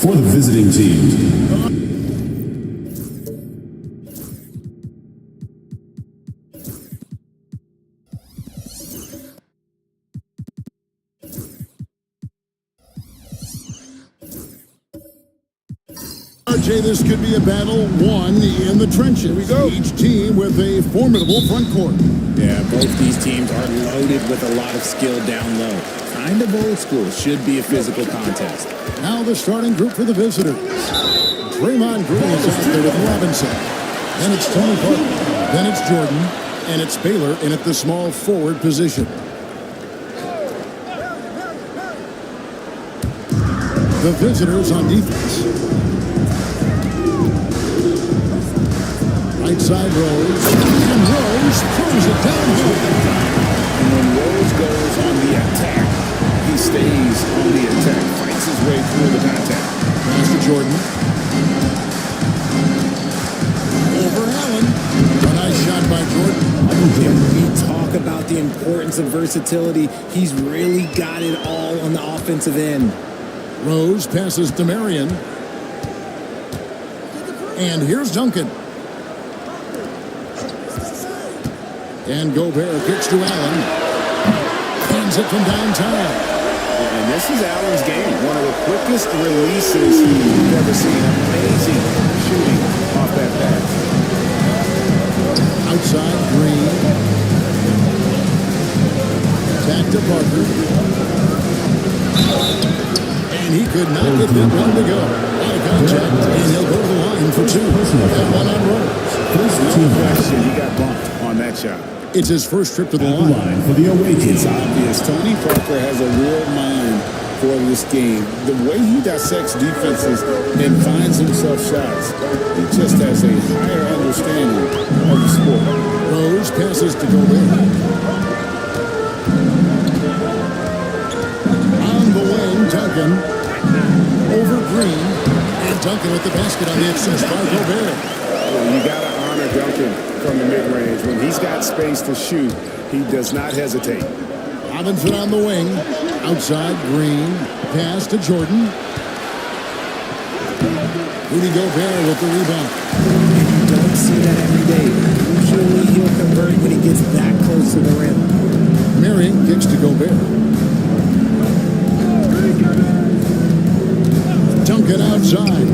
for the visiting team. RJ, this could be a battle won in the trenches. Here we go. Each team with a formidable front court. Yeah, both these teams are loaded with a lot of skill down low. Kind of old school. Should be a physical contest. Now the starting group for the visitors. Draymond Green is out there with Robinson. Then it's Tony Parker. Then it's Jordan. And it's Baylor in at the small forward position. The visitors on defense. Right side Rose. And Rose throws it down. And when Rose goes on the attack, he stays on the attack. Fights his way through the contact. Pass to Jordan. Over Allen. A nice shot by Jordan. We talk about the importance of versatility. He's really got it all on the offensive end. Rose passes to Marion. And here's Duncan. And Gobert kicks to Allen. Hands it from downtown. And this is Allen's game. One of the quickest releases you've ever seen. Amazing shooting off that pass. Outside, Green. Back to Parker. And he could not get that one to go. Out of contact. And he'll go to the line for two. And one on Rose. No question, he got bumped on that shot. It's his first trip to the line. For the away team. It's obvious. Tony Parker has a real mind for this game. The way he dissects defenses and finds himself shots, he just has a higher understanding of the sport. Rose passes to Gobert. On the wing, Duncan. Over Green. And Duncan with the basket on the assist by Gobert. You got to honor Duncan from the mid-range. When he's got space to shoot, he does not hesitate. Robinson on the wing. Outside, Green. Pass to Jordan. Rudy Gobert with the rebound. You don't see that every day. Usually he'll convert when he gets that close to the rim. Marion kicks to Gobert. Duncan outside.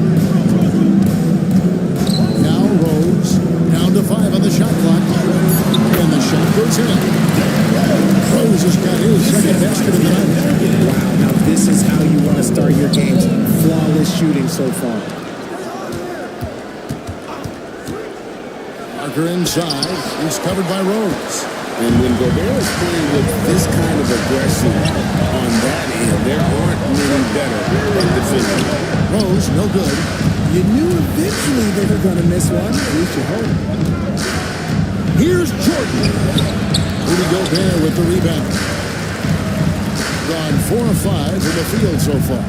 Now Rose. Down to 5 on the shot clock. And the shot goes in. Rose has got his second basket of the night. Wow, now this is how you want to start your games. Flawless shooting so far. Parker inside. He's covered by Rose. And when Gobert is playing with this kind of aggression on that end, there aren't many better than defending. Rose, no good. You knew eventually they were going to miss one. At least you hope. Here's Jordan. Rudy Gobert with the rebound. Gone 4 of 5 in the field so far.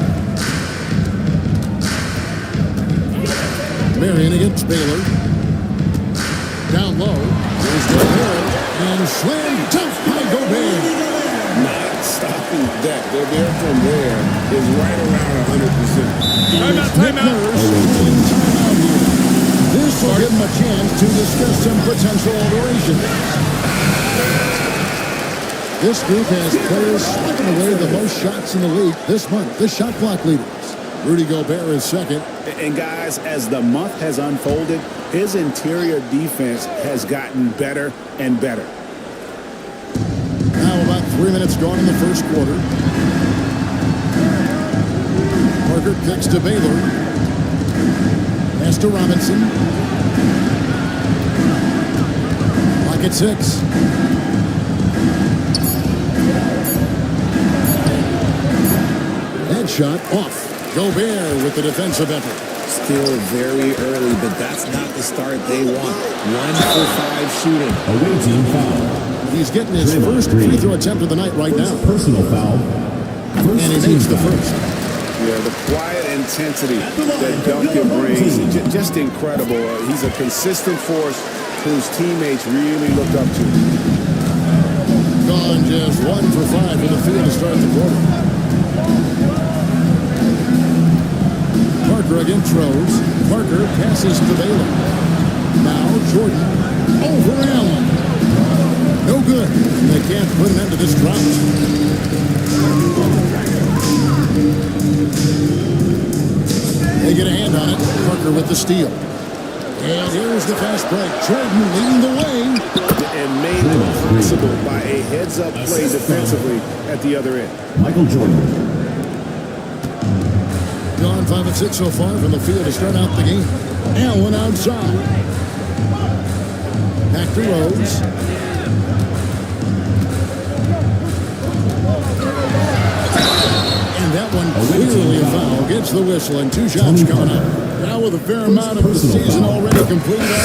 Marion against Baylor. Down low. Here's Gobert. And slam dunk by Gobert. Not stopping that. Gobert from there is right around 100%. Timeout. This will give him a chance to discuss some potential alteration. This group has players swiping away the most shots in the league this month. The shot clock leaders. Rudy Gobert is second. And guys, as the month has unfolded, his interior defense has gotten better and better. Now about 3 minutes gone in the first quarter. Parker kicks to Baylor. Pass to Robinson. Clock at 6. Headshot off. Gobert with the defensive effort. Still very early, but that's not the start they want. 1 for 5 shooting. Away team foul. He's getting his first free throw attempt of the night right now. Personal foul. And he makes the first. Yeah, the quiet intensity that Duncan brings, just incredible. He's a consistent force whose teammates really look up to. Gone just 1 for 5 in the field to start the quarter. Parker again throws. Parker passes to Baylor. Now Jordan over Allen. No good. They can't put an end to this drought. They get a hand on it. Parker with the steal. And here's the fast break. Jordan leading the way. And made it possible by a heads-up play defensively at the other end. Michael Jordan. Gone 5 of 6 so far from the field to start out the game. Allen outside. Back to Rose. And that one clearly a foul. Gets the whistle and 2 shots coming up. Now with a fair amount of the season already completed, what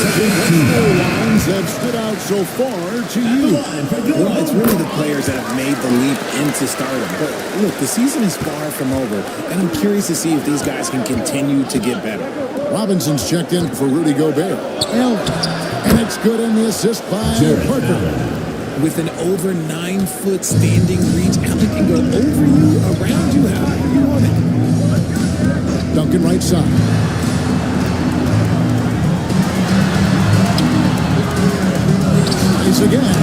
storylines have stood out so far to you? Well, it's really the players that have made the leap into stardom. But look, the season is far from over, and I'm curious to see if these guys can continue to get better. Robinson's checked in for Rudy Gobert. And it's good in the assist by Parker. With an over 9-foot standing reach, Allen can go over you, around you, however you want it. Duncan right side. Nice again.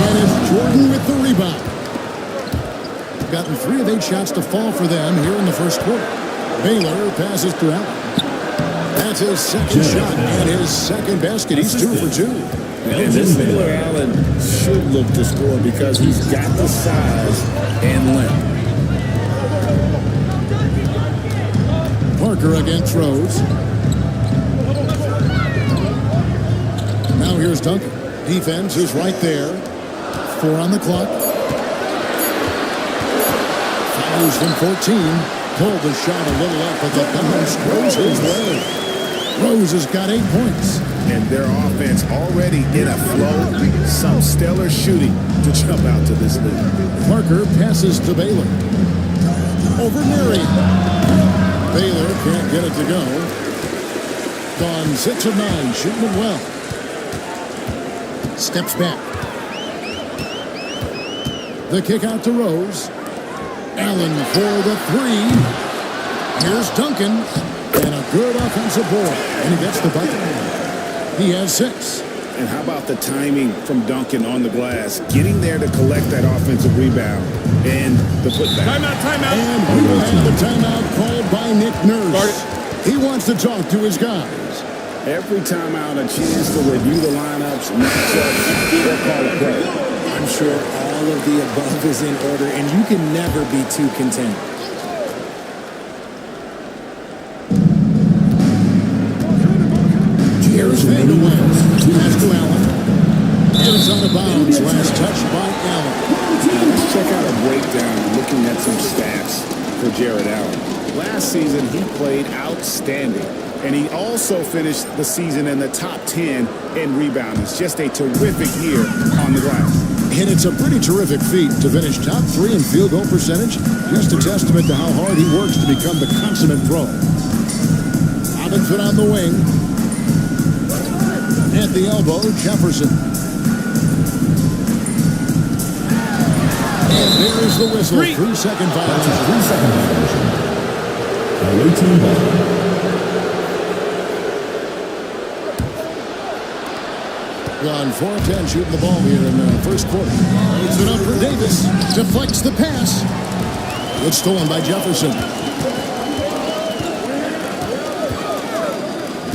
And it's Jordan with the rebound. Gotten 3 of 8 shots to fall for them here in the first quarter. Baylor passes to Allen. That's his second shot and his second basket. He's 2 for 2. And this Baylor Allen should look to score because he's got the size and length. Parker again throws. Now here's Duncan. Defense is right there. 4 on the clock. Fouls from 14. Pulled the shot a little up, but the bounce goes his way. Rose has got 8 points. And their offense already in a flow. Some stellar shooting to jump out to this league. Parker passes to Baylor. Over Murray. Baylor can't get it to go. Gone 6 of 9, shooting it well. Steps back. The kick out to Rose. Allen for the 3. Here's Duncan. And a good offensive board. And he gets the bucket. He has 6. And how about the timing from Duncan on the glass? Getting there to collect that offensive rebound and the putback. Timeout. And we will have the timeout called by Nick Nurse. He wants to talk to his guys. Every timeout, a chance to review the lineups, matchups, or call a play. I'm sure all of the above is in order, and you can never be too content. Here's Vanderbilt. Pass to Allen. And it's out of bounds. Last touch by Allen. Let's check out a breakdown looking at some stats for Jared Allen. Last season, he played outstanding. And he also finished the season in the top 10 in rebounding. It's just a terrific year on the glass. And it's a pretty terrific feat to finish top 3 in field goal percentage. Just a testament to how hard he works to become the consummate pro. Robinson on the wing. At the elbow, Jefferson. And there's the whistle. 3-second violation. 3-second violation. LA team ball. Gone 4 of 10 shooting the ball here in the first quarter. Loads it up for Davis. Deflects the pass. It's stolen by Jefferson.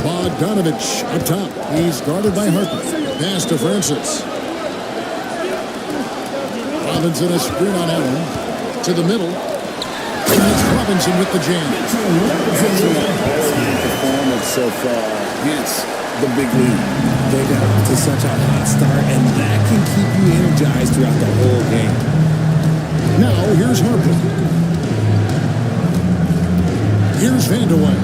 Bogdanovich up top. He's guarded by Harper. Pass to Francis. Robinson a screen on Allen. To the middle. And it's Robinson with the jam. Performance so far, hence the big lead. They got off to such a hot start, and that can keep you energized throughout the whole game. Now, here's Harper. Here's Vanderbilt.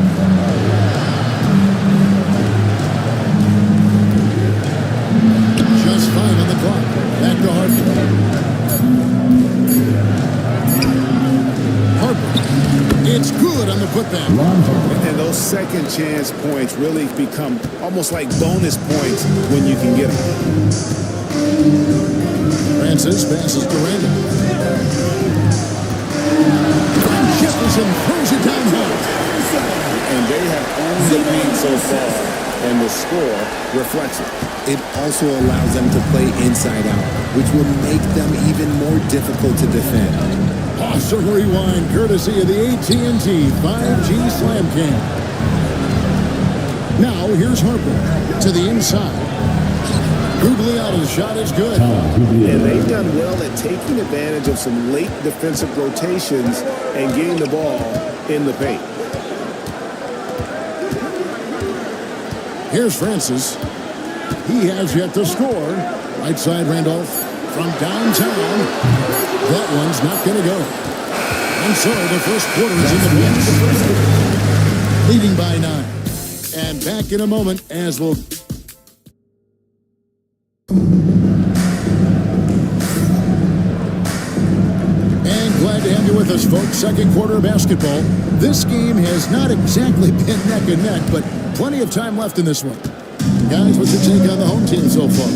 Just 5 on the clock. Back to Harper. Harper. It's good on the putback. And those second chance points really become almost like bonus points when you can get them. Francis passes to Randall. Fires and throws it down hard. And they have owned the paint so far, and the score reflects it. It also allows them to play inside out, which will make them even more difficult to defend. Awesome rewind, courtesy of the AT&T 5G Slam Cam. Now, here's Harper to the inside. Gugliotta's shot is good. And they've done well at taking advantage of some late defensive rotations and getting the ball in the paint. Here's Francis. He has yet to score. Right side, Randolph from downtown. That one's not going to go. And so the first quarter is in the books. Leading by 9. And back in a moment as we'll... And glad to have you with us, folks. Second quarter of basketball. This game has not exactly been neck and neck, but plenty of time left in this one. Guys, what's your take on the home team so far?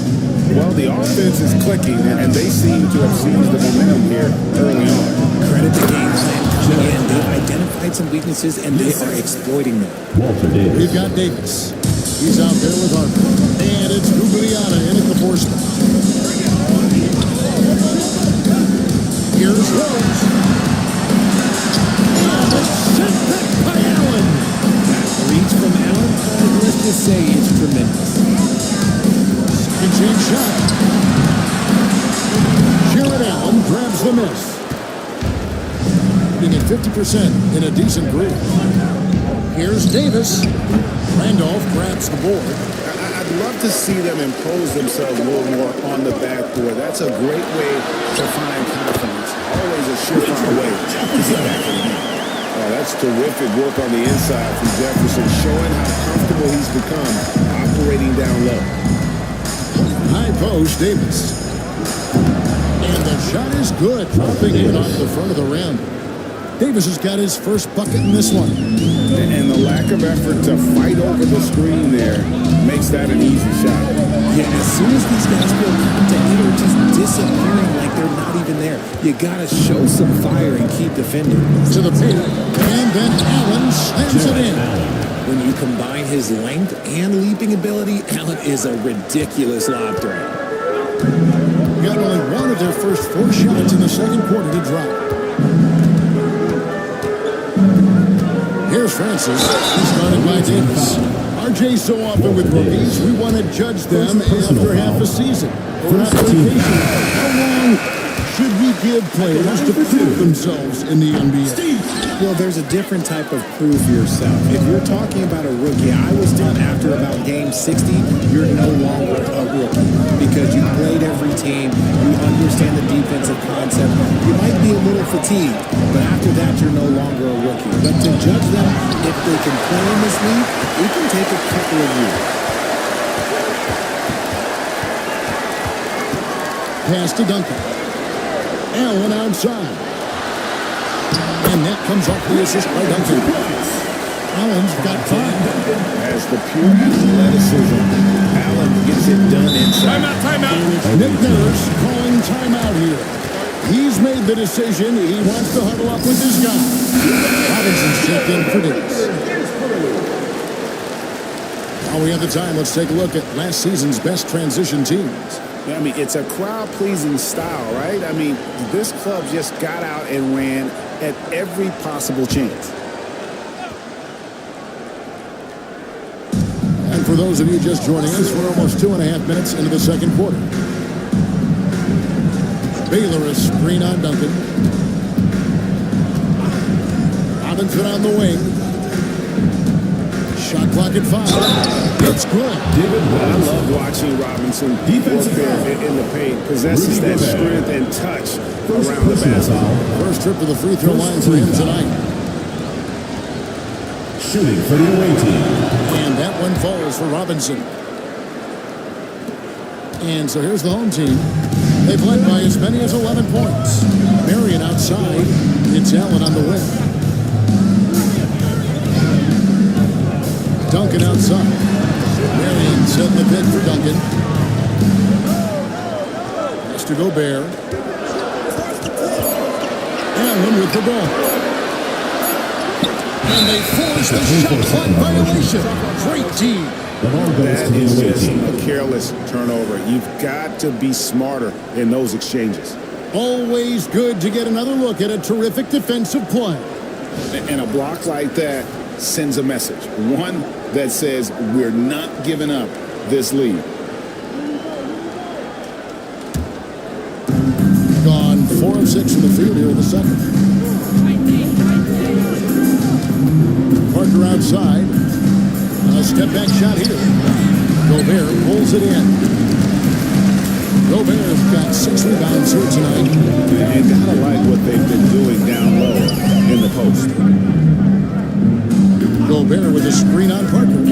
Well, the offense is clicking, and they seem to have seized the momentum here early on. Credit the game plan coming in. They've identified some weaknesses, and they are exploiting them. Walter Davis. We've got Davis. He's out there with Harper. And it's Gugliotta in at the four spot. Here's Rose. And it's sent back by Allen. Reach from Allen, let's just say it's tremendous. Second chance shot. Jared Allen grabs the miss. Putting at 50% in a decent groove. Here's Davis. Randolph grabs the board. I'd love to see them impose themselves a little more on the backboard. That's a great way to find confidence. Always a surefire way to get back in the game. Oh, that's terrific work on the inside from Jefferson, showing how comfortable he's become operating down low. High post, Davis. And the shot is good, dropping it off the front of the rim. Davis has got his first bucket in this one. And the lack of effort to fight over the screen there makes that an easy shot. Yeah, as soon as these guys feel contact, they're just disappearing like they're not even there. You gotta show some fire and keep defending. To the paint, and then Allen slams it in. When you combine his length and leaping ability, Allen is a ridiculous lob threat. Got only one of their first 4 shots in the second quarter to drop. Here's Francis. He's guarded by Davis. RJ, so often with rookies, we want to judge them after half a season. For application, how long should we give players to prove themselves in the NBA? Well, there's a different type of prove yourself. If you're talking about a rookie, I was taught after about game 60, you're no longer a rookie because you played every team, you understand the defensive concept. You might be a little fatigued, but after that, you're no longer a rookie. But to judge them, if they can play in this league, it can take a couple of years. Pass to Duncan. Allen outside. And that comes off the assist by Duncan. Allen's got 5. Has the pure athleticism. Allen gets it done inside. Timeout. Nick Nurse calling timeout here. He's made the decision. He wants to huddle up with his guy. Robinson's checked in for this. While we have the time, let's take a look at last season's best transition teams. I mean, it's a crowd-pleasing style, right? I mean, this club just got out and ran at every possible chance. And for those of you just joining us, we're almost 2.5 minutes into the second quarter. Baylor is screen on Duncan. Robinson on the wing. Shot clock at 5. It's good. I love watching Robinson work there in the paint. Possesses that strength and touch around the basket. First trip to the free throw line for him tonight. Shooting for the away team. And that one falls for Robinson. And so here's the home team. They've led by as many as 11 points. Marion outside. It's Allen on the wing. Duncan outside. Marion setting the pit for Duncan. Has to Gobert. Allen with the ball. And they force the shot clock violation. Great team. The ball goes That to the is away just team. a careless turnover. You've got to be smarter in those exchanges. Always good to get another look at a terrific defensive play. And a block like that sends a message. One that says we're not giving up this lead. Gone 4 of 6 from the field here in the second. Parker outside. A step back shot here. Gobert pulls it in. Gobert's got 6 rebounds here tonight. And gotta like what they've been doing down low in the post. Gobert with a screen on Parker.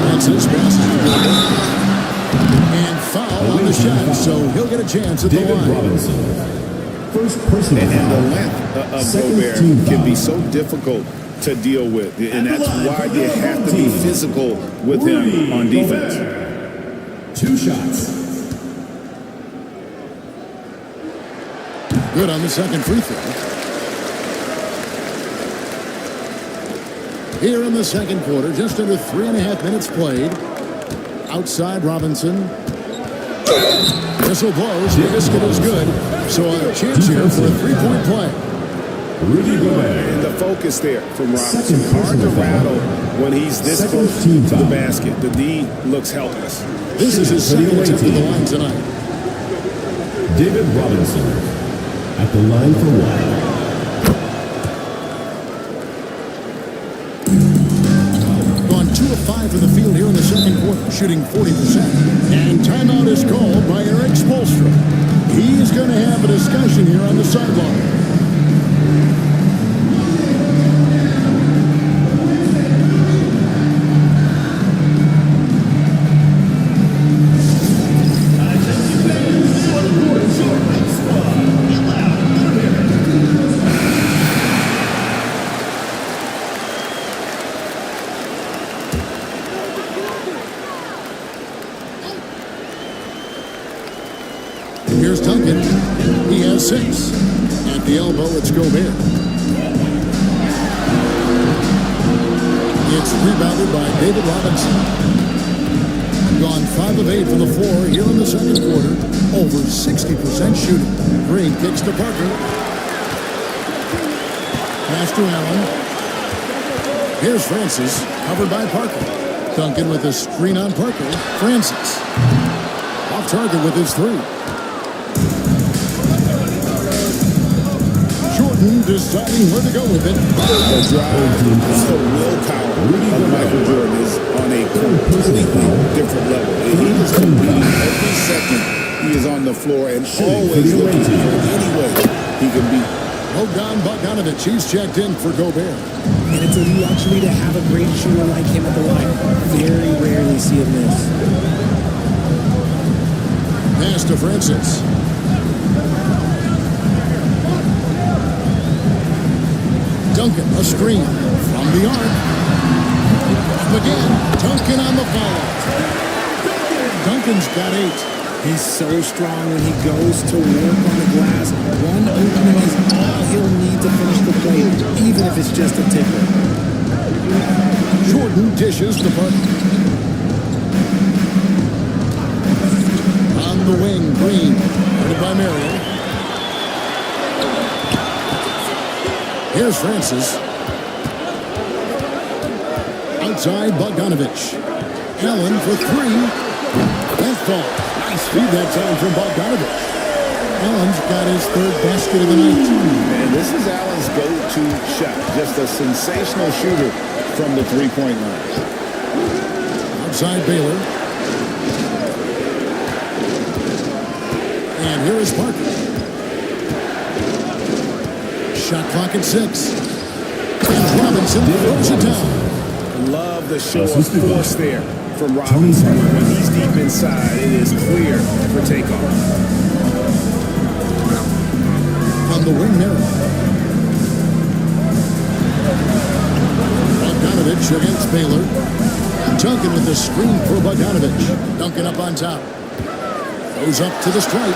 That's his pass. And foul on the shot, so he'll get a chance at the David line. Robinson. First personal And the foul. length of Second Gobert team can foul. be so difficult to deal with. And that's why you have to be physical with him on defense. 2 shots. Good on the second free throw. Here in the second quarter, just under 3.5 minutes played. Outside Robinson. Whistle blows. The biscuit is good. So a chance here for a 3-point play. Rudy Gobert. And the focus there from Robinson. Second Hard to personal foul. rattle when he's this Second close team to the foul. basket. The D looks helpless. This is his For the second away attempt at the team. line tonight. David Robinson. At the line for 1. Gone 2 of 5 from the field here in the second quarter, shooting 40%. And timeout is called by Eric Spoelstra. He is going to have a discussion here on the sideline. Here's Duncan. He has 6. At the elbow, it's Gobert. It's rebounded by David Robinson. Gone 5 of 8 from the floor here in the second quarter. Over 60% shooting. Green kicks to Parker. Pass to Allen. Here's Francis, covered by Parker. Duncan with a screen on Parker. Francis. Off target with his 3. Jordan deciding where to go with it. The drive, the willpower of Michael Jordan is on a completely different level. He is competing every second he is on the floor and always looking for any way he can beat. Bogdan Bogdanovic, he's checked in for Gobert. And it's a luxury to have a great shooter like him at the line. Very rarely see him miss. Pass to Francis. Duncan, a screen from the arc. Up again, Duncan on the follow. Duncan's got 8. He's so strong when he goes to work on the glass. One opening is all he'll need to finish the play, even if it's just a tickler. Jordan dishes to Parker. On the wing, Green, guarded by Marion. Here's Francis. Outside Bogdanovic. Allen for 3. Left ball. Nice feed that time from Bogdanovic. Allen's got his 3rd basket of the night. And this is Allen's go-to shot. Just a sensational shooter from the three-point line. Outside Baylor. And here is Parker. Shot clock at 6. And Robinson throws it down. Love the show of force there from Robinson. When he's deep inside, it is clear for takeoff. On the wing, Merrill. Bogdanovic against Baylor. Duncan with the screen for Bogdanovic. Duncan up on top. Goes up to the stripe.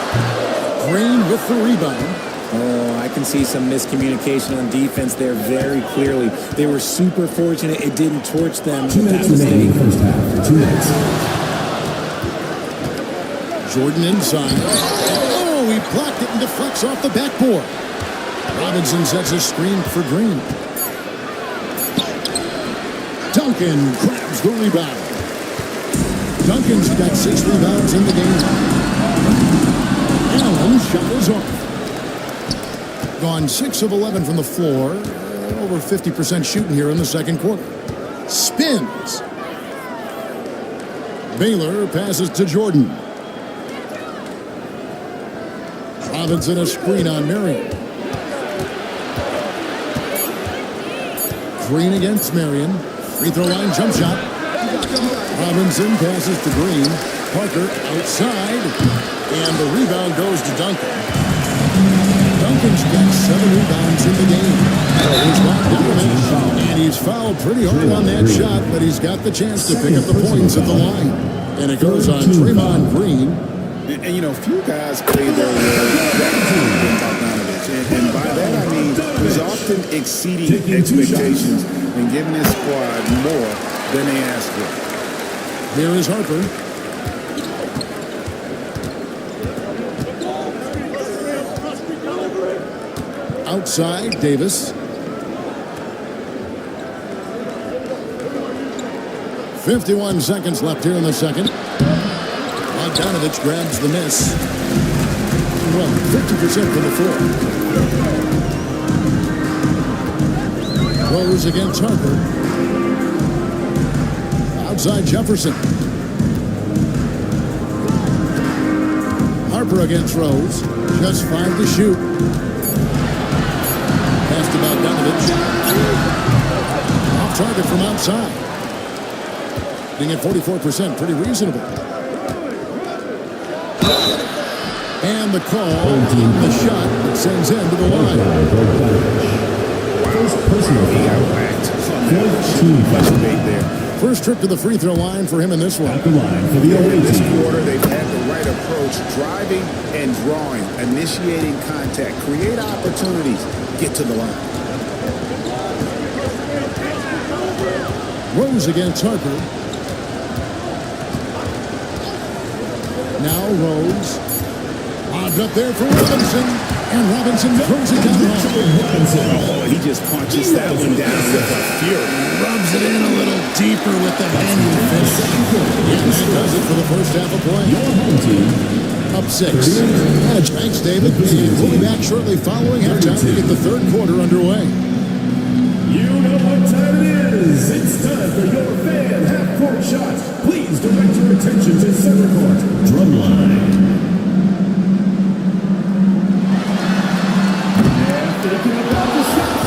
Green with the rebound. Oh, I can see some miscommunication on defense there very clearly. They were super fortunate it didn't torch them. 2 minutes remaining first half. 2 minutes. Jordan inside. Oh, he blocked it and deflects off the backboard. Robinson sets a screen for Green. Duncan grabs the rebound. Duncan's got 6 rebounds in the game. Allen shot is off. Gone 6 of 11 from the floor. Over 50% shooting here in the second quarter. Spins. Baylor passes to Jordan. Robinson a screen on Marion. Green against Marion. Free throw line jump shot. Robinson passes to Green. Parker outside. And the rebound goes to Duncan. Duncan's got 7 rebounds in the game. He's Bogdanovich, and he's fouled pretty hard on that shot, but he's got the chance to pick up the points at the line. And it goes on Draymond Green. And you know, few guys play their role better than Bogdanovich. And by that I mean he's often exceeding expectations and giving his squad more than they asked for. Here is Harper. Outside, Davis. 51 seconds left here in the second. Bogdanovich grabs the miss. Well, 50% from the floor. Rose against Harper. Outside Jefferson. Harper against Rose. Just 5 to shoot. Pass to Bogdanovich. Off target from outside. Being at 44%, pretty reasonable. And the call on the shot that sends him to the line. First personal He got foul. whacked on that. Much debate there. First trip to the free throw line for him in this one. At the line for the away In this team. quarter, they've had the right approach, driving and drawing, initiating contact, create opportunities, get to the line. Rose against Harper. Now Rose. Lobbed up there for Robinson. And Robinson throws it down low. Oh, he just punches that one down with a fury. Rubs it in a little deeper with the manual finish. And that does it for the first half of play. Your home team. Up 6. Thanks, David. And we'll be back shortly following halftime to get the third quarter underway. You know what time it is. It's time for your fan half-court shots. Please direct your attention to center court. Drumline. And thinking about the shot.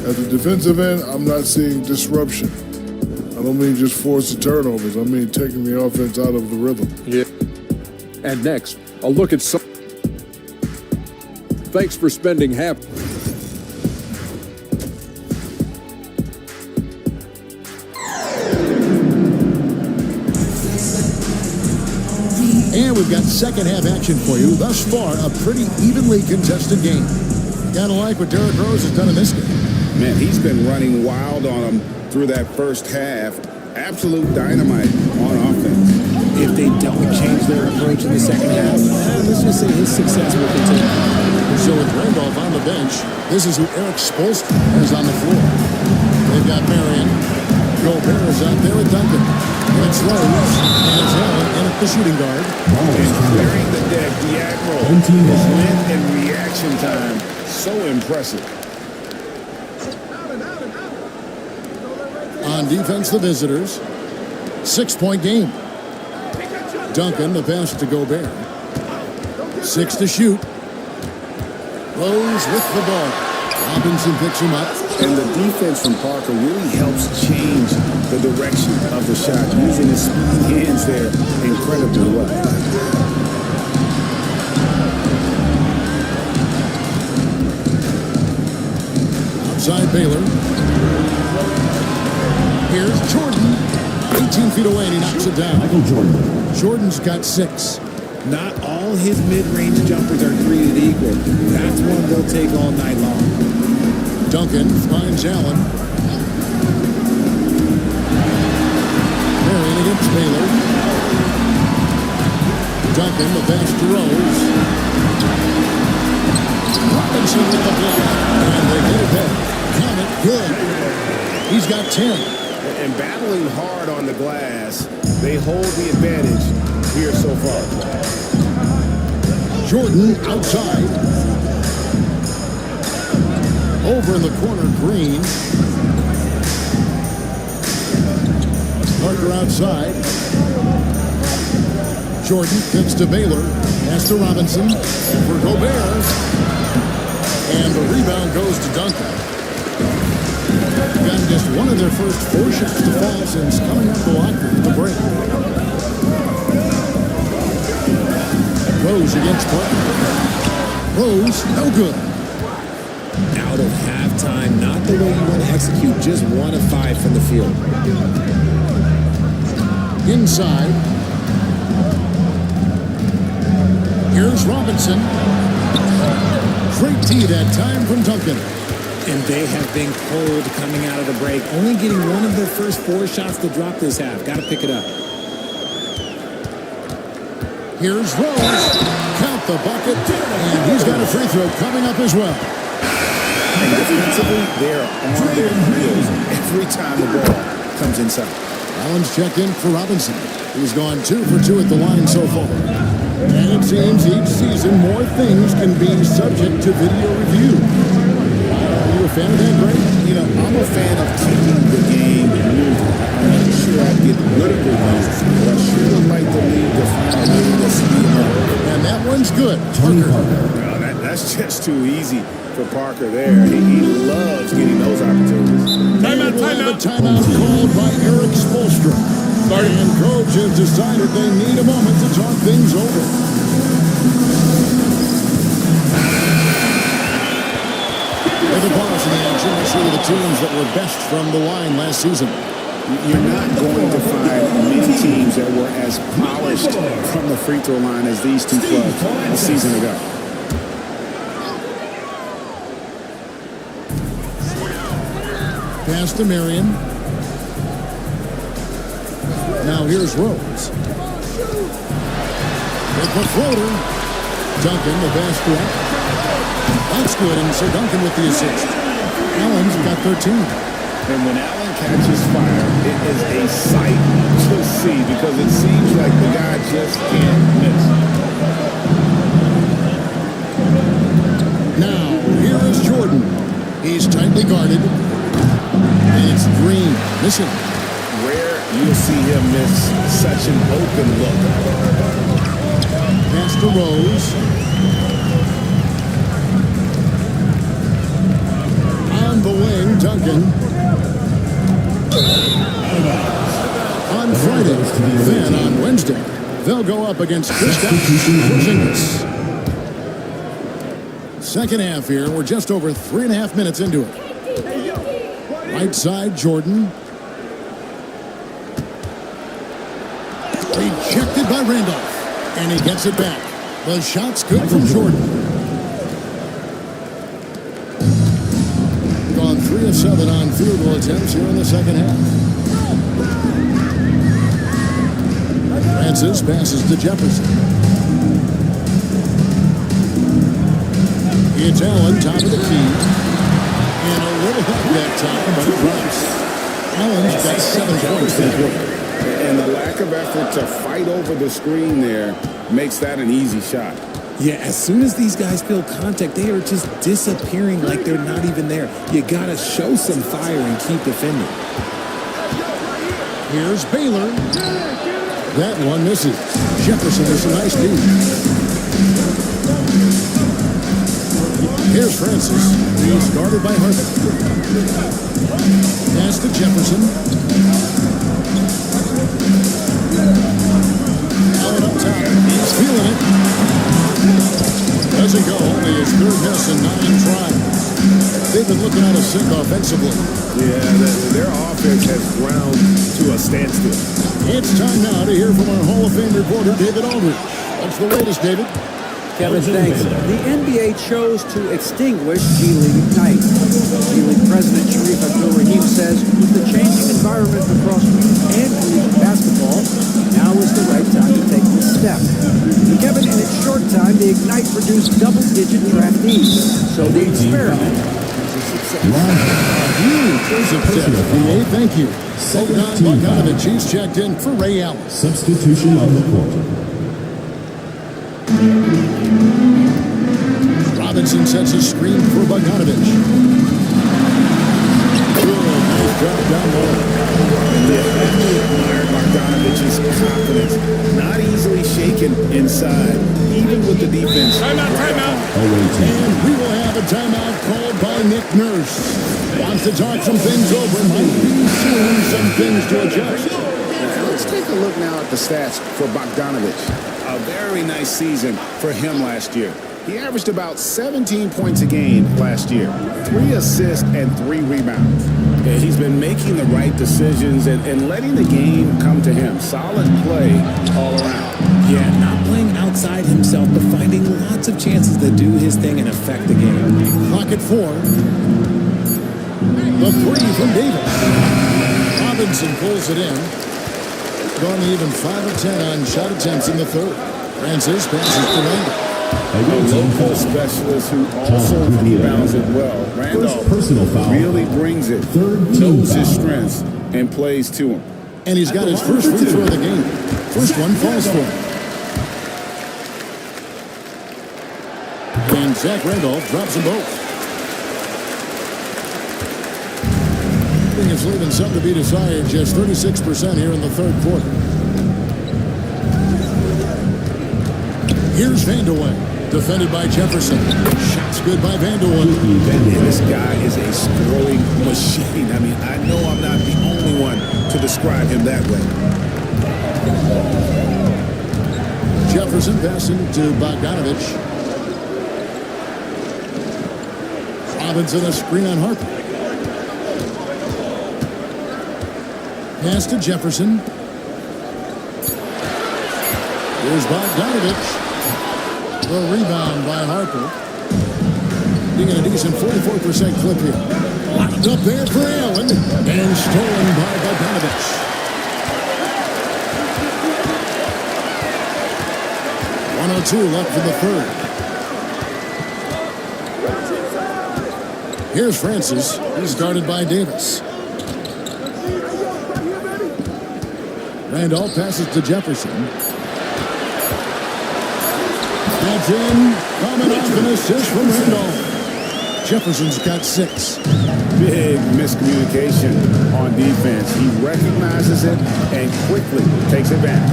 At the defensive end, I'm not seeing disruption. I don't mean just forced turnovers. I mean taking the offense out of the rhythm. Yeah. And next, a look at some. Thanks for spending half. And we've got second half action for you. Thus far, a pretty evenly contested game. Kind of like what Derrick Rose has done in this game. Man, he's been running wild on them through that first half. Absolute dynamite on offense. If they don't change their approach in the second half, let's just say his success will continue. So with Randolph on the bench, this is who Eric Spoelstra has on the floor. They've got Marion. Gobert is out there with Duncan. It's Rose. And it's Allen in at the shooting guard. And clearing the deck, the Admiral. His length and reaction time, so impressive. On defense, the visitors. 6-point game. Duncan, the pass to Gobert. 6 to shoot. Rose with the ball. Robinson picks him up. And the defense from Parker really helps change the direction of the shot, using his speedy hands there incredibly well. Outside Baylor. Here's Jordan. 18 feet away, and he knocks it down. Michael Jordan. Jordan's got 6. Not all his mid-range jumpers are created equal. That's one they'll take all night long. Duncan finds Allen. Marion against Baylor. Duncan, the pass to Rose. Robinson with the block. And they get it back. Count it, good. He's got 10. And battling hard on the glass, they hold the advantage here so far. Jordan outside. Over in the corner, Green. Parker outside. Jordan kicks to Baylor. Pass to Robinson. For Gobert. And the rebound goes to Duncan. Gotten just one of their first 4 shots to fall since coming up the locker at the break. Rose against Parker. Rose, no good. Out of halftime, not the way you want to execute, just 1 of 5 from the field. Inside. Here's Robinson. Great tee that time from Duncan. And they have been cold coming out of the break, only getting one of their first 4 shots to drop this half. Got to pick it up. Here's Rose. Count the bucket. And he's got a free throw coming up as well. And defensively, they're on their heels every time the ball comes inside. Allen's checked in for Robinson. He's gone 2 for 2 at the line so far. And it seems each season more things can be subject to video review. Are you a fan of that, Greg? You know, I'm a fan of taking the game and moving. I'm not sure I'd get rid of the reviews, but I sure would like the league to find a way to speed up. And that one's good. Parker. Well, that's just too easy for Parker there. He loves getting those opportunities. Timeout called by Eric Spoelstra. And coach has decided they need a moment to talk things over. With a pause in the action, we'll see the teams that were best from the line last season. You're not going to find many teams that were as polished from the free throw line as these two clubs a season ago. Pass to Marion. Now here's Rose. With the floater. Duncan, the pass to Allen. That's good, and so Duncan with the assist. Allen's got 13. And when Allen catches fire, it is a sight to see because it seems like the guy just can't miss. Now, here is Jordan. He's tightly guarded. And it's Green. Missing. Rare you'll see him miss such an open look. Pass to Rose. On the wing, Duncan. On Friday, then on Wednesday, they'll go up against Kristaps Porzingis. Second half here, we're just over 3.5 minutes into it. Right side, Jordan. Rejected by Randolph. And he gets it back. The shot's good from Jordan. Gone 3 of 7 on field goal attempts here in the second half. Francis passes to Jefferson. It's Allen, top of the key. And a little help that time, but it drops. Allen's got 7 points that quarter. And the lack of effort to fight over the screen there makes that an easy shot. Yeah, as soon as these guys feel contact, they are just disappearing like they're not even there. You got to show some fire and keep defending. Here's Baylor. That one misses. Jefferson is a nice lead. Here's Francis. He's guarded by Harden. Pass to Jefferson. Allen up top. He's feeling it. Doesn't go. Only his third miss in 9 tries. they've been looking out of sync offensively. Yeah, their offense has ground to a standstill. It's time now to hear from our Hall of Fame reporter, David Aldridge. What's the latest, David? Kevin, thanks. The NBA chose to extinguish G League Ignite. G League President Sharif Abdul-Rahim says with the changing environment across youth and collegiate basketball, now is the right time to take this step. And Kevin, in its short time, the Ignite produced double-digit draftees. So the experiment is a success. Huge success. Thank you. Bogdan Bogdanovic, he's checked in for Ray Allen. Substitution on the court. Robinson sets a screen for Bogdanovic. Nice drop down low. Yeah, I admire Bogdanovic's confidence. Not easily shaken inside, even with the defense. Timeout. And we will have a timeout called by Nick Nurse. Wants to talk some things over. Might be seeing some things to adjust. Now, let's take a look now at the stats for Bogdanovic. A very nice season for him last year. He averaged about 17 points a game last year, 3 assists and 3 rebounds. And he's been making the right decisions and letting the game come to him. Solid play all around. Yeah, not playing outside himself, but finding lots of chances to do his thing and affect the game. Clock at 4. The 3 from Davis. Robinson pulls it in. Gone even 5 of 10 on shot attempts in the third. Francis passes to Randall. A local specialist who also rebounds it well. Randolph personal foul. really brings it, knows his strengths, and plays to him. And he's got his first free throw of the game. First one falls for him. And Zach Randolph drops them both. I think it's leaving something to be desired. Just 36% here in the third quarter. Here's Vanderway, defended by Jefferson. Shots good by Vanderway. This guy is a scoring machine. I mean, I know I'm not the only one to describe him that way. Jefferson passing to Bogdanovic. Robinson a screen on Harper. Pass to Jefferson. Here's Bogdanovic. The rebound by Harper. Being a decent 44% clip here. Locked up there for Allen. And stolen by Bogdanovic. .102 left in the third. Here's Francis. He's guarded by Davis. Randolph passes to Jefferson. That's in. Coming off an assist from Randolph. Jefferson's got 6. Big miscommunication on defense. He recognizes it and quickly takes advantage.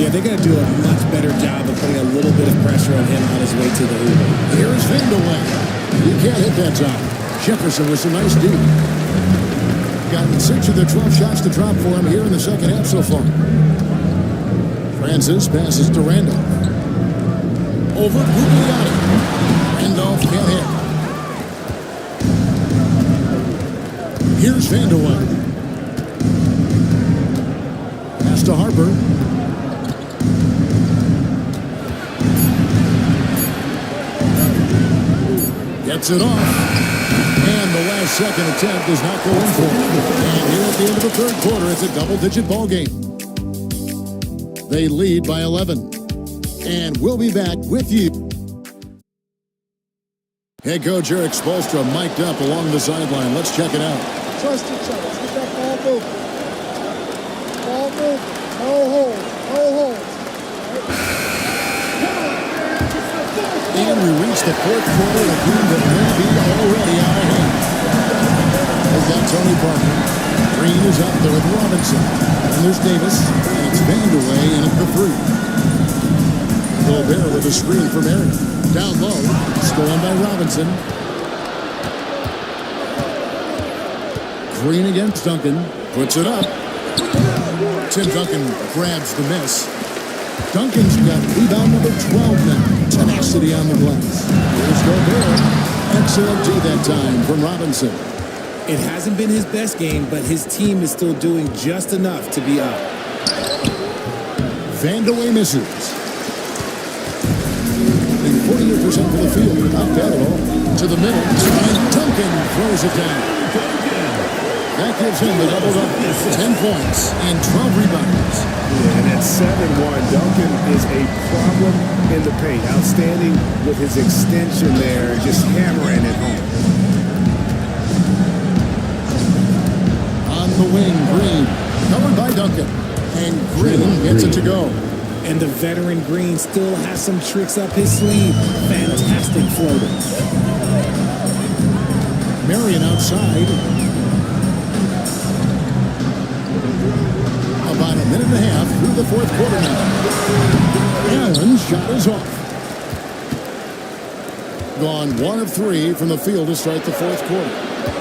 Yeah, they're going to do a much better job of putting a little bit of pressure on him on his way to the hoop. Here's Vanderway. He can't hit that time. Jefferson was a nice D. Gotten 6 of the 12 shots to drop for him here in the second half so far. Francis passes to Randolph. Over Gugliotti. Randolph can't hit. Here's Vanderway. Pass to Harper. Gets it off. And the last second attempt does not go in for it. And here at the end of the third quarter, it's a double-digit ball game. They lead by 11. And we'll be back with you. Head coach Eric Spoelstra mic'd up along the sideline. Let's check it out. Trust each other. Let's get that ball moving. Ball moving. No hold. No hold. And we reach the fourth quarter, a game that may be already out of hand. We've got Tony Parker. Green is up there with Robinson. And there's Davis. And it's Vanderway in at the 3. Gobert with a screen from Aaron. Down low. Stolen by Robinson. Green against Duncan. Puts it up. Tim Duncan grabs the miss. Duncan's got rebound number 12 now. Tenacity on the glass. Here's Gobert. And Excellent D that time from Robinson. It hasn't been his best game, but his team is still doing just enough to be up. Vandeweghe misses. And 48% for the field. Not bad at all. To the middle. And Duncan throws it down. That gives him the double double. 10 points and 12 rebounds. Yeah, and at 7-1, Duncan is a problem in the paint. Outstanding with his extension there, just hammering it home. On the wing, Green. Covered by Duncan. And Green gets it to go. And the veteran Green still has some tricks up his sleeve. Fantastic floater. Marion outside. About a minute and a half through the fourth quarter now. Allen's shot is off. Gone 1 of 3 from the field to start the fourth quarter.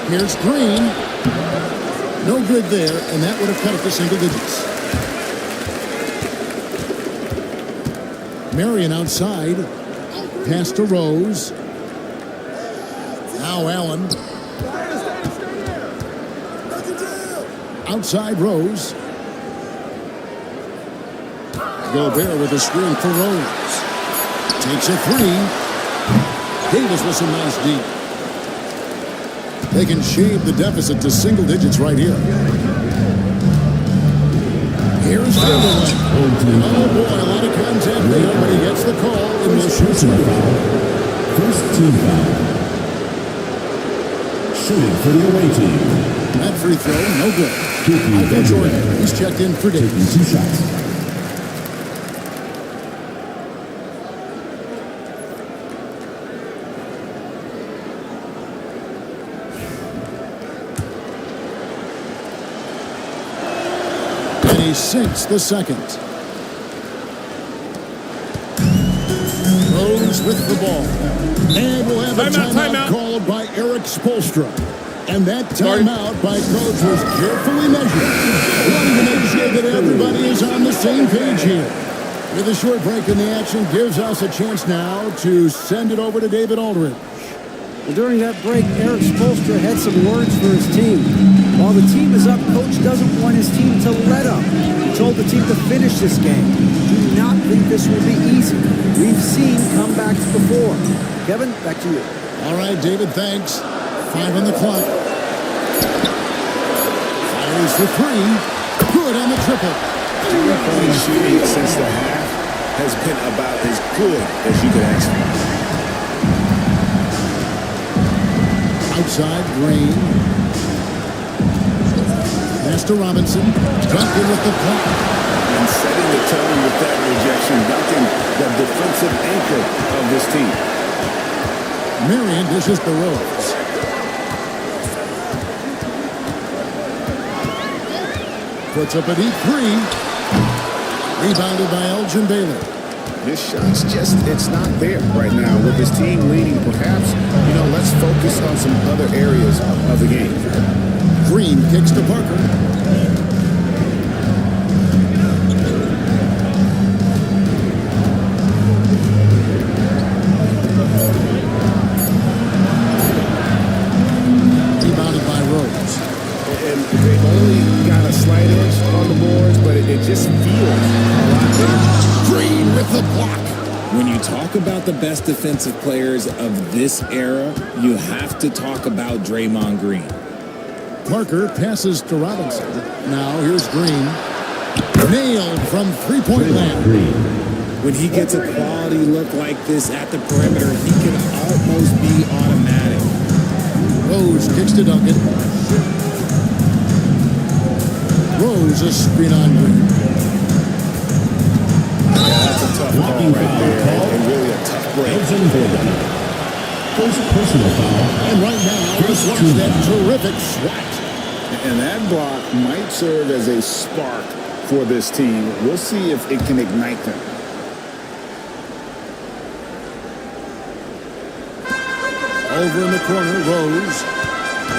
Here's Green. No good there, and that would have cut it to single digits. Marion outside. Pass to Rose. Now Allen. Outside Rose. Gobert with a screen for Rose. Takes a 3. Davis with some nice deep. They can shave the deficit to single digits right here. Here's Vandeweghe. Oh boy, a lot of contact there, but he gets the call and will shoot some foul. First team foul. Shooting for the away team. That free throw, no good. Michael Jordan, he's checked in for Davis. 2 shots. He sinks the second. Rose with the ball. And we'll have a timeout called by Eric Spoelstra. And that timeout by coach was carefully measured. Wanting to make sure that everybody is on the same page here. With a short break in the action gives us a chance now to send it over to David Aldridge. Well, during that break, Eric Spoelstra had some words for his team. While the team is up, coach doesn't want his team to let up. He told the team to finish this game. Do not think this will be easy. We've seen comebacks before. Kevin, back to you. All right, David, thanks. 5 on the clock. Fires for 3. Good on the triple. Three-point shooting since the half has been about as good as you could ask for. Outside, Green. Pass to Robinson. Duncan with the block. And setting the tone with that rejection, Duncan, the defensive anchor of this team. Marion dishes the Rose. Puts up a deep 3. Rebounded by Elgin Baylor. This shot's just, it's not there right now. With his team leading, perhaps, let's focus on some other areas of the game. Green kicks to Parker. Rebounded by Rose. And they've only got a slight edge on the boards, but it just feels a lot better. Green with the block. When you talk about the best defensive players of this era, you have to talk about Draymond Green. Parker passes to Robinson. Now here's Green. Nailed from three-point land. When he gets a quality look like this at the perimeter, he can almost be automatic. Rose kicks to Duncan. Rose a screen on Green. That's a tough call right there, and really a tough break. First personal foul. And right now, let's watch that terrific swat. And that block might serve as a spark for this team. We'll see if it can ignite them. Over in the corner, Rose.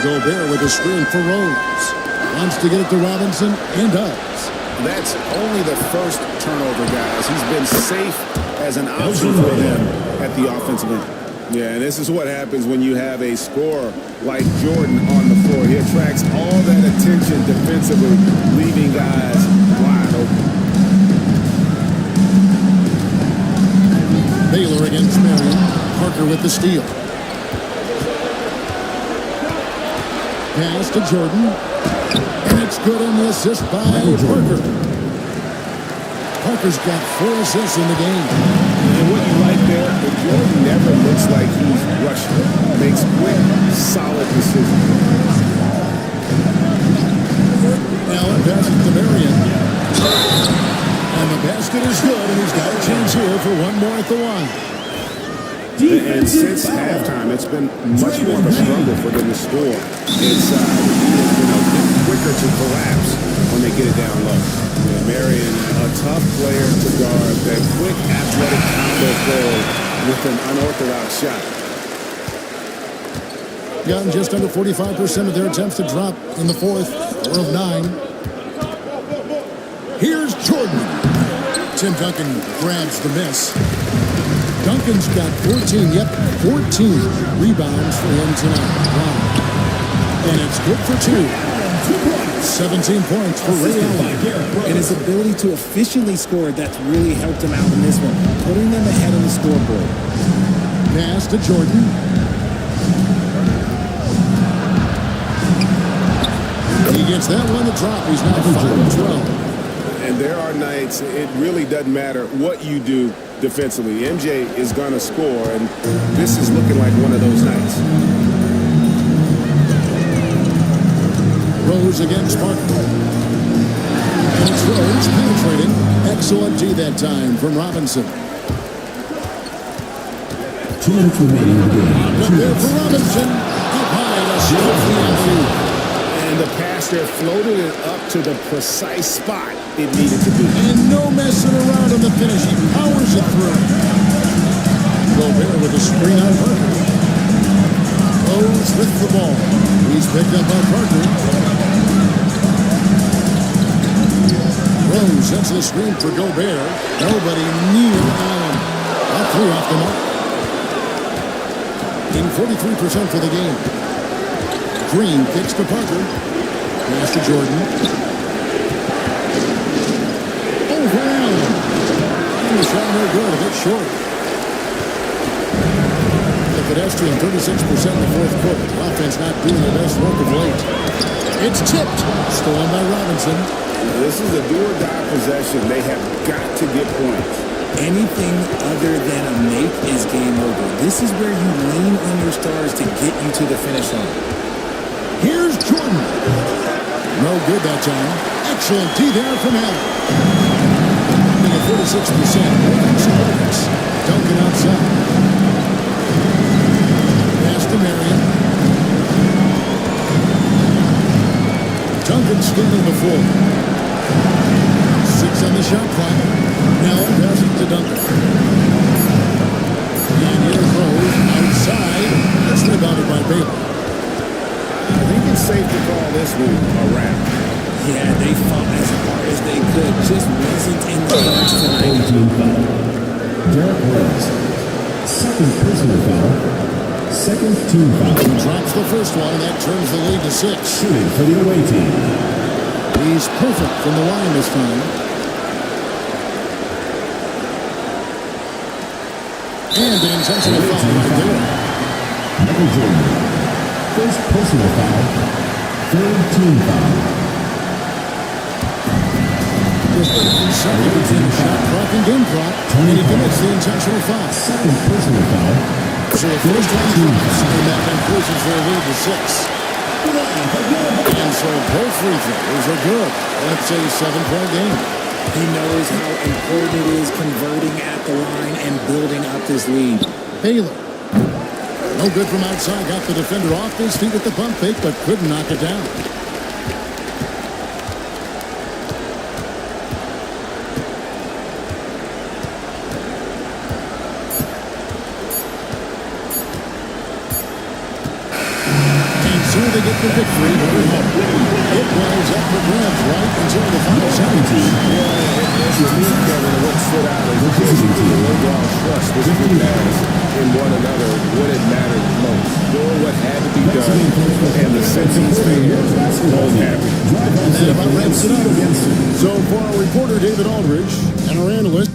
Gobert with a screen for Rose. Wants to get it to Robinson, and does. That's only the first turnover, guys. He's been safe as an option for them at the offensive end. Yeah, and this is what happens when you have a scorer like Jordan on the floor. He attracts all that attention defensively, leaving guys wide open. Baylor against Marion. Parker with the steal. Pass to Jordan. And it's good on the assist by Parker. Parker's got 4 assists in the game. And what you like there, Jordan never looks like he's rushing. Makes quick, solid decisions. Allen passes to Marion. And the basket is good, and he's got a chance here for one more at the line. And since halftime, it's been much more of a struggle for them to score inside. Get quicker to collapse when they get it down low. Yeah, Marion, a tough player to guard. That quick, athletic combo forward with an unorthodox shot. Gotten just under 45% of their attempts to drop in the fourth, 4 of 9. Here's Jordan. Tim Duncan grabs the miss. Duncan's got 14 rebounds for him tonight. Wow. And it's good for 2. 17 points for Ray Allen. And his ability to efficiently score, that's really helped him out in this one, putting them ahead on the scoreboard. Pass to Jordan. He gets that one to drop. He's now 5 of 12. And there are nights, it really doesn't matter what you do defensively. MJ is going to score, and this is looking like one of those nights. Rose against Parker. And it's Rose penetrating. Excellent D that time from Robinson. 2 minutes remaining in the game. Up there for Robinson. Up high to stop the alley-oop. And the pass there floated it up to the precise spot it needed to be. And no messing around on the finish. He powers it through. Gobert with a screen on Parker. Rose with the ball. He's picked up by Parker. Rose sets the screen for Gobert. Nobody near Allen. That 3 off the mark. In 43% for the game. Green kicks to Parker. Pass to Jordan. Over Allen. And the shot no good. A bit short. The pedestrian 36% in the fourth quarter. The offense not doing their best work of late. It's tipped. Stolen by Robinson. This is a do-or-die possession. They have got to get points. Anything other than a make is game over. This is where you lean on your stars to get you to the finish line. Here's Jordan. No good that time. Excellent D there from Allen. At 46%. Duncan outside. Pass to Marion. Duncan scanning the floor. 6 on the shot clock. Now passes to Duncan. And here's Rose outside. That's rebounded by Baylor. I think it's safe to call this one a wrap. Yeah, they fought as hard as they could. Just wasn't in the box tonight. Team foul. Derek Rose. Second personal foul. Second team foul. He drops the first one, and that turns the lead to 6. Shooting for the away team. He's perfect from the line this time. And an intentional foul right there. Michael Jordan. First personal foul. Third team foul. Second team shot clock and game clock. And he commits the intentional foul. Second personal foul. So the first one drops, and that increases their lead to 6. And so both free throws are good. That's a 7-point game. He knows how important it is converting at the line and building up this lead. Baylor. No good from outside. Got the defender off his feet with the pump fake, but couldn't knock it down. And so they get the victory. it was up for grabs right until the final seconds. It's unique, Kevin, what stood out is the overall trust this group has in one another when it mattered most. Doing what had to be done, and the sense of fans both happy. And that about wraps it up. So for our reporter, David Aldridge, and our analyst,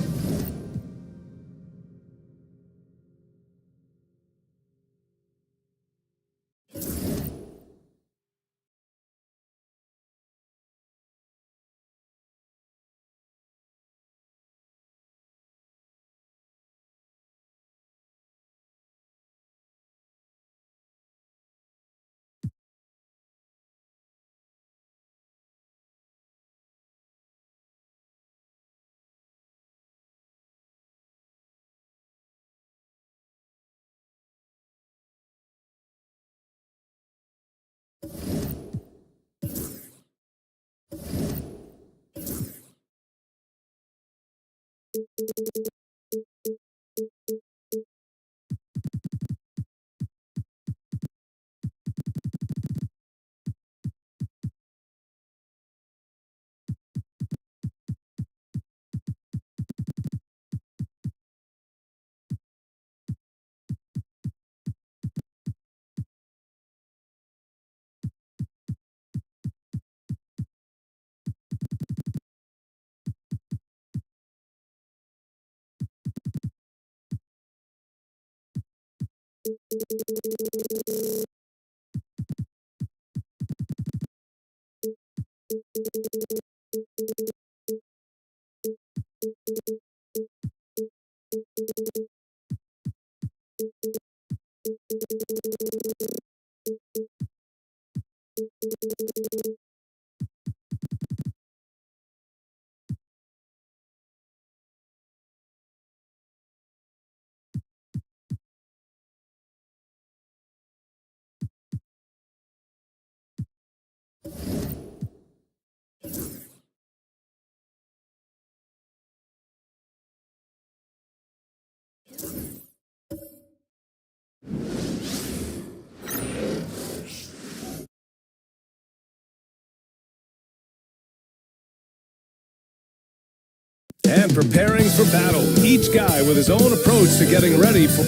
And preparing for battle. Each guy with his own approach to getting ready for...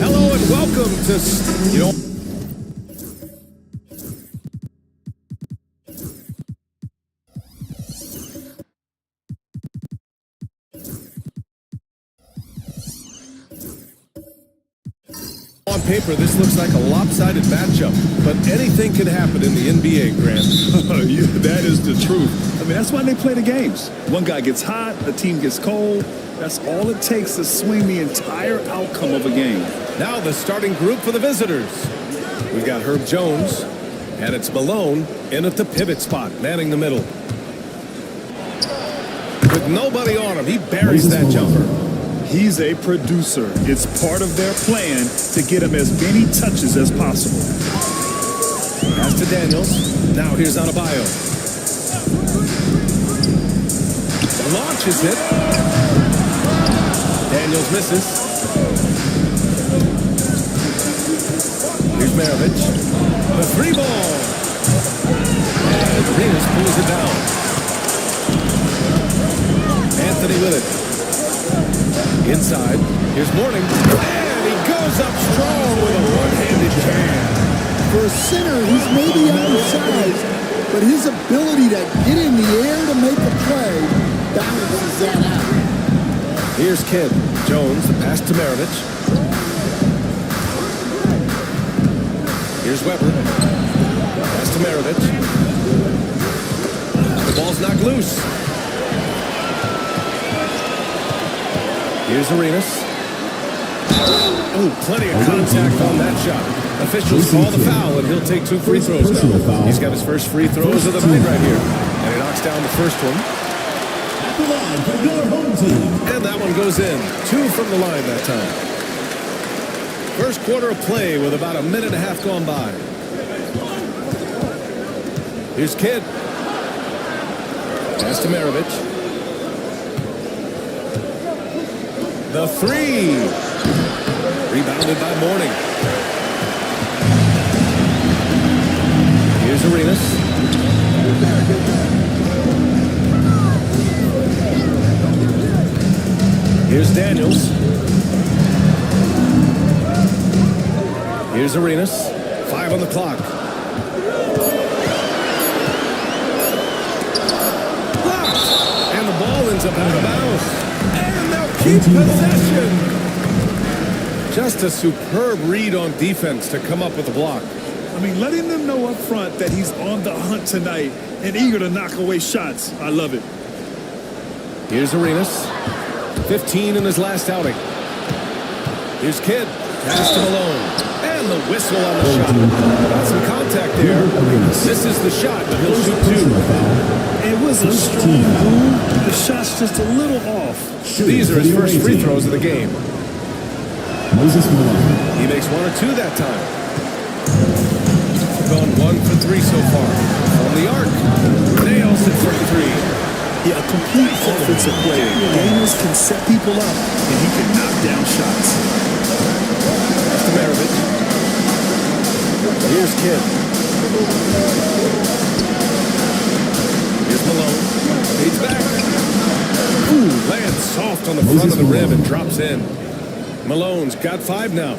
Hello and welcome to... On paper, this looks like a lopsided matchup, but anything can happen in the NBA, Grant. Yeah, that is the truth. I mean, that's why they play the games. One guy gets hot, the team gets cold. That's all it takes to swing the entire outcome of a game. Now the starting group for the visitors. We've got Herb Jones, and it's Malone in at the pivot spot, manning the middle. With nobody on him, he buries that jumper. He's a producer. It's part of their plan to get him as many touches as possible. Pass to Daniels. Now here's Adebayo. Launches it. Daniels misses. Here's Maravich. The three ball. And Arenas pulls it down. Anthony with it. Inside, here's Mourning, and he goes up strong with a one-handed jam. For a center, he's maybe undersized, but his ability to get in the air to make a play balances that out. Here's Kidd. Jones, the pass to Maravich. Here's Weber. Pass to Maravich. The ball's knocked loose. Here's Arenas. Oh, plenty of contact on that shot. Officials call the foul, and he'll take 2 free throws now. He's got his first free throws of the night right here. And he knocks down the first one. And that one goes in. 2 from the line that time. First quarter of play with about a minute and a half gone by. Here's Kidd. Pass to Maravich. The three. Rebounded by Mourning. Here's Arenas. Here's Daniels. Here's Arenas. 5 on the clock. Blocked. And the ball ends up out of bounds. And they'll keep possession. Just a superb read on defense to come up with the block. I mean, letting them know up front that he's on the hunt tonight and eager to knock away shots. I love it. Here's Arenas. 15 in his last outing. Here's Kidd. Pass to Malone. And the whistle on the shot. Got some contact there. This is the shot, but he'll shoot 2. It was a strong move. The shot's just a little off. These are his first free throws of the game. Moses Malone. He makes 1 or 2 that time. Gone 1 for 3 so far. From the arc. Nails it for 3. Yeah, a complete offensive player. Gamers can set people up, and he can knock down shots. That's to Maravich. Here's Kidd. Here's Malone. He's back. Ooh, lands soft on the front of the rim and drops in. Malone's got 5 now.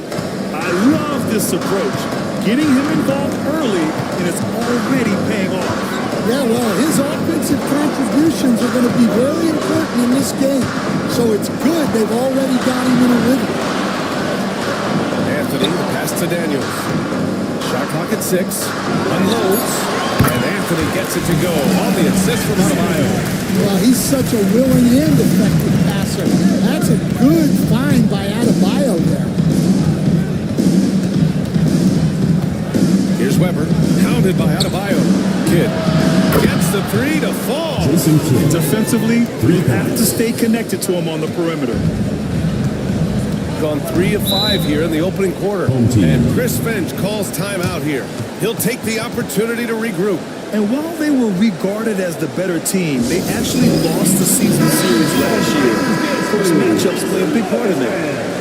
I love this approach. Getting him involved early, and it's already paying off. Yeah, well, his offensive contributions are going to be very important in this game. So it's good they've already got him in a rhythm. Anthony, the pass to Daniels. Shot clock at 6. Unloads. And Anthony gets it to go on the assist from Adebayo. Well, he's such a willing and effective passer. That's a good find by Adebayo there. Here's Weber, hounded by Adebayo. Kidd gets the 3 to fall. Jason Kidd. Defensively, you have to stay connected to him on the perimeter. Gone 3 of 5 here in the opening quarter. And Chris Finch calls timeout here. He'll take the opportunity to regroup. And while they were regarded as the better team, they actually lost the season series last year. Of course, matchups play a big part in that.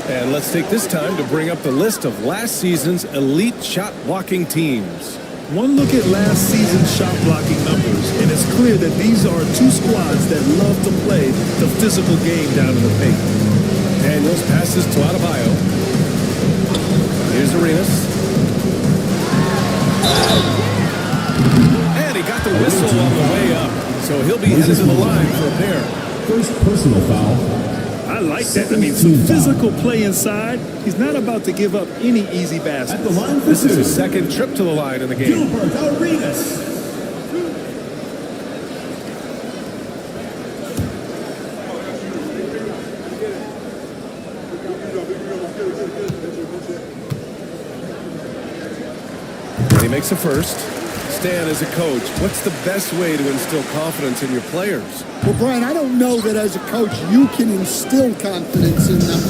And let's take this time to bring up the list of last season's elite shot blocking teams. One look at last season's shot blocking numbers, and it's clear that these are 2 squads that love to play the physical game down in the paint. Daniels passes to Adebayo. Here's Arenas. And he got the whistle on the way up, so he'll be headed to the line for a pair. First personal foul. I like that. I mean, some physical play inside. He's not about to give up any easy baskets. At the line for This is 2. his second trip to the line in the game. Gilbert Arenas. And he makes a first. Stan, as a coach, what's the best way to instill confidence in your players? Well, Brian, I don't know that as a coach you can instill confidence in them.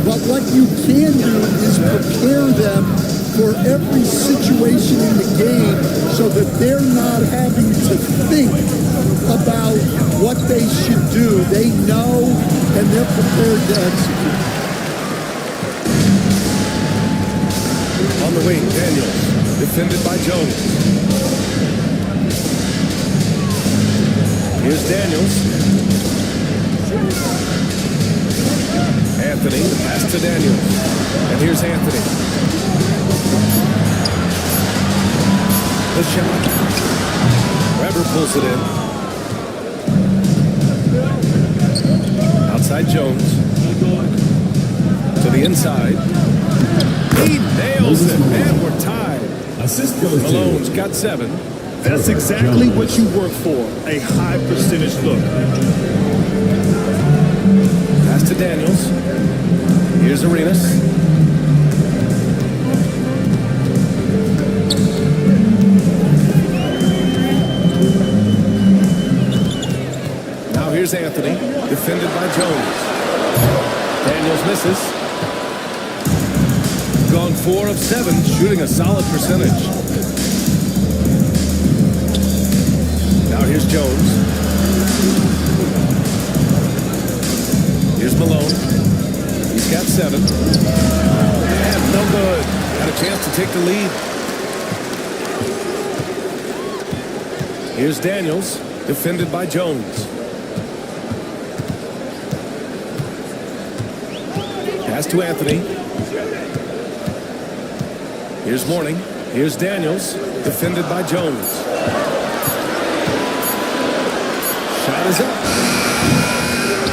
But what you can do is prepare them for every situation in the game so that they're not having to think about what they should do. They know and they're prepared to execute. On the wing, Daniels, defended by Jones. Here's Daniels. Anthony, the pass to Daniels. And here's Anthony. The shot. Weber pulls it in. Outside Jones. To the inside. He nails it, and we're tied. Assist goes to Malone's got 7. That's exactly what you work for, a high percentage look. Pass to Daniels. Here's Arenas. Now here's Anthony, defended by Jones. Daniels misses. Gone 4 of 7, shooting a solid percentage. Now here's Jones. Here's Malone. He's got 7. And no good. Got a chance to take the lead. Here's Daniels, defended by Jones. Pass to Anthony. Here's Mourning. Here's Daniels. Defended by Jones. Shot is up.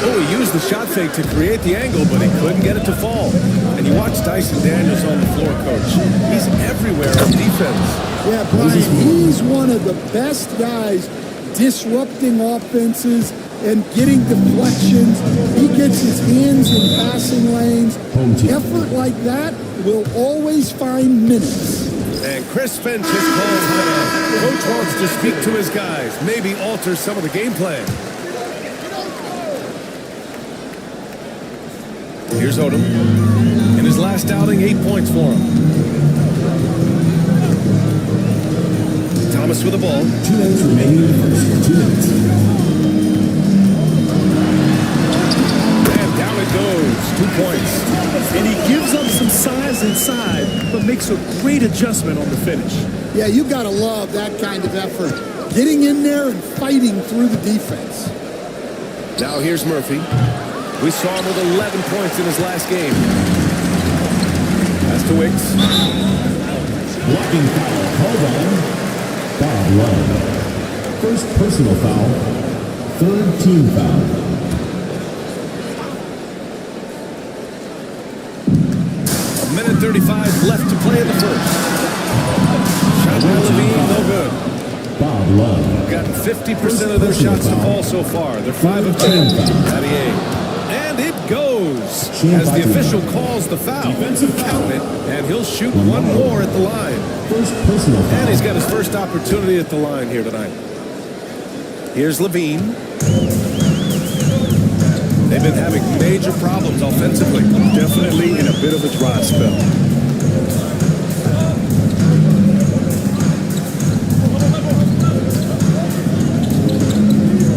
Oh, he used the shot fake to create the angle, but he couldn't get it to fall. And you watch Dyson Daniels on the floor, Coach. He's everywhere on defense. Yeah, Brian, he's one of the best guys disrupting offenses and getting deflections. He gets his hands in passing lanes. Effort like that will always find minutes. And Chris Finch has called timeout. Coach wants to speak to his guys, maybe alter some of the game plan. Here's Odom. In his last outing, 8 points for him. Thomas with the ball. 2 minutes remaining in the first. 2 minutes. And down it goes. 2 points. And he gives up some size inside, but makes a great adjustment on the finish. Yeah, you got to love that kind of effort. Getting in there and fighting through the defense. Now here's Murphy. We saw him with 11 points in his last game. That's to Wicks. Blocking foul called on Bob Love. First personal foul. Third team foul. A minute 35 left to play in the first. Shot by Levine, no good. Bob Love. Gotten 50% of their shots to fall so far. They're 5 of 10. Battier. And it goes as the official calls the foul. Count it, and he'll shoot one more at the line. First personal foul. And he's got his first opportunity at the line here tonight. Here's Levine. They've been having major problems offensively. Definitely in a bit of a dry spell.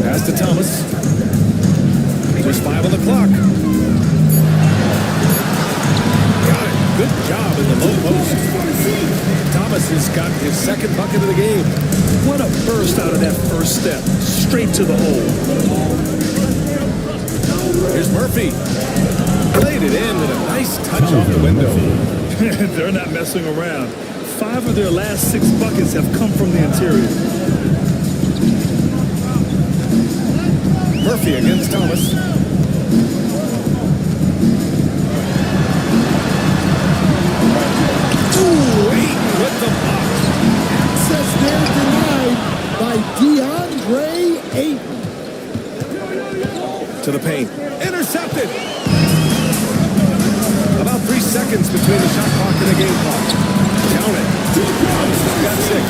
Pass to Thomas. Just 5 on the clock. Got it. Good job in the low post. Thomas has got his second bucket of the game. What a burst out of that first step. Straight to the hole. Here's Murphy. Played it in with a nice touch off the window. They're not messing around. 5 of their last 6 buckets have come from the interior. Murphy against Thomas. With the block. Access there denied by DeAndre Ayton. To the paint. Intercepted. About 3 seconds between the shot clock and the game clock. Count it. Got 6.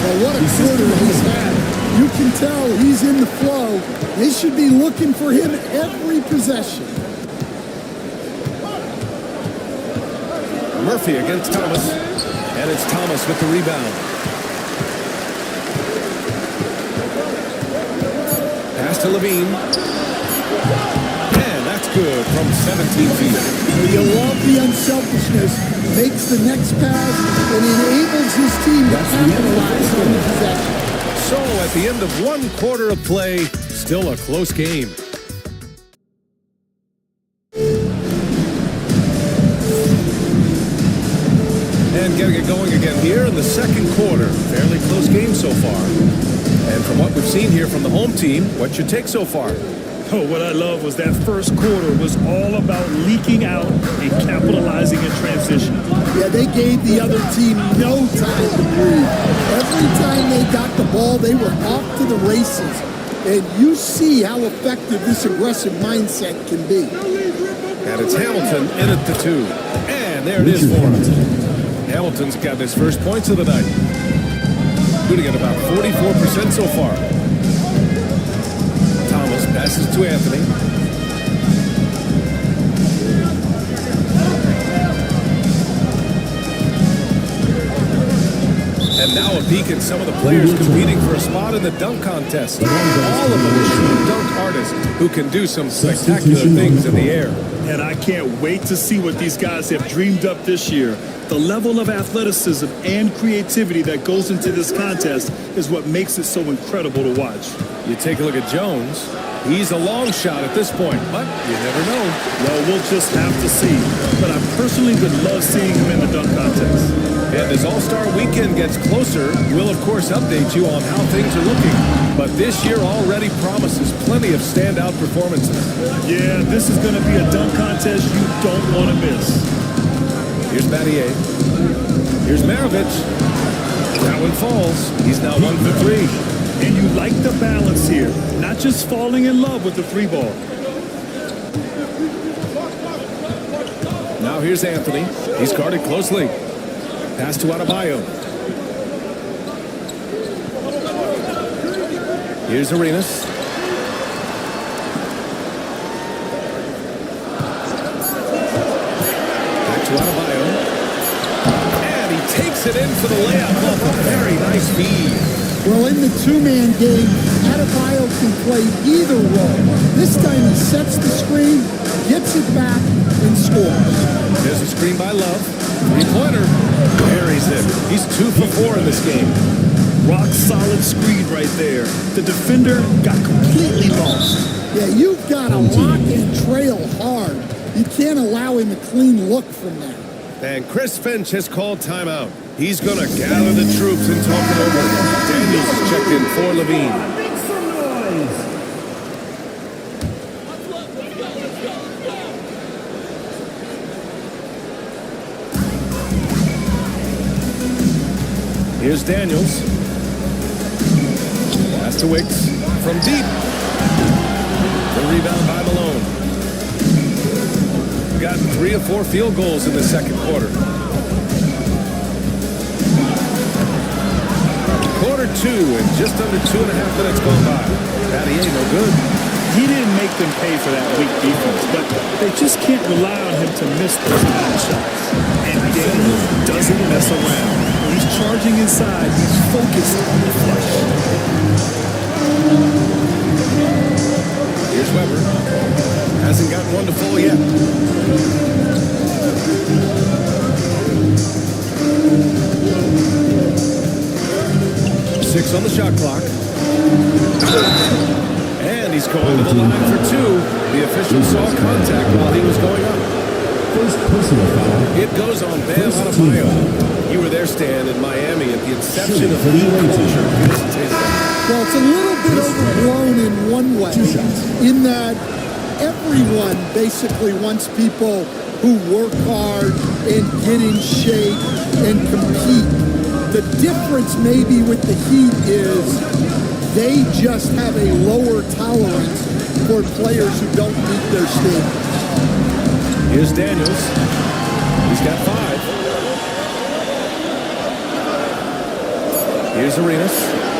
Well, what a quarter he's had. You can tell he's in the flow. They should be looking for him every possession. Murphy against Thomas. And it's Thomas with the rebound. Pass to Levine. And that's good from 17 feet. You love the unselfishness. Makes the next pass and enables his team to capitalize on the possession. So at the end of 1 quarter of play, still a close game. And getting it going again here in the second quarter. Fairly close game so far. And from what we've seen here from the home team, what's your take so far? Oh, what I love was that first quarter was all about leaking out and capitalizing in transition. Yeah, they gave the other team no time to breathe. Every time they got the ball, they were off to the races. And you see how effective this aggressive mindset can be. And it's Hamilton in at the 2. And there it is for him. Hamilton's got his first points of the night. Shooting at about 44% so far. Thomas passes to Anthony. And now a peek at some of the players competing for a spot in the dunk contest. All of them are true dunk artists who can do some spectacular things in the air. And I can't wait to see what these guys have dreamed up this year. The level of athleticism and creativity that goes into this contest is what makes it so incredible to watch. You take a look at Jones. He's a long shot at this point, but you never know. Well, we'll just have to see. But I personally would love seeing him in the dunk contest. And as All-Star Weekend gets closer, we'll of course update you on how things are looking. But this year already promises plenty of standout performances. Yeah, this is going to be a dunk contest you don't want to miss. Here's Battier. Here's Maravich. That one falls. He's now 1 for 3. And you like the balance here, not just falling in love with the three ball. Now here's Anthony. He's guarded closely. Pass to Adebayo. Here's Arenas. Back to Adebayo. And he takes it in for the layup off a very nice feed. Well, in the two-man game, Adebayo can play either role. This time he sets the screen, gets it back, and scores. There's a screen by Love. Three-pointer. Buries it. He's 2 for 4 in this game. Rock solid screen right there. The defender got completely lost. Yeah, you've got to lock and trail hard. You can't allow him a clean look from that. And Chris Finch has called timeout. He's going to gather the troops and talk it over. Daniels is checked in for Levine. Make some noise. Here's Daniels. Pass to Wicks from deep. The rebound by Malone. Gotten 3 or 4 field goals in the second quarter. Quarter 2 and just under 2.5 minutes gone by. Battier no good. He didn't make them pay for that weak defense, but they just can't rely on him to miss those kind of shots. And Daniels doesn't mess around. When he's charging inside, he's focused on the flush. Here's Weber. Hasn't gotten one to fall yet. 6 on the shot clock. And he's going to the line for 2. The official saw contact while he was going up. First personal foul. It goes on Bam Adebayo. You were there, Stan, in Miami at the inception of the new culture. Well, it's a little bit overblown in one way, in that everyone basically wants people who work hard and get in shape and compete. The difference maybe with the Heat is they just have a lower tolerance for players who don't meet their standards. Here's Daniels. He's got 5. Here's Arenas.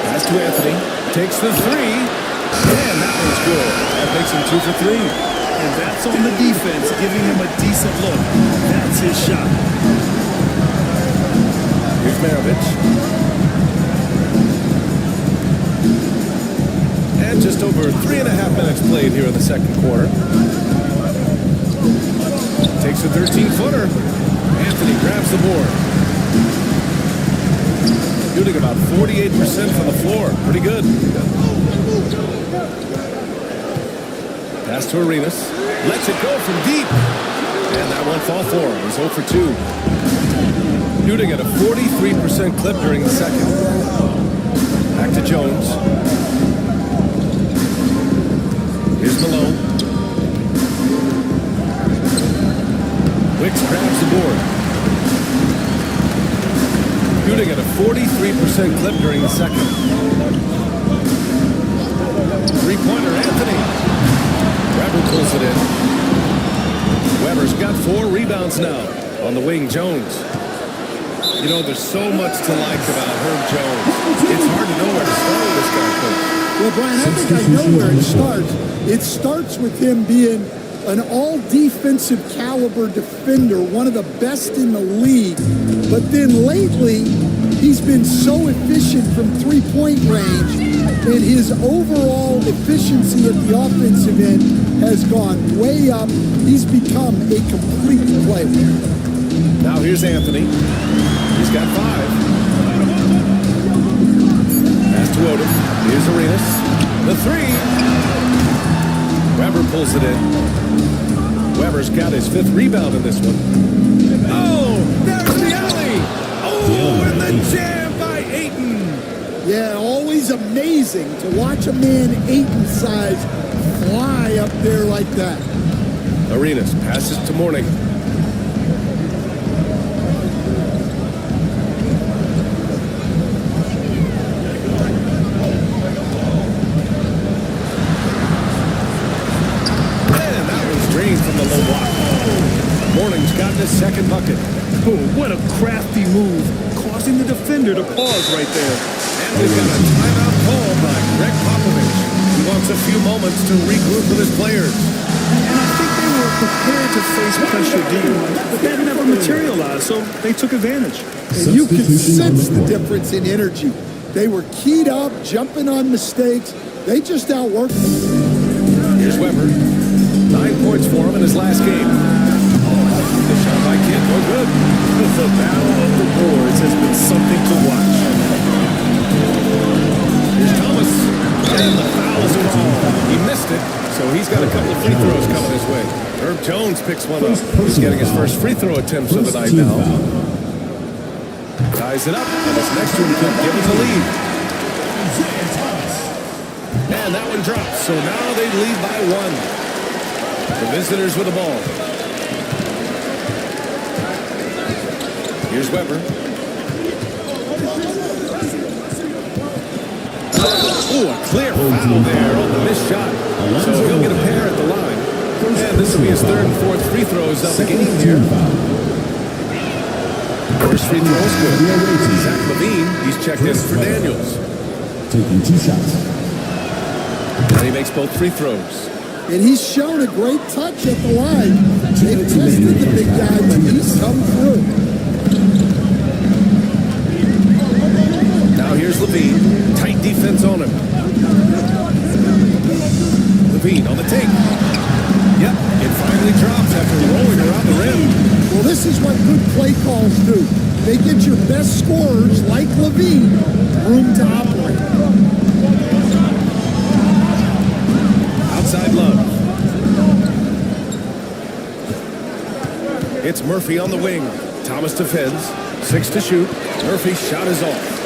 Pass to Anthony. Takes the 3. And that one's good. That makes him 2 for 3. And that's on the defense, giving him a decent look. That's his shot. Here's Maravich. And just over 3.5 minutes played here in the second quarter. Takes a 13-footer. Anthony grabs the board. Shooting about 48% from the floor. Pretty good. Pass to Arenas. Lets it go from deep. And that one fall for him. He's 0 for 2. Shooting at a 43% clip during the second. Back to Jones. Here's Malone. Wicks grabs the board. Shooting at a 43% clip during the second. Three-pointer, Anthony. Weber pulls it in. Weber's got 4 rebounds now on the wing. Jones. You know, there's so much to like about Herb Jones. It's hard to know where to start with this guy, Coach. Well, Brian, I think I know where it starts. It starts with him being an all-defensive caliber defender, one of the best in the league. But then lately, he's been so efficient from three-point range, and his overall efficiency at the offensive end has gone way up. He's become a complete player. Now here's Anthony. He's got 5. Pass to Odom. Here's Arenas. The 3. Weber pulls it in. Weber's got his 5th rebound in this one. Oh, there's the alley. Oh, and the jam by Ayton. Yeah, always amazing to watch a man Ayton's size fly up there like that. Arenas passes to Mourning. And that one's drained from the low block. Mourning's gotten his 2nd bucket. Oh, what a crafty move, causing the defender to pause right there. And we've got a timeout call by Greg Popovich. He wants a few moments to regroup with his players. And I think they were prepared to face pressure deep, but that never materialized, so they took advantage. And you could sense the difference in energy. They were keyed up, jumping on mistakes. They just outworked them. Here's Weber. 9 points for him in his last game. The shot by Kidd, no good. The battle of the boards has been something to watch. Here's Thomas. And the foul is called. He missed it, so he's got a couple of free throws coming his way. Herb Jones picks one up. He's getting his first free throw attempts of the night now. Ties it up, and this next one could give him the lead. And that one drops, so now they lead by 1. The visitors with the ball. Here's Weber. Oh, a clear foul there on the missed shot. So he'll get a pair at the line. And this will be his 3rd and 4th free throws of the game here. First free throw is good. Zach LaVine, he's checked in for Daniels. Taking 2 shots. And he makes both free throws. And he's shown a great touch at the line. They've tested the big guy, but he's come through. Now here's LaVine. Tight defense on him. LaVine on the take. Yep, it finally drops after rolling around the rim. Well, this is what good play calls do. They get your best scorers, like LaVine, room to operate. Outside Love. It's Murphy on the wing. Thomas defends. 6 to shoot. Murphy's shot is off.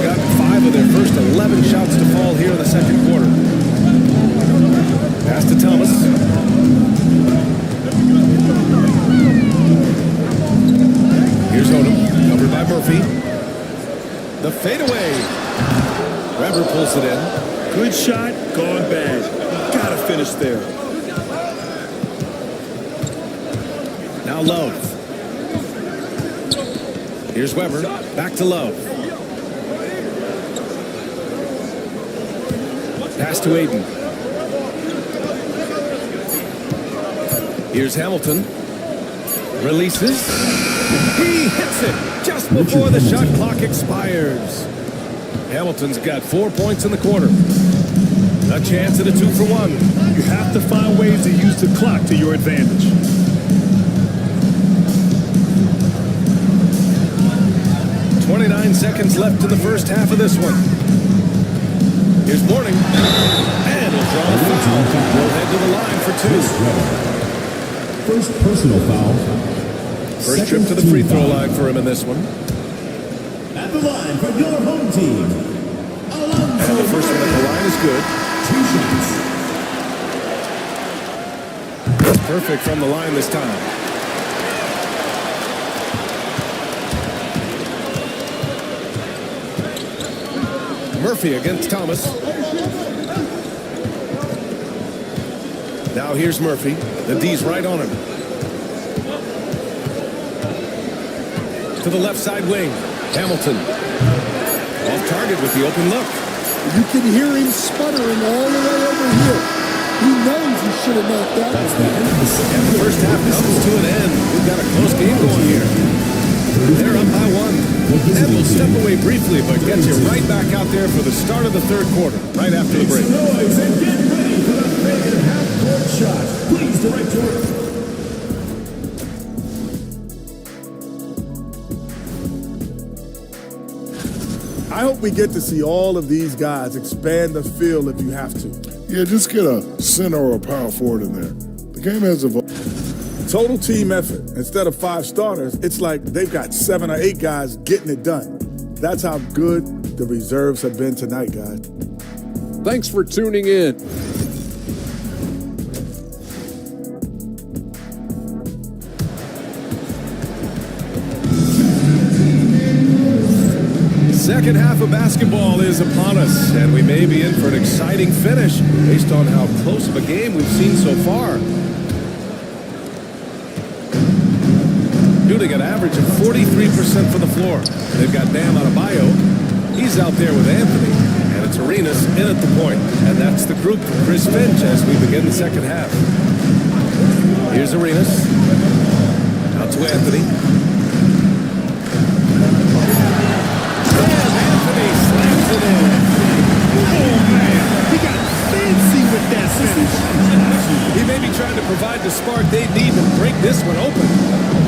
Got 5 of their first 11 shots to fall here in the 2nd quarter. Pass to Thomas. Here's Odom, covered by Murphy. The fadeaway. Weber pulls it in. Good shot, gone bad. Gotta finish there. Now Love. Here's Weber. Back to Love. Pass to Ayton. Here's Hamilton. Releases. He hits it just before the shot clock expires. Hamilton's got 4 points in the quarter. A chance at a 2-for-1. You have to find ways to use the clock to your advantage. .29 seconds left in the first half of this one. Here's Mourning. And he'll draw a foul. He'll head to the line for 2. First personal foul. First trip to the free throw line for him in this one. At the line for your home team. And the first one at the line is good. 2 shots. Perfect from the line this time. Murphy against Thomas. Now here's Murphy. The D's right on him. To the left side wing. Hamilton. Off target with the open look. You can hear him sputtering all the way over here. He knows he should have knocked that. And the first half comes to an end. We've got a close game going here. They're up by 1. And we'll step away briefly, but get you right back out there for the start of the 3rd quarter, right after the break. Noise and get ready for the favorite half-court shot. Please direct your... I hope we get to see all of these guys expand the field if you have to. Yeah, just get a center or a power forward in there. The game has evolved. Total team effort. Instead of 5 starters, it's like they've got 7 or 8 guys getting it done. That's how good the reserves have been tonight, guys. Thanks for tuning in. Second half of basketball is upon us, and we may be in for an exciting finish based on how close of a game we've seen so far. Shooting an average of 43% for the floor. They've got Bam Adebayo. He's out there with Anthony, and it's Arenas in at the point. And that's the group for Chris Finch as we begin the second half. Here's Arenas. Out to Anthony. Slams it in. Oh, man. He got fancy with that finish. He may be trying to provide the spark they need to break this one open.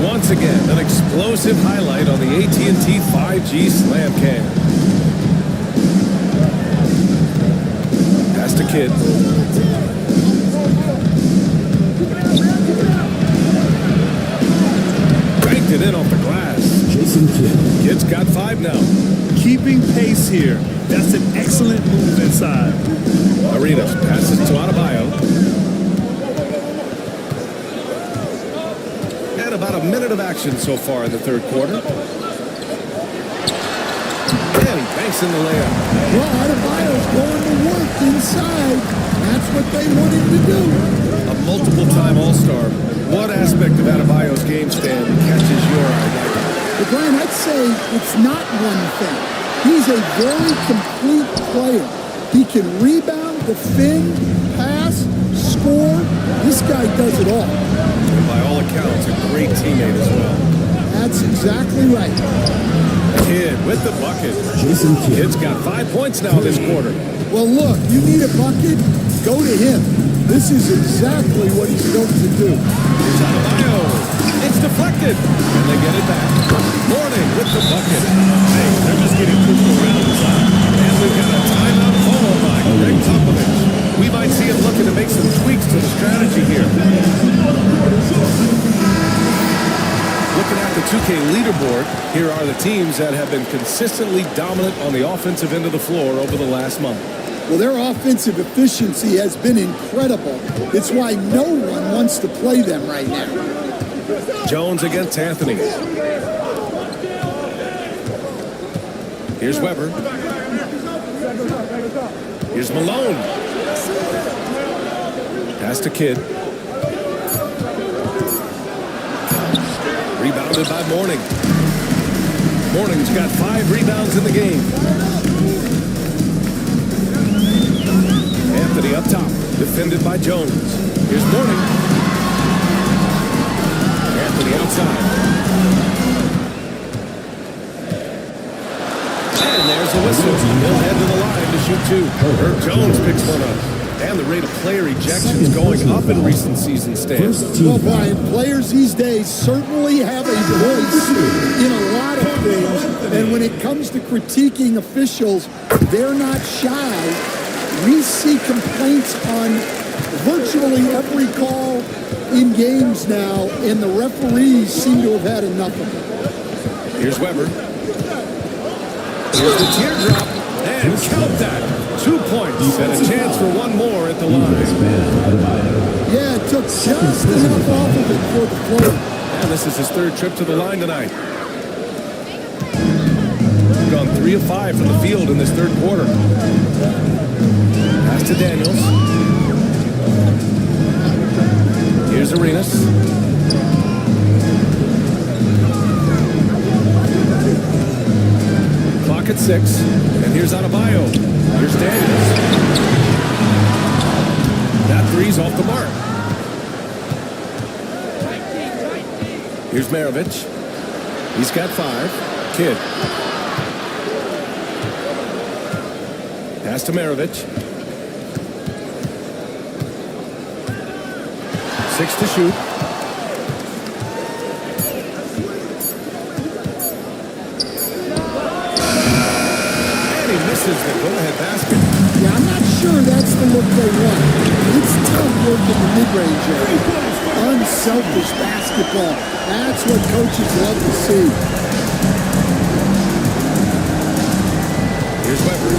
Once again, an explosive highlight on the AT&T 5G Slam Cam. Pass to Kidd. Banked it in off the glass. Jason Kidd. Kidd's got 5 now. Keeping pace here. That's an excellent move inside. Arenas passes to Adebayo. And about a minute of action so far in the third quarter. And he banks in the layup. Well, Adebayo's going to work inside. That's what they want him to do. A multiple-time All-Star. What aspect of Adebayo's game stand catches your eye? But Brian, I'd say it's not one thing. He's a very complete player. He can rebound, defend, pass, score. This guy does it all. And by all accounts, a great teammate as well. That's exactly right. Kidd with the bucket. Jason Kidd. Kidd's got 5 points now this quarter. Well, look, you need a bucket, go to him. This is exactly what he's built to do. Here's Adebayo. It's deflected, and they get it back. Mourning with the bucket. Hey, they're just getting pushed around the side. And we've got a timeout call by Greg Popovich. We might see him looking to make some tweaks to the strategy here. Looking at the 2K leaderboard, here are the teams that have been consistently dominant on the offensive end of the floor over the last month. Well, their offensive efficiency has been incredible. It's why no one wants to play them right now. Jones against Anthony. Here's Weber. Here's Malone. Pass to Kidd. Rebounded by Mourning. Mourning's got 5 rebounds in the game. Anthony up top, defended by Jones. Here's Mourning. Anthony outside. And there's a whistle. He'll head to the line to shoot 2. Herb Jones picks one up. And the rate of player ejections going up in recent season stands. Well, Brian, players these days certainly have a voice in a lot of things. And when it comes to critiquing officials, they're not shy. We see complaints on virtually every call in games now, and the referees seem to have had enough of it. Here's Weber. Here's the teardrop, and count that. 2 points and a chance for one more at the line. Yeah, it took just enough off of it for the floor. And this is his 3rd trip to the line tonight. Gone 3 of 5 from the field in this 3rd quarter. Pass to Daniels. Here's Arenas. Clock at 6. And here's Adebayo. Here's Daniels. That 3's off the mark. Here's Maravich. He's got 5. Kidd. Pass to Maravich. 6 to shoot. And And he misses the go-ahead basket. Yeah, I'm not sure that's the look they want. It's tough work in the mid-range area. Unselfish basketball. That's what coaches love to see. Here's Weber.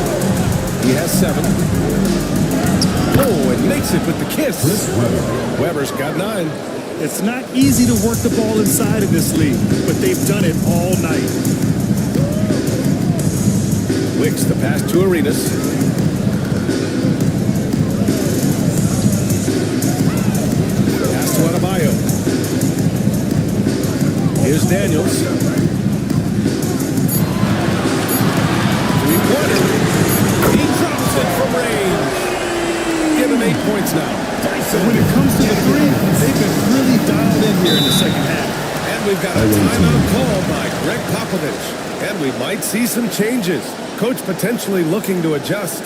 He has 7. Oh, and makes it with the kiss. Weber's got 9. It's not easy to work the ball inside in this league, but they've done it all night. Wicks the pass to Arenas. Pass to Adebayo. Here's Daniels. Three-pointer. He drops it from range. Give him 8 points now. When it comes to the three, they've been really dialed in here in the second half. And we've got a timeout call by Greg Popovich. And we might see some changes. Coach potentially looking to adjust.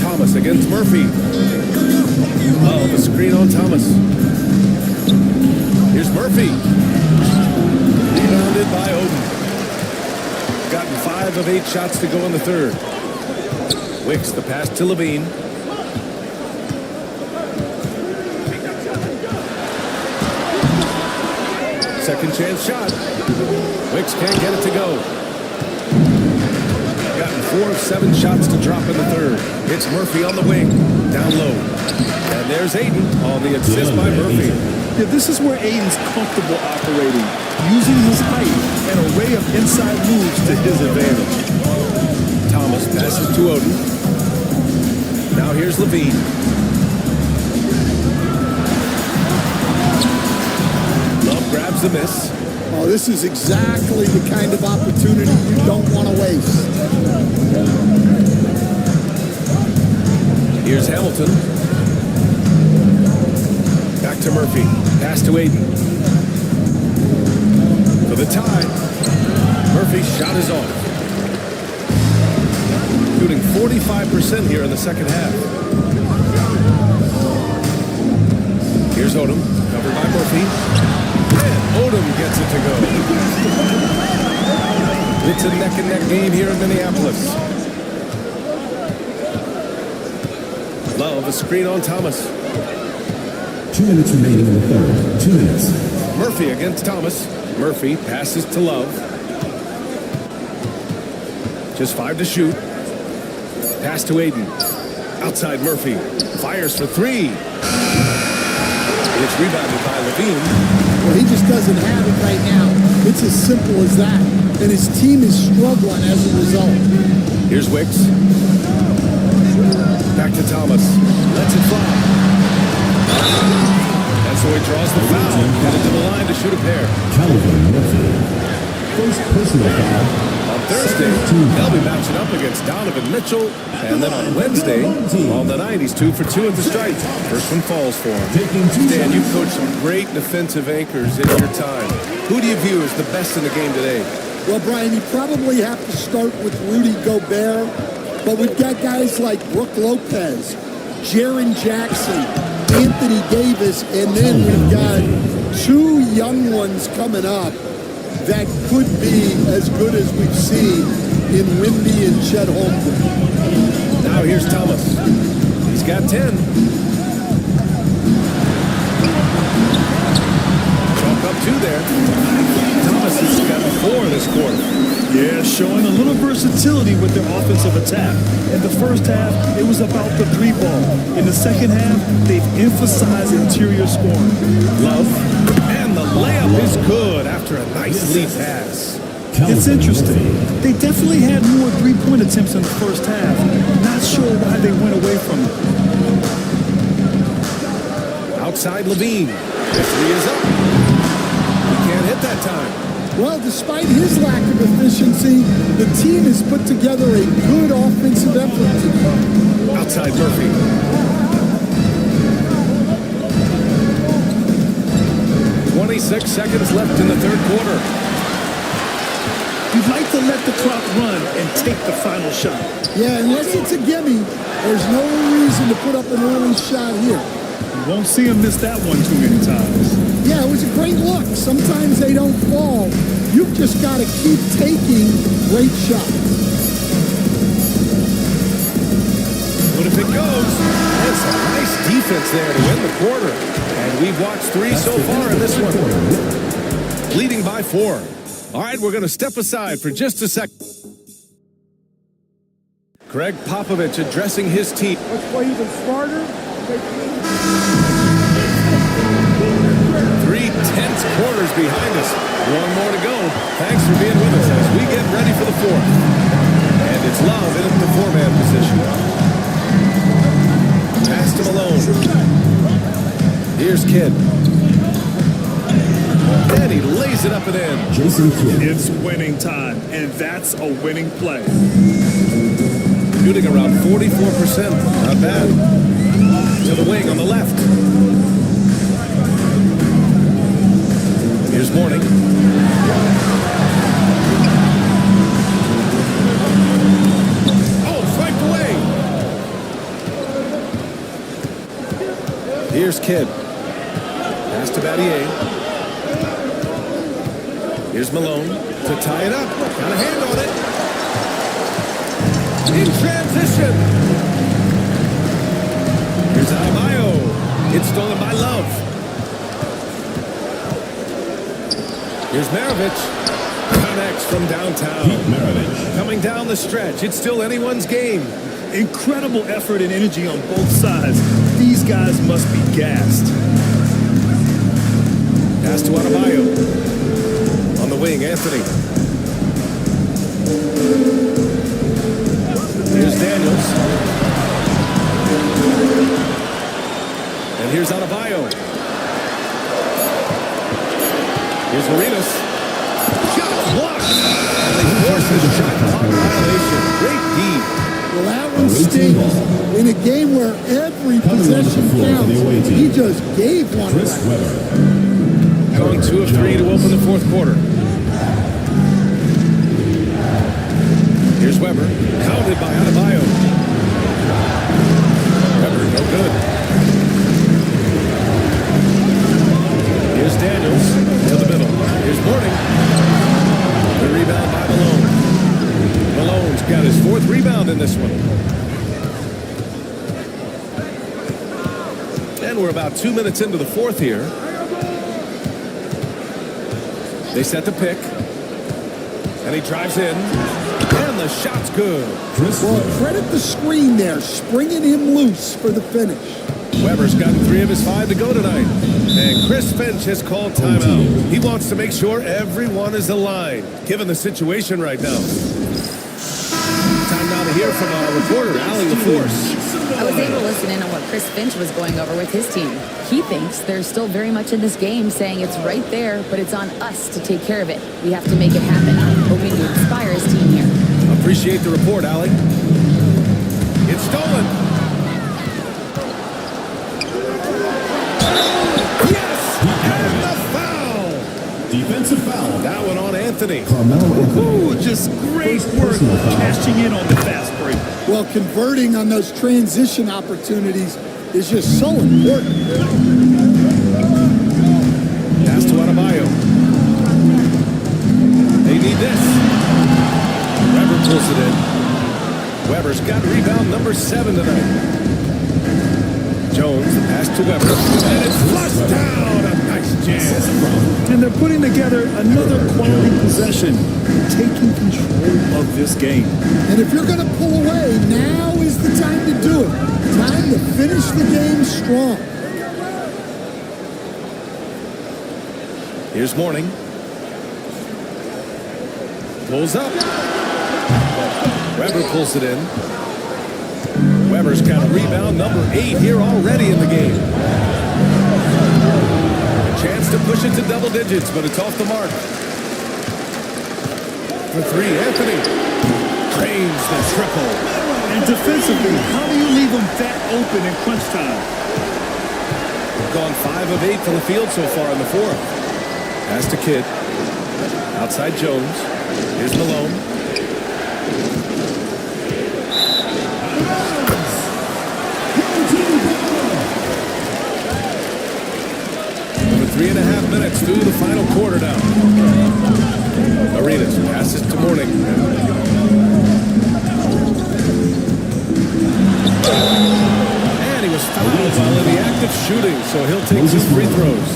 Thomas against Murphy. Oh, the screen on Thomas. Here's Murphy. Rebounded by Oden. Gotten 5 of 8 shots to go in the third. Wicks the pass to Levine. Second chance shot. Wicks can't get it to go. Gotten 4 of 7 shots to drop in the third. It's Murphy on the wing. Down low. And there's Aiden on the assist by Murphy. Yeah, this is where Aiden's comfortable operating, using his height and array of inside moves to his advantage. Thomas passes to Oden. Now here's Levine. Love grabs the miss. Oh, this is exactly the kind of opportunity you don't want to waste. Here's Hamilton. Back to Murphy. Pass to Aiden. For the tie. Murphy's shot is off. Shooting 45% here in the second half. Here's Odom. Covered by Murphy. And Odom gets it to go. It's a neck-and-neck game here in Minneapolis. Love a screen on Thomas. 2 minutes remaining in the third. 2 minutes. Murphy against Thomas. Murphy passes to Love. Just 5 to shoot. Pass to Aiden. Outside Murphy. Fires for 3. It's rebounded by Levine. Well, he just doesn't have it right now. It's as simple as that. And his team is struggling as a result. Here's Wicks. Back to Thomas. Lets it fly. And so he draws the foul. Headed to the line to shoot a pair. Calvin Murphy. First personal foul. On Thursday, they'll be matching up against Donovan Mitchell. And then on Wednesday, on the night, he's 2 for 2 at the stripe. First one falls for him. Dan, you've coached some great defensive anchors in your time. Who do you view as the best in the game today? Well, Brian, you probably have to start with Rudy Gobert, but we've got guys like Brook Lopez, Jaren Jackson, Anthony Davis, and then we've got 2 young ones coming up that could be as good as we've seen in Wimby and Chet Holmgren. Now here's Thomas. He's got 10. Chalk up 2 there. Thomas has got 4 this quarter. Yeah, showing a little versatility with their offensive attack. In the first half, it was about the 3 ball. In the second half, they've emphasized interior scoring. Love. And the layup is good after a nice lead pass. It's interesting. They definitely had more 3-point attempts in the first half. Not sure why they went away from it. Outside Levine. The 3 is up. He can't hit that time. Well, despite his lack of efficiency, the team has put together a good offensive effort. Outside Murphy. 26 seconds left in the third quarter. You'd like to let the clock run and take the final shot. Yeah, unless it's a gimme, there's no reason to put up an early shot here. You won't see him miss that one too many times. Yeah, it was a great look. Sometimes they don't fall. You've just got to keep taking great shots. What if it goes? And some nice defense there to win the quarter. And we've watched 3 so far in this one. Leading by 4. All right, we're going to step aside for just a sec. Greg Popovich addressing his team. Let's play even smarter. 3 tense quarters behind us. 1 more to go. Thanks for being with us as we get ready for the 4th. And it's Love in the 4-man position. Pass to Malone. Here's Kidd. And he lays it up and in. Jason Kidd. It's winning time, and that's a winning play. Shooting around 44%. Not bad. To the wing on the left. Here's Mourning. Oh, swiped away. Here's Kidd. Pass to Battier. Here's Malone to tie it up. Got a hand on it. In transition. Here's Adebayo. It's stolen by Love. Here's Maravich. Connects from downtown. Maravich. Coming down the stretch. It's still anyone's game. Incredible effort and energy on both sides. These guys must be gassed. Pass to Adebayo. On the wing, Anthony. Here's Daniels. And here's Adebayo. Here's Arenas. Shot blocked. And they force the shot clock violation. Great D. Well, that one stings. In a game where every possession counts, he just gave one Chris away. Webber. Going 2 of 3 to open the 4th quarter. Here's Webber. Counted by Adebayo. Webber, no good. Here's Daniels to the middle. Here's Mourning. The rebound by Malone. Malone's got his 4th rebound in this one. And we're about 2 minutes into the 4th here. They set the pick. And he drives in. And the shot's good. Well, credit the screen there, springing him loose for the finish. Weber's gotten 3 of his 5 to go tonight. And Chris Finch has called timeout. He wants to make sure everyone is aligned, given the situation right now. Time now to hear from our reporter, Allie LaForce. I was able to listen in on what Chris Finch was going over with his team. He thinks they're still very much in this game, saying it's right there, but it's on us to take care of it. We have to make it happen. I'm hoping to inspire his team here. Appreciate the report, Allie. It's stolen. Yes! And the foul! Defensive foul. That one on Anthony. Carmelo Anthony. Ooh, just great work cashing in on the fast break. Well, converting on those transition opportunities is just so important. Pass to Adebayo. They need this. Weber pulls it in. Weber's got rebound number 7 tonight. Jones, the pass to Weber. And it's flushed down. A nice jam. And they're putting together another quality possession, taking control of this game. And if you're going to pull away, now is the time to do it. Time to finish the game strong. Here's Mourning. Pulls up. Weber pulls it in. Weber's got a rebound number 8 here already in the game. A chance to push it to double digits, but it's off the mark. For 3, Anthony. Cranes the triple. And defensively, how do you leave them that open in crunch time? Gone 5 of 8 from the field so far in the 4th. Pass to Kidd. Outside Jones. Here's Malone. Over 3.5 minutes through the final quarter now. Arenas passes to Mourning. And he was fouled while in the act of shooting, so he'll take 2 free throws.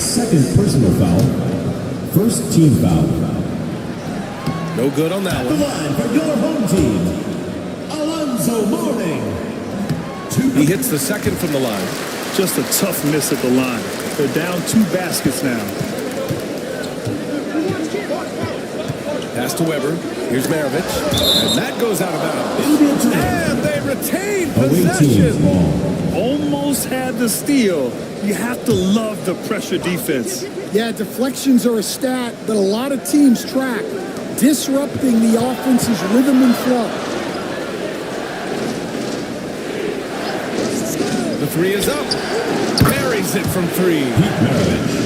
Second personal foul. First team foul. No good on that The one. line for your home team, Alonzo Mourning. He hits the second from the line. Just a tough miss at the line. They're down 2 baskets now. Pass to Weber. Here's Maravich. And that goes out of bounds. And they retain possession. Almost had the steal. You have to love the pressure defense. Yeah, deflections are a stat that a lot of teams track, disrupting the offense's rhythm and flow. The 3 is up. Buries it from 3.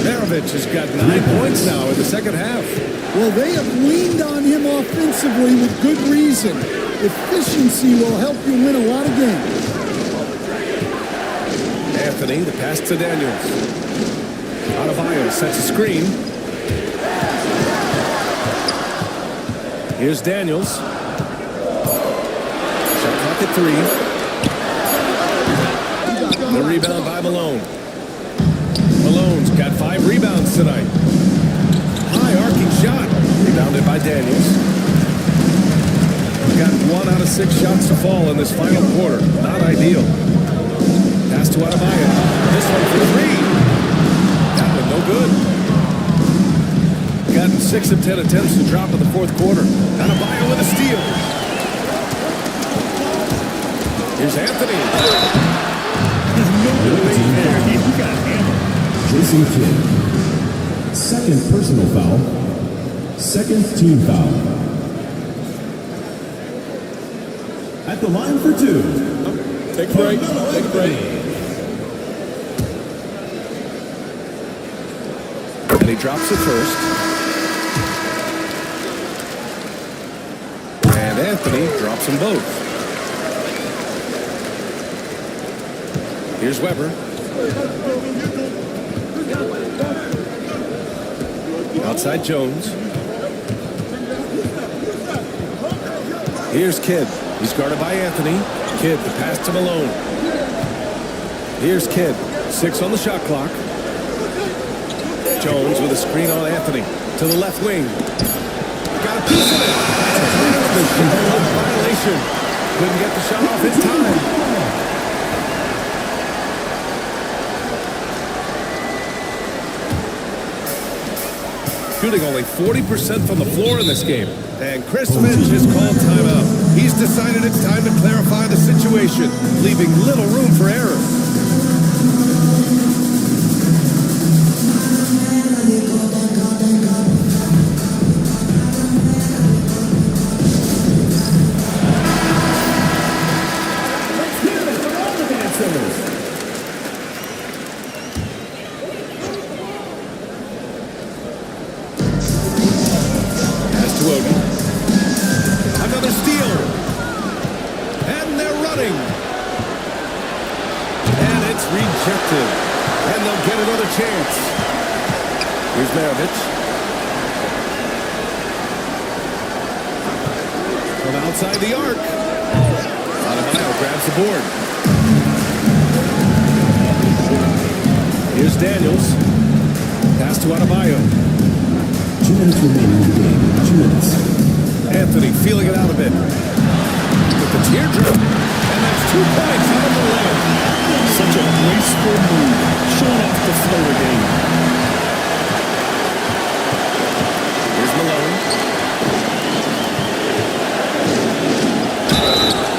Maravich has got 9 points now in the second half. Well, they have leaned on him offensively with good reason. Efficiency will help you win a lot of games. Anthony, the pass to Daniels. Adebayo sets a screen. Here's Daniels. Shot clock at 3. The rebound by Malone. Malone's got 5 rebounds tonight. High arcing shot. Rebounded by Daniels. Got 1 out of 6 shots to fall in this final quarter. Not ideal. Pass to Adebayo. This one for 3. That one no good. Gotten 6 of 10 attempts to drop in the fourth quarter. Adebayo with a steal. Here's Anthony. He got hammered. Jason Kidd. Second personal foul. Second team foul. At the line for 2. Take a break. Take a break. And he drops it first. And Anthony drops them both. Here's Weber. Outside Jones. Here's Kidd. He's guarded by Anthony. Kidd, the pass to Malone. Here's Kidd. 6 on the shot clock. Jones with a screen on Anthony. To the left wing. Got a piece of it. Violation. Couldn't get the shot off in time. Shooting only 40% from the floor in this game. And Chris Finch has called timeout. He's decided it's time to clarify the situation, leaving little room for error. Let's hear it for all the dancers. Another steal. And they're running. And it's rejected. And they'll get another chance. Here's Maravich. From outside the arc. Adebayo grabs the board. Here's Daniels. Pass to Adebayo. 2 minutes remaining in the game. 2 minutes. Anthony feeling it out a bit. With the teardrop. And that's 2 points out of the layup. Such a graceful move. Showing off the floater game. Here's Malone.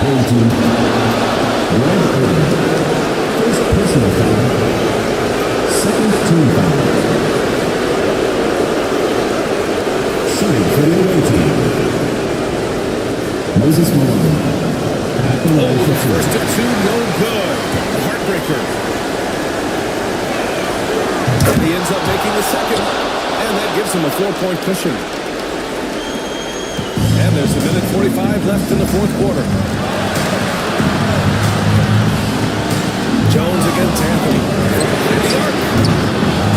Home team. Red card. First personal foul. Second team foul. Shooting for the away team. Moses Malone. At the line for 3. First of 2, no good. A heartbreaker. And he ends up making the second. And that gives him a 4-point cushion. And there's a minute 45 left in the fourth quarter. Jones against Anthony.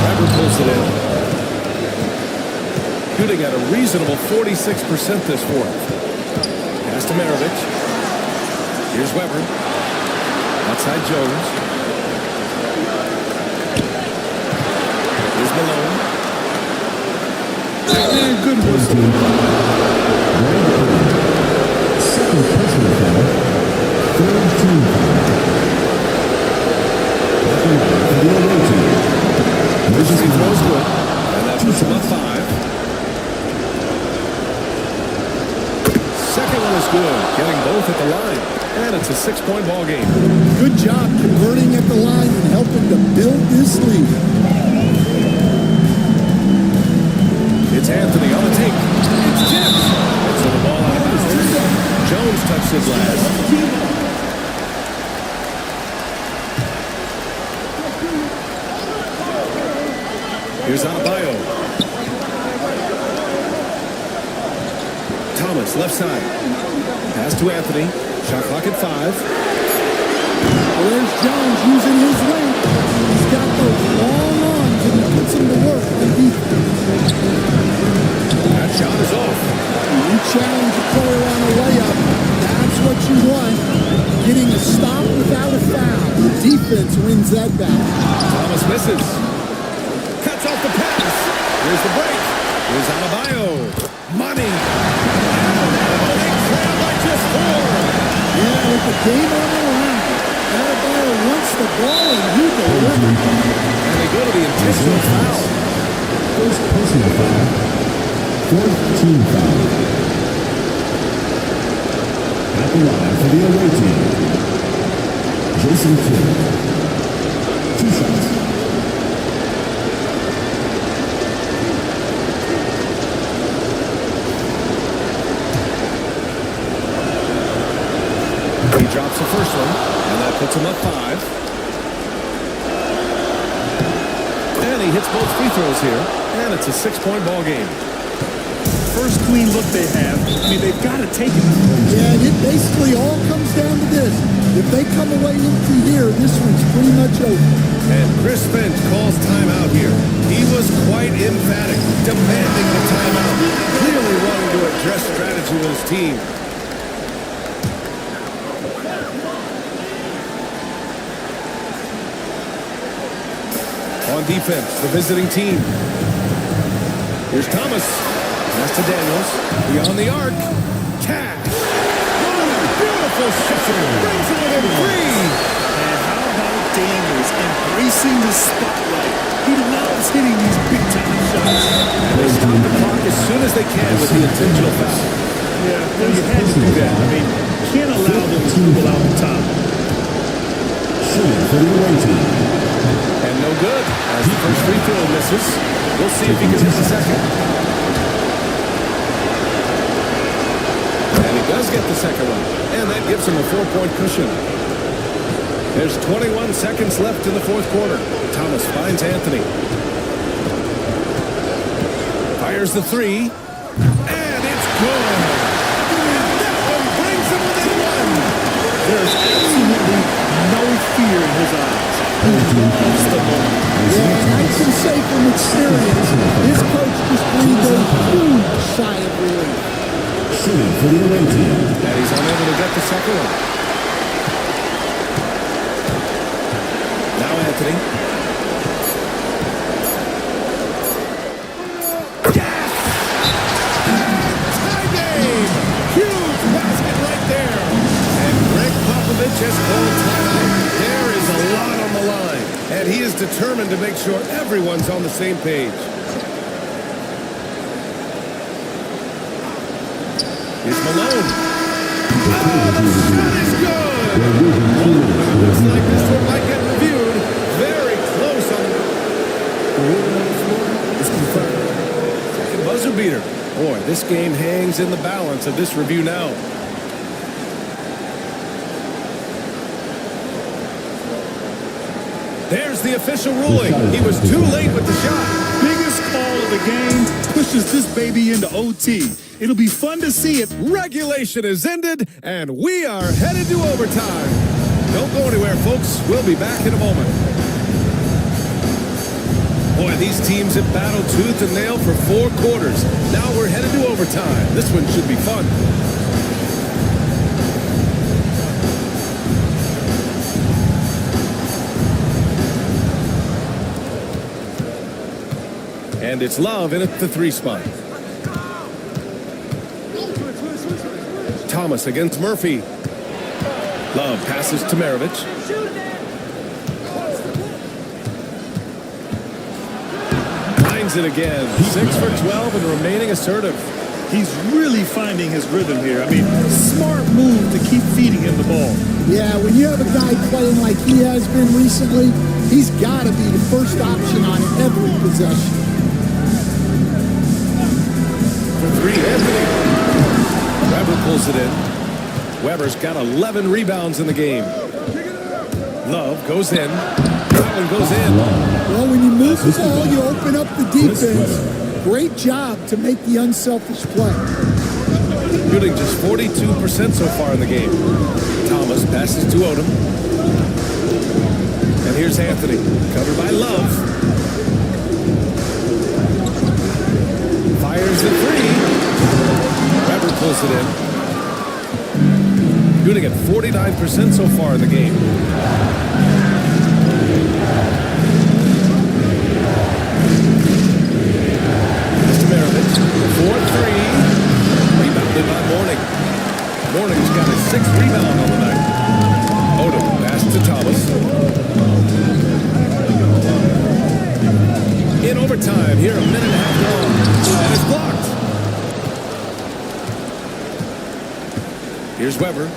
Trevor pulls it in. Shooting at a reasonable 46% this fourth. Pass to Maravich. Here's Weber. Outside Jones. Here's Malone. And good whistle. Second personal foul. Third team foul. Emergency throws good. And that puts him up 5. Second one is good. Getting both at the line. And it's a 6-point ball game. Good job converting at the line and helping to build this lead. It's Anthony on the take. It's tipped. So the ball out of bounds. Jones touched it last. Here's Adebayo. Thomas, left side. Pass to Anthony. Shot clock at 5. There's Jones using his length. He's got those long arms and he puts them to work on defense. That shot is off. You challenge a player on a layup. That's what you want. Getting a stop without a foul. The defense wins that battle. Thomas misses. Cuts off the pass. Here's the break. Here's Adebayo. Money. And they trail by just 4. Yeah, with the game on the line, Adebayo wants the ball and you deliver. And they go to the intentional foul. First personal foul. Fourth team foul. At the line for the away team. Jason Kidd. 2 shots. He drops the first one, and that puts him up 5. And he hits both free throws here, and it's a 6-point ball game. First clean look they have. I mean, they've got to take it. Yeah, and it basically all comes down to this. If they come away empty here, this one's pretty much over. And Chris Finch calls timeout here. He was quite emphatic, demanding the timeout, clearly wanting to address strategy with his team. On defense, the visiting team. Here's Thomas. Pass to Daniels. Beyond the arc. Cash. Oh, beautiful shot. Brings it within 3. And how about Daniels embracing the spotlight? He loves hitting these big-time shots. And they stop the clock as soon as they can with the intentional foul. Yeah, well, you had to do that. I mean, you can't allow them to dribble out the top. Shooting for the away team. And no good. As the first free throw misses, we'll see if he can hit the second. And he does get the second one. And that gives him a 4-point cushion. There's 21 seconds left in the fourth quarter. Thomas finds Anthony. Fires the 3. And it's good. And that one brings him within 1. There's absolutely no fear in his eyes. He loves the moment. Yeah, I can say from experience, this coach just breathed a huge sigh of relief. Shooting for the away team. And he's unable to get the second one. Now Anthony. Yes! Tie game! Huge basket right there. And Greg Popovich has called timeout. There is a lot on the line. And he is determined to make sure everyone's on the same page. Here's Malone. Oh, the shot is good! Looks like this one might get reviewed. Very close on it's confirmed. Second buzzer beater. Boy, this game hangs in the balance of this review now. There's the official ruling. He was too late with the shot. Biggest call of the game, pushes this baby into OT. It'll be fun to see it. Regulation is ended, and we are headed to overtime. Don't go anywhere, folks. We'll be back in a moment. Boy, these teams have battled tooth and nail for 4 quarters. Now we're headed to overtime. This one should be fun. And it's Love in at the 3 spot. Thomas against Murphy. Love passes to Maravich. Finds it again. 6 for 12 and remaining assertive. He's really finding his rhythm here. I mean, smart move to keep feeding him the ball. Yeah, when you have a guy playing like he has been recently, he's got to be the first option on every possession. For 3, Anthony. Weber pulls it in. Weber's got 11 rebounds in the game. Love goes in. That one goes in. Well, when you move the ball, you open up the defense. Great job to make the unselfish play. Shooting just 42% so far in the game. Thomas passes to Odom. And here's Anthony, covered by Love. Fires the 3. Weber pulls it in. Shooting at 49% so far in the game. Mr. Maravich, 4-3. Rebounded by Mourning. Mourning's got his 6th rebound on the night. Odom pass to Thomas. In overtime, here a minute and a half long. And it's blocked. Here's Weber.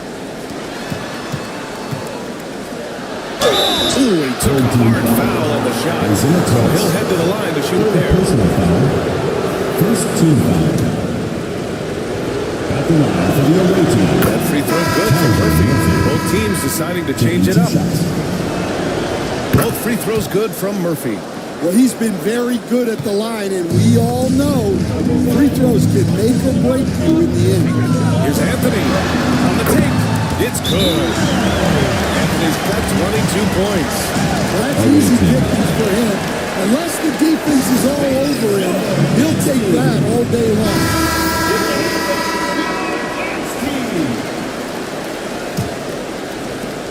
Ooh, he took a hard foul on the shot. He'll head to the line to shoot a pair. First team foul. At the line for the away team. That free throw good for Murphy. Both teams deciding to change it up. Both free throws good from Murphy. Well, he's been very good at the line, and we all know free throws can make or break you in the end. Here's Anthony on the tape. It's good. Anthony's got 22 points. Well, that's easy pickings for him. Unless the defense is all over him, he'll take that all day long.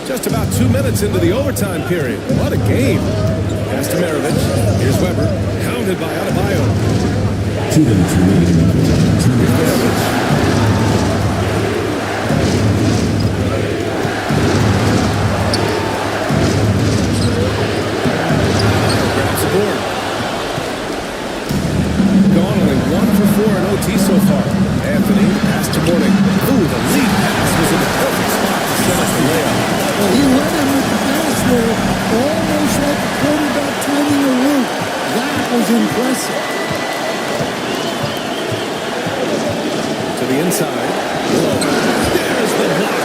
Just about 2 minutes into the overtime period. What a game. Pass to Maravich. Here's Weber. Hounded by Adebayo. 2 minutes remaining. Maravich. Grabs the board. Gone only 1 for 4 in OT so far. Anthony, pass to Mourning. Ooh, the lead pass was in the perfect spot to set up the layup. Well, he led him with the pass there, almost like a quarterback timing a route. That was impressive. To the inside. Whoa. There's the block.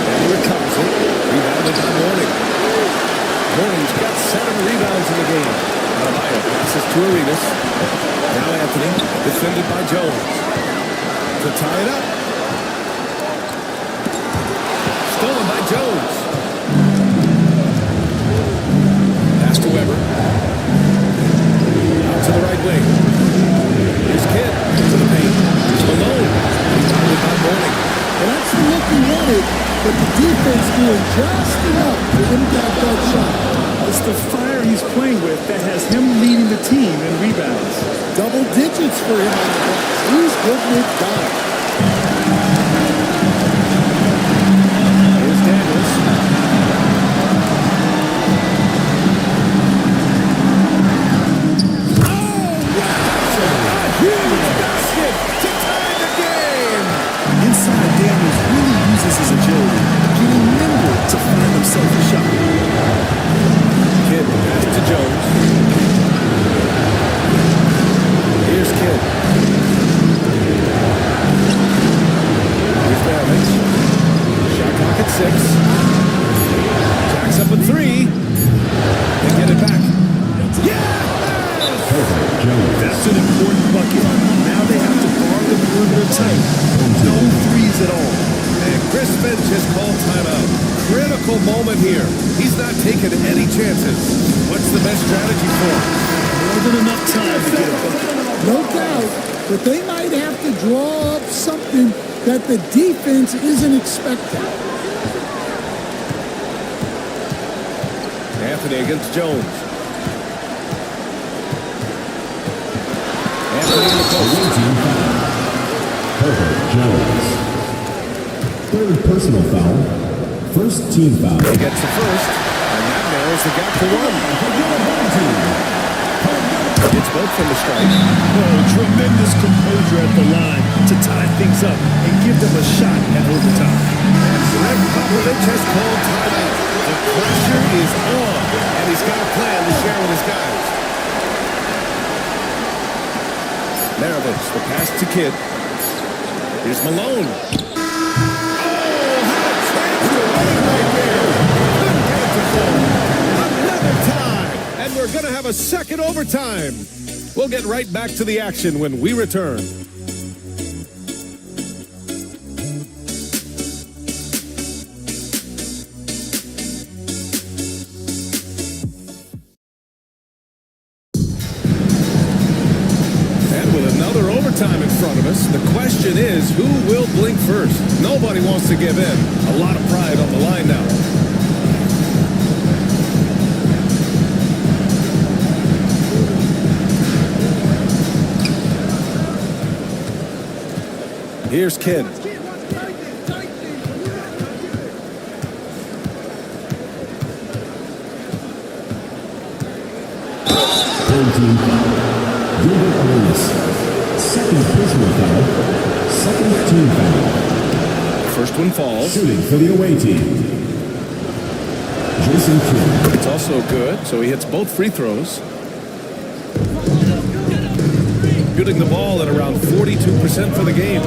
And he recovers it. Rebounded by Mourning. Mourning's got 7 rebounds in the game. Adebayo passes to Arenas. Now Anthony, defended by Jones. To tie it up. Stolen by Jones. Pass to Weber. Out to the right wing. Here's Kidd to the paint. Malone. Rebounded by Mourning. Well, that's the look he wanted, but the defense doing just enough to impact that shot. It's the fire he's playing with that has him leading the team in rebounds. Double digits for him on the box. He's putting it down. Here's Daniels. Inside, Daniels really uses his agility, getting nimble to find himself a shot. Kidd pass to Jones. Here's Kidd. Here's Maravich. Shot clock at 6. Jacks up a 3. They get it back. Yeah! That's an important bucket. Now they have to guard the perimeter tight. No threes at all. And Chris Finch has called timeout. Critical moment here. He's not taking any chances. What's the best strategy for him? More than enough time to get a bucket. No doubt, but they might have to draw up something that the defense isn't expecting. Anthony against Jones. Anthony in the post. Herbert Jones. Third personal foul. First team foul. He gets the first, and that narrows the gap to one. It's both from the strike. Oh, tremendous composure at the line to tie things up and give them a shot at overtime. And Greg Popovich has called timeout. The pressure is on, and he's got a plan to share with his guys. Maravich, the pass to Kidd. Here's Malone. Another time, and we're going to have a second overtime. We'll get right back to the action when we return. And with another overtime in front of us, the question is, who will blink first? Nobody wants to give in. A lot of pride on the line now. Here's Kidd. Gilbert Arenas. Second personal foul. Second team foul. First one falls. Shooting for the away team. Jason Kidd. It's also good, so he hits both free throws. Shooting the ball at around 42% for the game.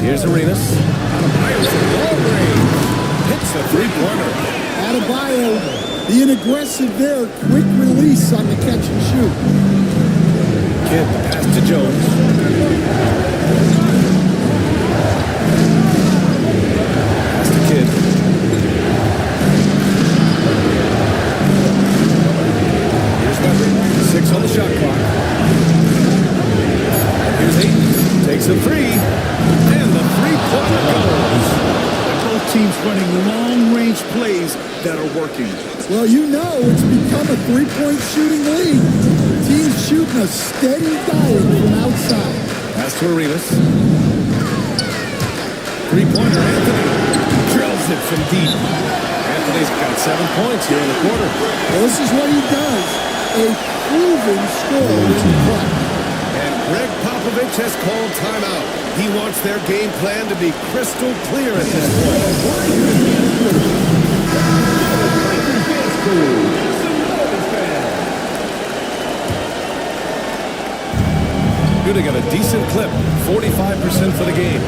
Here's Arenas. Adebayo's in long range. Hits the three-pointer. Adebayo being aggressive there, quick release on the catch and shoot. Kidd, pass to Jones. Pass to Kidd. Here's Webber. 6 on the shot clock. And here's Ayton. Takes a three. And the three-pointer goes. Both teams running long-range plays that are working. Well, you know it's become a three-point shooting league. Teams shooting a steady diet from outside. Pass to Arenas. Three-pointer, Anthony. Drills it from deep. Anthony's got 7 points here in the quarter. Well, this is what he does. A proven scorer in the club. And Greg Popovich has called timeout. He wants their game plan to be crystal clear at this point. Shooting at a decent clip, 45% for the game.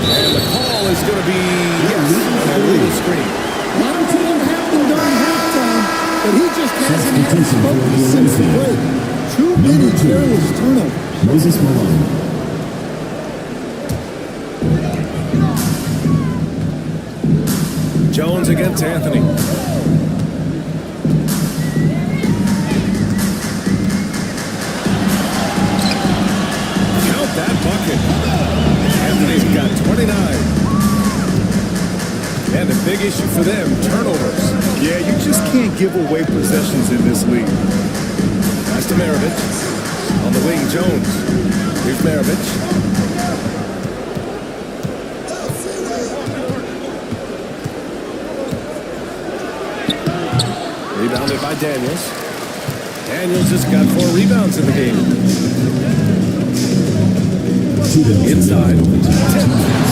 And the call is going to be, yes, a little screen. A lot of teams have been during halftime, but he just hasn't had his focus since the break. Too many careless turnovers. Moses Malone. Jones against Anthony. Count that bucket. Anthony's got 29. And a big issue for them, turnovers. Yeah, you just can't give away possessions in this league. Pass to Maravich. On the wing, Jones. Here's Maravich. Rebounded by Daniels. Daniels just got 4 rebounds in the game. Inside. 10 points.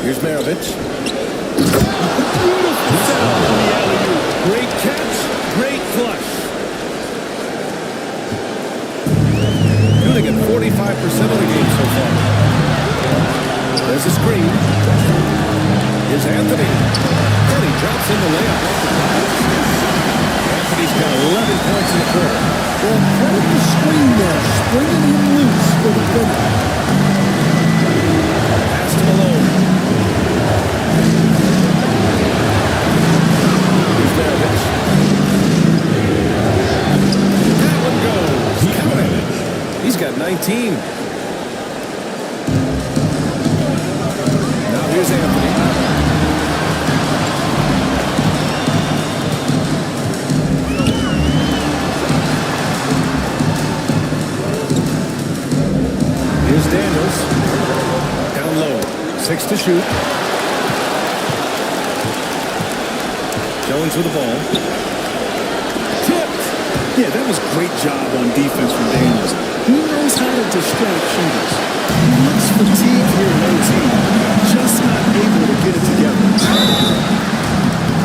Here's Maravich. Great catch, great flush. Shooting at 45% of the game so far. There's a screen. Here's Anthony. And he drops in the layup. Anthony's got 11 points in the quarter. Well, credit the screen there, springing him loose for the finish. Pass to Malone. Here's Maravich. That one goes. Count it. He's got 19. Now here's Anthony. Here's Daniels. Down low. 6 to shoot. Jones with the ball. Tipped. Yeah, that was great job on defense from Daniels. He knows how to distract shooters. He looks fatigued here in OT. Just not able to get it together.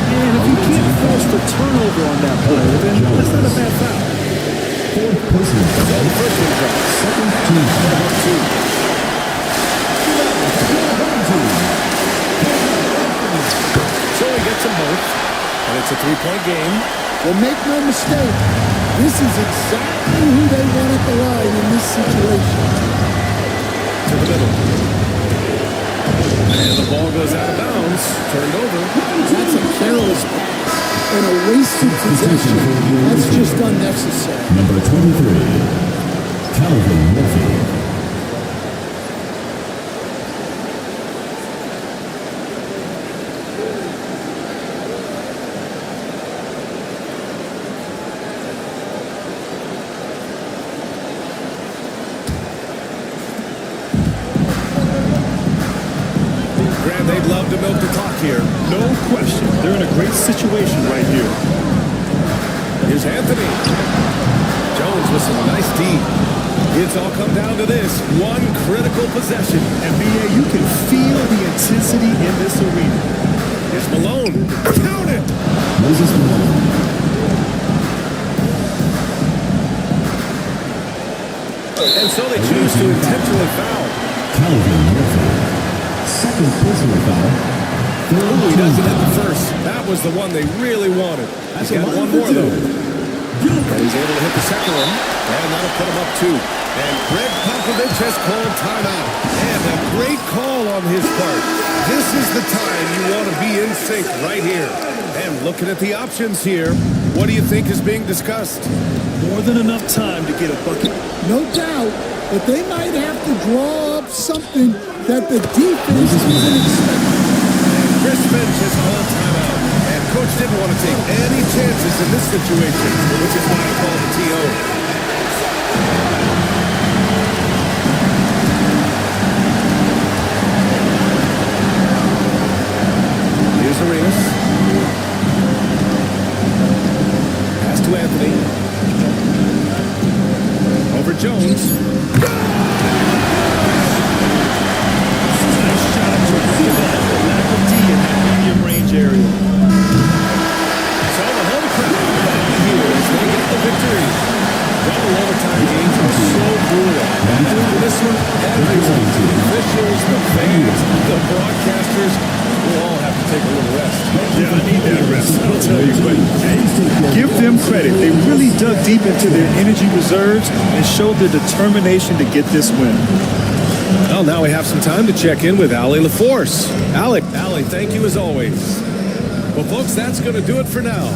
And if you can't force the turnover on that play, then that's not a bad foul. Fourth personal foul. First one drops. Second team foul. 2. So he gets them both. And it's a 3-point game. Well, make no mistake, this is exactly who they want at the line in this situation. To the middle. And the ball goes out of bounds. Turned over. That's a careless pass and a wasted possession. That's just unnecessary. Number 23, Calvin Murphy. They'd love to milk the clock here. No question. They're in a great situation right here. Here's Anthony. Jones with some nice D. It's all come down to this. One critical possession. And B.A., you can feel the intensity in this arena. Here's Malone. Count it! Moses Malone. And so they choose to intentionally foul. Calvin Murphy. Second personal foul. Ooh, he doesn't hit the first. That was the one they really wanted. He's got one more, though. And he's able to hit the second one. And that'll put him up 2. And Greg Popovich has called timeout. And a great call on his part. This is the time you want to be in sync right here. And looking at the options here, what do you think is being discussed? More than enough time to get a bucket. No doubt, but they might have to draw up something that the defense isn't expecting. Chris Finch has called timeout. And Coach didn't want to take any chances in this situation, which is why he called the TO. Here's Arenas. Pass to Anthony. Over Jones. Nice job to see that lack of D in that medium range area. So the home crowd here as they get the victory. Double overtime games are so brutal. After this one, everyone, the officials, the fans, the broadcasters, will all have to take a little rest. Yeah, I need that rest, I'll tell you. But hey, give them credit. They really dug deep into their energy reserves and showed their determination to get this win. Well, now we have some time to check in with Allie LaForce. Allie, thank you as always. Well, folks, that's going to do it for now.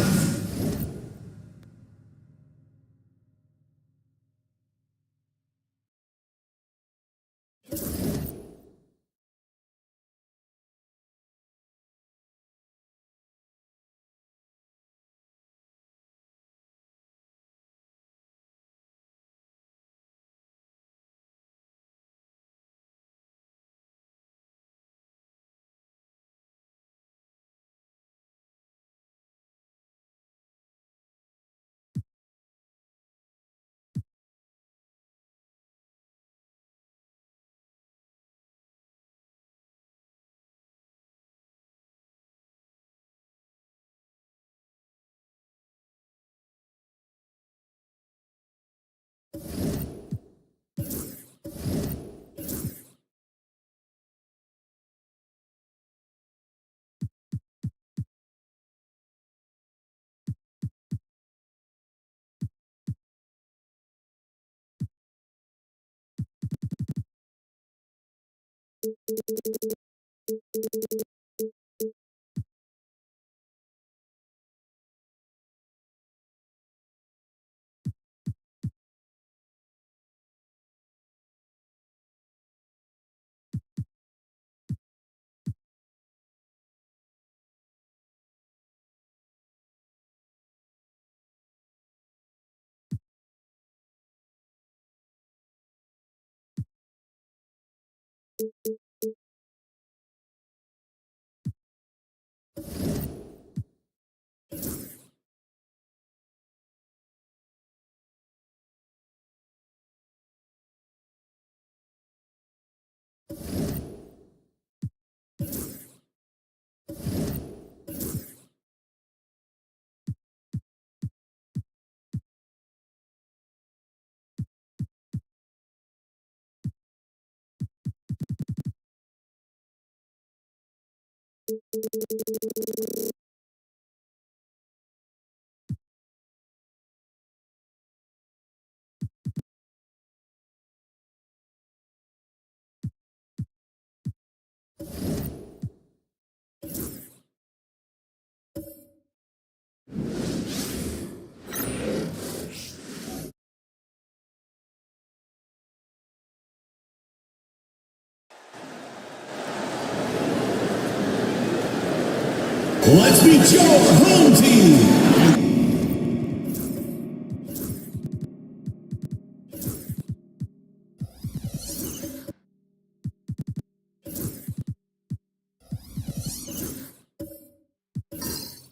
Let's meet your home team.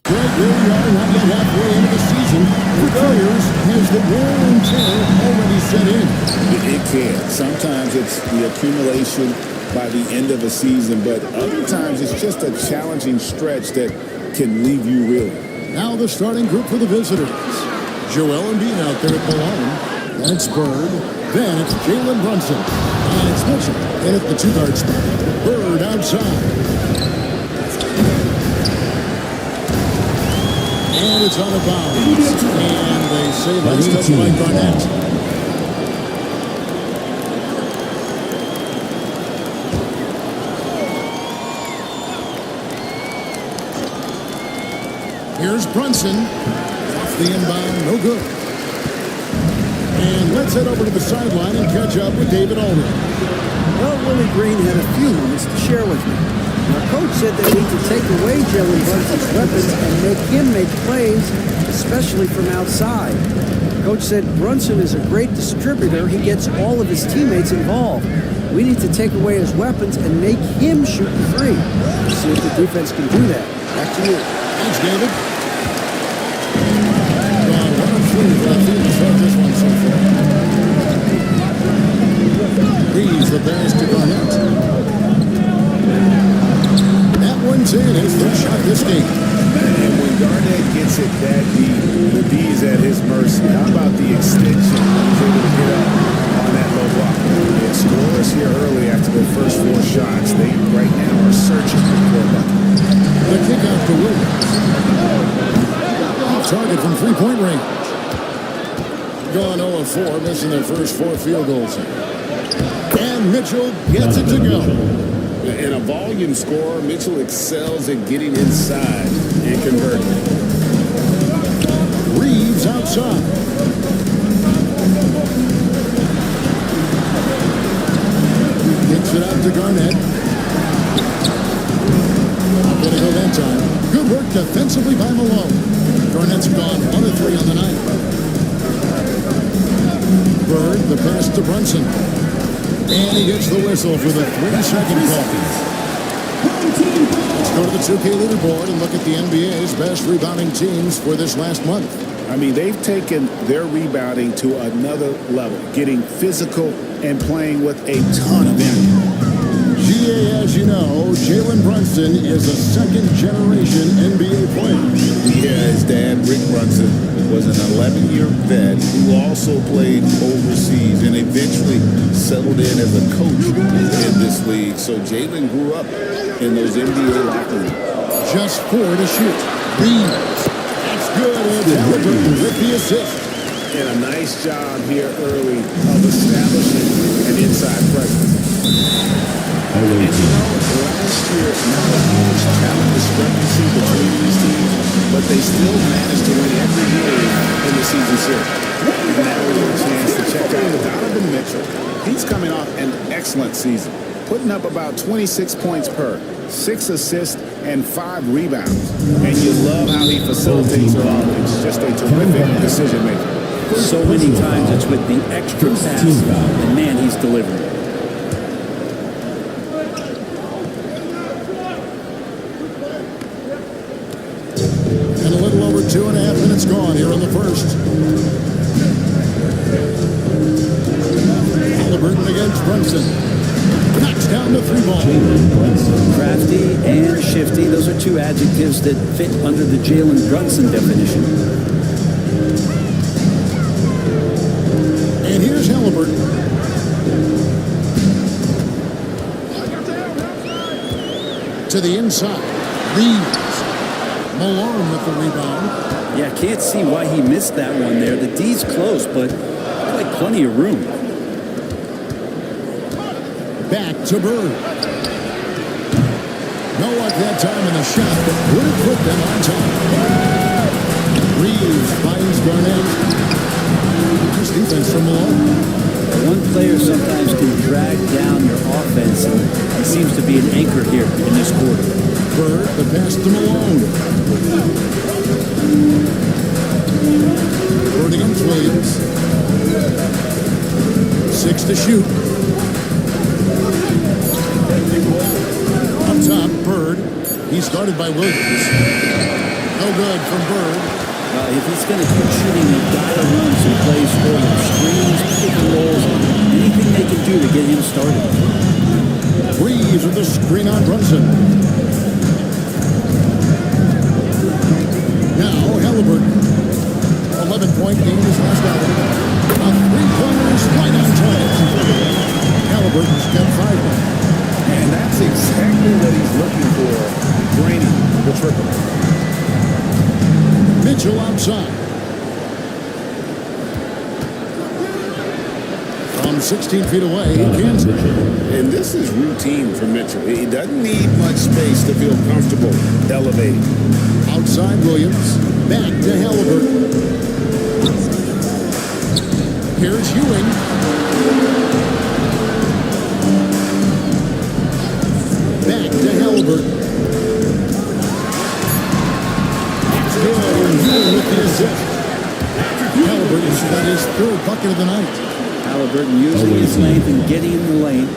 Here we are, not yet halfway into the season. For Warriors, has the wear and tear already set in? It can. Sometimes it's the accumulation by the end of a season, but other times it's just a challenging stretch that can leave you reeling. Now the starting group for the visitors. Joel Embiid out there at Malone. Then it's Bird. Then it's Jalen Brunson. And it's Mitchell in at the two-guard spot. Bird outside. And it's on a bounce. And they say that's touched by Garnett. Here's Brunson. Off the inbound, no good. And let's head over to the sideline and catch up with David Aldridge. Well, Willie Green had a few moments to share with me. Our coach said they need to take away Jalen Brunson's weapons and make him make plays, especially from outside. Coach said Brunson is a great distributor. He gets all of his teammates involved. We need to take away his weapons and make him shoot the three. Let's see if the defense can do that. Back to you. Thanks, David. Well, 1 of 3 left in to start this one so far. Leaves the pass to Garnett. That one's in. His first shot this game. And when Garnett gets it that deep, the D is at his mercy. How about the extension? He's able to get up on that low block. The scorers here early after their first 4 shots. They right now are searching for the quarterback. The kick out to Williams. Off target from three-point range. Gone 0 of 4, missing their first 4 field goals. And Mitchell gets it to go. In a volume scorer, Mitchell excels at getting inside and converting. Reeves outside. Kicks it out to Garnett. Not going to go that time. Good work defensively by Malone. Garnett's gone 1 of 3 on the night. Bird, the pass to Brunson. And he gets the whistle for the 3-second call. Let's go to the 2K leaderboard and look at the NBA's best rebounding teams for this last month. I mean, they've taken their rebounding to another level, getting physical and playing with a ton of energy. GA, as you know, Jalen Brunson is a second-generation NBA player. Yeah, his dad, Rick Brunson, was an 11-year vet who also played overseas and eventually settled in as a coach in this league. So Jalen grew up in those NBA locker rooms. Just 4 to shoot. Reeves. That's good. And Halliburton with the assist. And a nice job here early of establishing an inside presence. they still managed to win every game in the season series. And now we get a chance to check out Donovan Mitchell. He's coming off an excellent season, putting up about 26 points per, 6 assists, and 5 rebounds. And you love how he facilitates your offense. Just a terrific decision maker. So many times it's with the extra pass, and man, he's delivering. And a little over 2.5 minutes gone here in the first. Halliburton against Brunson. Knocks down the 3-ball. Crafty and shifty, those are two adjectives that fit under the Jalen Brunson definition. And here's Halliburton. To the inside. Reeves. Malone with the rebound. Yeah, can't see why he missed that one there. The D's close, but like plenty of room. Back to Bird. No luck that time in the shot, but would have put them on top. Reeves finds Garnett. Nice defense from Malone. One player sometimes can drag down your offense, and he seems to be an anchor here in this quarter. Bird, the pass to Malone. Bird against Williams. 6 to shoot. Up top, Bird. He's guarded by Williams. No good from Bird. If he's going to keep shooting, they've got to run some plays for him. Screens, pick and rolls, anything they can do to get him started. Reeves with the screen on Brunson. Now Halliburton. 11-point game is last out. A 3-pointer is right on time. Halliburton's got 5 points. And that's exactly what he's looking for, draining the triple. Mitchell outside. From 16 feet away, Kansas. And this is routine for Mitchell. He doesn't need much space to feel comfortable elevating. Outside Williams. Back to Halliburton. Here's Ewing. Back to Halliburton. With the assist. Halliburton's got his 3rd bucket of the night. Halliburton using his length and getting in the lane.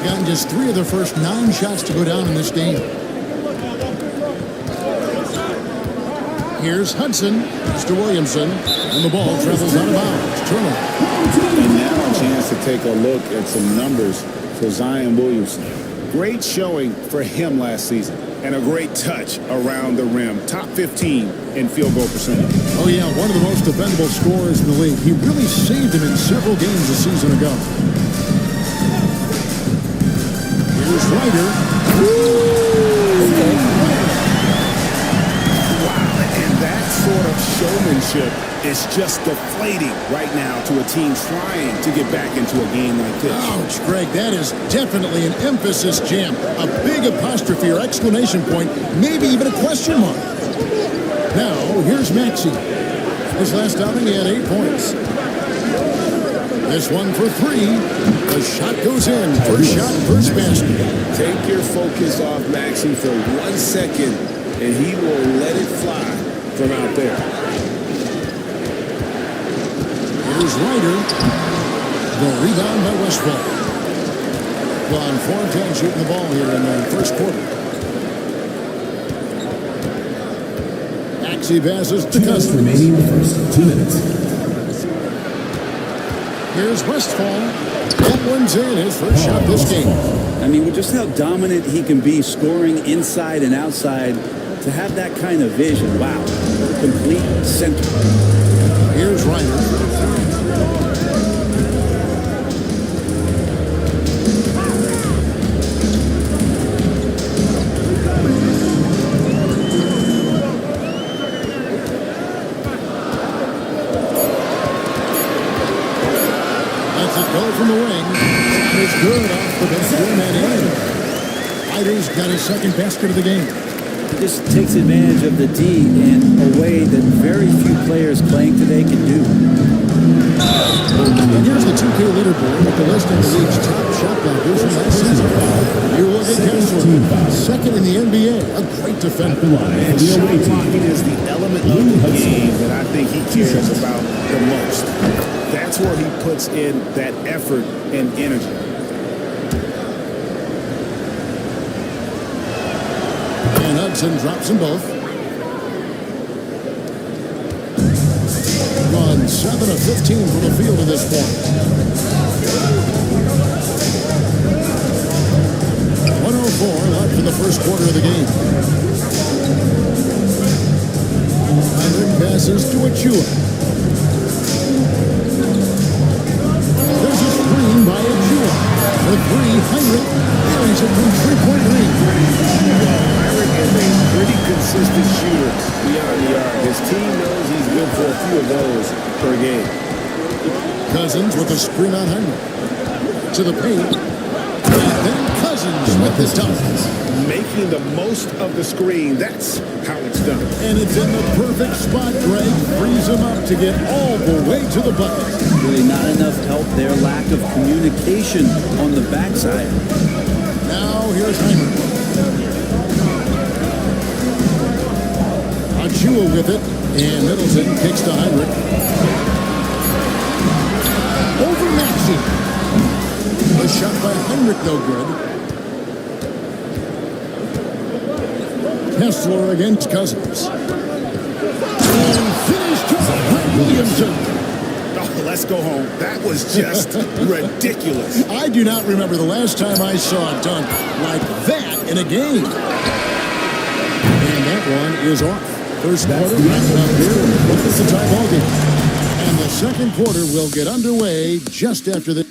Gotten just 3 of the first 9 shots to go down in this game. Here's Hudson. It's to Williamson. And the ball travels out of bounds. Turnover. And now a chance to take a look at some numbers for Zion Williamson. Great showing for him last season. And a great touch around the rim. Top 15 in field goal percentage. Oh, yeah, one of the most dependable scorers in the league. He really saved him in several games a season ago. Here's Ryder. Sort of showmanship is just deflating right now to a team trying to get back into a game like this. Ouch, Greg, that is definitely an emphasis jam. A big apostrophe or exclamation point, maybe even a question mark. Now, here's Maxey. His last outing, he had 8 points. This one for 3. The shot goes in. First shot, first basket. Take your focus off Maxey for 1 second, and he will let it fly from out there. Here's Ryder. The rebound by Westphal. Gone 4 of 10 shooting the ball here in the first quarter. Maxey passes to Cousins. Remaining in the first 2 minutes. Here's Westphal. That one's in. His first shot this game. I mean, with just how dominant he can be scoring inside and outside, to have that kind of vision, wow. Complete center. Here's Ryder. Snyder's got his second basket of the game. He just takes advantage of the D in a way that very few players playing today can do. And here's the 2K leaderboard with the list of the league's top shot blockers from last season. You look at Kessler, second in the NBA, a great defender. And shot blocking is the element of the game that I think he cares about the most. That's where he puts in that effort and energy. And Hudson drops them both. Run 7 of 15 from the field at this point. 104 left in the first quarter of the game. Heinrich passes to Achua. There's a screen by Achua. The three, Heinrich carries it from three-point range. Heinrich is a pretty consistent shooter beyond the arc. His team knows he's good for a few of those per game. Cousins with a screen on Heinrich. To the paint. And then Cousins with the dunk. Making the most of the screen. That's how it's done. And it's in the perfect spot. Greg frees him up to get all the way to the bucket. Really not enough help there. Lack of communication on the backside. Now here's Heinrich. Achua with it. And Middleton kicks to Heinrich. Over Maxey. A shot by Heinrich, no good. Kessler against Cousins. And finished by Williamson. Oh, let's go home. That was just ridiculous. I do not remember the last time I saw a dunk like that in a game. And that one is off. First quarter wrapped up here. It's a tie ball game. And the second quarter will get underway just after the...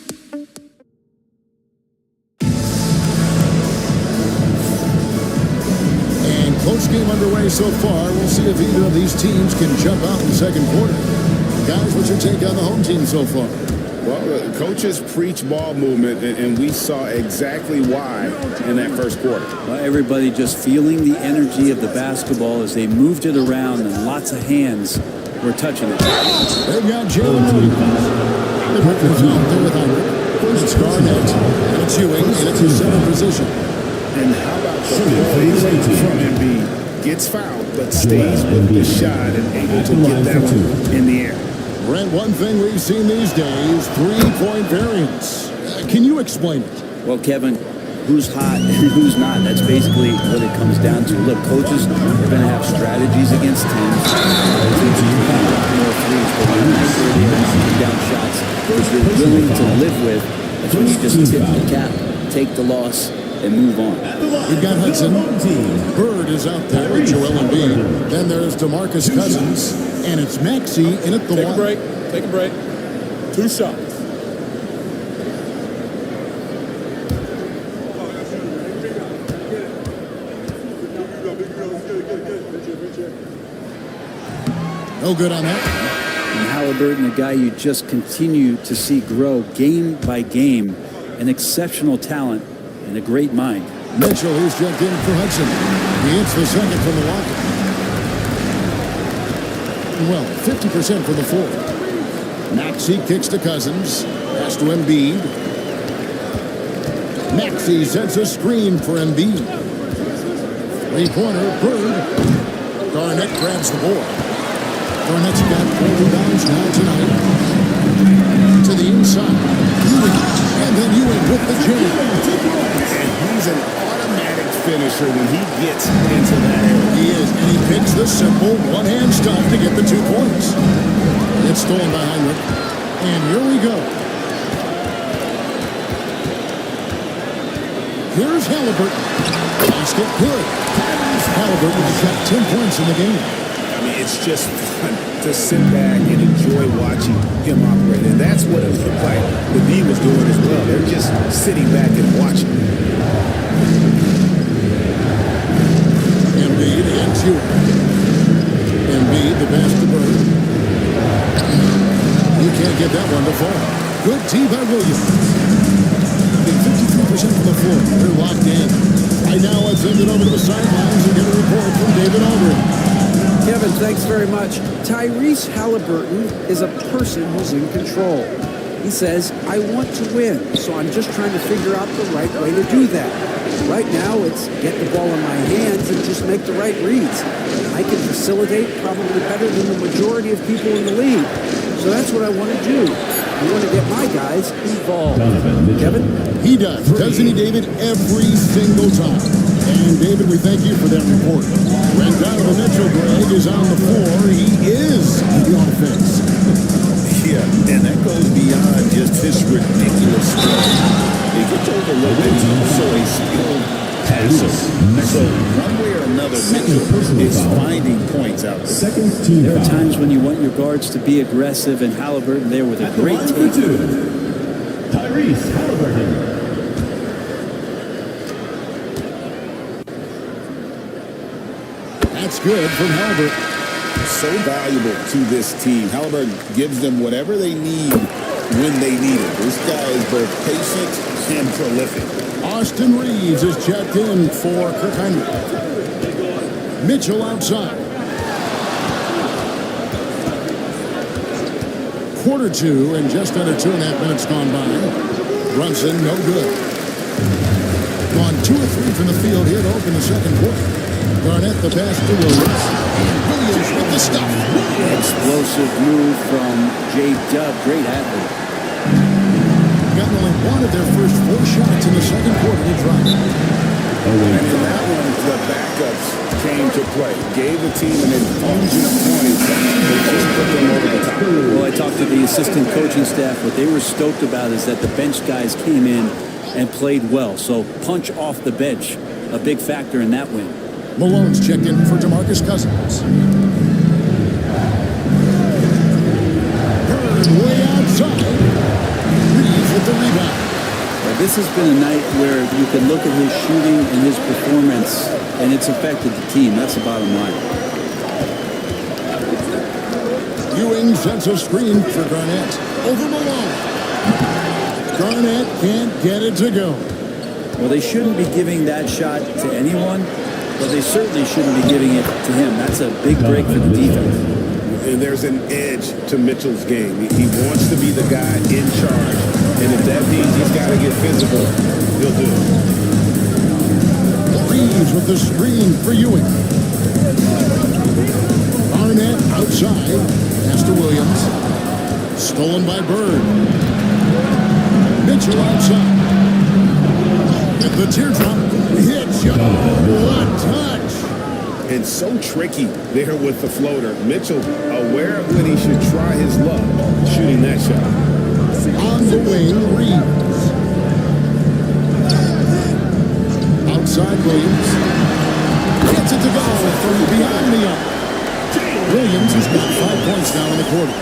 Close game underway so far. We'll see if either of these teams can jump out in the second quarter. Guys, what's your take on the home team so far? Well, the coaches preach ball movement, and we saw exactly why in that first quarter. Well, everybody just feeling the energy of the basketball as they moved it around, and lots of hands were touching it. They've got Jalen Williams. The Lakers out there with Heinrich. It's Garnett, and it's Ewing, and it's his center position. And how about the plays from Embiid? Gets fouled, but stays with the shot and able to get that one in the air. Brent, one thing we've seen these days, three-point variance. Can you explain it? Well, Kevin, who's hot and who's not? That's basically what it comes down to. Look, coaches are going to have strategies against teams. More threes, but when you're knocking down shots that you're willing to live with, that's when you just tip the cap, take the loss, and move on. We've got Hudson. Bird is out there with Joel Embiid. Then there's DeMarcus Cousins. And it's Maxey in at the Take one. a break. Take a break. 2 shots. No good on that. And Halliburton, a guy you just continue to see grow game by game, an exceptional talent and a great mind. Mitchell, who's jumped in for Hudson. He hits the second from Milwaukee. Well, 50% from the floor. Maxey kicks to Cousins. Pass to Embiid. Maxey sets a screen for Embiid. Three-pointer, Bird. Garnett grabs the board. Garnett's got 4 rebounds now tonight. To the inside. Ewing. And then Ewing with the jam. And he's an automatic finisher when he gets into that area. He is, and he picks the simple one-hand stuff to get the 2 points. It's stolen by Heinrich. And here we go. Here's Halliburton. Basket good. Halliburton has got 10 points in the game. I mean, it's just fun to sit back and enjoy watching him operate. And that's what it looked like the D was doing as well. They're just sitting back and watching. Embiid against Ewing. Embiid, the pass to Bird. You can't get that one to fall. Good tee by Williams. 53% from the floor. They're locked in. Right send it over to the sidelines and get a report from David Aldridge. Kevin, thanks very much. Tyrese Halliburton is a person who's in control. He says, I want to win, so I'm just trying to figure out the right way to do that. Right now, it's get the ball in my hands and just make the right reads. I can facilitate probably better than the majority of people in the league. So that's what I want to do. I want to get my guys involved. Kevin? He does, doesn't he, David? Every single time. And, David, we thank you for that report. When Donovan Mitchell, Greg, is on the floor, he is the offense. Yeah, and that goes beyond just his ridiculous skill. He gets overlooked and he's also a skilled passer. So one way or another, Mitchell is finding points out there. There are times when you want your guards to be aggressive, and Halliburton there with a great take. Tyrese Halliburton. That's good from Halliburton. So valuable to this team. Halliburton gives them whatever they need when they need it. This guy is both patient and prolific. Austin Reeves is checked in for Kirk Hinrich. Mitchell outside. Quarter two and just under 2.5 minutes gone by. Brunson, no good. Gone 2 of 3 from the field here to open the second quarter. Garnett the pass to Williams. And Williams with the stuff. Explosive move from J-Dub. Great athlete. Got only one of their first 4 shots in the second quarter to drop. And in that one, the backups came to play. Gave the team an infusion of points. They just put them over the top. Well, I talked to the assistant coaching staff. What they were stoked about is that the bench guys came in and played well. So punch off the bench, a big factor in that win. Malone's checked in for DeMarcus Cousins. Bird way outside. Reeves with the rebound. Well, this has been a night where you can look at his shooting and his performance, and it's affected the team. That's the bottom line. Ewing sets a screen for Garnett. Over Malone. Garnett can't get it to go. Well, they shouldn't be giving that shot to anyone, but they certainly shouldn't be giving it to him. That's a big break for the defense. And there's an edge to Mitchell's game. He wants to be the guy in charge. And if that means he's got to get physical, he'll do it. Reeves with the screen for Ewing. Garnett outside. Pass to Williams. Stolen by Bird. Mitchell outside. And the teardrop hit shot. What touch. And so tricky there with the floater. Mitchell aware of when he should try his luck shooting that shot. On the wing, Reeves. Outside Williams. Gets it to go from behind the arc. Williams has got 5 points now in the quarter.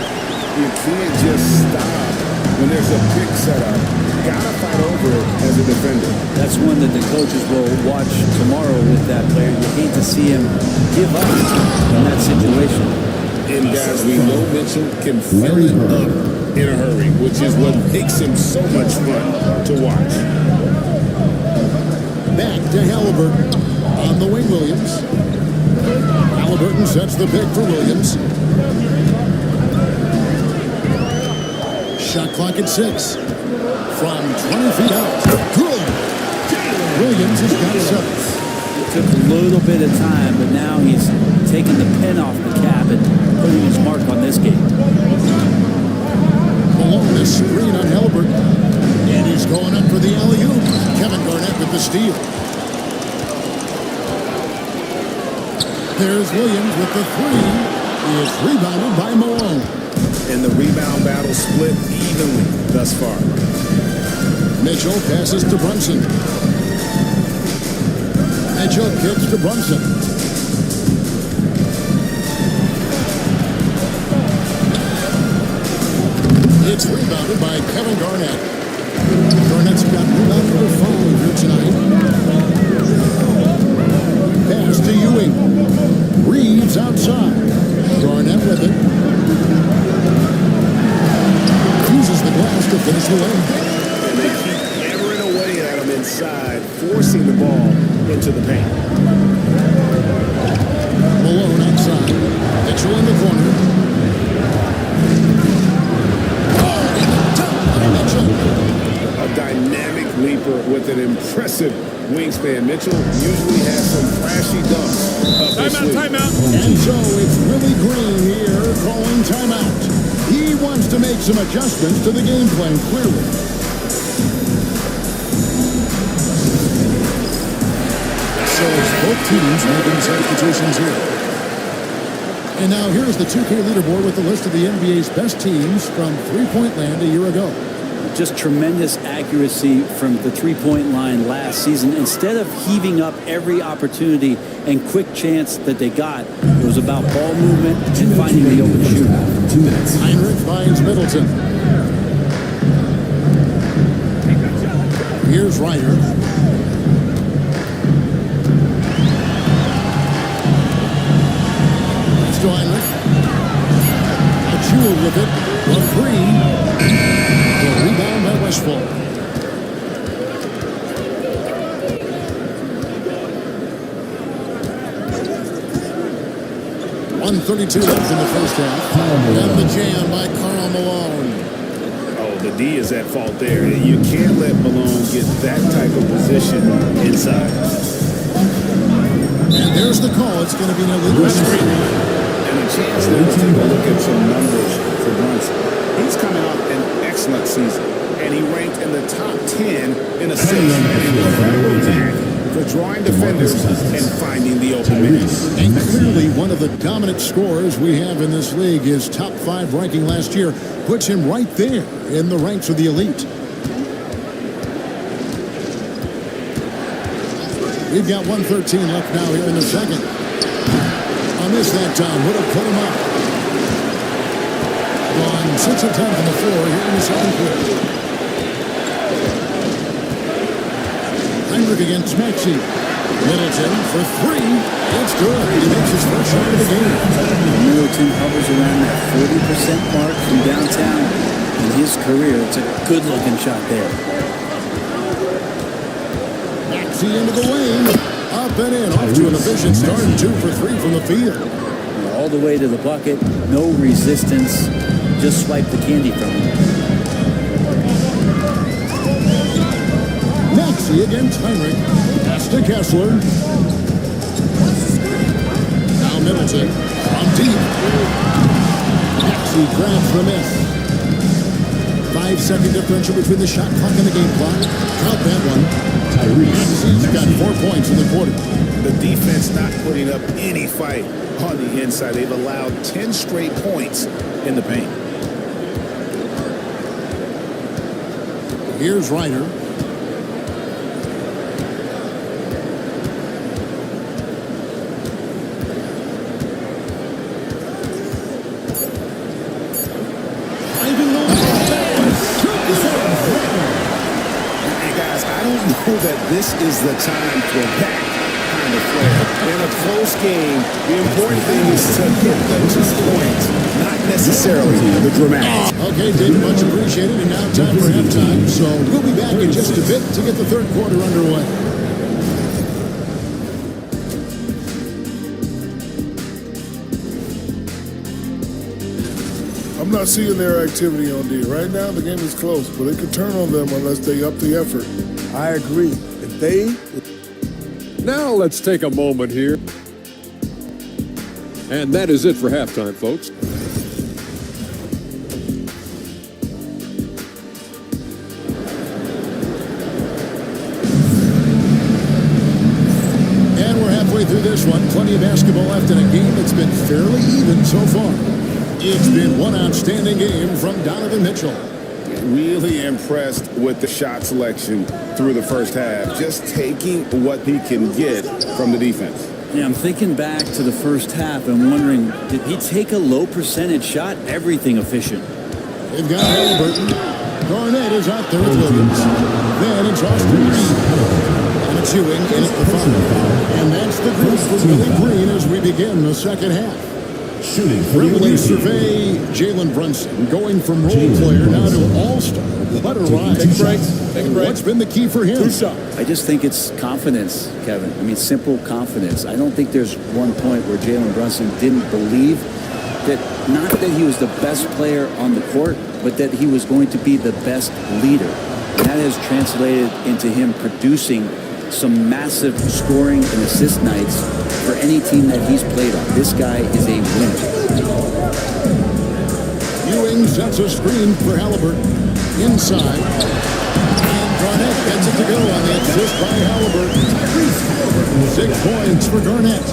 You can't just stop when there's a pick set up. Gotta fight over it as a defender. That's one that the coaches will watch tomorrow with that player. You hate to see him give up in that situation. And guys, we know Mitchell can fill it up in a hurry, which is what makes him so much fun to watch. Back to Halliburton. On the wing, Williams. Halliburton sets the pick for Williams. Shot clock at 6. From 20 feet out. Good. Williams has got 7. It took a little bit of time, but now he's taking the pen off the cap and putting his mark on this game. Malone, the screen on Halliburton. And he's going up for the alley-oop. Kevin Garnett with the steal. There's Williams with the 3. Is rebounded by Malone. And the rebound battle split evenly thus far. Mitchell passes to Brunson. Mitchell kicks to Brunson. It's rebounded by Kevin Garnett. Garnett's got rebound number 5 here tonight. Pass to Ewing. Reeves outside. Garnett with it. Uses the glass to finish the win. And they keep hammering away at him inside, forcing the ball into the paint. Malone outside. Mitchell in the corner. A dynamic leaper with an impressive wingspan. Mitchell usually has some flashy dunks up his sleeve. And so it's Willie Green here calling timeout. He wants to make some adjustments to the game plan, clearly. So it's both teams making substitutions here. And now here's the 2K leaderboard with the list of the NBA's best teams from three-point land a year ago. Just tremendous accuracy from the three-point line last season. Instead of heaving up every opportunity and quick chance that they got, it was about ball movement and finding the open shooter. 2 minutes. Heinrich finds Middleton. Here's Ryder. To Heinrich. Achul with it. The three. The rebound by Westphal. .132 left in the first half. And the jam by Karl Malone. Oh, the D is at fault there. You can't let Malone get that type of position inside. And there's the call. It's going to be an illegal screen. And a chance to take a look at some numbers for Brunson. He's coming off an excellent season, and he ranked in the top 10 in assists. And back for drawing defenders and finding the open man. And clearly one of the dominant scorers we have in this league. His top 5 ranking last year puts him right there in the ranks of the elite. We've got 1:13 left now here in the second. I missed that time. Would have put him up. On 6 of 10 from the floor here in the second quarter. Heinrich against Maxey. Middleton for 3. It's good. He makes his first shot of the game. Middleton hovers around that 40% mark from downtown. In his career, it's a good-looking shot there. Maxey into the lane. Up and in. Off to an efficient start. 2 for 3 from the field. All the way to the bucket. No resistance. Just swipe the candy from him. Maxey against Heinrich. Pass to Kessler. Now Middleton from deep. Maxey grabs the miss. 5-second differential between the shot clock and the game clock. Count that one. Maxey's got 4 points in the quarter. The defense not putting up any fight on the inside. They've allowed 10 straight points in the paint. Here's Ryder. That this is the time for that kind of flair. In a close game, the important thing is to get the 2 points, not necessarily the dramatic. Okay, David, much appreciated. And now time for halftime. So we'll be back in just a bit to get the third quarter underway. I'm not seeing their activity on D. Right now, the game is close, but it could turn on them unless they up the effort. I agree. If they... Now let's take a moment here. And that is it for halftime, folks. And we're halfway through this one. Plenty of basketball left in a game that's been fairly even so far. It's been one outstanding game from Donovan Mitchell. Really impressed with the shot selection through the first half. Just taking what he can get from the defense. Yeah, I'm thinking back to the first half and wondering, did he take a low percentage shot? Everything efficient. They've got Halliburton. Garnett is out there with Williams. Then it's Austin Reed. And it's Ewing in at the 5. And that's the group for Willie Green as we begin the second half. Shooting for the Really away team. survey Jalen Brunson going from role player now to all-star. What a rise. Take a break. Take a break. What's been the key for him? 2 shots. I just think it's confidence, Kevin. I mean, simple confidence. I don't think there's one point where Jalen Brunson didn't believe that, not that he was the best player on the court, but that he was going to be the best leader. And that has translated into him producing some massive scoring and assist nights for any team that he's played on. This guy is a winner. Ewing sets a screen for Halliburton. Inside. And Garnett gets it to go on the assist by Halliburton. 6 points for Garnett.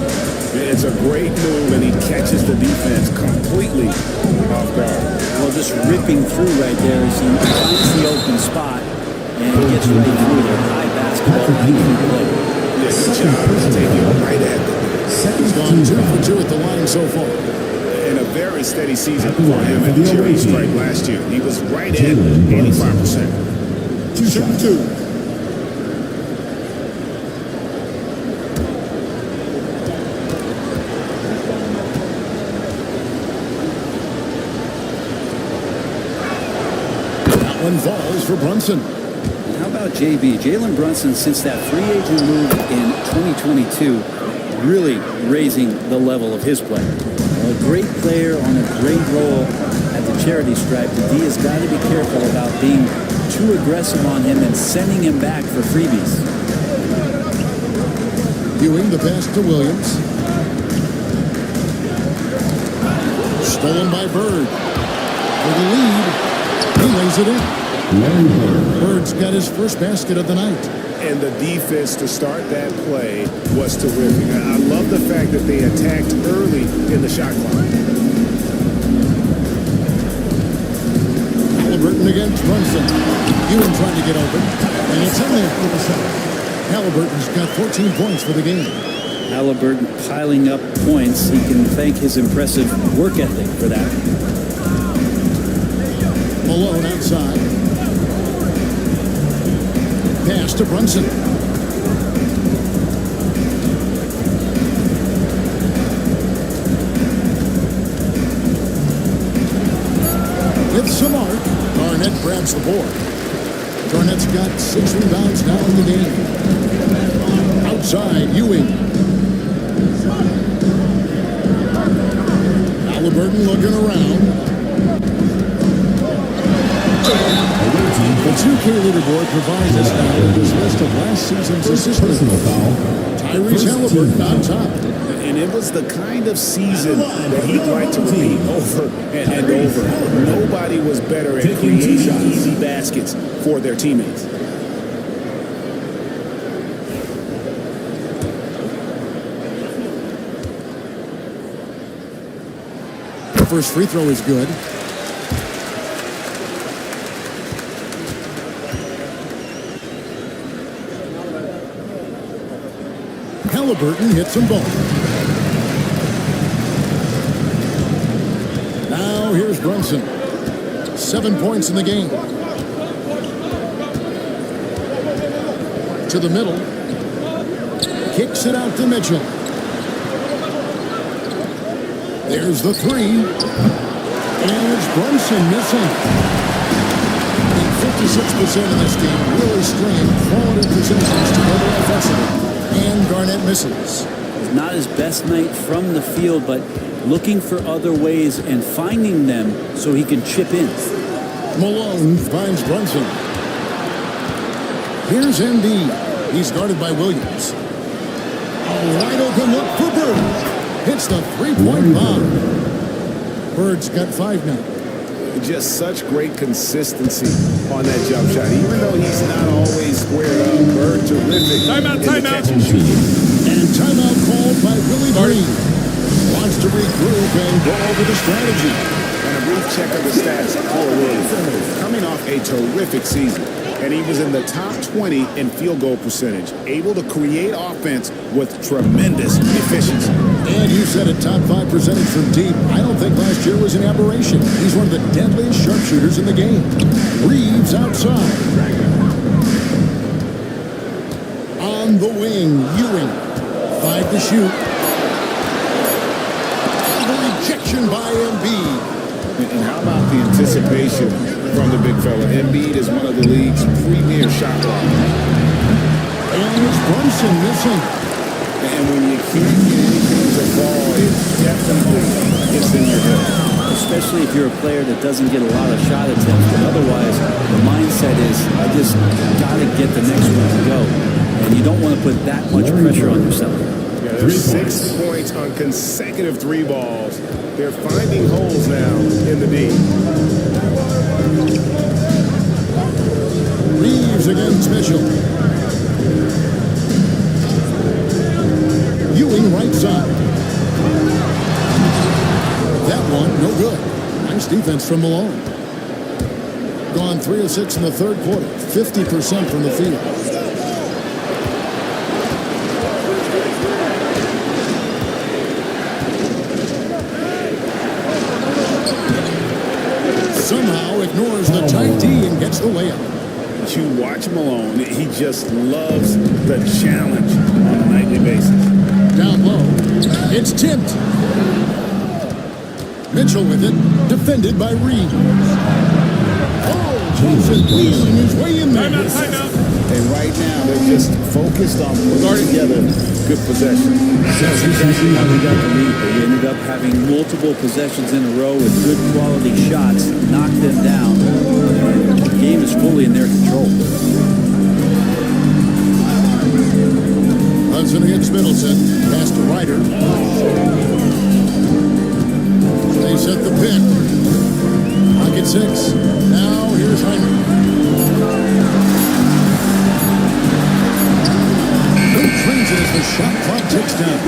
It's a great move, and he catches the defense completely off guard. Well, just ripping through right there as he finds the open spot and gets right through there. High basketball IQ play. Yeah, good job. Taking right at them. He's gone 2 for 2 at the line so far. And a very steady season for him at the charity stripe last year. He was right at 85%. 2 shooting 2. That one falls for Brunson. How about JB? Jalen Brunson, since that free agent move in 2022, really raising the level of his play. A great player on a great role at the charity stripe. The D has got to be careful about being too aggressive on him and sending him back for freebies. Ewing the pass to Williams. Stolen by Bird. For the lead. He lays it in. Bird's got his first basket of the night. And the defense to start that play was terrific. I love the fact that they attacked early in the shot clock. Halliburton against Brunson. Ewing trying to get open. And it's only a quarter shot. Halliburton's got 14 points for the game. Halliburton piling up points. He can thank his impressive work ethic for that. Malone outside. Pass to Brunson. With some arc, Garnett grabs the board. Garnett's got 6 rebounds now in the game. Outside, Ewing. Halliburton looking around. The 2K leaderboard provides us now with this list of last season's assist foul. Tyrese Halliburton on top. And it was the kind of season that he'd like to repeat over and over. Nobody was better at creating easy baskets for their teammates. The first free throw is good. Halliburton hits them both. Now here's Brunson. 7 points in the game. To the middle. Kicks it out to Mitchell. There's the 3. And it's Brunson missing. 56% of this team really stringing quality possessions together offensively. And Garnett misses. Not his best night from the field, but looking for other ways and finding them so he can chip in. Malone finds Brunson. Here's Embiid. He's guarded by Williams. A wide open look for Bird. Hits the 3-point bomb. Bird's got 5 now. Just such great consistency on that jump shot. Even though he's not always squared up, Bird terrific. Timeout. And timeout called by Willie Green. Wants to regroup and go over the strategy. And a brief check of the stats for Williams. Coming off a terrific season. And he was in the top 20 in field goal percentage. Able to create offense with tremendous efficiency. And you said a top 5 percentage from deep. I don't think last year was an aberration. He's one of the deadliest sharpshooters in the game. Reeves outside. On the wing, Ewing. 5 to shoot. The rejection How about the anticipation from the big fella? Embiid is one of the league's premier shot blockers. And it's Brunson missing. And when you can't get anything to fall, it definitely gets in your head. Especially if you're a player that doesn't get a lot of shot attempts, but otherwise the mindset is, I just got to get the next one to go. And you don't want to put that much pressure on yourself. Yeah, there's 6 points on consecutive 3 balls. They're finding holes now in the D. Reeves against Mitchell. Ewing right side. That one, no good. Nice defense from Malone. Gone 3 of 6 in the third quarter. 50% from the field. Somehow ignores the tight D and gets the layup. But you watch Malone, he just loves the challenge on a nightly basis. Down low. It's tipped. Mitchell with it. Defended by Reeves. Oh, Johnson weaving his way in there. And right now, they're just focused on putting together good possession. That's exactly how we got the lead. They ended up having multiple possessions in a row with good quality shots, knocked them down. The game is fully in their control. Hudson against Middleton. Pass to Ryder. They set the pick. Pocket 6. Now here's Heinrich. No trains it as the shot clock ticks down.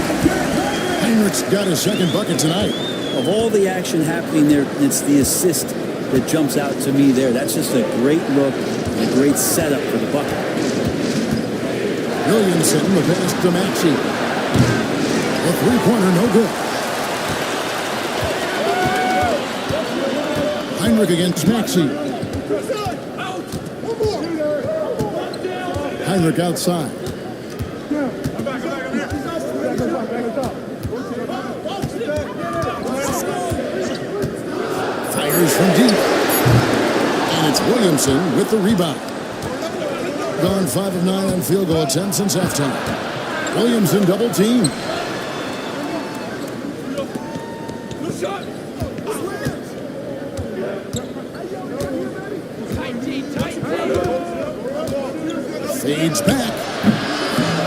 Heinrich's got his second bucket tonight. Of all the action happening there, it's the assist that jumps out to me there. That's just a great look and a great setup for the bucket. Williamson, the pass to Maxey. A three-pointer, no good. Heinrich against Maxey. Heinrich outside. Fires from deep. And it's Williamson with the rebound. Gone 5 of 9 on field goal attempts since halftime. Williamson double team. Fades back.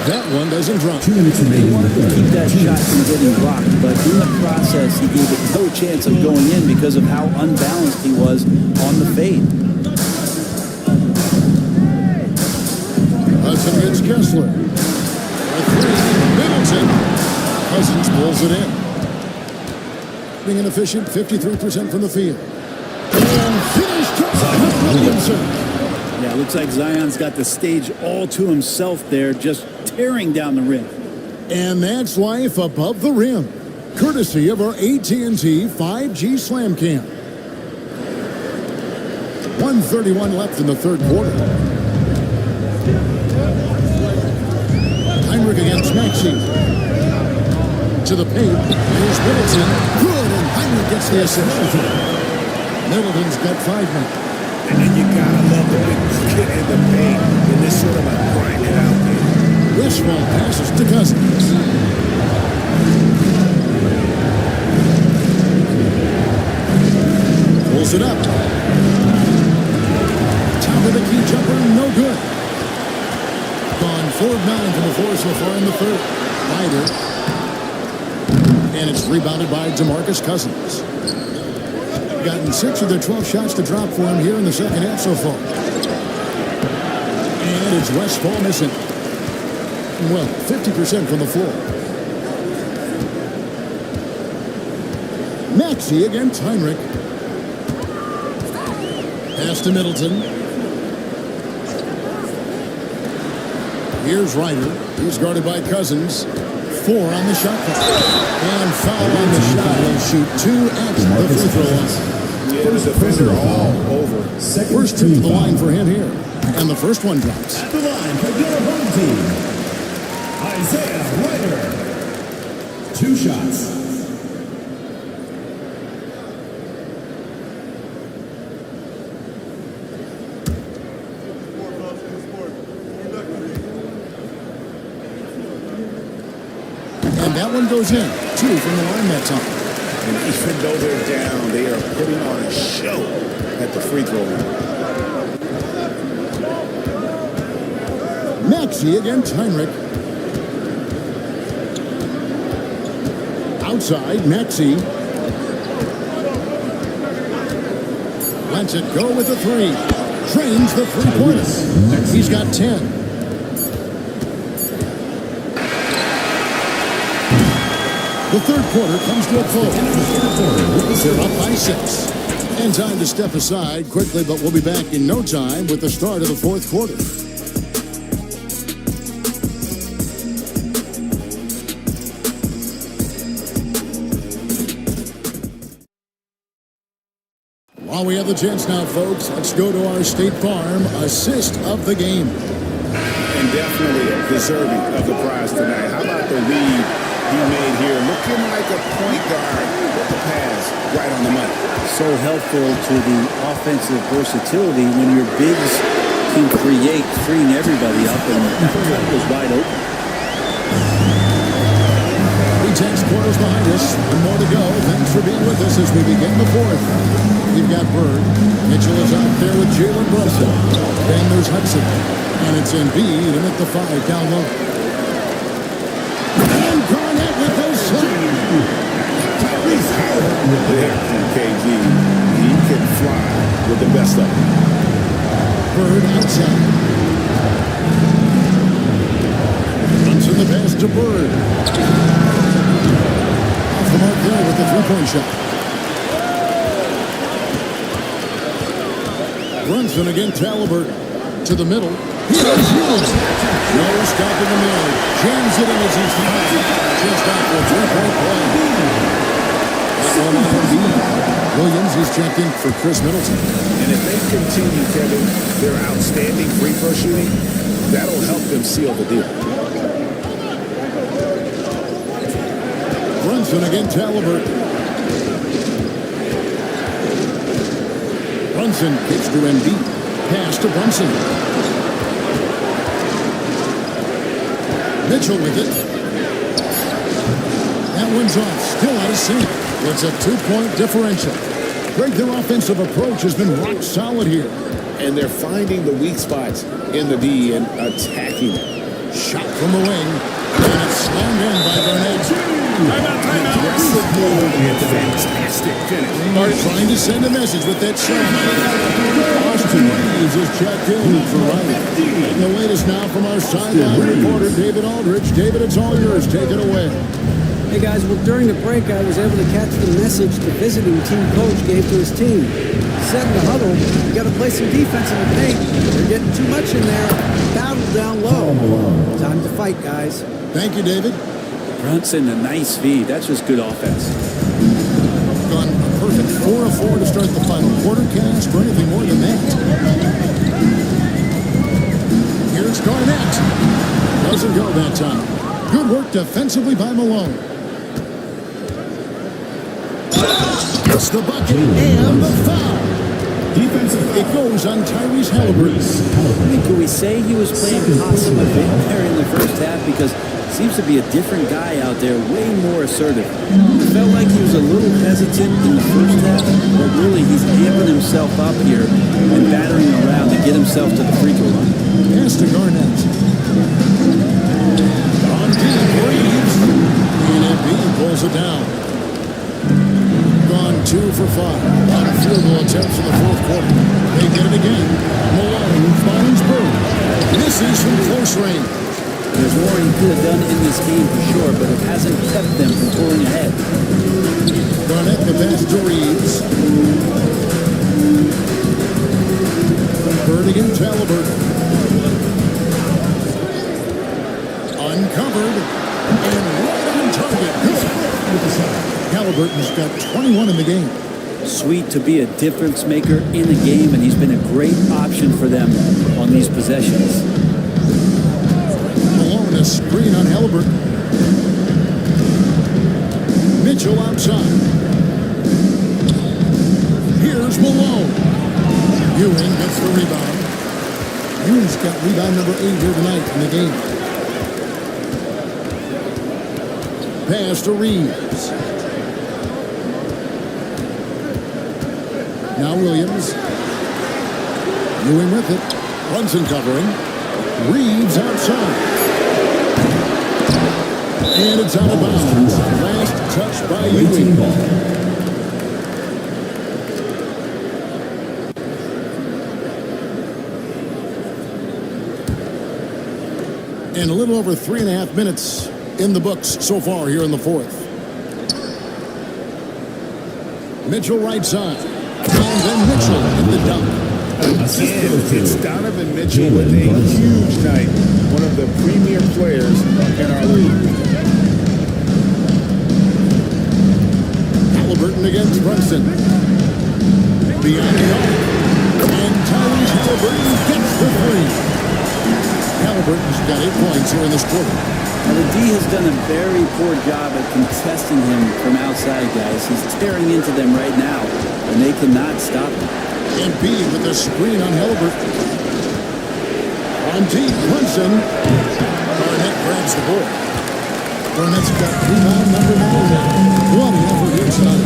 That one doesn't drop. 2 minutes remaining. He wanted to keep that shot from getting blocked, but in the process, he gave it no chance of going in because of how unbalanced he was on the fade. Hudson against Kessler. A 3. Middleton. Cousins pulls it in. Being inefficient, 53% from the field. And finished up with Williamson. Yeah, it looks like Zion's got the stage all to himself there, just tearing down the rim. And that's life above the rim, courtesy of our AT&T 5G Slam Cam. 1:31 left in the third quarter. Heinrich against Maxey. To the paint. Here's Middleton. Good, and Heinrich gets the assist. Middleton's got 5 now. And you gotta love the big kid in the paint in this sort of a grind it out game. Wishball passes to Cousins. Pulls it up. Top of the key jumper, no good. Gone 4 of 9 from the floor so far in the third. Ryder. And it's rebounded by DeMarcus Cousins. Gotten 6 of their 12 shots to drop for him here in the second half so far. And it's Westfall missing. Well, 50% from the floor. Maxey against Heinrich. Pass to Middleton. Here's Ryder. He's guarded by Cousins. 4 on the shot clock. And foul on the shot. He'll shoot 2 at the free throw line. Yeah, the defender all over. First trip to the line for him here. And the first one drops. At the line for your home team, Isaiah Ryder. 2 shots. And that one goes in. 2 from the line that time. And even though they're down, they are putting on a show at the free throw line. Maxey against Heinrich. Outside, Maxey. Lets it go with the 3. Drains the three-pointer. He's got 10. The third quarter comes to a close. They're up by 6. And time to step aside quickly, but we'll be back in no time with the start of the fourth quarter. While we have the chance now, folks, let's go to our State Farm assist of the game. And definitely deserving of the prize tonight. How about the read he made here? Looking like a point guard with the pass right on the money. So helpful to the offensive versatility when your bigs can create, freeing everybody up, and that cut was wide open. 10 quarters behind us. One more to go. Thanks for being with us as we begin the fourth. We've got Bird. Mitchell is out there with Jalen Brunson. Then there's Hudson. And it's Embiid in at the 5 down low. And Garnett with those shots. There from KG. He can fly with the best of them. Bird outside. Brunson the pass to Bird. The mark there with the three-point shot. Brunson against Halliburton. To the middle. Here's Hughes. No stopping the middle. Jams it in as he's fouled. Just off the three-point play. That one on Embiid. Williams is checked in for Chris Middleton. And if they continue, Kevin, their outstanding free throw shooting, that'll help them seal the deal. Brunson against Halliburton. Brunson kicks to Embiid. Pass to Brunson. Mitchell with it. That one's off. Still out of sync. It's a 2-point differential. Greg, their offensive approach has been rock solid here. And they're finding the weak spots in the D and attacking it. Shot from the wing. And it's slammed in by Garnett. Aggressive move and fantastic finish. Trying to send a message with that shot. Austin Reeves is checked in for right. And the latest now from our sideline reporter, David Aldridge. David, it's all yours. Take it away. Hey guys, well during the break I was able to catch the message the visiting team coach gave to his team. He said in the huddle, you got to play some defense in the paint. They're getting too much in there. Battle down low. Time to fight, guys. Thank you, David. Brunson, a nice feed. That's just good offense. Gone a perfect 4 of 4 to start the final quarter. Can't ask for anything more than that. Here's Garnett. Doesn't go that time. Good work defensively by Malone. Gets the bucket and the foul. Defensive. It goes on Tyrese Halliburton. I mean, can we say he was playing possum a bit there in the first half? Because seems to be a different guy out there, way more assertive. It felt like he was a little hesitant in the first half, but really he's amping himself up here and battering around to get himself to the free throw line. Pass to Garnett. On deep, Reeves. And Embiid pulls it down. Gone 2 for 5 on field goal attempts in the fourth quarter. They get it again. Malone finds Bird. This is from close range. There's more he could have done in this game for sure, but it hasn't kept them from pulling ahead. Garnett the pass to Reeves. Bird against Halliburton. Uncovered. And right on target. Good. Halliburton's got 21 in the game. Sweet to be a difference maker in the game, and he's been a great option for them on these possessions. Malone a screen on Halliburton. Mitchell outside. Here's Malone. Ewing gets the rebound. Ewing's got rebound number 8 here tonight in the game. pass to Reeves. Now Williams. Ewing with it. Brunson covering. Reeves outside. And it's out of bounds. Last touch by Ewing. And a little over 3.5 minutes in the books so far here in the fourth. Mitchell right side. And then Mitchell in the dunk. Again, it's Donovan Mitchell with a huge night. One of the premier players in our league. Halliburton against Brunson. Beyond the arc. And Tyrese Halliburton gets the three. Halliburton's got 8 points here in this quarter. Now, the D has done a very poor job at contesting him from outside, guys. He's tearing into them right now, and they cannot stop him. And B with the screen on Halliburton. On deep, Brunson. Garnett grabs the board. Garnett's got rebound number 9 now. What an effort here tonight.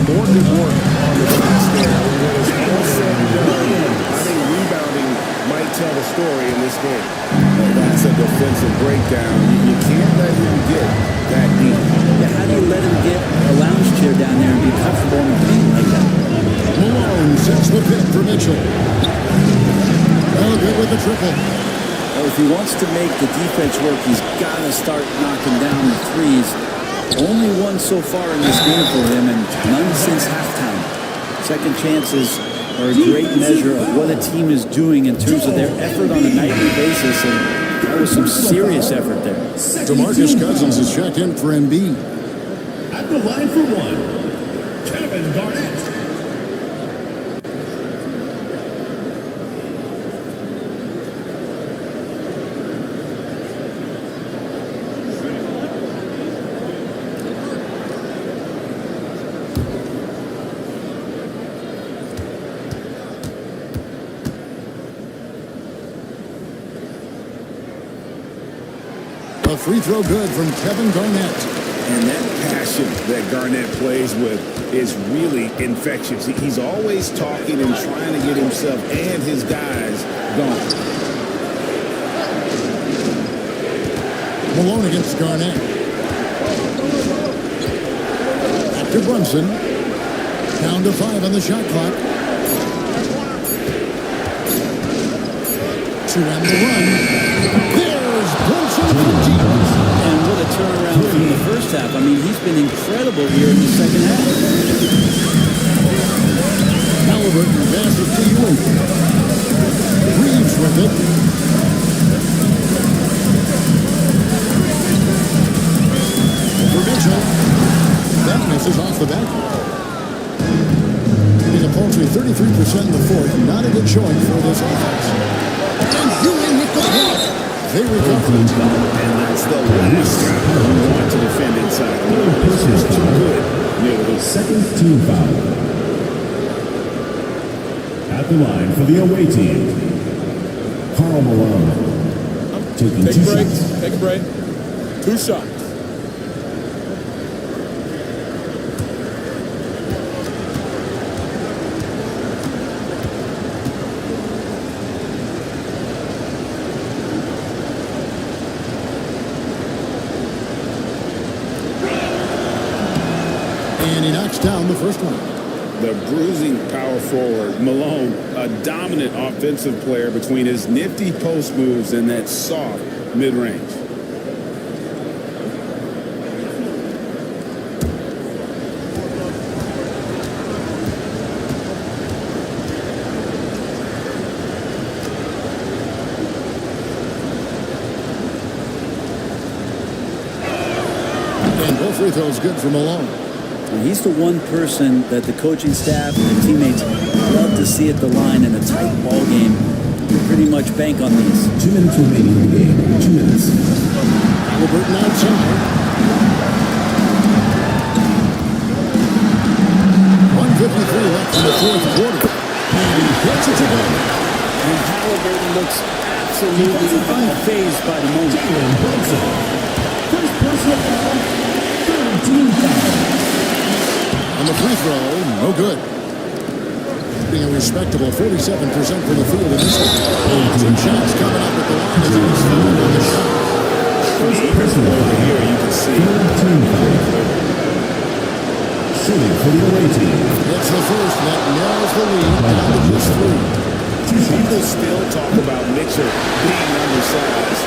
More good work on the glass there. When it's all said and done, I think rebounding might tell the story in this game. Well, that's a defensive breakdown. You can't let him get that deep. Yeah, how do you let him get a lounge chair down there and be comfortable in the paint like that? Malone sets the pick for Mitchell. Good with the triple. Well, if he wants to make the defense work, he's got to start knocking down the threes. Only one so far in this game for him, and none since halftime. Second chances are a great measure of what a team is doing in terms of their effort on a nightly basis, and that was some serious effort there. DeMarcus Cousins is checked in for Embiid. At the line for one, Kevin Garnett. A free throw good from Kevin Garnett. And that passion that Garnett plays with is really infectious. He's always talking and trying to get himself and his guys going. Malone against Garnett. Back to Brunson. Down to 5 on the shot clock. To end the run. There's Brunson from deep. And what a turnaround from the first half. I mean, he's been incredible here in the second half. Halliburton passes to Ewing. Reeves with it. For Mitchell. That misses off the back. He's a paltry 33% in the fourth. Not a good showing for this offense. And Ewing with the block. They recover. And that's the last guy you want to defend inside. This is too good. Nearly second team foul. At the line for the away team, Karl Malone. Taking Take two a break. shots. Take a break. 2 shots. And he knocks down the first one. The bruising power forward, Malone, a dominant offensive player between his nifty post moves and that soft mid-range. And both free throws good for Malone. And he's the one person that the coaching staff and the teammates love to see at the line in a tight ball game. You pretty much bank on these. 2 minutes remaining in the game. 2 minutes. Halliburton outside. 1:53 left in the fourth quarter. And he hits it to go. And Halliburton looks absolutely unfazed by the moment. First personal foul. free throw, no good. Being a respectable 47% from the field in this one. 18 shots coming up at the line as he's fouled on the shot. Over here, you can see. Shooting for the away team. It's the first that narrows the lead down to just 3. People still talk about Mitchell being undersized.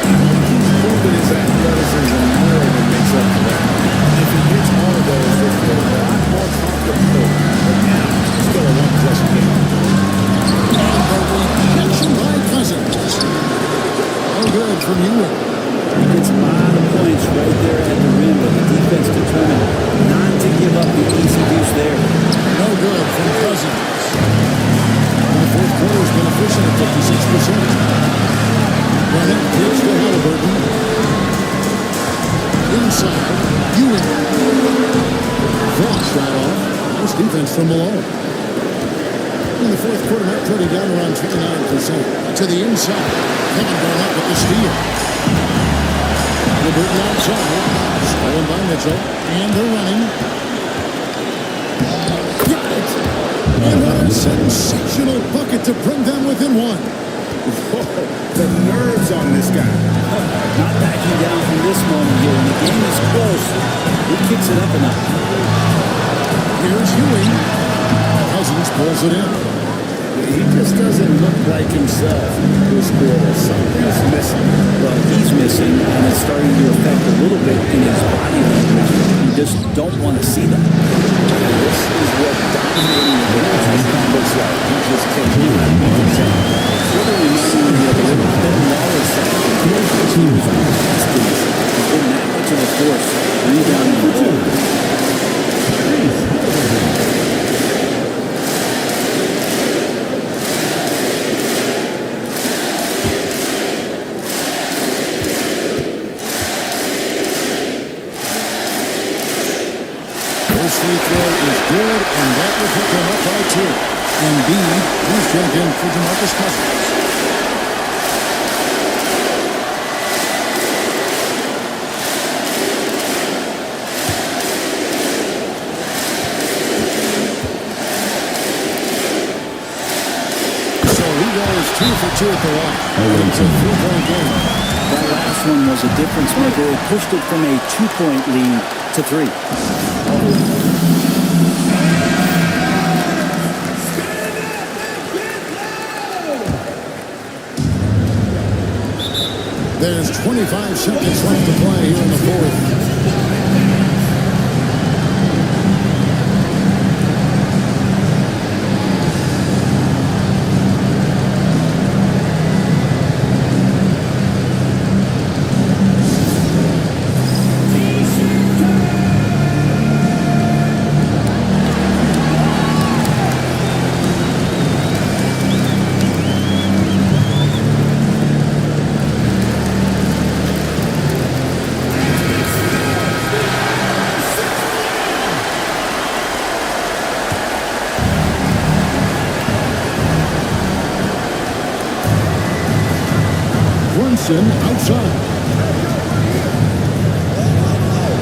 He's proven his athleticism more than makes up for that. If he hits all of those, they feel a lot more comfortable. But now, still a one-possession game. And the rejection by Cousins. No good from Ewing. He gets a lot of points right there at the rim, but the defense determined not to give up the easy deuce there. No good from Cousins. The fourth quarter has been efficient at 56%. Bennett gives to Halliburton. Inside, Ewing. Flush that off. Nice defense from Malone. In the fourth quarter, Matt Cody down around 29%. To the inside. Kevin Garnett with the steal. Halliburton outside. Stolen by Mitchell. And they're running. Got it. And what a sensational bucket to bring them within one. Whoa, the nerves on this guy. Not backing down from this moment here. When the game is close, he kicks it up a notch. Here's Ewing. Cousins pulls it in. He just doesn't look like himself this quarter. Something's missing. Well, he's missing, and it's starting to affect a little bit in his body language. You just don't want to see that. This is what dominating the game looks like. He just can't do it. Sort of reminding me of a little Ben Wallace section. He's been that much of a force rebounding the ball. First free throw is good, and that will put them up by 2. Embiid, he's jumped in for DeMarcus Cousins. So he goes 2 for 2 at the line. It's a 3-point game. That last one was a difference maker. It pushed it from a 2-point lead to 3. There's 25 seconds left to play here in the fourth. Outside.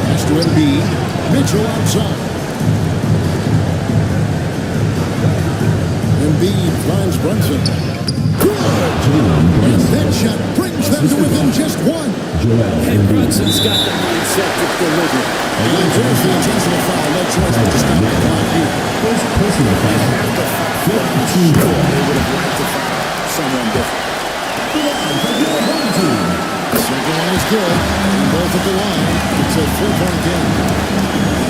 Pass to Embiid. Mitchell outside. Embiid finds Brunson. And that shot brings them to within just 1. And Brunson's got the mindset to deliver. And there's the intentional foul. No choice but to stop the clock here. First personal foul. 15. They would have liked to find someone different. Second one is good. Both at the line. It's a 3-point game.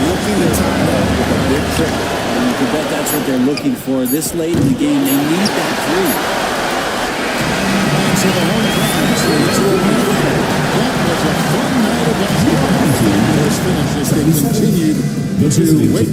Looking to tie up with a big triple. And you can bet that's what they're looking for. This late in the game, they need that 3. And so the home crowd is to a win. That was a fun night of basketball. Those finishes, they continued to wait.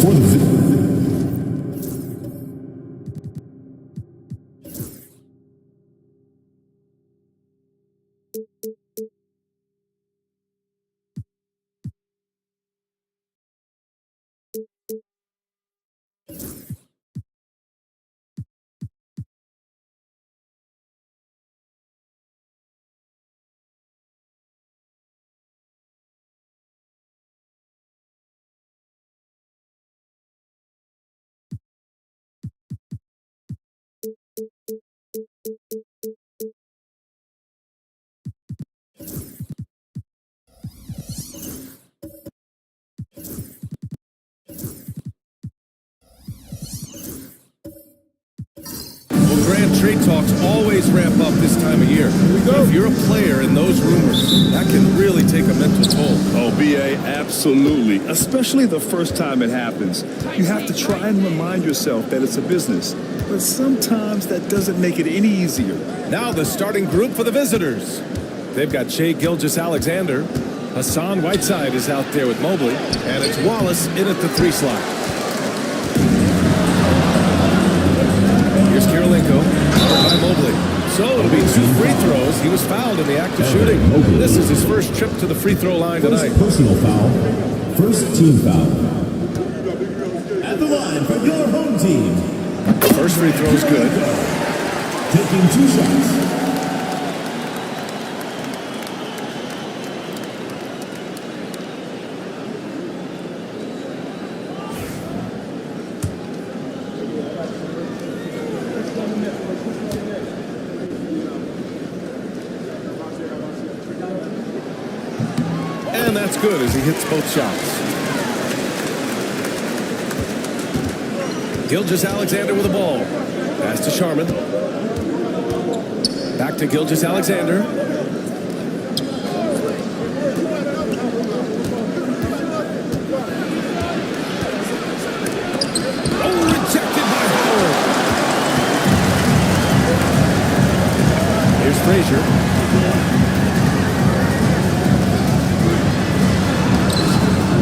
For the Grand trade talks always ramp up this time of year. If you're a player in those rumors, that can really take a mental toll. Oh, B.A., absolutely. Especially the first time it happens. You have to try and remind yourself that it's a business. But sometimes that doesn't make it any easier. Now the starting group for the visitors. They've got Shai Gilgeous-Alexander. Hassan Whiteside is out there with Mobley. And it's Wallace in at the 3 slot. Here's Kirilenko, covered by Mobley. So it'll be 2 free throws. He was fouled in the act of shooting. This is his first trip to the free throw line tonight. Personal foul. First team foul. At the line for your home team. First free throw is good. Taking 2 shots. And that's good as he hits both shots. Gilgeous-Alexander with the ball. Pass to Sharman. Back to Gilgeous-Alexander. Oh, rejected by Howard. Here's Frazier.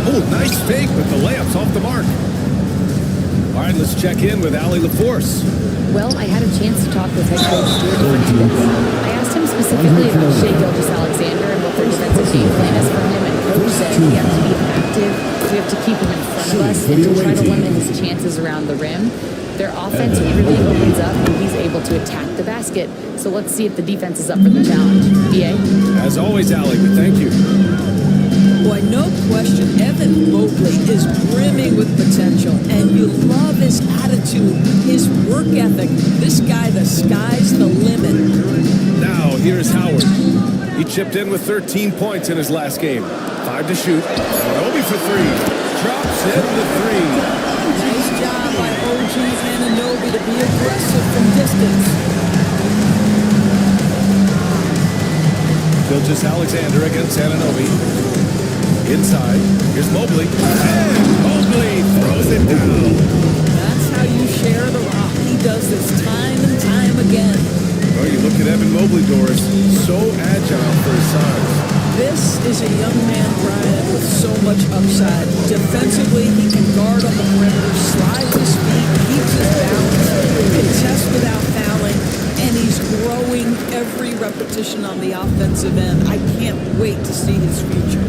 Oh, nice fake, but the layup's off the mark. All right, let's check in with Allie LaForce. Well, I had a chance to talk with head coach Stuart Fernandez. I asked him specifically about Shai Gilgeous-Alexander and what their defensive game plan is for him, and coach said we have to be active, we have to keep him in front of us, and to try to limit his chances around the rim. Their offense really opens up, and he's able to attack the basket. So let's see if the defense is up for the challenge. B.A.? As always, Allie, but thank you. Boy, no question, Evan Mobley is brimming with potential, and you love his attitude, his work ethic. This guy, the sky's the limit. Now Now, here's Howard. He chipped in with 13 points in his last game. 5 to shoot. Anunoby for 3. Drops in the 3. Nice job by OG Anunoby to be aggressive from distance. Gilgeous-Alexander against Anunoby. Inside. Here's Mobley. And Mobley throws it down. That's how you share the rock. He does this time and time again. Oh, you look at Evan Mobley, Doris. So agile for his size. This is a young man, Brian, with so much upside. Defensively, he can guard on the perimeter, slide his feet, keeps his balance, contest without fouling, and he's growing every repetition on the offensive end. I can't wait to see his future.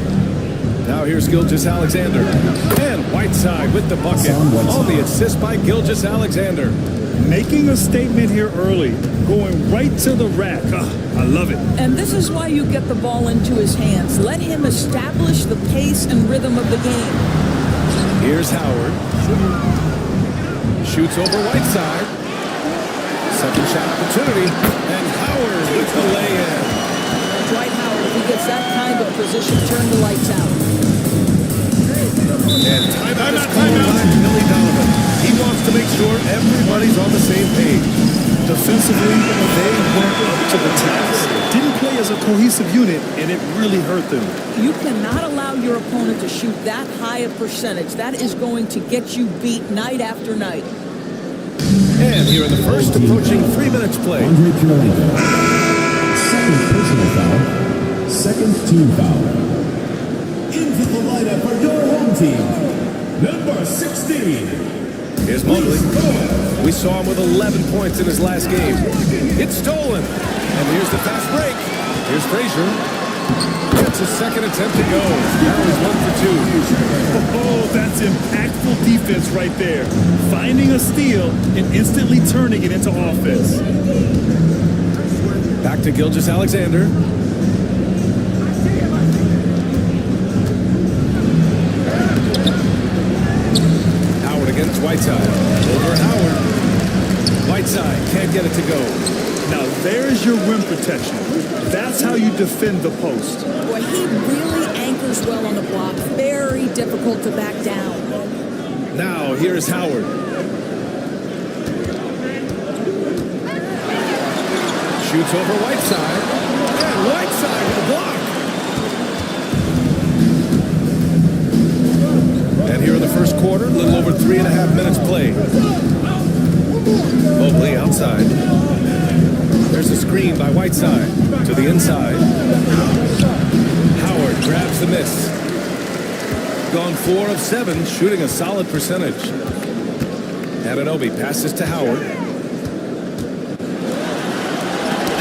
Now here's Gilgeous-Alexander. And Whiteside with the bucket. On the assist by Gilgeous-Alexander. Making a statement here early, going right to the rack. I love it. And this is why you get the ball into his hands. Let him establish the pace and rhythm of the game. Here's Howard. Shoots over Whiteside. Second shot opportunity. And Howard with the lay-in. Dwight Howard, if he gets that kind of position, turn the lights out. And timeout is called by Billy Donovan. He wants to make sure everybody's on the same page. Defensively, they weren't up to the task. Didn't play as a cohesive unit, and it really hurt them. You cannot allow your opponent to shoot that high a percentage. That is going to get you beat night after night. And here in the first, approaching 3 minutes play. Andre Kirilenko. Second personal foul. Second team foul. Into the lineup for your home team, number 16. Here's Mobley. We saw him with 11 points in his last game. It's stolen. And here's the fast break. Here's Frazier. Gets his second attempt to go. Now he's 1 for 2. Oh, that's impactful defense right there. Finding a steal and instantly turning it into offense. Back to Gilgeous-Alexander. Against Whiteside. Over Howard. Whiteside can't get it to go. Now there's your rim protection. That's how you defend the post. Boy, he really anchors well on the block. Very difficult to back down. Now here's Howard. Shoots over Whiteside. And Whiteside with a block. And here in the first quarter, a little over 3.5 minutes played. Mobley outside. There's a screen by Whiteside to the inside. Howard grabs the miss. Gone 4 of 7, shooting a solid percentage. Anunoby passes to Howard.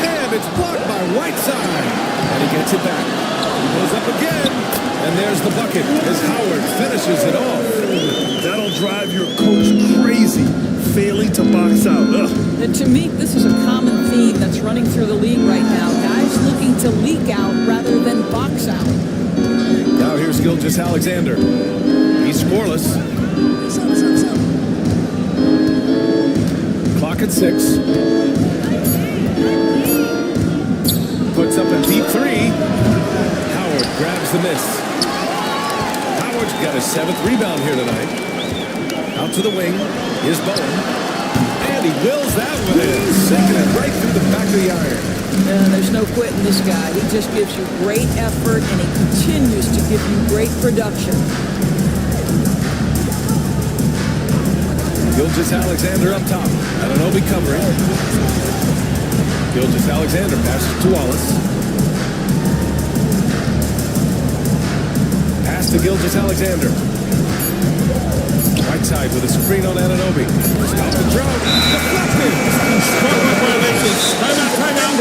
And it's blocked by Whiteside. And he gets it back. He goes up again. And there's the bucket as Howard finishes it off. That'll drive your coach crazy, failing to box out. And to me, this is a common theme that's running through the league right now. Guys looking to leak out rather than box out. Now here's Gilgeous-Alexander. He's scoreless. Clock at 6. Puts up a deep 3. Howard grabs the miss. Howard's got his 7th rebound here tonight. Out to the wing. Here's Bowen. And he wills that one in. Sinking it right through the back of the iron. There's no quitting this guy. He just gives you great effort, and he continues to give you great production. Gilgeous-Alexander up top. Anunoby covering. Gilgeous-Alexander passes to Wallace. Pass to Gilgeous-Alexander. Whiteside with a screen on Anunoby. Stop the drone. Deflected. Timeout.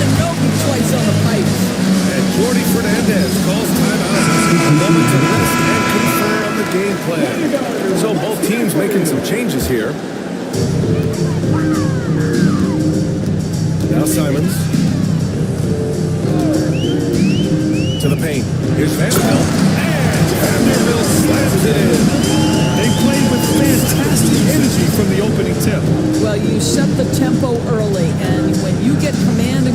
Anunoby twice on the pipe. And Jordi Fernandez calls timeout. Moment to rest and confer on the game plan. So both teams making some changes here. Now Simons. To the paint. Here's Vanderbilt. And Vanderbilt slams it in. They played with fantastic energy from the opening tip. Well, you set the tempo early, and when you get command of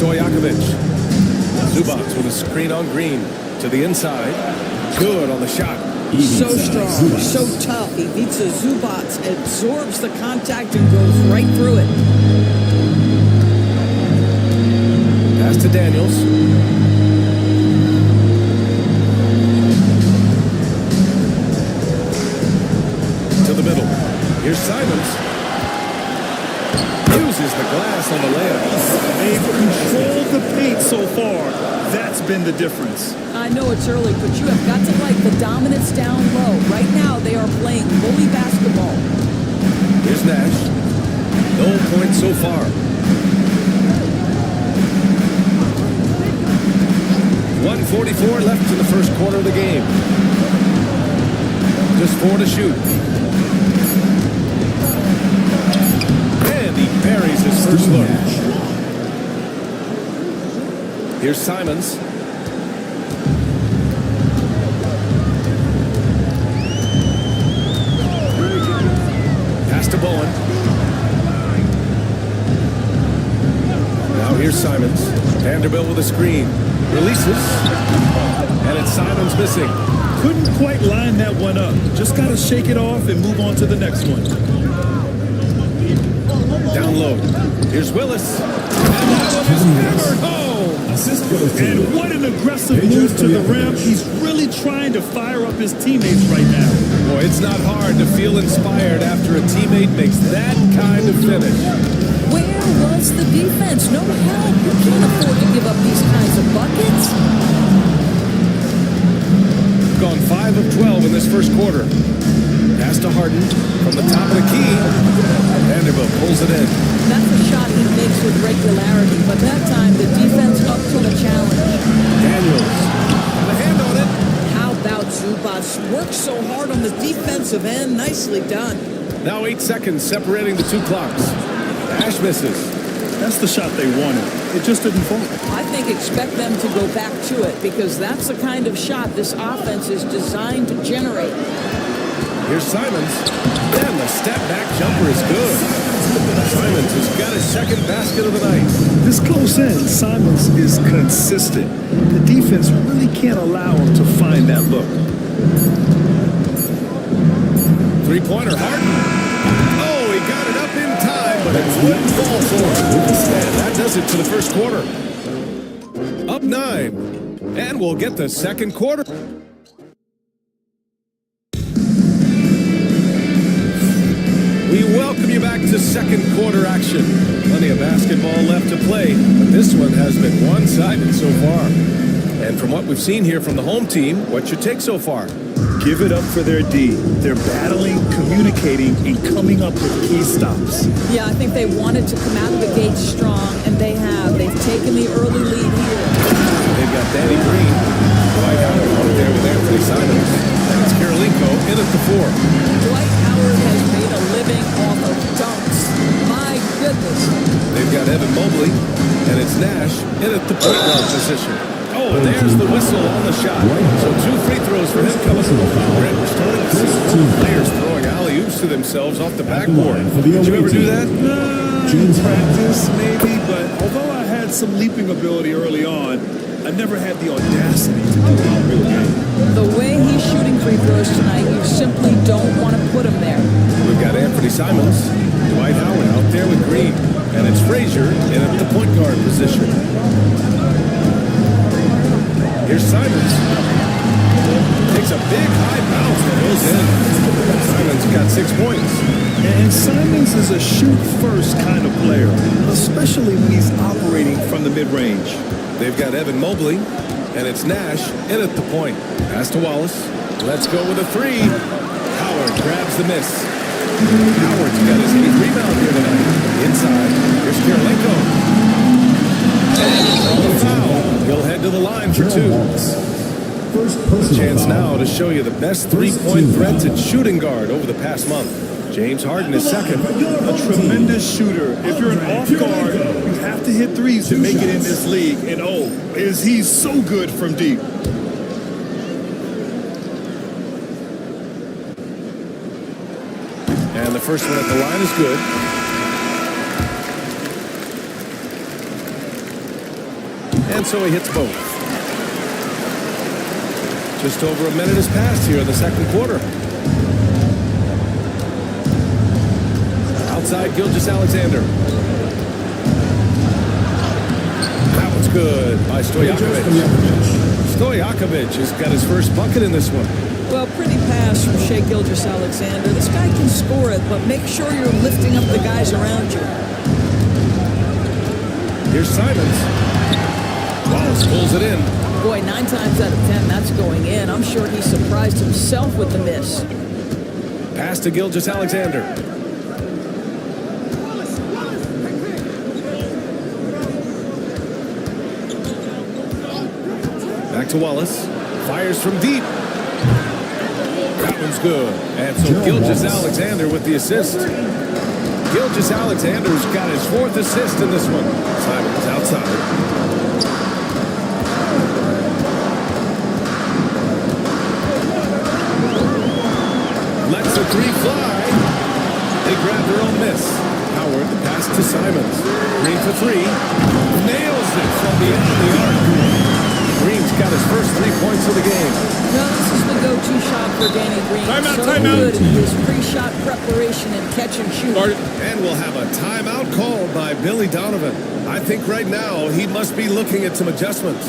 Stojakovic. Zubac with a screen on Green. To the inside. Good on the shot. So strong, so tough. Ivica Zubac absorbs the contact and goes right through it. Pass to Daniels. To the middle. Here's Simons. Uses the glass on the layup. They've controlled the paint so far. That's been the difference. I know it's early, but you have got to like the dominance down low. Right now, they are playing bully basketball. Here's Nash. No points so far. 1:44 left in the first quarter of the game. Just 4 to shoot. And he buries his first look. Here's Simons. Pass to Bowen. Now here's Simons. Vanderbilt with a screen. Releases. And it's Simons missing. Couldn't quite line that one up. Just got to shake it off and move on to the next one. Down low. Here's Willis. And that one is hammered home. And what an aggressive move to the rim. He's really trying to fire up his teammates right now. Boy, it's not hard to feel inspired after a teammate makes that kind of finish. Where was the defense? No help. You can't afford to give up these kinds of buckets. Gone 5 of 12 in this first quarter. Pass to Harden from the top of the key. Vanderbilt pulls it in. That's a shot he makes with regularity, but that time the defense up to the challenge. Daniels. And a hand on it. How about Zubac? Worked so hard on the defensive end. Nicely done. Now 8 seconds separating the two clocks. Nash misses. That's the shot they wanted. It just didn't fall. I think expect them to go back to it because that's the kind of shot this offense is designed to generate. Here's Simons. And the step-back jumper is good. Simons has got his second basket of the night. This close in, Simons is consistent. The defense really can't allow him to find that look. Three-pointer, Harden. Oh, he got it up in time, but it wouldn't fall for him. And that does it for the first quarter. Up 9. And we'll get the second quarter. We welcome you back to second quarter action. Plenty of basketball left to play, but this one has been one-sided so far. And from what we've seen here from the home team, what's your take so far? Give it up for their D. They're battling, communicating, and coming up with key stops. Yeah, I think they wanted to come out of the gate strong, and they have. They've taken the early lead here. They've got Danny Green. Dwight Howard out there with Anthony Simons. And it's Karolinko in at the 4. Dwight Howard has made a living off of dunks. My goodness. They've got Evan Mobley, and it's Nash in at the point guard position. Oh, and there's the whistle on the shot. So 2 free throws for him coming from the foul. And we're starting to see players throwing alley-oops to themselves off the backboard. Did you ever do that? Practice, maybe, but although I had some leaping ability early on, I never had the audacity to do it in real game. The way he's shooting free throws tonight, you simply don't want to put him there. We've got Anthony Simons, Dwight Howard out there with Green, and it's Frazier in at the point guard position. Here's Simons. Takes a big high bounce that goes in. Simons got 6 points. And Simons is a shoot-first kind of player, especially when he's operating from the mid-range. They've got Evan Mobley, and it's Nash in at the point. Pass to Wallace. Let's go with a 3. Howard grabs the miss. Howard's got his 8th rebound here tonight. Inside, here's Karolinko. And on the foul, he'll head to the line for 2. Chance now to show you the best three-point threats at shooting guard over the past month. James Harden is second. A tremendous shooter. If you're an off guard, you have to hit threes to make it in this league. And oh, is he so good from deep. And the first one at the line is good. And so he hits both. Just over a minute has passed here in the second quarter. Outside Gilgeous-Alexander. That one's good by Stojakovic. Stojakovic has got his first bucket in this one. Well, pretty pass from Shai Gilgeous-Alexander. This guy can score it, but make sure you're lifting up the guys around you. Here's Simons. Wallace pulls it in. Boy, 9 times out of 10, that's going in. I'm sure he surprised himself with the miss. Pass to Gilgeous-Alexander. Back to Wallace. Fires from deep. That one's good. And so Gilgeous-Alexander with the assist. Gilgeous-Alexander's got his 4th assist in this one. Simons outside. Lets the 3 fly. They grab their own miss. Howard, the pass to Simons. Green for 3. Nails it from the end of the arc. Green's got his first 3 points of the game. No, this is the go-to shot for Danny Green. Timeout, so timeout. good in his pre-shot preparation and catch and shoot. And we'll have a timeout called by Billy Donovan. I think right now he must be looking at some adjustments.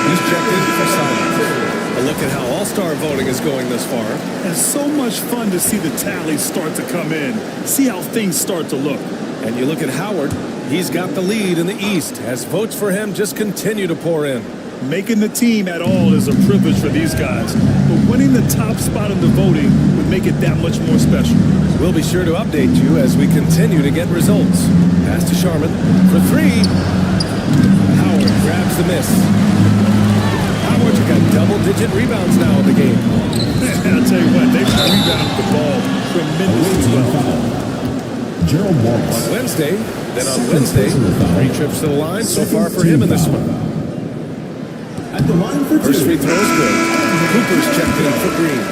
He's checked in for Simons. A look at how all-star voting is going this far. And so much fun to see the tallies start to come in. See how things start to look. And you look at Howard, he's got the lead in the East as votes for him just continue to pour in. Making the team at all is a privilege for these guys, but winning the top spot in the voting would make it that much more special. We'll be sure to update you as we continue to get results. Pass to Sharman for 3. Howard grabs the miss. Howard's got double-digit rebounds now in the game. I'll tell you what, they've rebounded the ball tremendously well. Gerald Wallace. On Wednesday, then on Wednesday, 3 trips to the line so far for him in this one. At the line for 2. First free throw is good. Cooper's checked in for Green.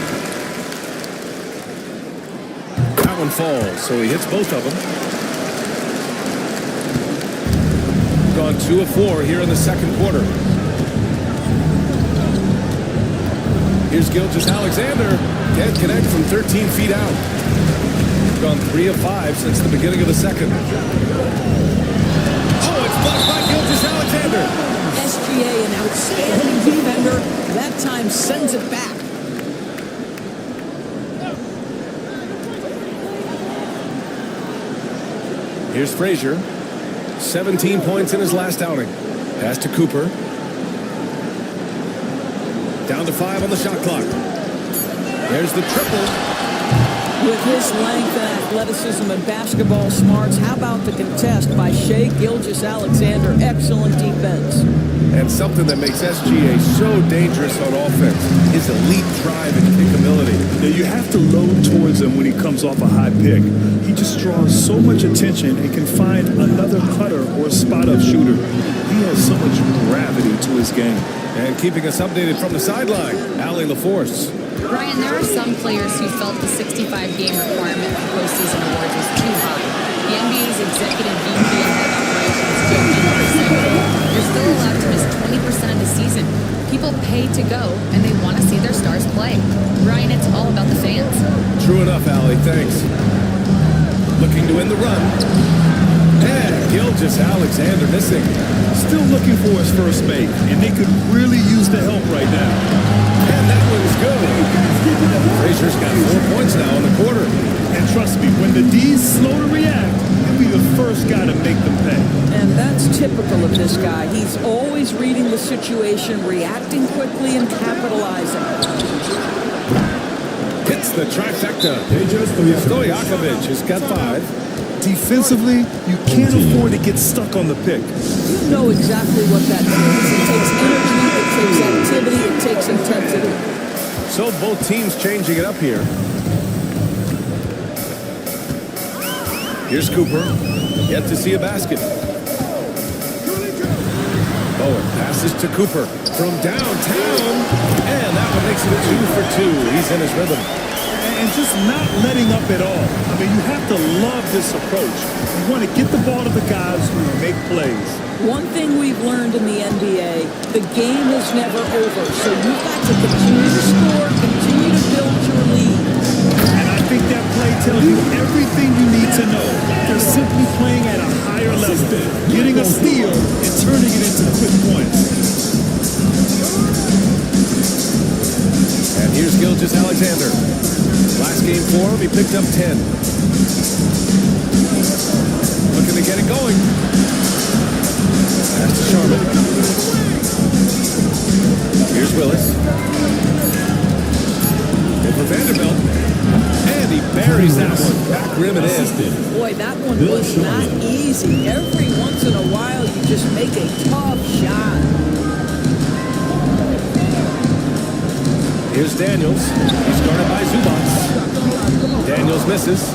That one falls, so he hits both of them. Gone 2 of 4 here in the second quarter. Here's Gilgeous-Alexander. Can't connect from 13 feet out. Gone 3 of 5 since the beginning of the second. Oh, it's blocked by Gilgeous-Alexander. SGA, an outstanding defender, that time sends it back. Here's Frazier. 17 points in his last outing. Pass to Cooper. Down to 5 on the shot clock. There's the triple. With his length and athleticism and basketball smarts, how about the contest by Shai Gilgeous-Alexander? Excellent defense. And something that makes SGA so dangerous on offense is elite drive and kickability. Now you have to load towards him when he comes off a high pick. He just draws so much attention and can find another cutter or spot-up shooter. He has so much gravity to his game. And keeping us updated from the sideline, Allie LaForce. Brian, there are some players who felt the 65-game requirement for postseason awards was too high. The NBA's executive VP and head operations, Joe Ingles, said you're still allowed to miss 20% of the season. People pay to go, and they want to see their stars play. Brian, it's all about the fans. True enough, Allie. Thanks. Looking to win the run. And Gilgeous-Alexander missing. Still looking for his first make, and they could really use the help right now. And that one's good. Frazier's got 4 points now in the quarter. And trust me, when the D's slow to react, he'll be the first guy to make them pay. And that's typical of this guy. He's always reading the situation, reacting quickly, and capitalizing. Hits the trifecta. Stojakovic has got 5. Defensively, you can't afford to get stuck on the pick. You know exactly what that means. It takes energy, it takes activity, it takes intensity. So both teams changing it up here. Here's Cooper. Yet to see a basket. Bowen passes to Cooper from downtown. And that one makes it a 2 for 2. He's in his rhythm. And just not letting up at all. I I mean, you have to love this approach. You want to get the ball to the guys who make plays. One thing we've learned in the NBA, the game is never over. So you've got to continue to score, continue to build your lead. And I think that play tells you everything you need to know. They're simply playing at a higher level, getting a steal and turning it into quick points. And here's Gilgeous-Alexander. Last game for him, he picked up 10. Looking to get it going. Pass to Sharman. Here's Willis. Over Vanderbilt. And he buries that one. Back rim and in. Boy, that one was not easy. Every once in a while, you just make a tough shot. Here's Daniels. He's guarded by Zubac. Daniels misses.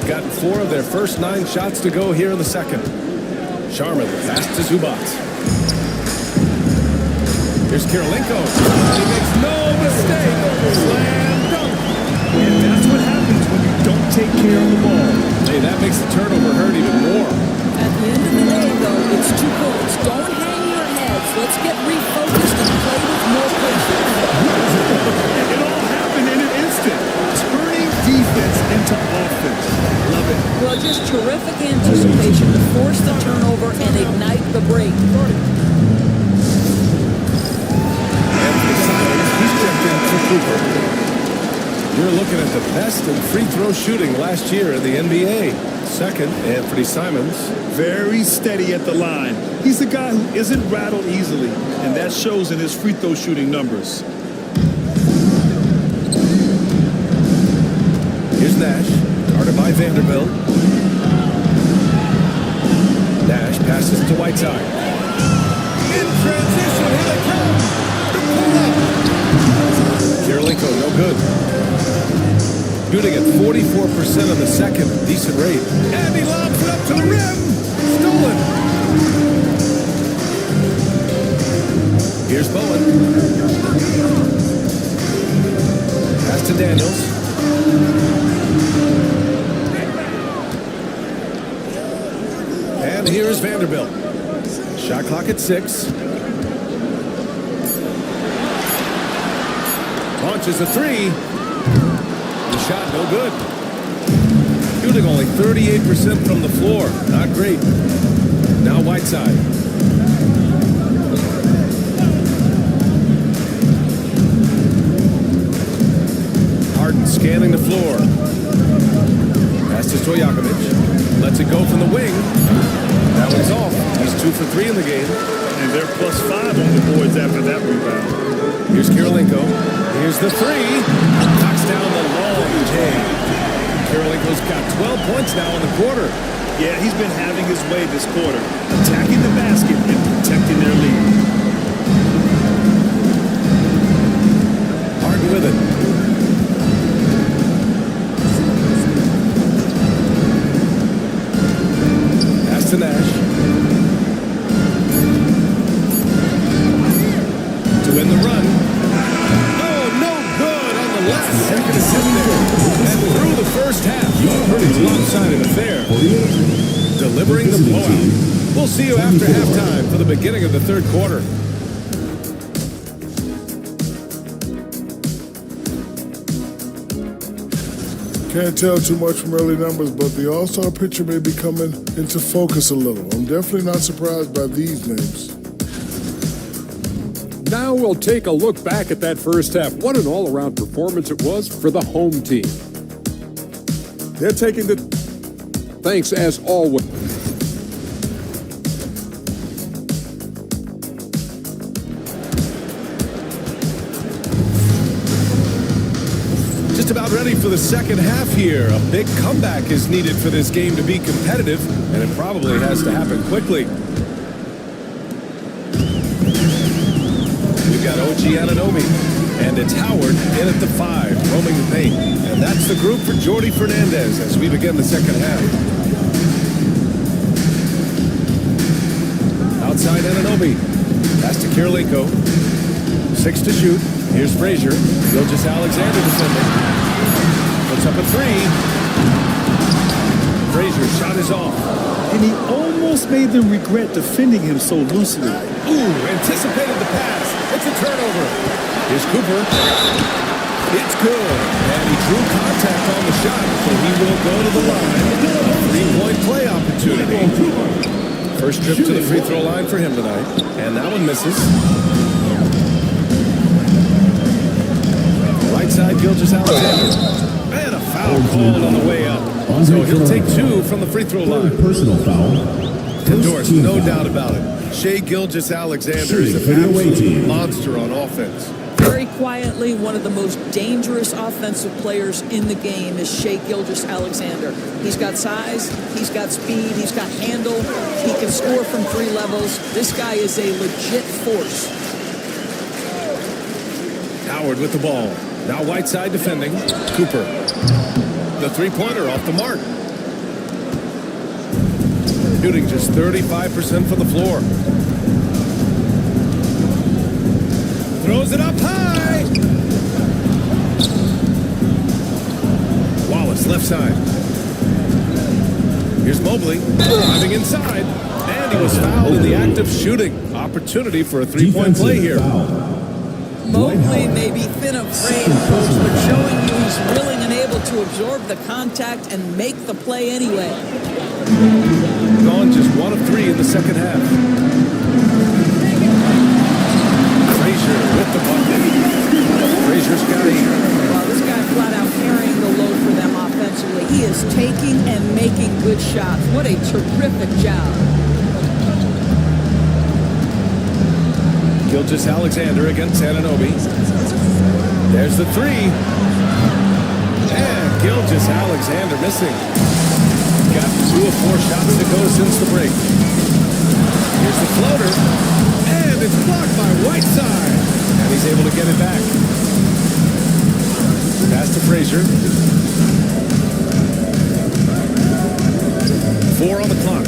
Gotten 4 of their first 9 shots to go here in the second. Sharman pass to Zubac. Here's Kirilenko. He makes no mistake. Slam dunk. And that's what happens when you don't take care of the ball. Hey, that makes the turnover hurt even more. At the end of the day, though, it's 2 points. Don't hang your heads. Let's get refocused and play with more patience. It all happened in an instant. Turning defense into offense. Love it. Well, just terrific anticipation to force the turnover and ignite the break. He's checked in for Cooper. You're looking at the best in free throw shooting last year in the NBA. Second, Anthony Simons. Very steady at the line. He's a guy who isn't rattled easily, and that shows in his free throw shooting numbers. Here's Nash, guarded by Vanderbilt. Nash passes to Whiteside. In transition, here they come. Kirilenko, no good. Shooting at 44% of the second, decent rate. And he lobs it up to the rim. Stolen. Here's Bowen. Pass to Daniels. And here is Vanderbilt. Shot clock at 6. Launches a 3. The shot no good. Shooting only 38% from the floor. Not great. Now Whiteside. Harden scanning the floor. Pass to Stojakovic. Lets it go from the wing. That one's off. He's 2 for 3 in the game. And they're +5 on the boards after that rebound. Here's Kirilenko. Here's the 3. Knocks down the long J. Kirilenko's got 12 points now in the quarter. Yeah, he's been having his way this quarter, attacking the basket and protecting their lead. Harden with it. Pass to Nash. To win the run. Oh, no good on the last second attempt there. And through the first half, a pretty lopsided affair. Delivering the blowout. We'll see you after halftime for the beginning of the third quarter. Can't tell too much from early numbers, but the All-Star picture may be coming into focus a little. I'm definitely not surprised by these names. Now we'll take a look back at that first half. What an all-around performance it was for the home team. They're taking the... Thanks as always. Just about ready for the second half here. A big comeback is needed for this game to be competitive, and it probably has to happen quickly. We've got OG Anunoby, and it's Howard in at the 5, roaming the paint. And that's the group for Jordi Fernandez as we begin the second half. Outside Anunoby. Pass to Kirilenko. 6 to shoot. Here's Frazier. Gilgeous-Alexander defending. Puts up a 3. Frazier's shot is off. And he almost made them regret defending him so loosely. Ooh, anticipated the pass. It's a turnover. Here's Cooper. It's good. And he drew contact on the shot, so he will go to the line. A three-point play opportunity. First trip to the free throw line for him tonight. And that one misses. Right side, Gilgeous-Alexander. And a foul called on the way up. So he'll take 2 from the free throw line. Personal foul. Endorsed, no doubt about it. Shai Gilgeous-Alexander is an absolute monster on offense. Very quietly, one of the most dangerous offensive players in the game is Shai Gilgeous-Alexander. He's got size, he's got speed, he's got handle, he can score from 3 levels. This guy is a legit force. Howard with the ball. Now Whiteside defending. Cooper. The three-pointer off the mark. Shooting just 35% from the floor. Throws it up high. Wallace, left side. Here's Mobley, driving inside. And he was fouled in the act of shooting. Opportunity for a three-point play here. Mobley may be thin of frame, Coach, but showing you he's willing and able to absorb the contact and make the play anyway. Gone just 1 of 3 in the second half. Frazier with the bucket. Frazier's got 8. Well, this guy flat out carrying the load for them offensively. He is taking and making good shots. What a terrific job. Gilgeous-Alexander against Anunoby. There's the 3. And Gilgeous-Alexander missing. Got 2 of 4 shots to go since the break. Here's the floater. And it's blocked by Whiteside. And he's able to get it back. Pass to Frazier. 4 on the clock.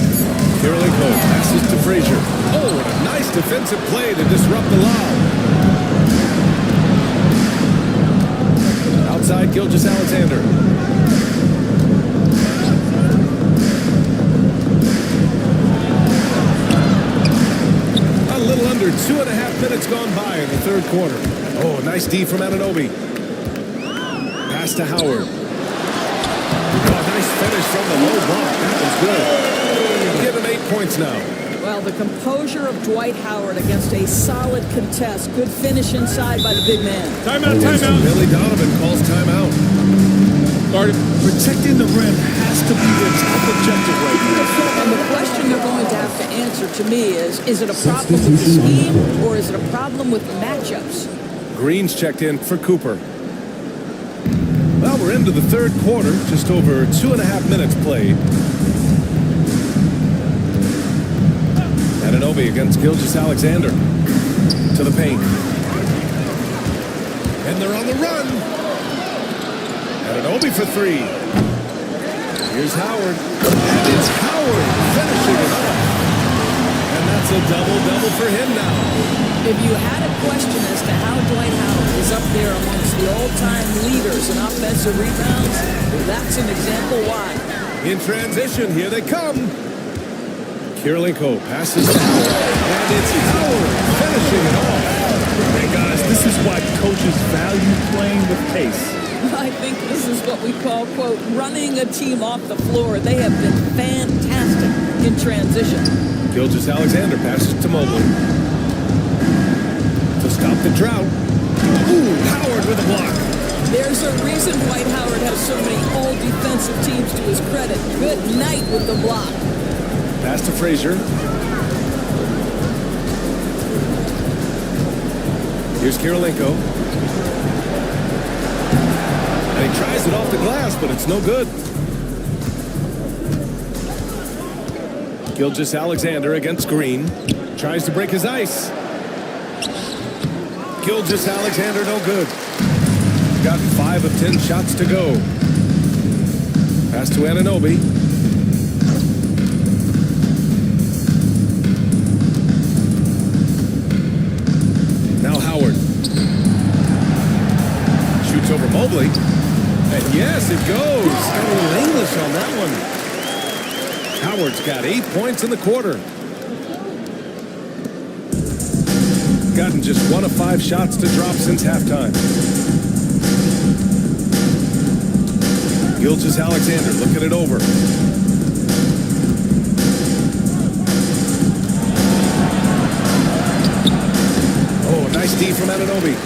Kirilenko passes to Frazier. Oh, and a nice defensive play to disrupt the lob. Outside, Gilgeous-Alexander. A little under 2.5 minutes gone by in the third quarter. Oh, nice D from Anunoby. Pass to Howard. Oh, nice finish from the low block. That was good. Give him 8 points now. Well, the composure of Dwight Howard against a solid contest. Good finish inside by the big man. Timeout, timeout. Billy Donovan calls timeout. Protecting the rim has to be their top objective right now. And the question they're going to have to answer to me is it a problem with the scheme or is it a problem with the matchups? Green's checked in for Cooper. Well, we're into the third quarter. Just over 2.5 minutes played. Anunoby against Gilgeous-Alexander. To the paint. And they're on the run. Anunoby for 3. Here's Howard. And it's Howard finishing it off. And that's a double-double for him now. If you had a question as to how Dwight Howard is up there amongst the all-time leaders in offensive rebounds, that's an example why. In transition, here they come. Kirilenko passes to Howard, and it's Howard finishing it off. Hey guys, this is why coaches value playing with pace. I think this is what we call, quote, running a team off the floor. They have been fantastic in transition. Gilgeous-Alexander passes to Mobley. To stop the drought. Ooh, Howard with a block. There's a reason Dwight Howard has so many all-defensive teams to his credit. Good night with the block. Pass to Frazier. Here's Kirilenko. And he tries it off the glass, but it's no good. Gilgeous-Alexander against Green. Tries to break his ice. Gilgeous-Alexander no good. Got 5 of 10 shots to go. Pass to Anunoby. Now Howard. Shoots over Mobley. And yes, it goes. A little English on that one. Howard's got 8 points in the quarter. Gotten just 1 of 5 shots to drop since halftime. Gilgeous-Alexander looking it over. Oh, nice D from Anunoby.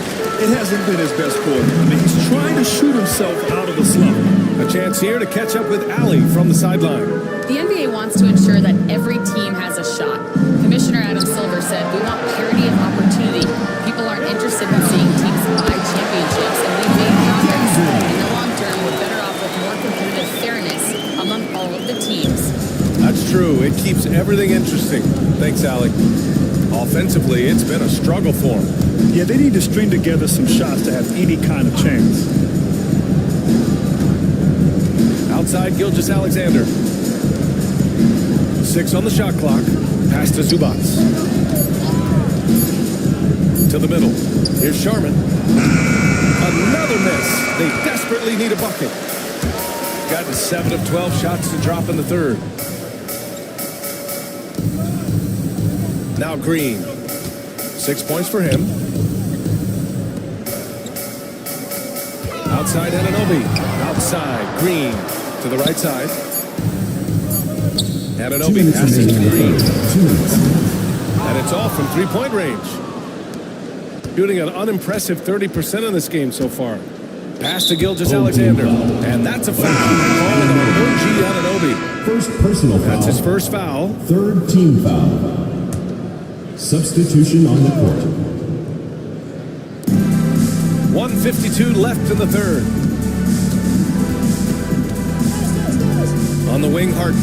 It hasn't been his best quarter. I mean, he's trying to shoot himself out of the slump. A chance here to catch up with Allie from the sideline. The NBA wants to ensure that every team has a shot. Commissioner Adam Silver said, "We want parity of opportunity. People aren't interested in seeing teams buy championships, and we've made progress. In the long term, we're better off with more competitive fairness among all of the teams." That's true. It keeps everything interesting. Thanks, Allie. Offensively, it's been a struggle for him. Yeah, they need to string together some shots to have any kind of chance. Outside, Gilgeous-Alexander. 6 on the shot clock. Pass to Zubac. To the middle. Here's Sharman. Another miss. They desperately need a bucket. Gotten 7 of 12 shots to drop in the third. Now Green. 6 points for him. Outside Anunoby. Outside Green. To the right side. Anunoby passes to Green. And it's all from three-point range. Shooting an unimpressive 30% in this game so far. Pass to Gilgeous-Alexander. And that's a foul. Called on OG Anunoby. First personal foul. That's his first foul. Third team foul. Substitution on the court. 1:52 left in the third. On the wing, Harden.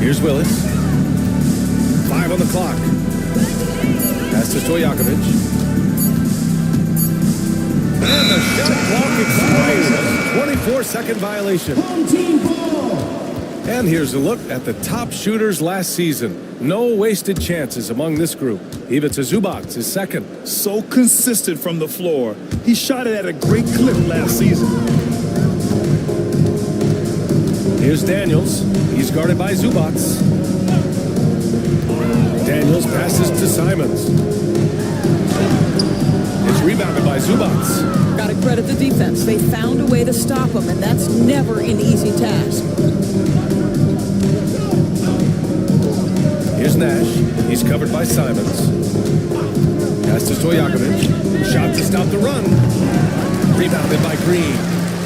Here's Willis. 5 on the clock. Pass to Stojakovic. And the shot clock expires. 24-second violation. And here's a look at the top shooters last season. No wasted chances among this group. Ivica Zubac is second. So consistent from the floor. He shot it at a great clip last season. Here's Daniels. He's guarded by Zubac. Daniels passes to Simons. It's rebounded by Zubac. Got to credit the defense. They found a way to stop him, and that's never an easy task. Here's Nash. He's covered by Simons. Pass to Stojakovic. Shot to stop the run. Rebounded by Green.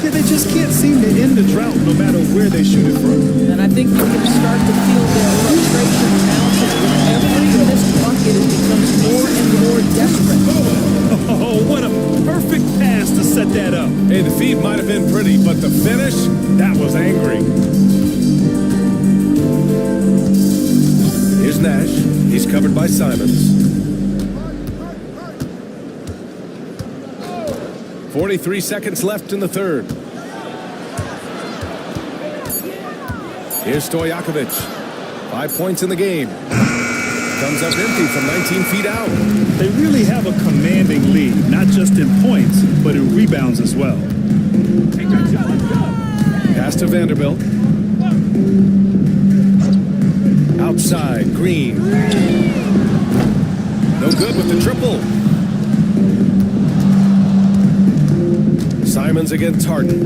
Yeah, they just can't seem to end the drought no matter where they shoot it from. And I think you can start to feel their frustration mounting with every missed bucket. It becomes more and more desperate. Oh, what a perfect pass to set that up. Hey, the feed might have been pretty, but the finish, that was angry. Here's Nash. He's covered by Simons. 43 seconds left in the third. Here's Stojakovic. 5 points in the game. Comes up empty from 19 feet out. They really have a commanding lead, not just in points, but in rebounds as well. Pass to Vanderbilt. Outside, Green. No good with the triple. Simons against Harden.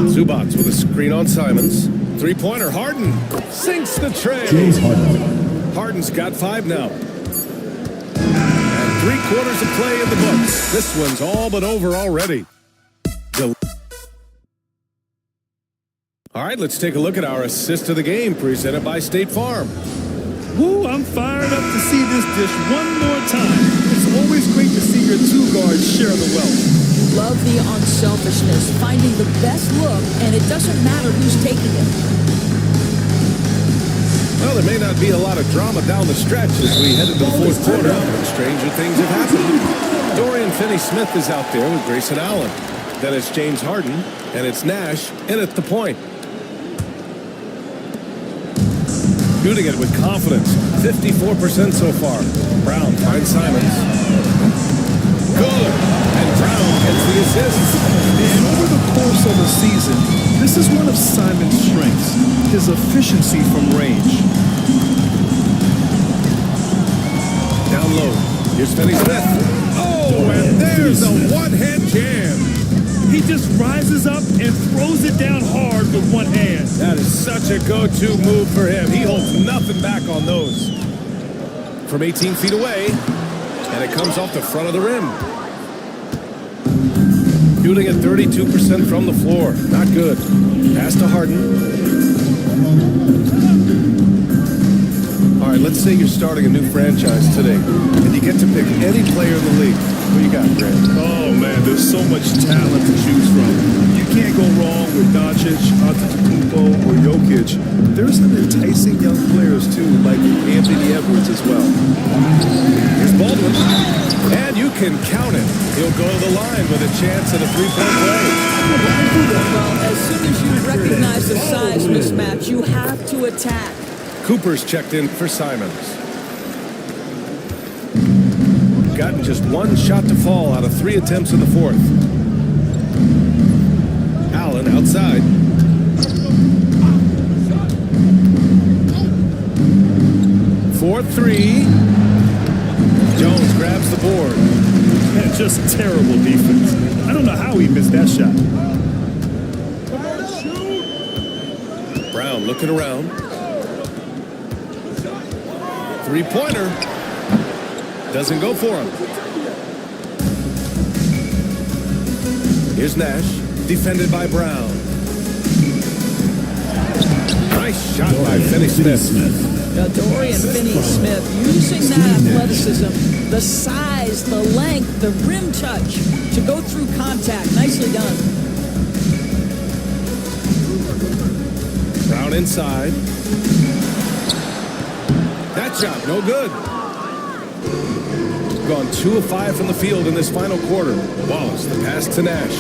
Zubac with a screen on Simons. Three-pointer, Harden sinks the tray. James Harden. Harden's got 5 now. And 3 quarters of play in the books. This one's all but over already. All right, let's take a look at our assist of the game presented by State Farm. Woo, I'm fired up to see this dish one more time. It's always great to see your two guards share the wealth. Love the unselfishness, finding the best look, and it doesn't matter who's taking it. Well, there may not be a lot of drama down the stretch as we head into the fourth quarter, but stranger things have happened. Dorian Finney-Smith is out there with Grayson Allen. Then it's James Harden, and it's Nash in at the point. Shooting it with confidence, 54% so far. Brown finds Simons. Good, and Brown gets the assists. And over the course of the season, this is one of Simon's strengths, his efficiency from range. Down low. Here's Finney Smith. Oh, and there's a one-hand jam. He just rises up and throws it down hard with one hand. That is such a go-to move for him. He holds nothing back on those. From 18 feet away, and it comes off the front of the rim. Shooting at 32% from the floor. Not good. Pass to Harden. All right, let's say you're starting a new franchise today, and you get to pick any player in the league. Who you got, Grant? Oh, man, there's so much talent to choose from. You can't go wrong with Doncic, Antetokounmpo, or Jokic. There's some enticing young players, too, like Anthony Edwards as well. Here's Baldwin, and you can count it. He'll go to the line with a chance at a three-point play. Well, as soon as you recognize the size mismatch, you have to attack. Cooper's checked in for Simons. Gotten just one shot to fall out of 3 attempts in the fourth. Allen outside. For 3. Jones grabs the board. Man, just terrible defense. I don't know how he missed that shot. Brown looking around. Three-pointer. Doesn't go for him. Here's Nash, defended by Brown. Nice shot by Finney-Smith. Dorian Finney-Smith using that athleticism, the size, the length, the rim touch to go through contact. Nicely done. Brown inside. That shot, no good. Gone 2 of 5 from the field in this final quarter. Wallace, the pass to Nash.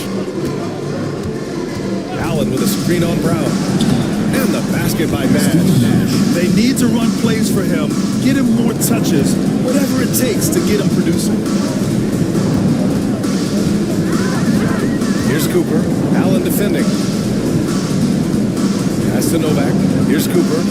Allen with a screen on Brown. And the basket by Nash. They need to run plays for him, get him more touches, whatever it takes to get him producing. Here's Cooper. Allen defending. Pass to Novak. Here's Cooper.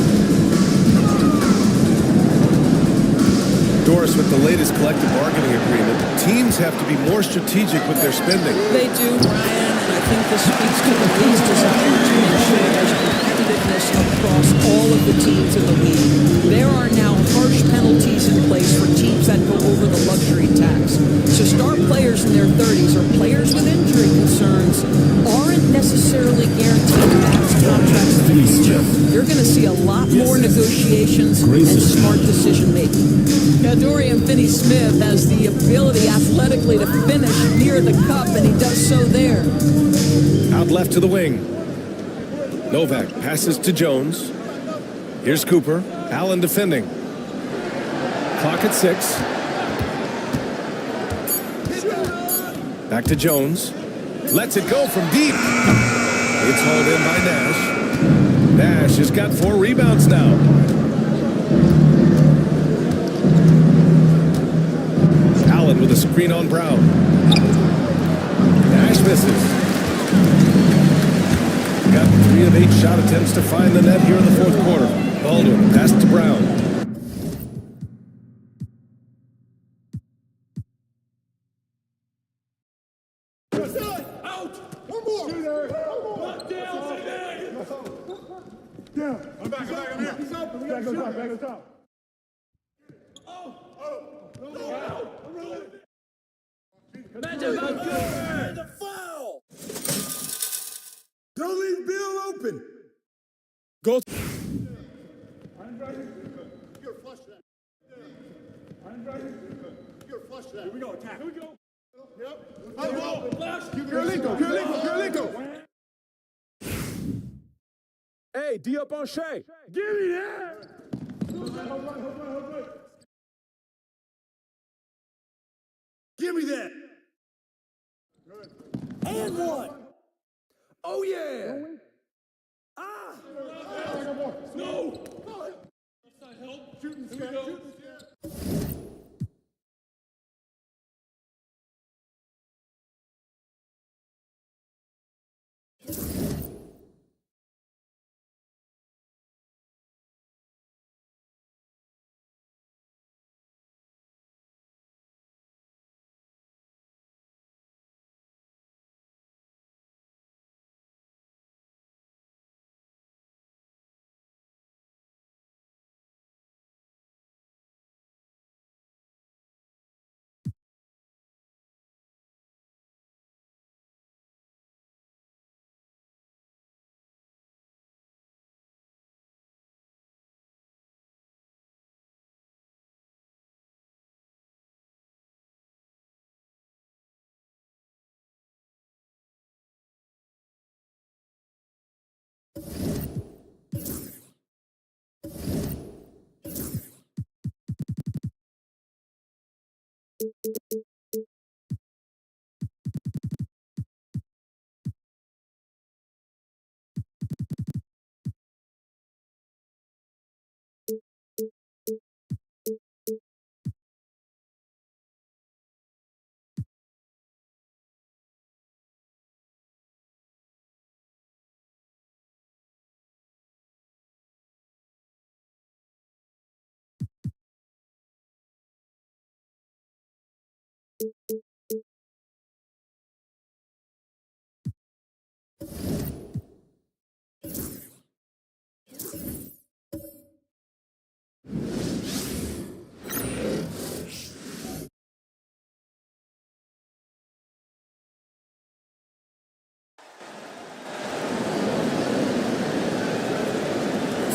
Doris with the latest collective bargaining agreement. Teams have to be more strategic with their spending. They do, Ryan, and I think this speaks to the league's desire to ensure there's competitiveness across all of the teams in the league. There are now harsh penalties in place for teams that go over the luxury tax. So star players in their 30s or players with injury concerns aren't necessarily guaranteed max contracts in the future. You're going to see a lot more negotiations and smart decision making. Dorian Finney-Smith has the ability athletically to finish near the cup, and he does so there. Out left to the wing. Novak passes to Jones. Here's Cooper. Allen defending. Clock at 6. Back to Jones. Lets it go from deep. It's hauled in by Nash. Nash has got 4 rebounds now. Allen with a screen on Brown. Nash misses. Got 3 of 8 shot attempts to find the net here in the fourth quarter. Baldwin pass to Brown. Out! One more! Down! I'm back, I'm here. He's open. We got to shoot. Back up. The foul! Don't leave Bill open. Go. You're flush that. You're flush that. Here we go. Attack. Here we go. Yep. Curlico. Hey, D up on Shea. Give me that! Give me that. And one. Oh yeah. No! That's not help. Shooting, here we go.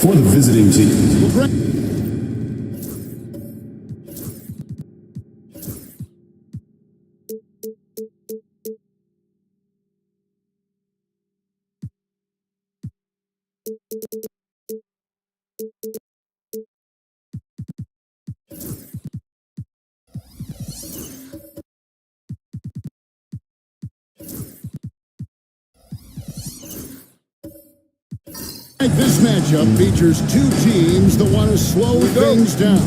For the visiting team, This matchup features two teams that want to slow things down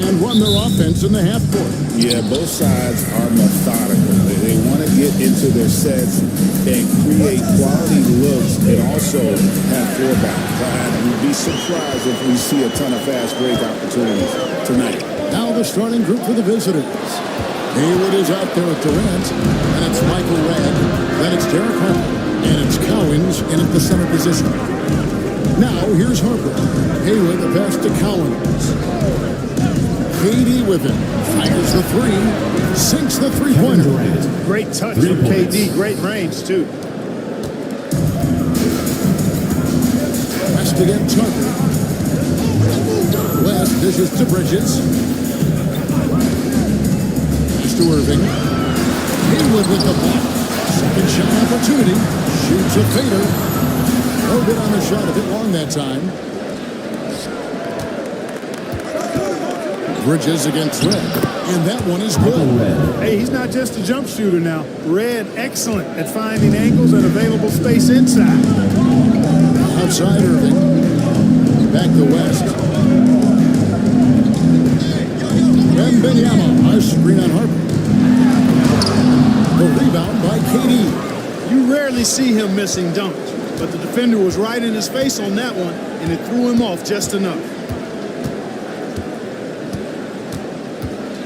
and run their offense in the half court. Yeah, both sides are methodical. They want to get into their sets and create quality looks and also have four-back. We'd be surprised if we see a ton of fast break opportunities tonight. Now the starting group for the visitors. Hayward is out there at Durant, and it's Michael Redd, then it's Derek Harper, and it's Cowens in at the center position. Now, here's Harper. Hayward, the pass to Cowens. KD with him. Fires the three. Sinks the three-pointer. Great touch from KD. Great range, too. West against Harper. West dishes to Bridges. Pass to Irving. Hayward with the block. Second shot opportunity. Shoots a fader. No good on the shot, a bit long that time. Bridges against Redd, and that one is good. Hey, he's not just a jump shooter now. Redd, excellent at finding angles and available space inside. Outside Irving. Back to West. Wembanyama, nice screen on Harper. The rebound by KD. You rarely see him missing dunks. But the defender was right in his face on that one, and it threw him off just enough.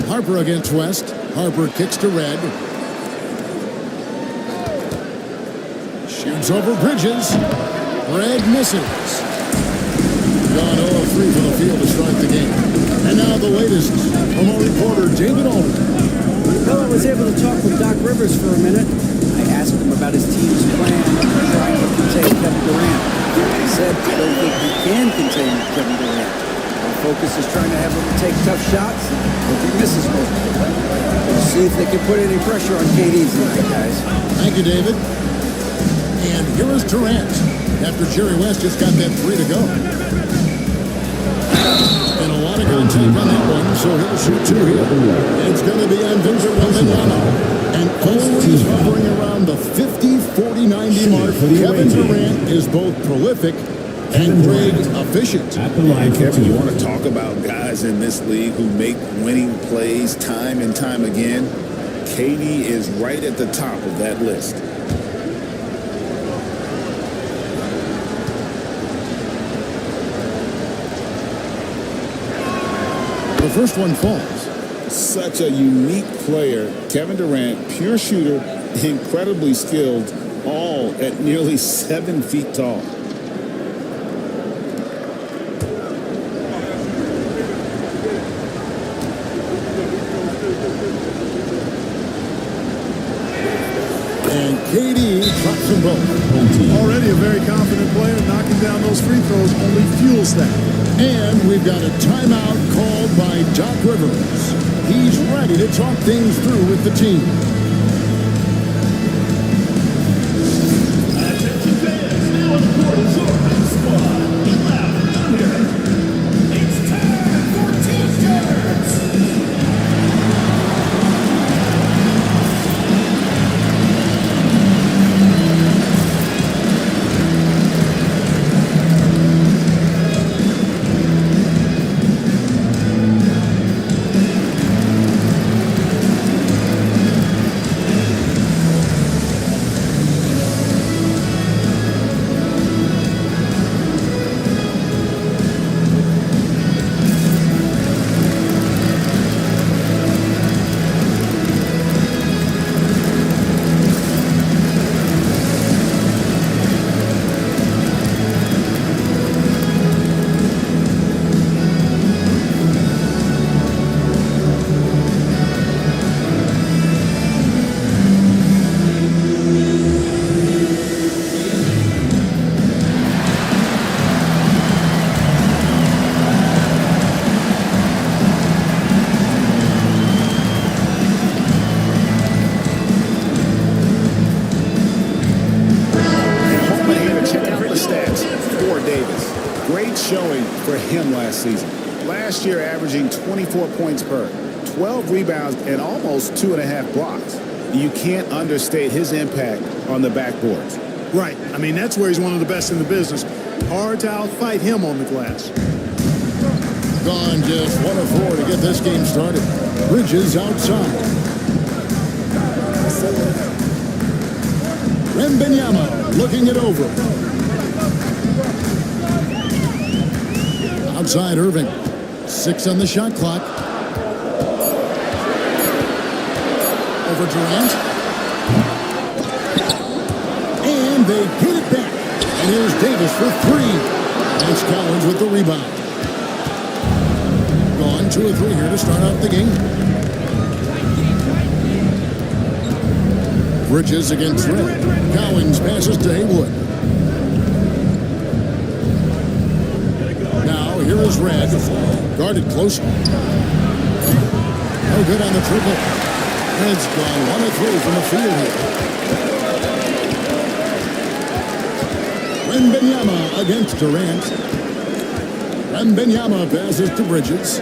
Harper against West. Harper kicks to Redd. Shoots over Bridges. Redd misses. Gone 0-3 for the field to start the game. And now the latest from our reporter, David Aldridge. Well, I was able to talk with Doc Rivers for a minute. I asked him about his team's plan to try to contain Kevin Durant. He said, I don't think we can contain Kevin Durant. Our focus is trying to have him take tough shots and hope he misses most of them. We'll see if they can put any pressure on KD tonight, guys. Thank you, David. And here is Durant after Jerry West just got that three to go. And a lot of contact on that one, so he'll shoot two here. It's going to be on Victor Wembanyama. And always hovering around the 50, 40, 90 mark. Kevin Durant is both prolific and great efficient. At the line, Kevin, you want to talk about guys in this league who make winning plays time and time again? KD is right at the top of that list. The first one falls. Such a unique player. Kevin Durant, pure shooter, incredibly skilled, all at nearly 7 feet tall. And KD drops them both. Already a very confident player, knocking down those free throws only fuels that. And we've got a timeout called by Doc Rivers. He's ready to talk things through with the team. Attention fans, now on the court is your home squad. Get loud and I'm here. It's time for T-shirts. great showing for him last season. Last year, averaging 24 points per, 12 rebounds, and almost 2.5 blocks. You can't understate his impact on the backboards. Right. I mean, that's where he's one of the best in the business. Hard to outfight him on the glass. Gone just 1 of 4 to get this game started. Bridges outside. Wembanyama looking it over. Outside Irving. 6 on the shot clock. Over Durant. And they get it back. And here's Davis for 3. That's Collins with the rebound. Gone 2 of 3 here to start out the game. Bridges against Red. Collins passes to Haywood. Now here is Red. Guarded close. No good on the triple. Red's gone 1 of 3 from the field here. Wembanyama against Durant. Wembanyama passes to Bridges.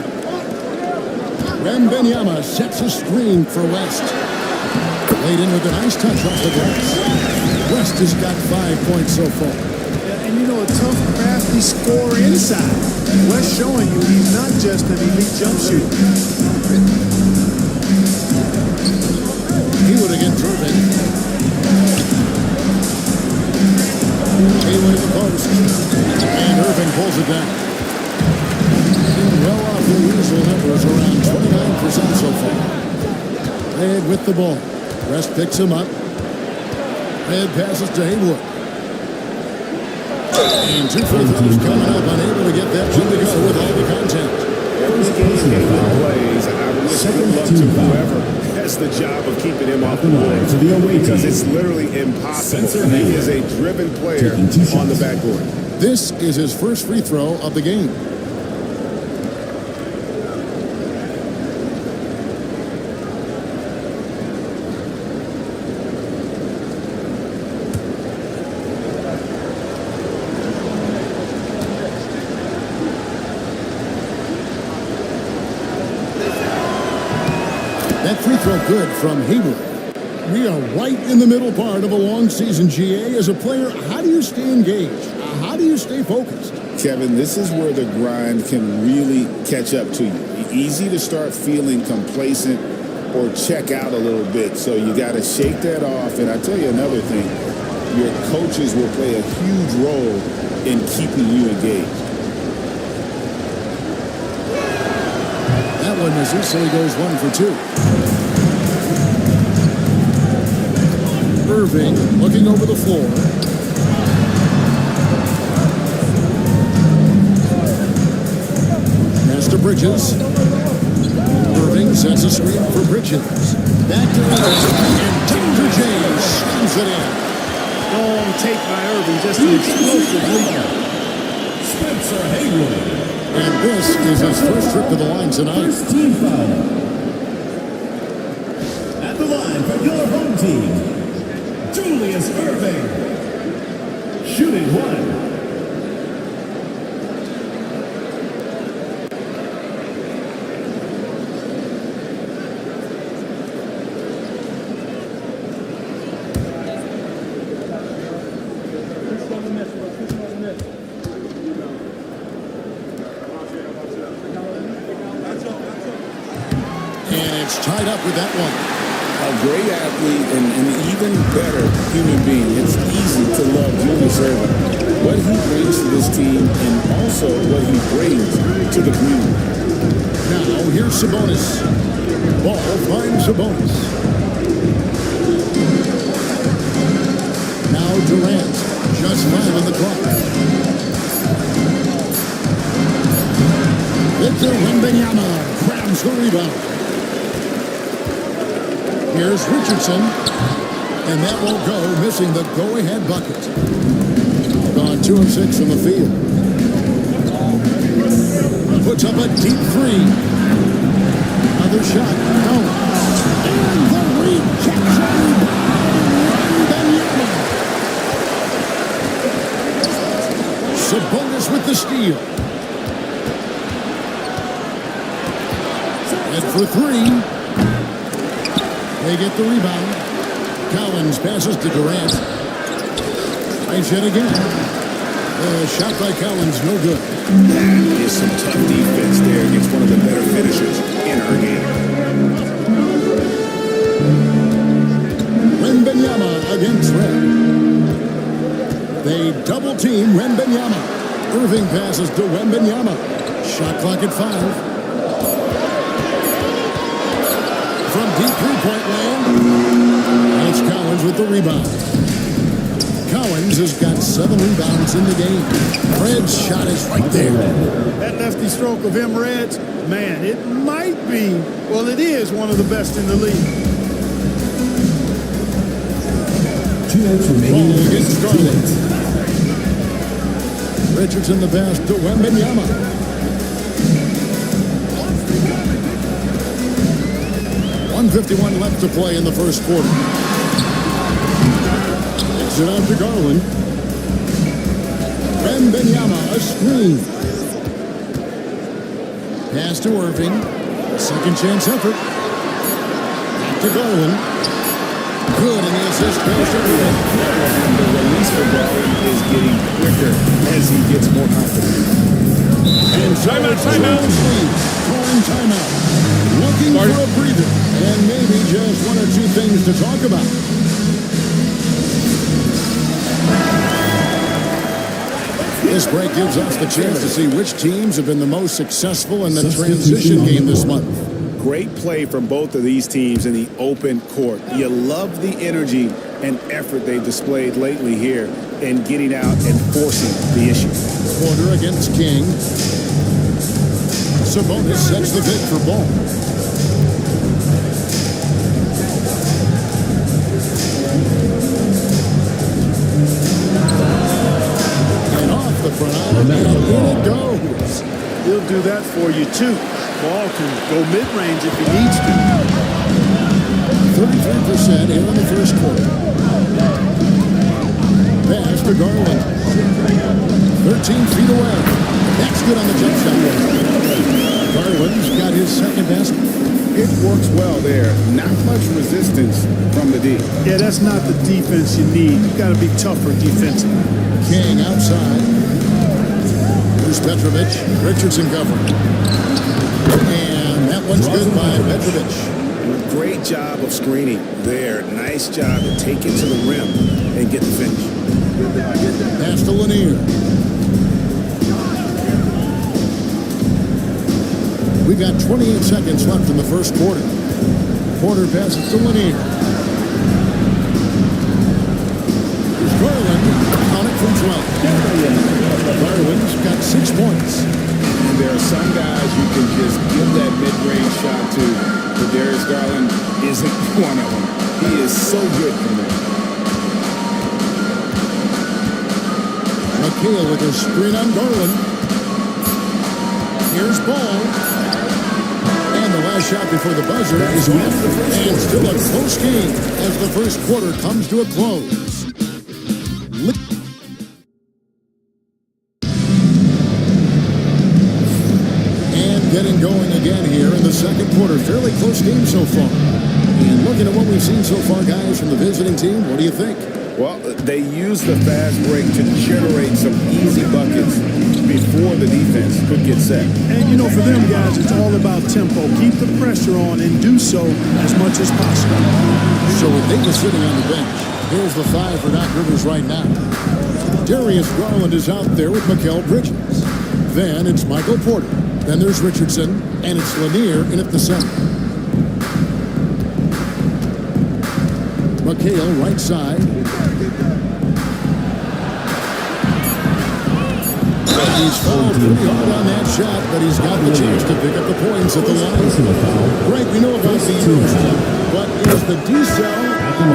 Wembanyama sets a screen for West. Laid in with a nice touch off the glass. West has got 5 points so far. And you know, a tough, crafty scorer inside. West showing you he's not just an elite jump shooter. Haywood against Irving. Haywood in the post. And Irving pulls it down. Well off the usual numbers, around 29% so far. Red with the ball. West picks him up. Red passes to Haywood. And 2 free throws coming up, unable to get that one to go with all the contact. Every game plays, I wish good luck to whoever has the job of keeping him off the board, because it's literally impossible. He is a driven player on the backboard. This is his first free throw of the game. That free throw good from Haywood. We are right in the middle part of a long season, GA. As a player, how do you stay engaged? How do you stay focused? Kevin, this is where the grind can really catch up to you. Easy to start feeling complacent or check out a little bit. So you got to shake that off. And I tell you another thing, your coaches will play a huge role in keeping you engaged. That one as easily goes 1 for 2. Irving looking over the floor. Pass to Bridges. Irving sets a screen for Bridges. Back to Irving. And Dr. James slams it in. Long take by Irving, just an explosive lead. Spencer Haywood. And this is his first trip to the line tonight. First team foul. At the line for your home team, Julius Irving. Shooting 1. It's tied up with that one. A great athlete and an even better human being. It's easy to love Julius Irving. What he brings to this team and also what he brings to the community. Now here's Sabonis. Ball finds Sabonis. Now Durant. Just 5 on the clock. Victor Wembanyama grabs the rebound. Here's Richardson, and that won't go, missing the go-ahead bucket. Gone 2 of 6 from the field. Puts up a deep 3. Another shot, no. And the rejection. Wembanyama. 6 Sabonis with the steal. And for three. They get the rebound. Collins passes to Durant. Tries yet again. Shot by Collins, no good. That is some tough defense there against one of the better finishers in our game. Wembanyama against Red. They double team Wembanyama. Irving passes to Wembanyama. Shot clock at 5. From deep three-point land. And it's Collins with the rebound. Collins has got 7 rebounds in the game. Red's shot is right there. That lefty stroke of him, Reds, man, it might be, well, it is one of the best in the league. 2 minutes remaining. Ball against Garland. Richardson the pass to Wembanyama. .151 left to play in the first quarter. Takes it out to Garland. Wembanyama, a screen. Pass to Irving. Second chance effort. Back to Garland. Good, and the assist goes to Irving. The release for Garland is getting quicker as he gets more confident. And timeout. Calling timeout. Looking for a breather. And maybe just 1 or 2 things to talk about. This break gives us the chance to see which teams have been the most successful in the transition game this month. Great play from both of these teams in the open court. You love the energy and effort they've displayed lately here in getting out and forcing the issue. Porter against King. Sabonis sets the pick for Ball. And off the front island, and in it goes. He'll do that for you, too. Ball can go mid-range if he needs to. 33% here in the first quarter. Pass to Garland. 13 feet away. That's good on the jump shot. Garland's got his second basket. It works well there. Not much resistance from the D. Yeah, that's not the defense you need. You got to be tougher defensively. King outside. Here's Petrovic. Richardson covering. And that one's good by Petrovic. Great job of screening there. Nice job to take it to the rim and get the finish. Pass to Lanier. We've got 28 seconds left in the first quarter. Porter passes to Lanier. Here's Garland. On it from 12. Garland's got 6 points. And there are some guys you can just give that mid-range shot to, but Darius Garland isn't one of them. He is so good from there. McHale with a screen on Garland. Here's Ball. And the last shot before the buzzer is off. And still a close game as the first quarter comes to a close. Getting going again here in the second quarter. Fairly close game so far. And looking at what we've seen so far, guys, from the visiting team, what do you think? Well, they use the fast break to generate some easy buckets before the defense could get set. And, you know, for them guys, it's all about tempo. Keep the pressure on and do so as much as possible. So with Davis sitting on the bench, here's the 5 for Doc Rivers right now. Darius Garland is out there with Mikal Bridges. Then it's Michael Porter. Then there's Richardson, and it's Lanier in at the center. McHale, right side. He's fouled pretty hard on that shot, but he's got the chance to pick up the points at the line. Greg, we know about the Euro stuff, but is the D-cell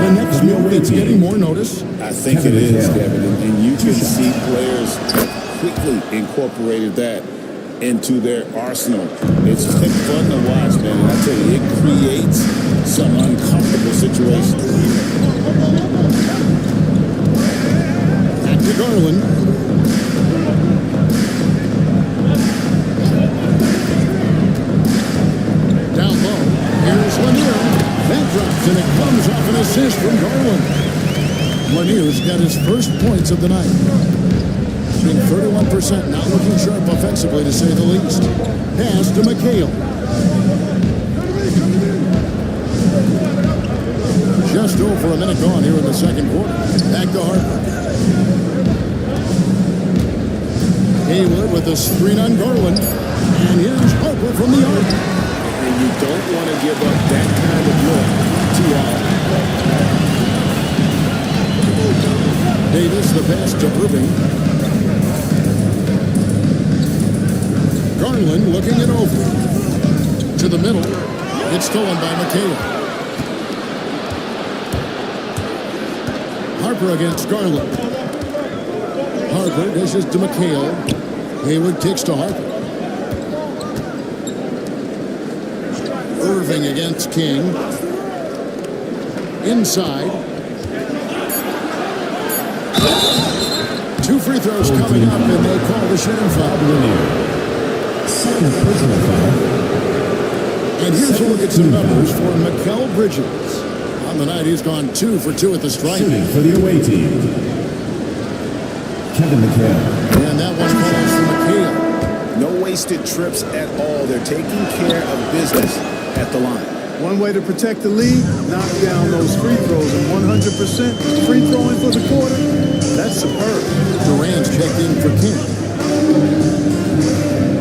the next move that's getting more notice? I think it is, Kevin, and you can see players quickly incorporated that into their arsenal. It's been fun to watch, man. And I tell you, it creates some uncomfortable situations. Back to Garland. and it comes off an assist from Garland. Lanier's got his first points of the night. Shooting 31%, not looking sharp offensively to say the least. Pass to McHale. Just over a minute gone here in the second quarter. Back to Harper. Haywood with a screen on Garland. And here's Harper from the arc. And you don't want to give up that kind of look too often. Davis, the pass to Irving. Garland looking it over. To the middle. It's stolen by McHale. Harper against Garland. Harper dishes to McHale. Haywood kicks to Harper. Irving against King. Inside. 2 free throws coming up, and they call the shooting foul. Second personal foul. And here's a look at some numbers for Mikal Bridges. On the night, he's gone 2 for 2 at the stripe. Shooting for the away team, Kevin McHale. And that one falls for McHale. No wasted trips at all. They're taking care of business at the line. One way to protect the lead, knock down those free throws. And 100% free throwing for the quarter, that's superb. Durant's checked in for King.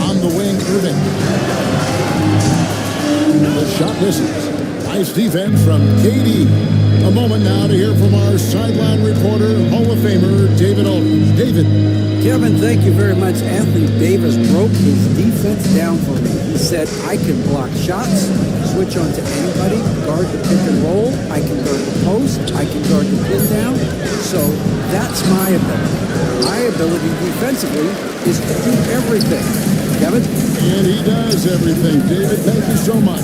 On the wing, Irving. The shot misses. Nice defense from KD. A moment now to hear from our sideline reporter, Hall of Famer David Aldridge. David. Kevin, thank you very much. Anthony Davis broke his defense down for me. He said, I can block shots, switch on to anybody, guard the pick and roll, I can guard the post, I can guard the pin down. So that's my ability. My ability defensively is to do everything. Kevin? And he does everything. David, thank you so much.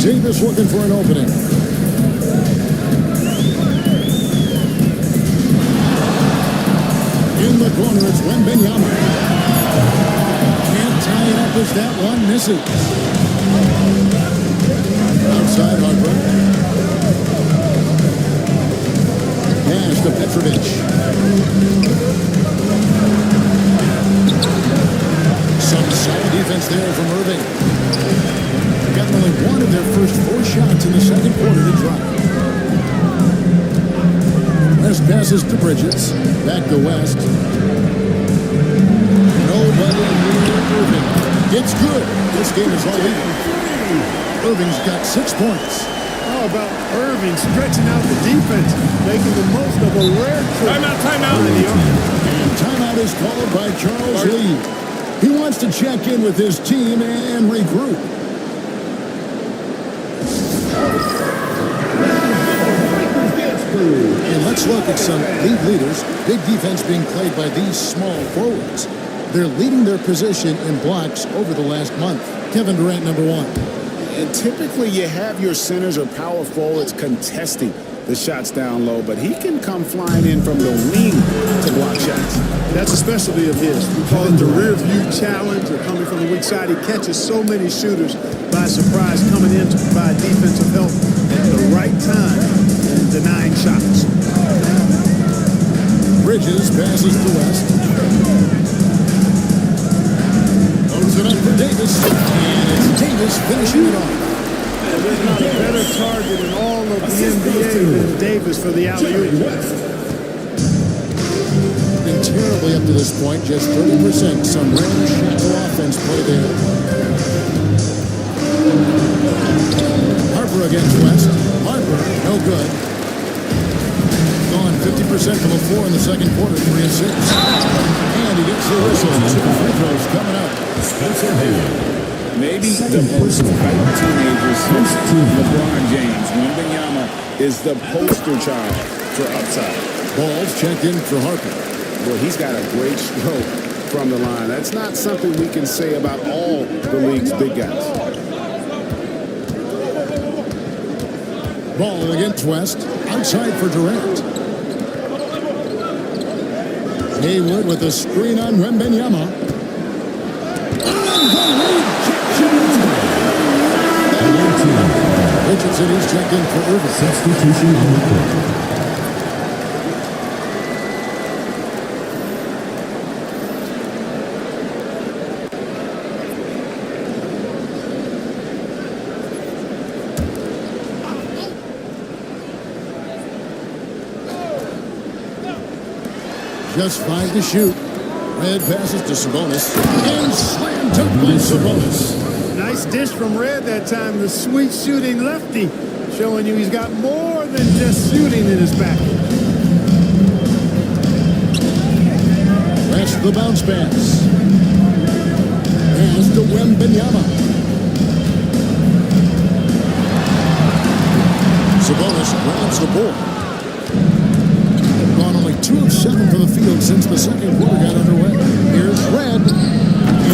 Davis looking for an opening. In the corner, it's Wembanyama. Can't tie it up as that one misses. Outside Harper. Pass to Petrovic. Some solid defense there from Irving. Got only one of their first 4 shots in the second quarter to drop. West passes to Bridges. Back to West. Nobody near Irving. It's good. This game is all even. Irving's got 6 points. How about Irving stretching out the defense, making the most of a rare trip? Timeout. And timeout is called by Charles Lee. He wants to check in with his team and regroup. And let's look at some league leaders. Big defense being played by these small forwards. They're leading their position in blocks over the last month. Kevin Durant, number 1. And typically you have your centers or power forwards contesting the shots down low, but he can come flying in from the wing to block shots. That's a specialty of his. We call it the rear view challenge, or coming from the weak side. He catches so many shooters by surprise, coming in to provide defensive help at the right time and denying shots. Bridges passes to West. Opens it up for Davis. And it's Davis finishing it off. There's not a better target in all of the NBA than Davis for the alley-oop. Been terribly up to this point, just 30%. Some random shallow offense play there. Harper against West. Harper, no good. Gone 50% from the floor in the second quarter, 3 of 6. And he gets the whistle. 2 free throws coming up. Spencer Haywood. Maybe the most fighting teenager since LeBron James. Wembanyama is the poster child for upside. Ball's checked in for Harper. Well, he's got a great stroke from the line. That's not something we can say about all the league's big guys. Ball against West. Outside for Durant. Haywood with a screen on Wembanyama. Richardson is checked in for Irving. Substitution on the court. Just 5 to shoot. Red passes to Sabonis. And slammed dunk by Sabonis. Nice dish from Red that time. The sweet shooting lefty. Showing you he's got more than just shooting in his back. That's the bounce pass. Pass to Wembanyama. Sabonis grabs the ball. Gone only 2 of 7 for the field since the second quarter got underway. Here's Red.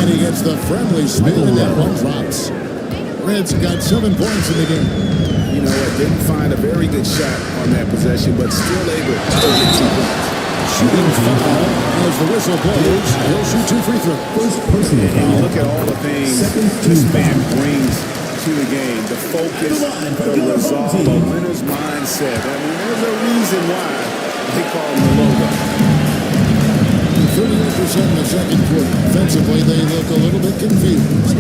And he gets the friendly spin and that one drops. Red's got 7 points in the game. You know what? Didn't find a very good shot on that possession, but still able to get 2 points. Shooting foul as the whistle blows. He'll shoot 2 free throws. First personal And you foul. look at all the things this man brings to the game. The focus, the resolve, a winner's mindset. I mean, there's a reason why they call him the logo. 38% in the second quarter. Offensively, they look a little bit confused.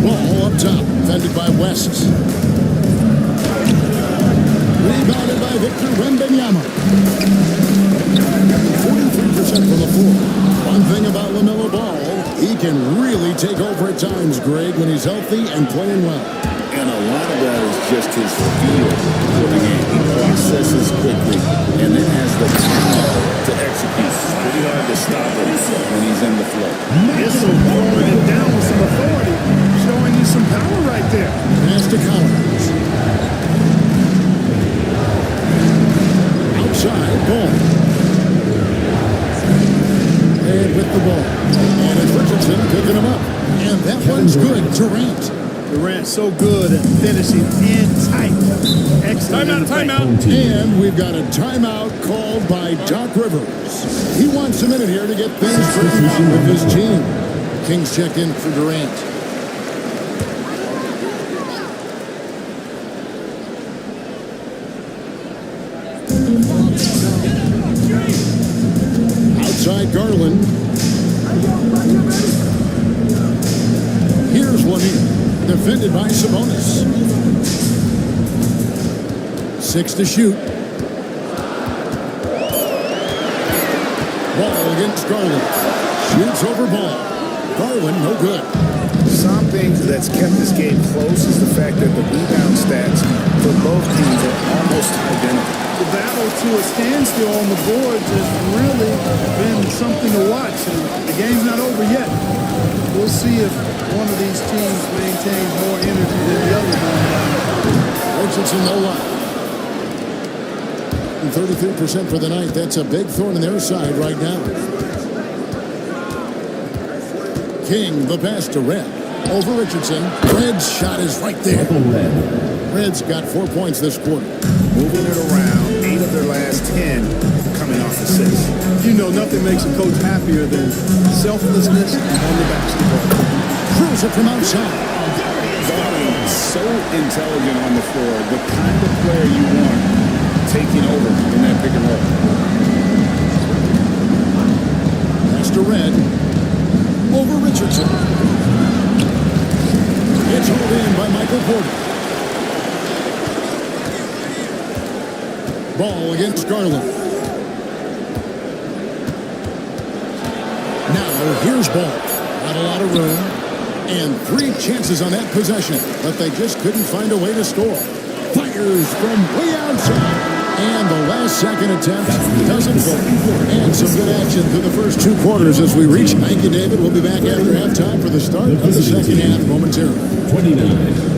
Ball up top, defended by West. Rebounded by Victor Wembanyama. 43% from the floor. One thing about LaMelo Ball, he can really take over at times, Greg, when he's healthy and playing well. And a lot of that is just his feel for the game. He processes quickly and then has the talent to execute. It's pretty hard to stop him when he's in the flow. Issel throwing it down with some authority, showing you some power right there. Pass to Collins. Outside, ball. And with the ball. And it's Richardson picking him up. And that one's good. Durant. Durant so good at finishing in tight. Excellent. Timeout. And we've got a timeout called by Doc Rivers. He wants a minute here to get things straightened out with his team. Kings check in for Durant. Outside Garland. Here's one here. Defended by Sabonis. 6 to shoot. Ball against Garland. Shoots over Ball. Garland, no good. Something that's kept this game close is the fact that the rebound stats for both teams are almost identical. The battle to a standstill on the boards has really been something to watch, and the game's not over yet. We'll see if one of these teams maintains more energy than the other. Richardson, no line. 33% for the night. That's a big thorn in their side right now. King, the pass to Red. Over Richardson. Red's shot is right there. Red's got 4 points this quarter. Moving it around, 8 of their last 10 coming off assists. You know, nothing makes a coach happier than selflessness on the basketball. Throws it from outside. Garland, so intelligent on the floor. The kind of player you want taking over in that pick and roll. Pass to Red. Over Richardson. It's hauled in by Michael Porter. Ball against Garland. Now here's Ball. Not a lot of room. And 3 chances on that possession, but they just couldn't find a way to score. Fires from way outside. And the last second attempt doesn't fall. And some good action through the first 2 quarters as we reach. Thank you, David. We'll be back after halftime for the start of the second half momentarily. 29.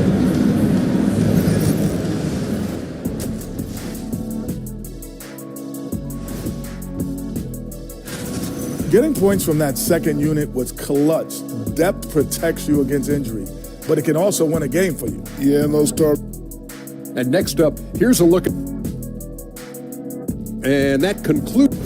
Getting points from that second unit was clutch. Depth protects you against injury, but it can also win a game for you. Yeah, no start. And next up, here's a look at... And that concludes...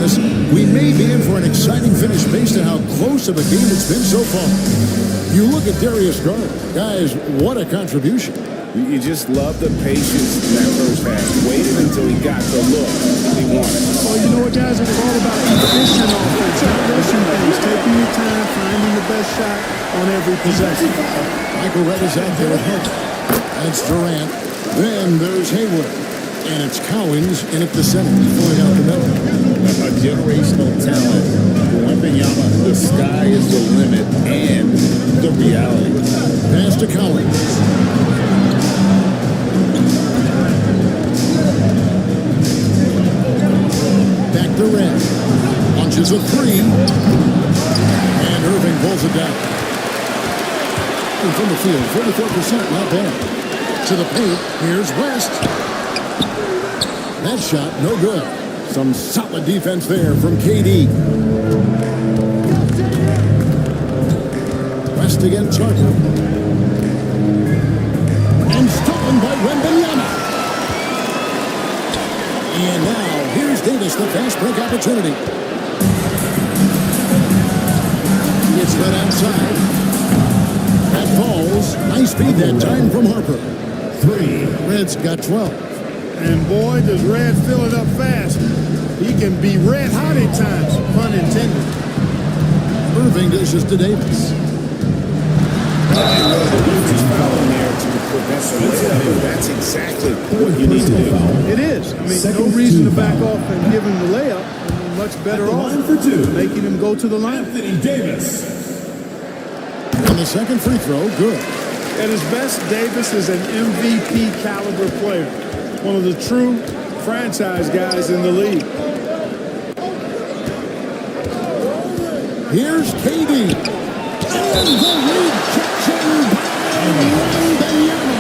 us, we may be in for an exciting finish based on how close of a game it's been so far. You look at Darius Garland. Guys, what a contribution. You just love the patience in that first half. Waited until he got the look he wanted. Well, you know what, guys? It was all about efficient offense, not rushing things, taking your time, finding the best shot on every possession. Michael Redd is out there with Hook. And it's Durant. Then there's Hayward. And it's Cowens in at the center, pulling out the middle. A generational talent. Wembanyama, the sky is the limit and the reality. Pass to Cowens. Back to Redd. Launches a three. And Irving pulls it down. And from the field, 44%, not bad. To the paint, here's West. That shot, no good. Some solid defense there from KD. West against Harper. And stolen by Wembanyama. And now, here's Davis, the fast break opportunity. It's right outside. That falls. Nice feed that time from Harper. 3. Red's got 12. And boy, does Red fill it up fast. He can be red hot at times, pun intended. Irving dishes to Davis. That's exactly what you need to do. It is. I mean, no reason to back off and give him the layup. I mean, much better off making him go to the line. Anthony Davis. And the second free throw, good. At his best, Davis is an MVP caliber player. One of the true franchise guys in the league. Here's KD. And the rejection by Wembanyama.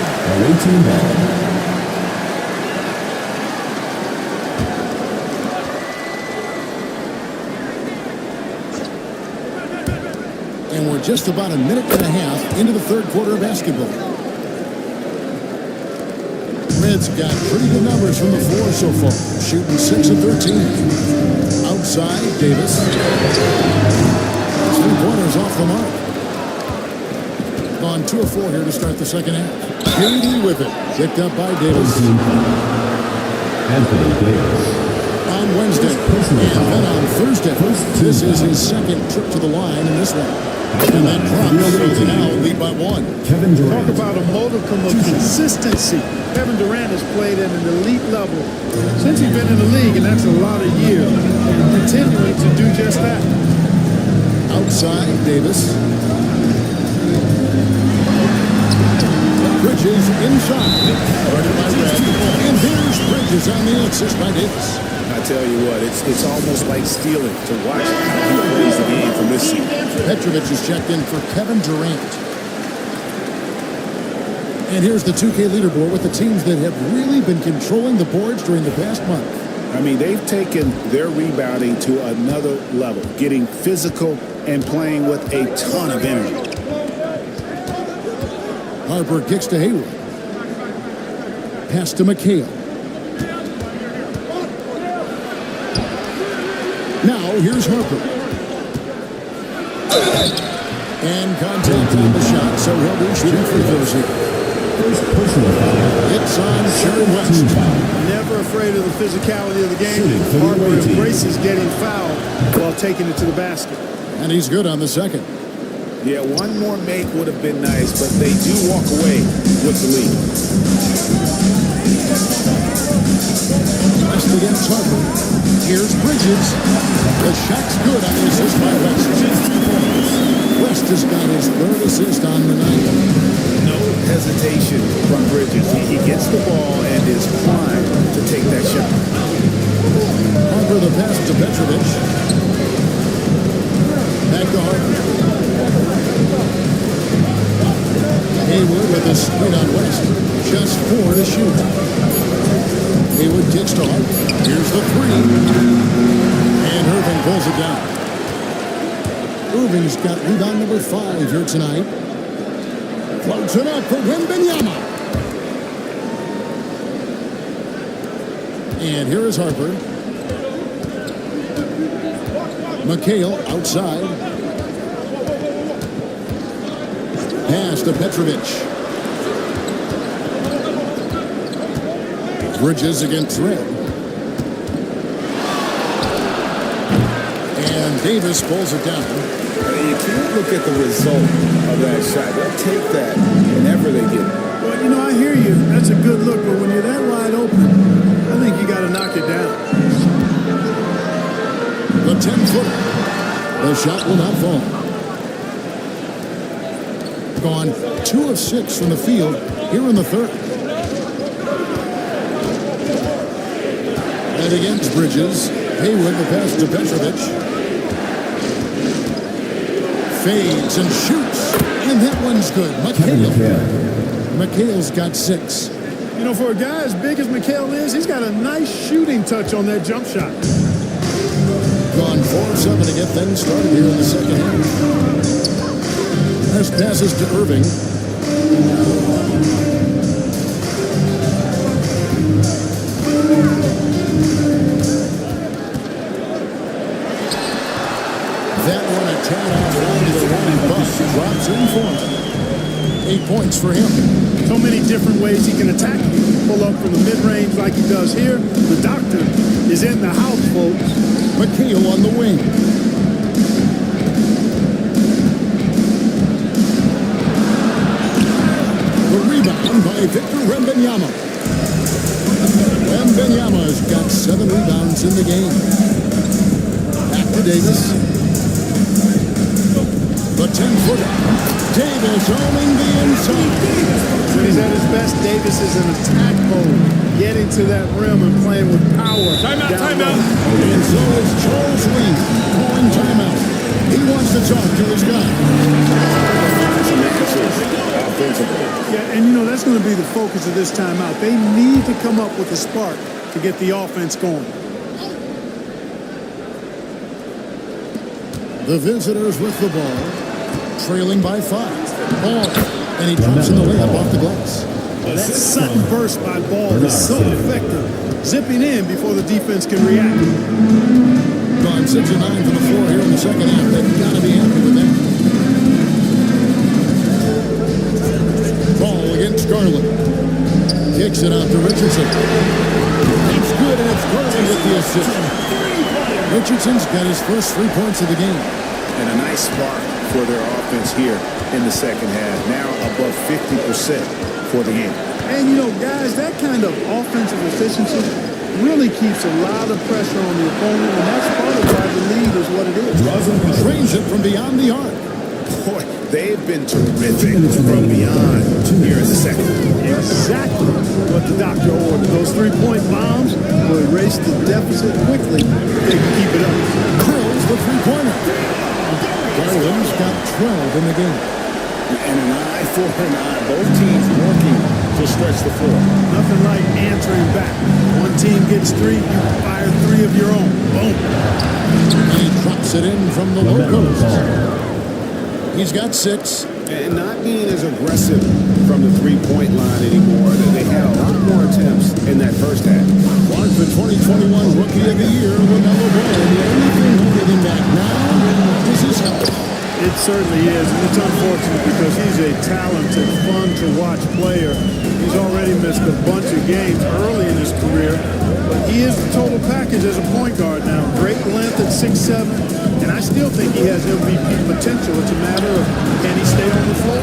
And we're just about a minute and a half into the third quarter of basketball. Red's got pretty good numbers from the floor so far, shooting 6 of 13. Outside, Davis. 3 pointers off the mark. Gone 2 of 4 here to start the second half. KD with it, picked up by Davis. Anthony Davis. On Wednesday, and then on Thursday. This is his second trip to the line in this one. And that drops, so they now lead by 1. Kevin Durant. Talk about a modicum of consistency. Kevin Durant has played at an elite level since he's been in the league, and that's a lot of years, and continuing to do just that. Outside, Davis. Bridges inside. Guarded by Red. And here's Bridges on the assist by Davis. I tell you what, it's almost like stealing to watch how he plays the game from this seat. Petrovic is checked in for Kevin Durant. And here's the 2K leaderboard with the teams that have really been controlling the boards during the past month. I mean, they've taken their rebounding to another level, getting physical and playing with a ton of energy. Harper kicks to Hayward. Pass to McHale. Now, here's Harper. And contact on the shot, so he'll be shooting free throws here. First personal foul. It's on Sherry West. Never afraid of the physicality of the game. Harper embraces getting fouled while taking it to the basket. And he's good on the second. Yeah, one more make would have been nice, but they do walk away with the lead. West against Harper. Here's Bridges. The shot's good on the assist by West. West has got his third assist on the night. No hesitation from Bridges. He gets the ball and is primed to take that shot. Harper the pass to Petrovic. Back to Harper. Hayward with a screen on West. Just 4 to shoot. Hayward kicks to Harper. Here's the 3. And Irving pulls it down. Irving's got rebound number 5 here tonight. Floats it up for Wembanyama. And here is Harper. McHale outside. Pass to Petrovic. Bridges against Red. And Davis pulls it down. You can't look at the result of that shot. They'll take that whenever they get it. Well, you know, I hear you. That's a good look, but when you're that wide open, I think you got to knock it down. The 10-footer. The shot will not fall. Gone 2 of 6 from the field here in the third. And against Bridges, Hayward the pass to Petrovic. Fades and shoots. And that one's good. McHale's got 6. You know, for a guy as big as McHale is, he's got a nice shooting touch on that jump shot. Gone 4 of 7 to get things started here in the second half. There's passes to Irving. That one a tad off line to the right, but drops in for him. 8 points for him. So many different ways he can attack you. Pull up from the mid-range like he does here. The doctor is in the house, folks. McHale on the wing. The rebound by Victor Wembanyama. Wembanyama's got 7 rebounds in the game. Back to Davis. The 10-footer. Davis owning the inside. When he's at his best, Davis is in attack mode, getting to that rim and playing with power. Timeout. And so is Charles Lee calling timeout. He wants to talk to his guy. Yeah, and you know, that's going to be the focus of this timeout. They need to come up with a spark to get the offense going. The visitors with the ball, trailing by 5. Ball, and he drops in the layup off the glass. That sudden burst by Ball is so effective, zipping in before the defense can react. Gone 6 of 9 from the floor here in the second half. They've got to be happy with that. Ball against Garland. Kicks it out to Richardson. It's good, and it's Garland with the assist. Richardson's got his first 3 points of the game. And a nice spark for their offense here in the second half. Now above 50% for the game. And, you know, guys, that kind of offensive efficiency really keeps a lot of pressure on the opponent, and that's part of why the lead is what it is. Trains it from beyond the arc. Boy, they've been terrific from beyond here in the second. Exactly what the doctor ordered. Those 3-point bombs will erase the deficit quickly if they can keep it up. Curls the 3-pointer. Garland's got 12 in the game. And an eye for an eye. Both teams working to stretch the floor. Nothing like answering back. One team gets 3, you fire 3 of your own. Boom. And he drops it in from the low post. He's got 6. And not being as aggressive from the 3-point line anymore. They had a lot more attempts in that first half. Clark, the 2021 Rookie of the Year, LaMelo Ball. The only thing holding him back now is his health. It certainly is, and it's unfortunate because he's a talented, fun-to-watch player. He's already missed a bunch of games early in his career, but he is the total package as a point guard now. Great length at 6'7", and I still think he has MVP potential. It's a matter of can he stay on the floor?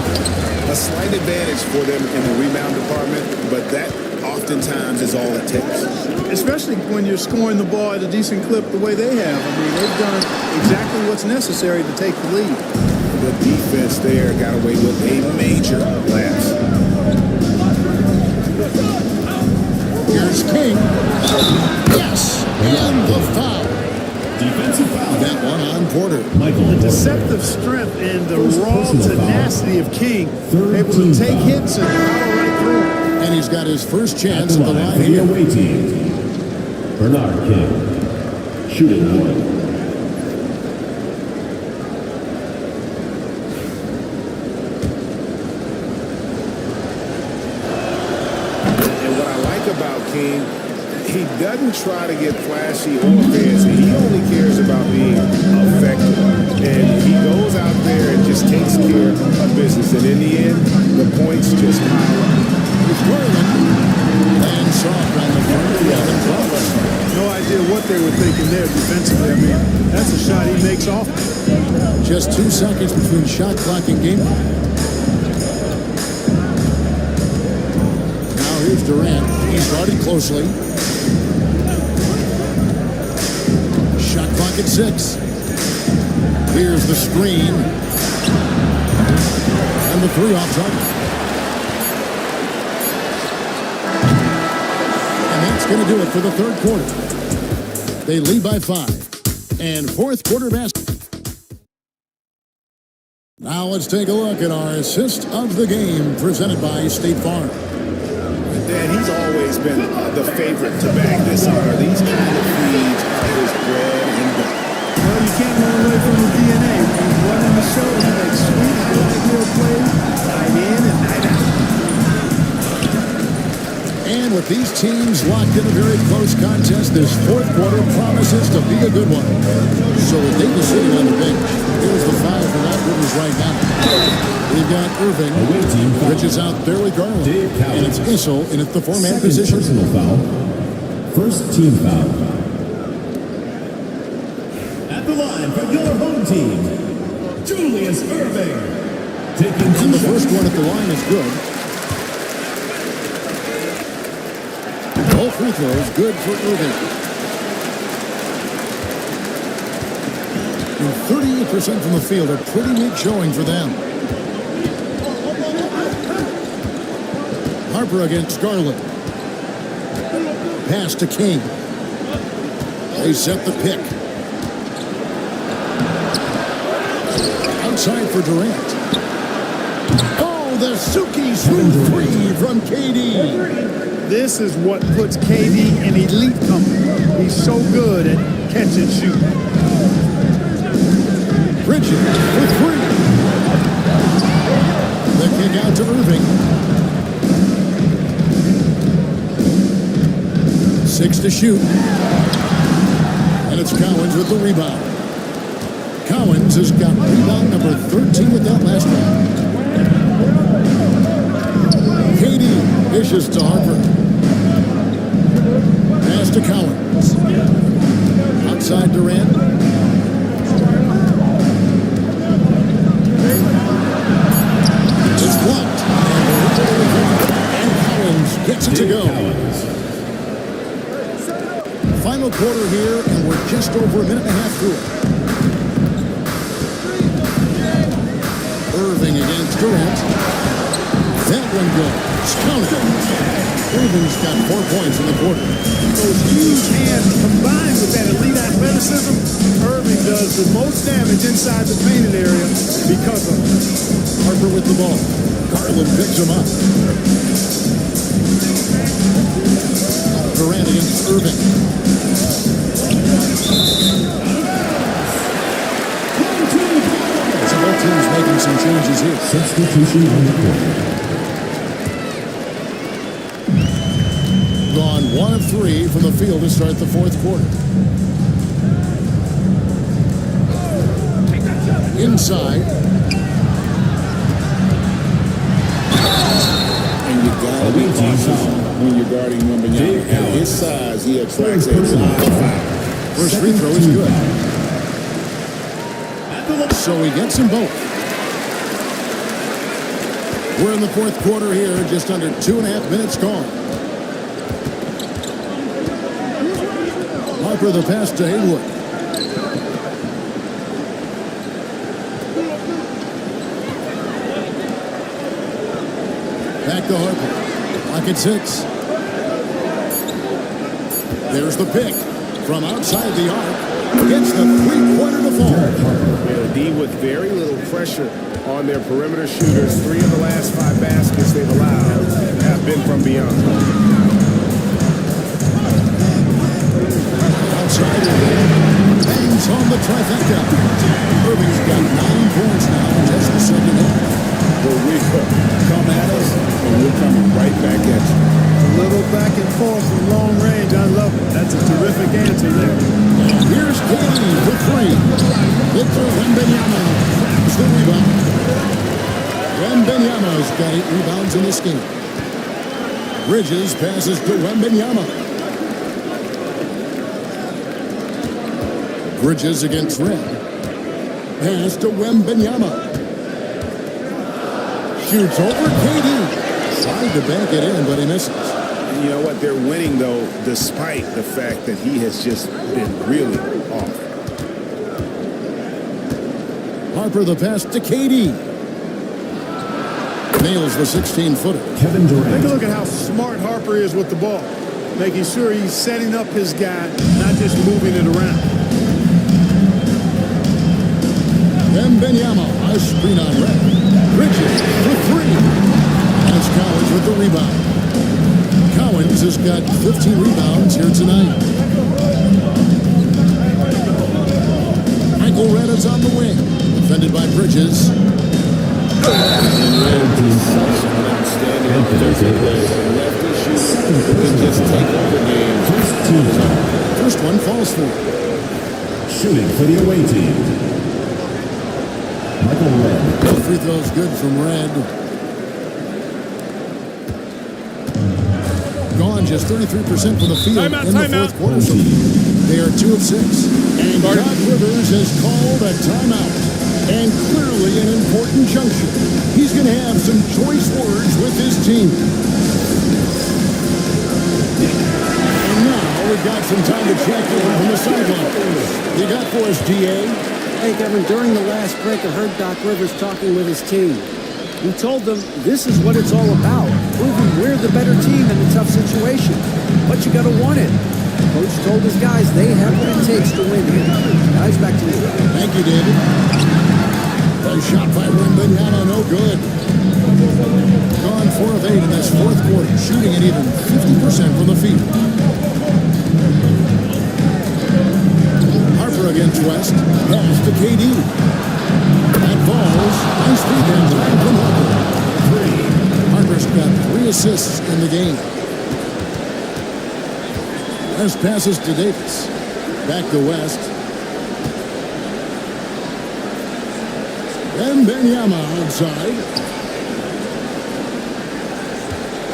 A slight advantage for them in the rebound department, but that oftentimes is all it takes. Especially when you're scoring the ball at a decent clip the way they have. I mean, they've done exactly what's necessary to take the lead. The defense there got away with a major lapse. Here's King. Yes! And the foul. Defensive foul. That one on Porter. The deceptive strength and the raw tenacity of King, able to take hits and power right through them. And he's got his first chance at the line for the here. away team. Bernard King. Shooting 1. And what I like about King, he doesn't doesn't try to get flashy or fancy. He only cares about being effective. And he goes out there and just takes care of business. And in the end, the points just pile up. And soft on the front of the other. No idea what they were thinking there defensively. I mean, that's a shot he makes off. Just 2 seconds between shot clock and game clock. Now here's Durant. He's guarded closely. Shot clock at 6. Here's the screen. And the 3 off target. And that's going to do it for the third quarter. They lead by 5. And fourth quarter basketball. Now let's take a look at our assist of the game presented by State Farm. Dan, he's always been the favorite to bag this honor. These kind of feeds are his bread and butter. Well, you can't run away from the DNA. When he's running the show, he makes sweet highlight reel plays, night in and night out. And with these teams locked in a very close contest, this fourth quarter promises to be a good one. So with Davis sitting on the bench, here's the foul for Matt Rivers right now. We've got Irving, which is out there with Garland. And it's Issel in at the 4-man position. Personal foul. First team foul. At the line for your home team, Julius Irving. And the first one at the line is good. All free throws good for Irving. And 38% from the field, a pretty neat showing for them. Harper against Garland. Pass to King. They set the pick. Outside for Durant. Oh, the Suki smooth 3 from KD. This is what puts KD in elite company. He's so good at catch and shoot. Bridges for 3. The kick out to Irving. 6 to shoot. And it's Cowens with the rebound. Cowens has got rebound number 13 with that last one. KD dishes to Harper. Pass to Cowens. Outside Durant. It's blocked. And Cowens gets it to go. Final quarter here, and we're just over a minute and a half through it. Irving against Durant. That one goes. Counted. Irving's got 4 points in the quarter. Those huge hands combined with that elite athleticism, Irving does the most damage inside the painted area because of it. Harper with the ball. Garland picks him up. Durant against Irving. So both teams making some changes here. Substitution on the court. Gone 1 of 3 from the field to start the fourth quarter. Inside. And you gotta be cautious when you're guarding Wembanyama. At his size, he attracts a lot of fouls. First free throw is good. So he gets them both. We're in the fourth quarter here, just under 2.5 minutes gone. Harper the pass to Haywood. Back to Harper. Lock at 6. There's the pick from outside the arc. Gets the three-pointer to fall. Yeah, D with very little pressure on their perimeter shooters. 3 of the last 5 baskets they've allowed have been from beyond. Outside bangs on the trifecta. Irving's got 9 points now in just the second half. But we come at us, and we're coming right back at you. A little back and forth from long range. I love it. That's a terrific answer there. Here's KD for three. Victor Wembanyama grabs the rebound. Wembanyama's got 8 rebounds in this game. Bridges passes to Wembanyama. Bridges against Red. Pass to Wembanyama. Shoots over KD. Tried to bank it in, but he misses. You know what? They're winning, though, despite the fact that he has just been really off. Harper the pass to KD. Nails the 16-footer. Kevin Durant. Take a look at how smart Harper is with the ball, making sure he's setting up his guy, not just moving it around. Wembanyama, a screen on Red. Bridges for three. That's Collins with the rebound. Collins has got 15 rebounds here tonight. Michael Red is on the wing. Defended by Bridges. First one falls for him. Shooting for the away team, Michael Red. Both free throws good from Red. Gone just 33% from the field in the fourth quarter. So they are 2 of 6. And Doc Rivers has called a timeout. And clearly an important juncture. He's going to have some choice words with his team. And now we've got some time to check in from the sideline. You got for us, DA? Hey, Kevin, during the last break, I heard Doc Rivers talking with his team. He told them this is what it's all about, proving we're the better team in a tough situation. But you got to want it. Coach told his guys they have what it takes to win here. Guys, back to you. Thank you, David. A shot by Wembanyama, no good. Gone 4 of 8 in this fourth quarter, shooting at even 50% from the field. Harper against West. Pass to KD. That falls. Nice rebound time from Harper. Harper's got 3 assists in the game. West passes to Davis. Back to West. Wembanyama outside.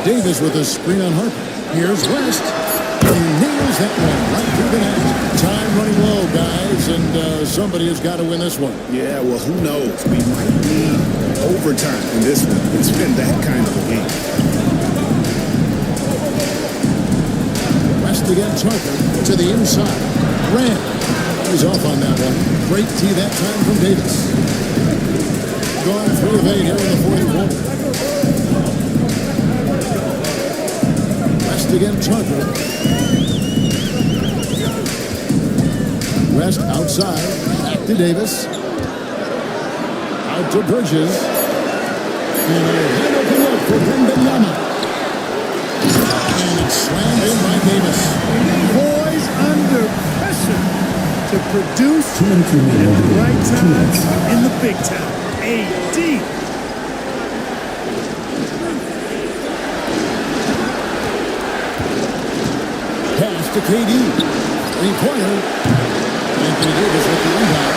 Davis with a screen on Harper. Here's West. He nails that one right through the net. Time running low, guys, and somebody has got to win this one. Yeah, well, who knows? We might need overtime in this one. It's been that kind of a game. West against Harper to the inside. Grant is off on that one. Great tee that time from Davis. Gone 3 of 8 here in the fourth quarter. West against Harper. West outside. Back to Davis. Out to Bridges. And a wide open look for Wembanyama. And it's slammed in by Davis. Boys under pressure to produce at the right time in the big time. AD. Pass to KD. Three-pointer. Anthony Davis with the rebound.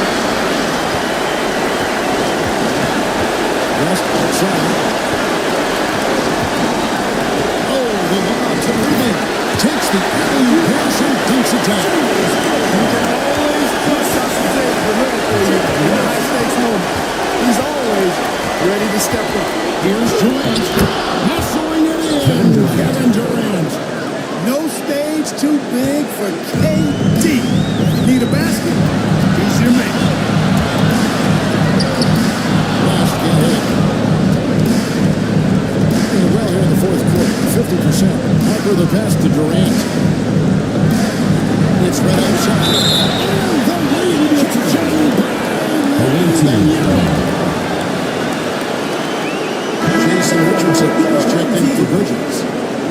West outside. Oh, the lob to Irving. Takes the alley pass and dunks it down. You can always trust Dr. J to deliver for you in a high-stakes moment. He's always ready to step up. Here's Durant. Muscling it in. Kevin Durant. No stage too big for KD. Need a basket? He's your man. Last get hit. Doing well here in the fourth quarter. 50%. Harper the pass to Durant. It's right outside. And the lead is Jason Richardson is checked in for Bridges.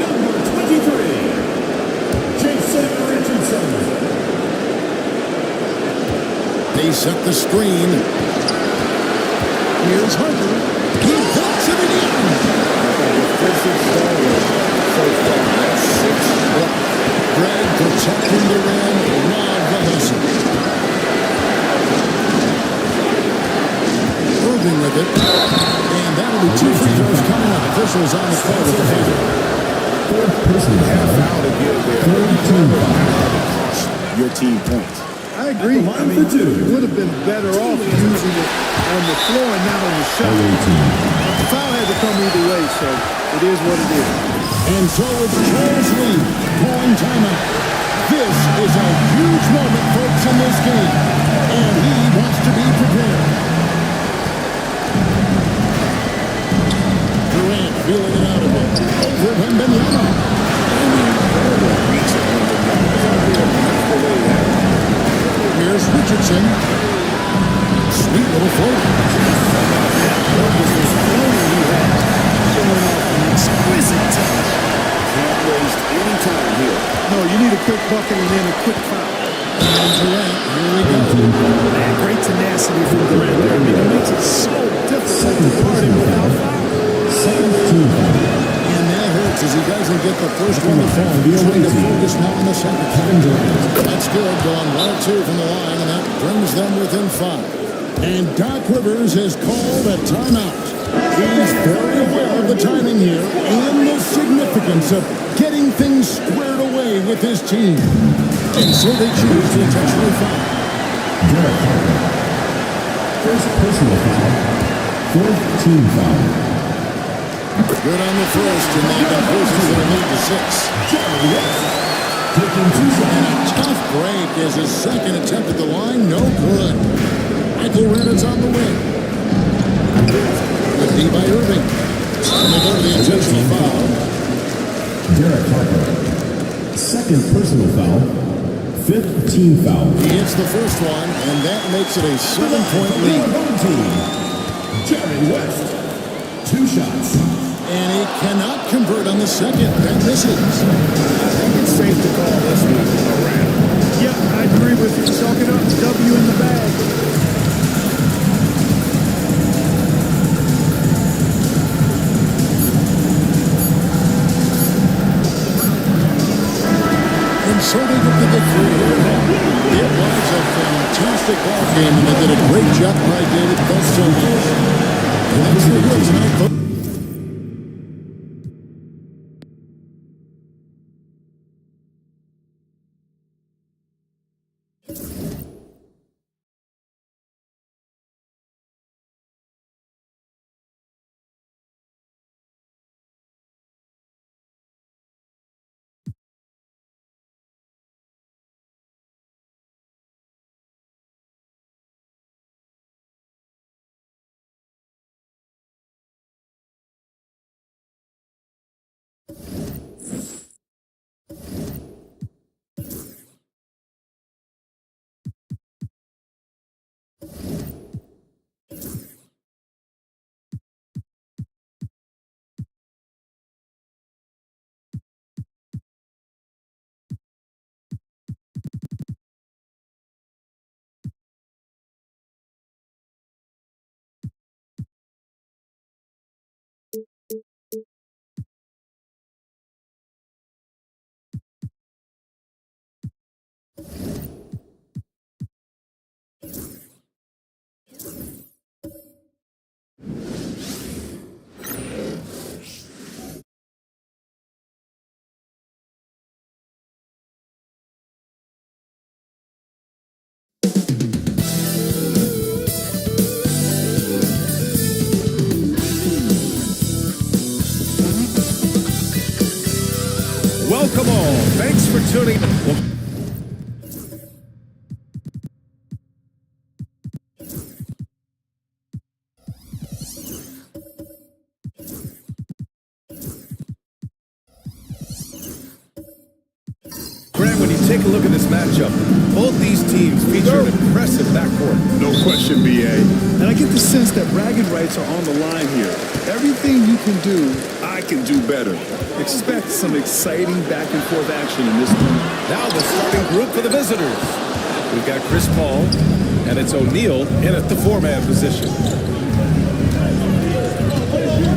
Number 23, Jason Richardson. They set the screen. Here's Harper. He puts it in. Defensive failure so far. That's 6 blocks. Greg protecting the rim. Love the hustle. Irving with it. And that'll be 2 free throws coming up. Officials on the court with the foul. Fourth personal Half foul. foul to give there. Your team points. I agree. I mean, you would have been better off using it on the floor and not on the shot. The foul had to come either way, so it is what it is. And so it's Charles Lee calling timeout. This is a huge moment, folks, in this game. And he wants to be prepared. Durant feeling it out a bit. Over Wembanyama. Here's Richardson. Sweet little float. What was this floater he had? Showing off an exquisite touch. Can't waste any time here. No, you need a quick bucket and then a quick foul. And Durant, here we go. Man, great tenacity from Durant there. I mean, it makes it so difficult to guard him without foul. And that hurts as he doesn't get the first one to fall. Trying to focus now on the second. Kevin Durant. That's good. Going 1 or 2 from the line, and that brings them within 5. And Doc Rivers has called a timeout. He's very aware of the timing here and the significance of getting things squared away with his team. And so they choose to intentionally foul. Derek Harper. First personal foul. Fourth team foul. Good on the first, and they've been forced to the lead to 6. Taking 2 shots. And a tough break as his second attempt at the line, no good. Michael Renner's on the wing. With D by Irving. And they go to the intentional foul. Derek Harper. Second personal foul. Fifth team foul. He hits the first one, and that makes it a 7-point lead. Home team. Jerry West. 2 shots. And he cannot convert on the second. That misses. I think it's safe to call this one a wrap. Yep, I agree with you. Chalk it up. W in the bag. And so they get to the 3. It was a fantastic ball game, and they did a great job by David Festovic. And that's the deal tonight, folks. Welcome all. Thanks for tuning in. Grant, when you take a look at this matchup, both these teams feature an impressive backcourt. No question, B.A. And I get the sense that bragging rights are on the line here. Everything you can do, I can do better. Expect some exciting back-and-forth action in this one. Now the starting group for the visitors. We've got Chris Paul, and it's O'Neal in at the 4-man position.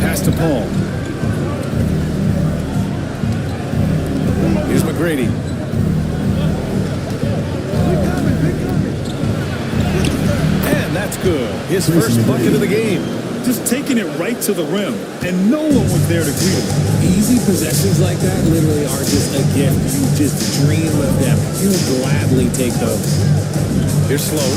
Pass to Paul. Here's McGrady. That's good. His first bucket of the game. Just taking it right to the rim, and no one was there to greet him. Easy possessions like that literally are just a gift. You just dream of them. You would gladly take those. Here's Sloan.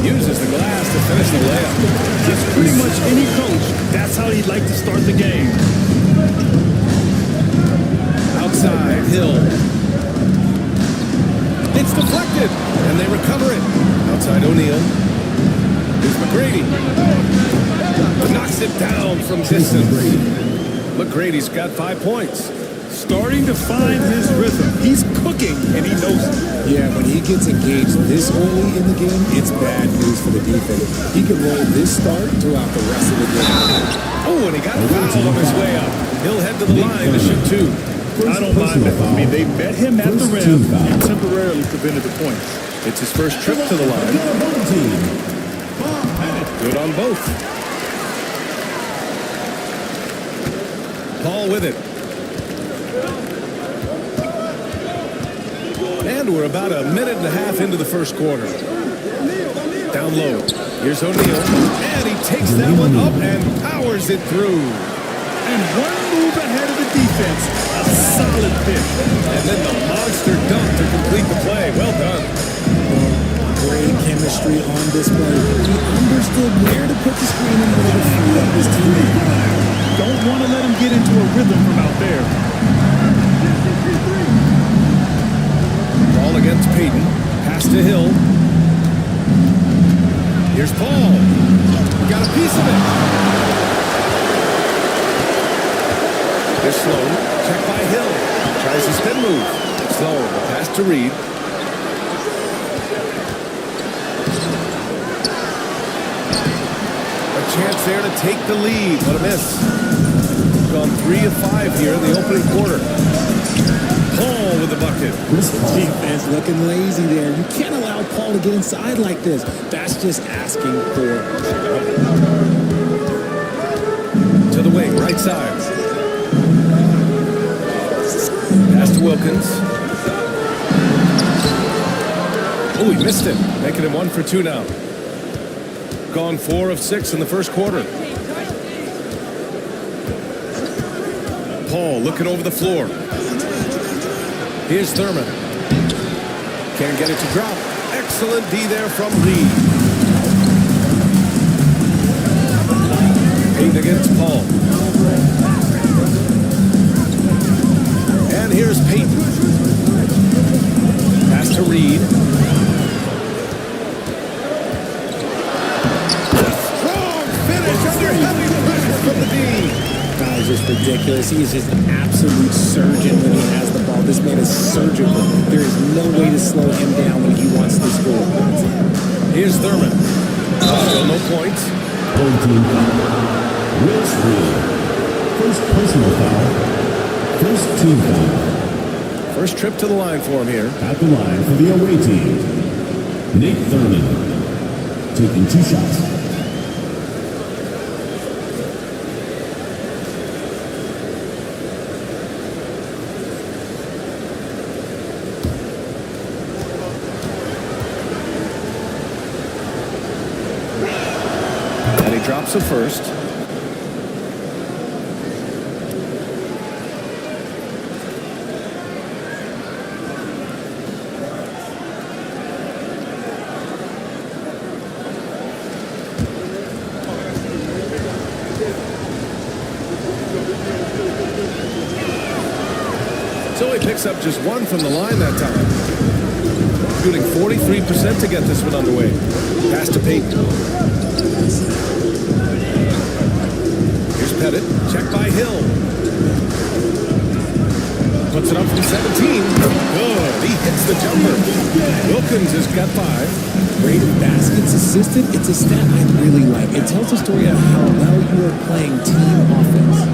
Uses the glass to finish the layup. Just pretty much any coach, that's how he'd like to start the game. Outside, Hill. It's deflected, and they recover it. Outside O'Neal. Here's McGrady. Knocks it down from distance. McGrady's got 5 points. Starting to find his rhythm. He's cooking, and he knows it. Yeah, when he gets engaged this early in the game, it's bad news for the defense. He can roll this start throughout the rest of the game. Oh, and he got fouled on his way up. He'll head to the line to shoot 2. I don't mind that. I mean, they met him at the rim and temporarily prevented the points. It's his first trip to the line. Good on both. Paul with it. And we're about a minute and a half into the first quarter. Down low. Here's O'Neal. And he takes that one up and powers it through. And one move ahead of the defense. A solid pick. And then the monster dunk to complete the play. Well done. Great chemistry on display. He understood where to put the screen in order to free up his teammate. Don't want to let him get into a rhythm from out there. Ball against Payton. Pass to Hill. Here's Paul. Got a piece of it. Here's Sloan. Check by Hill. Tries a spin move. Sloan. Pass to Reed. A chance there to take the lead. What a miss. Gone 3 of 5 here in the opening quarter. Paul with the bucket. Defense looking lazy there. You can't allow Paul to get inside like this. That's just asking for to the wing, right side. Pass to Wilkins. Oh, he missed it. Making him 1 for 2 now. Gone 4 of 6 in the first quarter. Paul looking over the floor. Here's Thurman. Can't get it to drop. Excellent D there from Reed. Payton against Paul. And here's Payton. Pass to Reed. Strong finish under heavy pressure from the D. Guy's just ridiculous. He is just an absolute surgeon when he has the ball. This man is surgical. There is no way to slow him down when he wants to score. Here's Thurman. Still no points. Will Reed. First personal foul. First team foul. First trip to the line for him here. At the line for the away team, Nate Thurman. Taking 2 shots. Drops a first. So he picks up just 1 from the line that time. Shooting 43% to get this one underway. Pass to Payton. Pettit, check by Hill. Puts it up from 17. Good. He hits the jumper. Wilkins has got 5. Rate of baskets assisted, it's a stat I really like. It tells a story of how well you are playing team offense.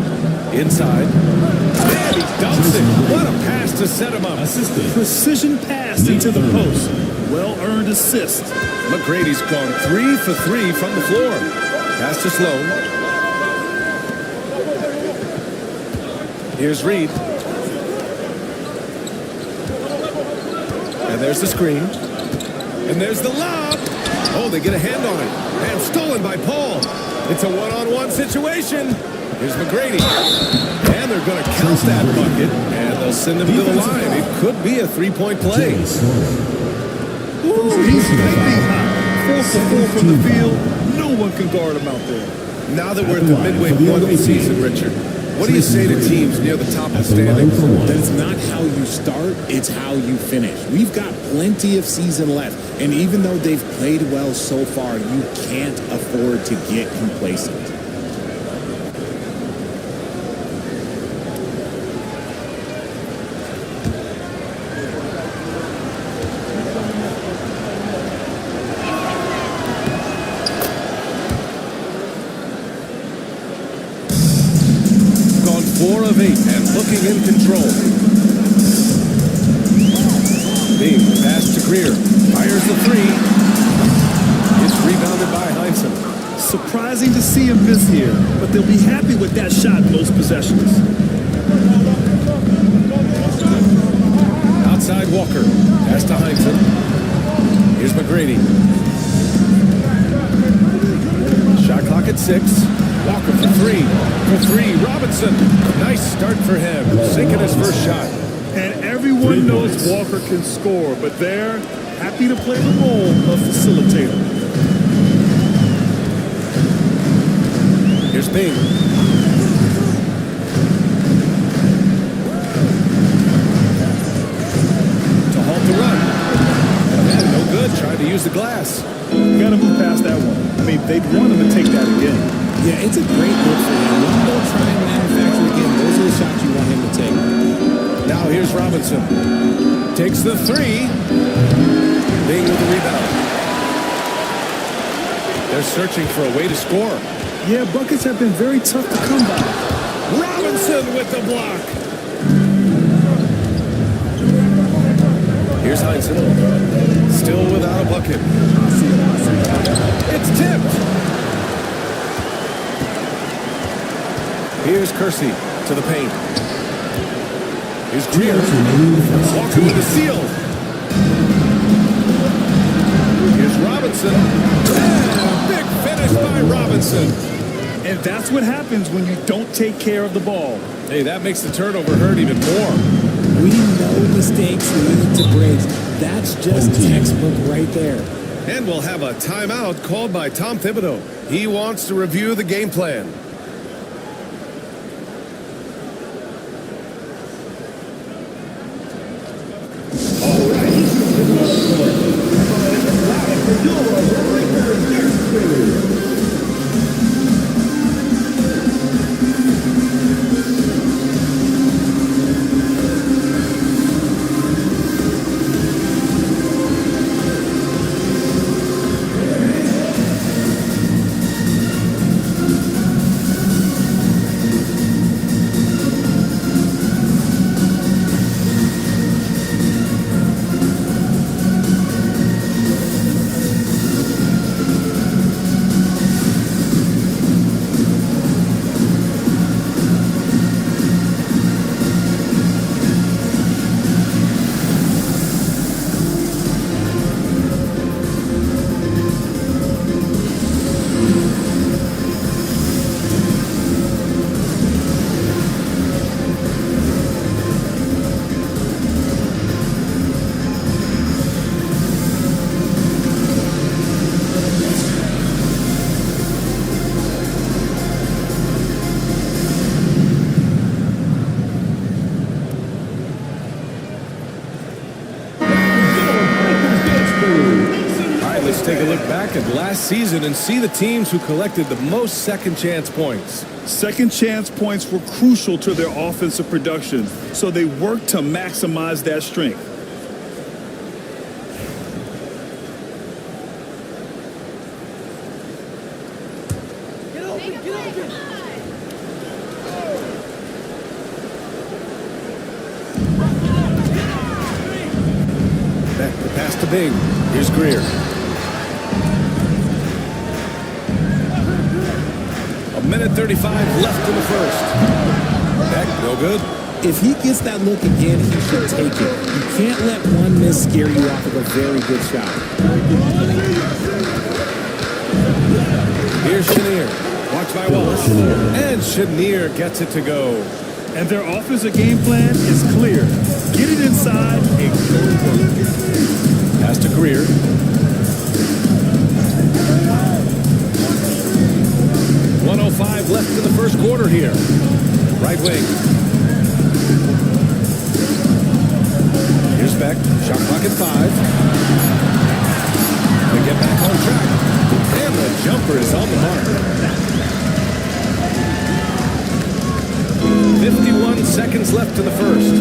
Inside. And he dumps it. What a pass to set him up. Assisted. Precision pass into the post. Well-earned assist. McGrady's gone 3 for 3 from the floor. Pass to Sloan. Here's Reed. And there's the screen. And there's the lob. Oh, they get a hand on it. And stolen by Paul. It's a one-on-one situation. Here's McGrady. And they're going to count that bucket. And they'll send him to the line. It could be a three-point play. He's safety high. 4 for 4 from the field. No one can guard him out there. Now that we're at the midway point of the season, Richard, what do you say to teams near the top of the standings? That it's not how you start, it's how you finish. We've got plenty of season left, and even though they've played well so far, you can't afford to get complacent. Gone 4 of 8 and looking in control. Bing, pass to Greer. Fires the 3. It's rebounded by Heinsohn. Surprising to see him miss here, but they'll be happy with that shot most possessions. Outside Walker. Pass to Heinsohn. Here's McGrady. Shot clock at 6. Walker for 3. For 3. Robinson. Nice start for him. Sinking his first shot. And everyone knows Walker can score, but they're happy to play the role of facilitator. Here's Bing. To halt the run. And no good. Trying to use the glass. Gotta move past that one. I mean, they'd want him to take that again. Yeah, it's a great look for him. When you don't try and manufacture again, those are the shots you want him to take. Now here's Robinson. Takes the 3. Bing with the rebound. They're searching for a way to score. Yeah, buckets have been very tough to come by. Robinson with the block. Here's Heinsohn. Still without a bucket. It's tipped. Here's Kersey to the paint. Here's Greer. Walker with the seal. Here's Robinson. And big finish by Robinson. And that's what happens when you don't take care of the ball. Hey, that makes the turnover hurt even more. We know mistakes lead to breaks. That's just textbook right there. And we'll have a timeout called by Tom Thibodeau. He wants to review the game plan. Take a look back at last season and see the teams who collected the most second chance points. Second chance points were crucial to their offensive production, so they worked to maximize that strength. Back the pass to Bing. Here's Greer. A minute 35 left in the first. Beck, no good. If he gets that look again, he should take it. You can't let one miss scare you off of a very good shot. Here's Chenier. Watch by Wallace. And Chenier gets it to go. And their offensive game plan is clear. Get it inside and go to work. Pass to Greer. .105 left in the first quarter here. Right wing. Here's Beck. Shot clock at 5. They get back on track. And the jumper is on the mark. 51 seconds left in the first.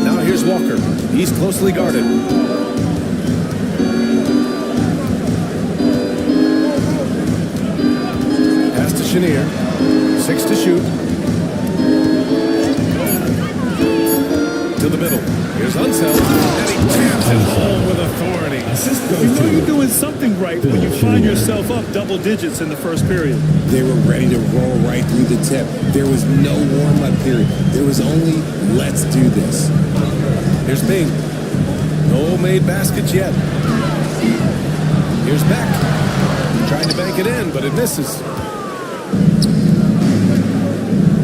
Now here's Walker. He's closely guarded. Pass to Chenier. 6 to shoot. To the middle. Here's Unseld. And he jams it home with authority. You know you're doing something right when you find yourself up double digits in the first period. They were ready to roll right through the tip. There was no warm-up period. There was only, let's do this. Here's Bing. No made baskets yet. Here's Beck. Trying to bank it in, but it misses.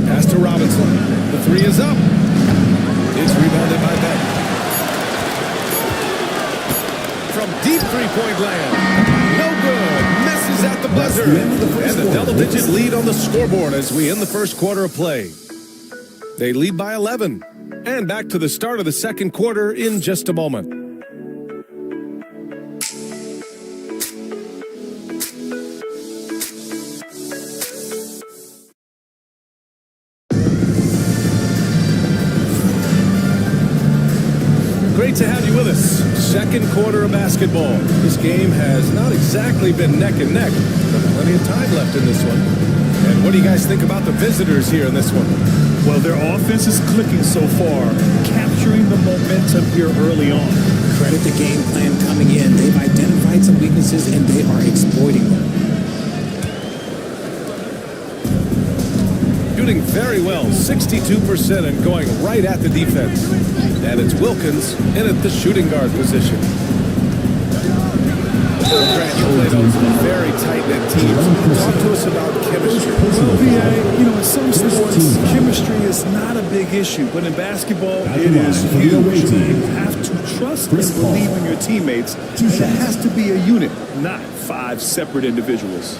Pass to Robinson. The 3 is up. It's rebounded by Beck. From deep three-point land. No good. Misses at the buzzer. And a double-digit lead on the scoreboard as we end the first quarter of play. They lead by 11. And back to the start of the second quarter in just a moment. Great to have you with us. Second quarter of basketball. This game has not exactly been neck and neck, but plenty of time left in this one. And what do you guys think about the visitors here in this one? Well, their offense is clicking so far, capturing the momentum here early on. Credit the game plan coming in. They've identified some weaknesses and they are exploiting them. Shooting very well, 62% and going right at the defense. And it's Wilkins in at the shooting guard position. Grant, you played on some very tight-knit teams. Talk to us about chemistry. Well, VA, in some sports, chemistry is not a big issue, but in basketball, it is huge. You have to trust and believe in your teammates, and it has to be a unit, not 5 separate individuals.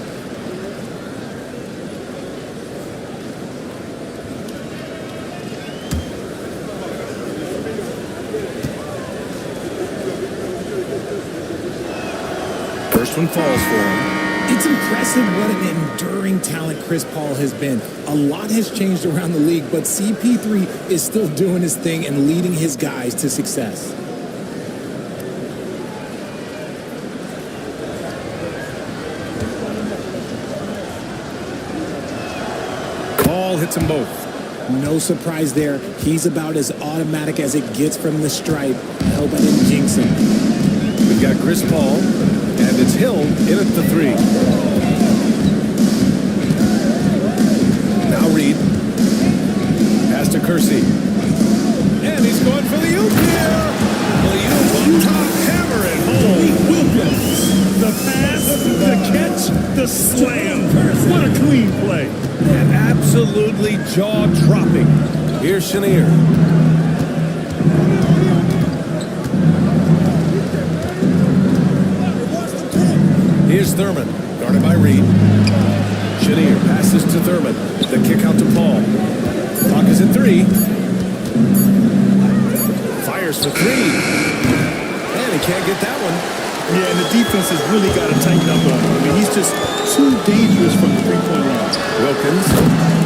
First one falls for him. It's impressive what an enduring talent Chris Paul has been. A lot has changed around the league, but CP3 is still doing his thing and leading his guys to success. Paul hits them both. No surprise there. He's about as automatic as it gets from the stripe. I hope I didn't jinx him. We've got Chris Paul. And it's Hill in at the 3. Now Reed. Pass to Kersey. And he's going for the oop here. The oop top hammer and home. Wilkins. The pass, the catch, the slam. What a clean play. And absolutely jaw-dropping. Here's Chenier. Here's Thurman, guarded by Reed. Chenier passes to Thurman. The kick out to Paul. Clock is at 3. Fires for 3. And he can't get that one. Yeah, and the defense has really got to tighten up on him. I mean, he's just too dangerous from the three-point line. Wilkins,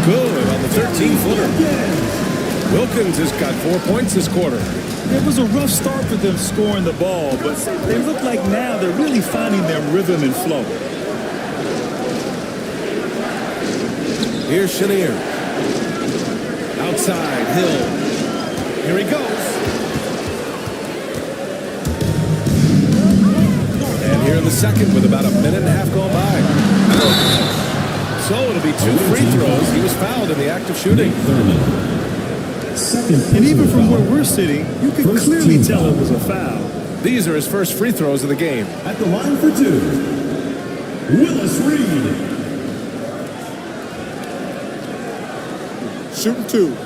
good on the 13-footer. Wilkins has got 4 points this quarter. It was a rough start for them scoring the ball, but they look like now they're really finding their rhythm and flow. Here's Chenier. Outside, Hill. Here he goes. And here in the second with about a minute and a half gone by. So So it'll be 2 free throws. He was fouled in the act of shooting. And even from where we're sitting, you can clearly tell it was a foul. These are his first free throws of the game. At the line for 2, Willis Reed. Shooting 2.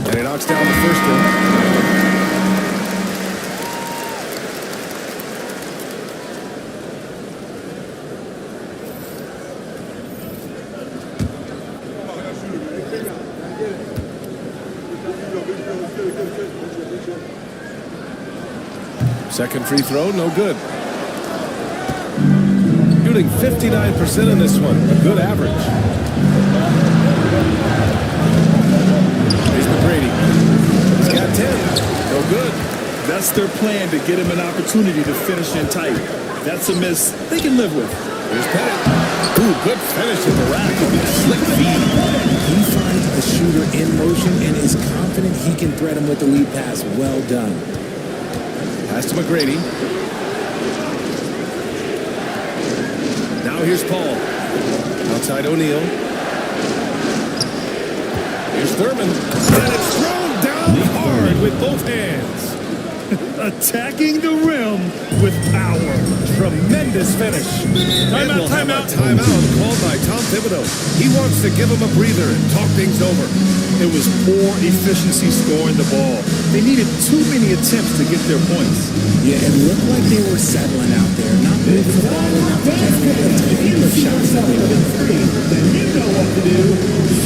And he knocks down the first one. Second free throw, no good. Shooting 59% in this one, a good average. Here's McGrady. He's got 10, no good. That's their plan, to get him an opportunity to finish in tight. That's a miss they can live with. Here's Pettit. Ooh, good finish in the rack. Slick feed. He finds a shooter in motion and is confident he can thread him with the lead pass. Well done. Pass to McGrady. Now here's Paul. Outside O'Neal. Here's Thurman. And it's thrown down hard with both hands. Attacking the rim with power. Tremendous finish. Timeout. Timeout called by Tom Thibodeau. He wants to give him a breather and talk things over. It was poor efficiency scoring the ball. They needed too many attempts to get their points. Yeah, it looked like they were settling out there, not moving the ball enough to generate a ton of shots that they were. Then you know what to do.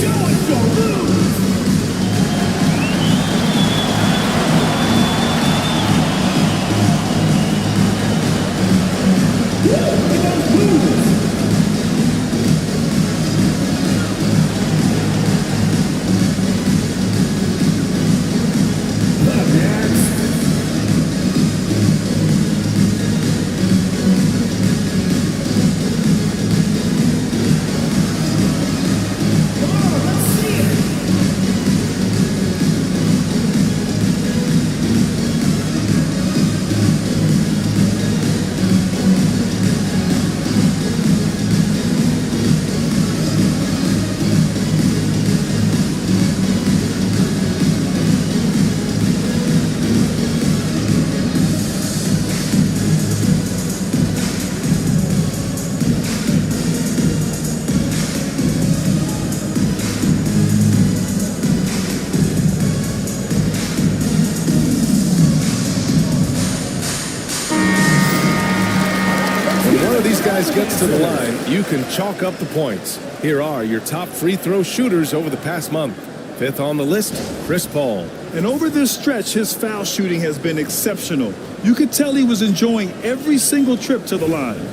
Show us your moves. Gets to the line, you can chalk up the points. Here are your top free throw shooters over the past month. Fifth on the list, Chris Paul. And over this stretch, his foul shooting has been exceptional. You could tell he was enjoying every single trip to the line.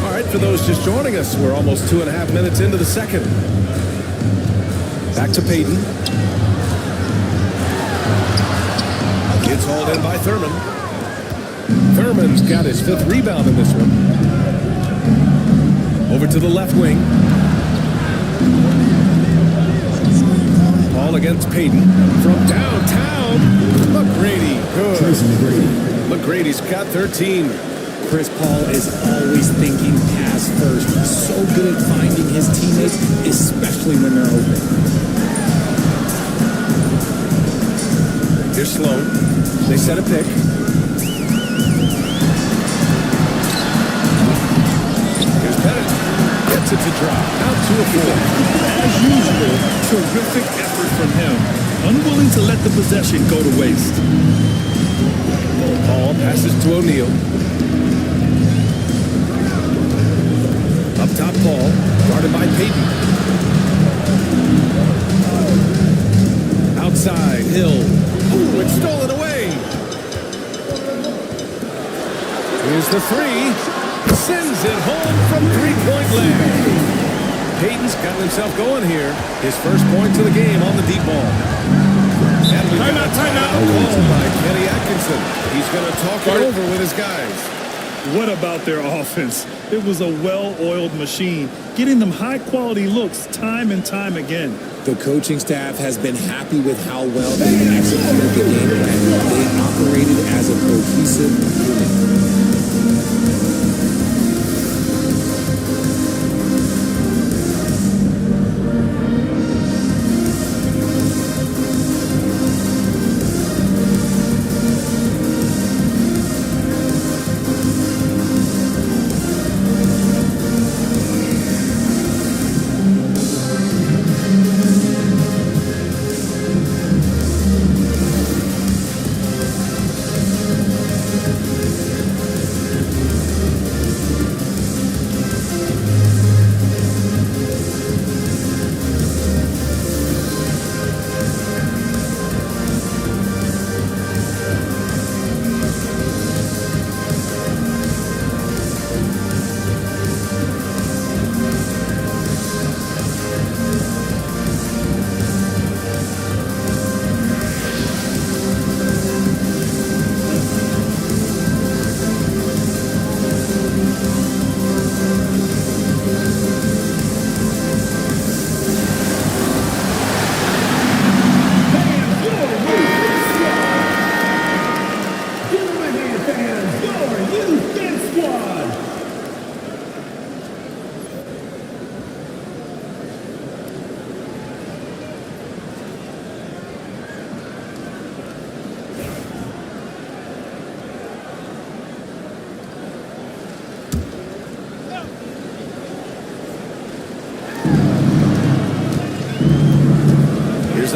All right, for those just joining us, we're almost 2.5 minutes into the second. Back to Payton. It's hauled in by Thurman. Thurman's got his 5th rebound in this one. Over to the left wing. Ball against Payton. From downtown, McGrady. Good. McGrady's got 13. Chris Paul is always thinking pass first. He's so good at finding his teammates, especially when they're open. Here's Sloan. They set a pick. Here's Pettit. Gets it to drop. Out to a 4. As usual, terrific effort from him. Unwilling to let the possession go to waste. Paul passes to O'Neal. Up top, Paul. Guarded by Payton. Outside, Hill. Ooh, it's stolen away. Here's the 3. Sends it home from 3-point land. Payton's got himself going here. His first points of the game on the deep ball. And Timeout. Called by Kenny Atkinson. He's going to talk it over with his guys. What about their offense? It was a well-oiled machine, getting them high-quality looks time and time again. The coaching staff has been happy with how well they executed the game plan. They operated as a cohesive unit.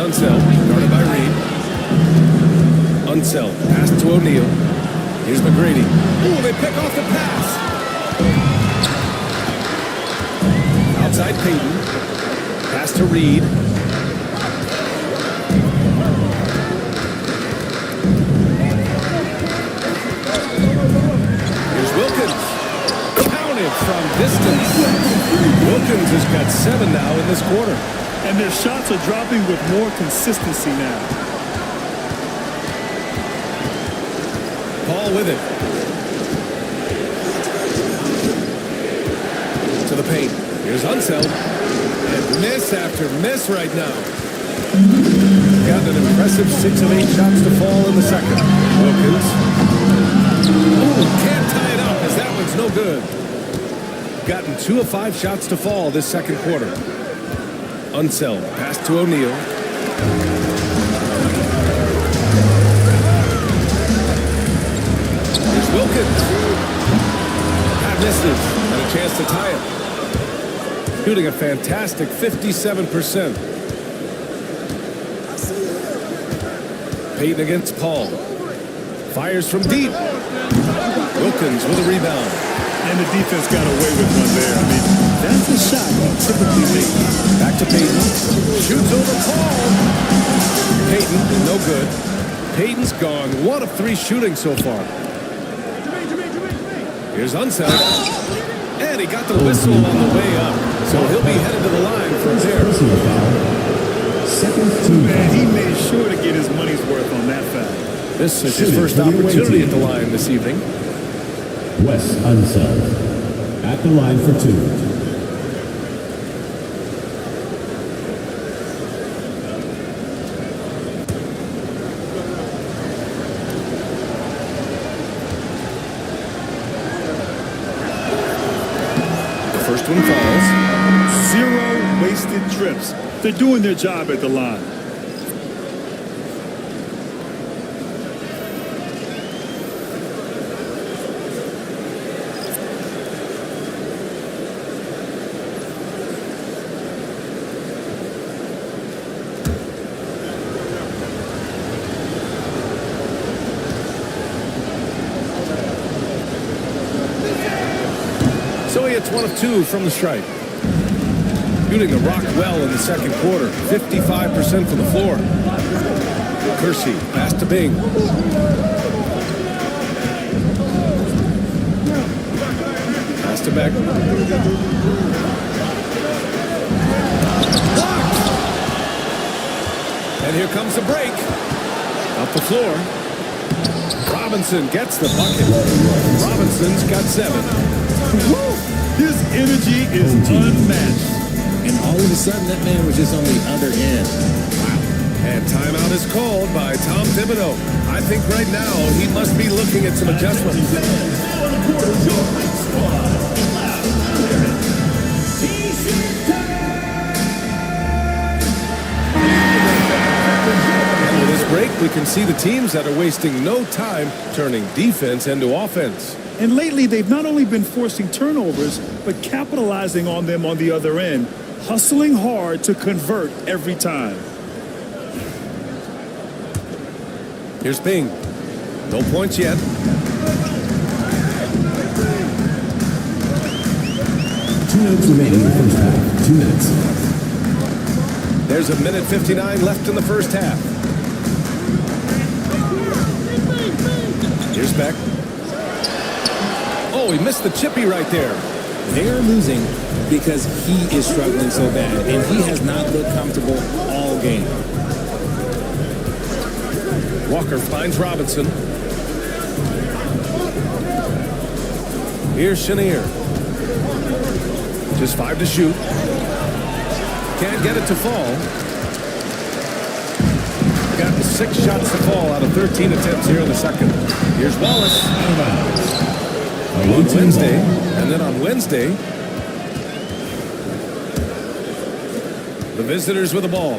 Unseld, guarded by Reed. Unseld, pass to O'Neal. Here's McGrady. Ooh, they pick off the pass. Outside Payton. Pass to Reed. Here's Wilkins. Counted from distance. Wilkins has got 7 now in this quarter. And their shots are dropping with more consistency now. Paul with it. To the paint. Here's Unseld. And miss after miss right now. Got an impressive 6 of 8 shots to fall in the second. Wilkins. Ooh, can't tie it up as that one's no good. Gotten 2 of 5 shots to fall this second quarter. Unseld, pass to O'Neal. Here's Wilkins. That misses. And a chance to tie it. Shooting a fantastic 57%. Payton against Paul. Fires from deep. Wilkins with a rebound. And the defense got away with one there. I mean, that's the shot you typically make. Back to Payton. Shoots over Paul. Payton, no good. Payton's gone 1 of 3 shooting so far. Here's Unseld. And he got the whistle on the way up. So he'll be headed to the line from there. Man, he made sure to get his money's worth on that foul. This is his first opportunity at the line this evening. Wes Unseld at the line for 2. First one falls. 0 wasted trips. They're doing their job at the line. So he hits 1 of 2 from the stripe. Shooting the rock well in the second quarter. 55% from the floor. Kersey, pass to Bing. Pass to Beck. And here comes the break. Up the floor. Robinson gets the bucket. Robinson's got 7. His energy is unmatched. And all of a sudden, that man was just on the other end. And timeout is called by Tom Thibodeau. I think right now he must be looking at some adjustments. And with this break, we can see the teams that are wasting no time turning defense into offense. And lately, they've not only been forcing turnovers, but capitalizing on them on the other end, hustling hard to convert every time. Here's Bing. No points yet. 2 minutes remaining in the first half. 2 minutes. There's a minute 59 left in the first half. Here's Beck. Oh, he missed the chippy right there. They are losing because he is struggling so bad, and he has not looked comfortable all game. Walker finds Robinson. Here's Chenier. Just 5 to shoot. Can't get it to fall. Got 6 shots to fall out of 13 attempts here in the second. Here's Wallace. On Wednesday, and then on Wednesday, the visitors with the ball.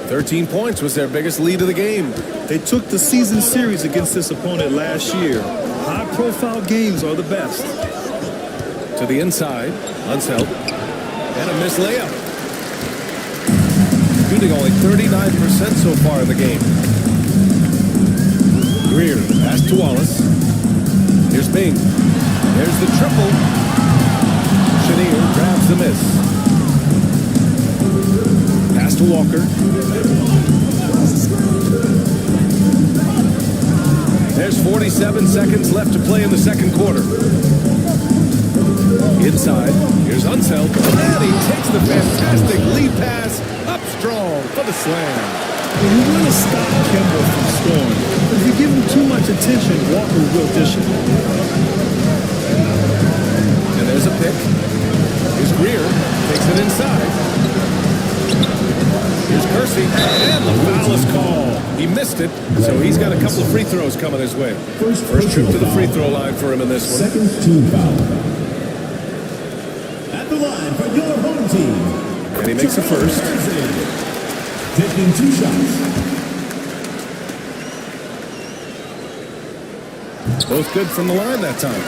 13 points was their biggest lead of the game. They took the season series against this opponent last year. High-profile games are the best. To the inside, Unseld, and a missed layup. Shooting only 39% so far in the game. Greer, pass to Wallace. Here's Bing. There's the triple. Chenier grabs the miss. Pass to Walker. There's 47 seconds left to play in the second quarter. Inside, here's Unseld. And he takes the fantastic lead pass up strong for the slam. Well, you want to stop Kemba from scoring, but if you give him too much attention, Walker will dish it. And there's a pick. Here's Greer. Takes it inside. Here's Kersey. And the foul is called. He missed it, so he's got a couple of free throws coming his way. First trip to the free throw line for him in this one. Second team foul. At the line for your home team. And he makes the first. Taking 2 shots. Both good from the line that time.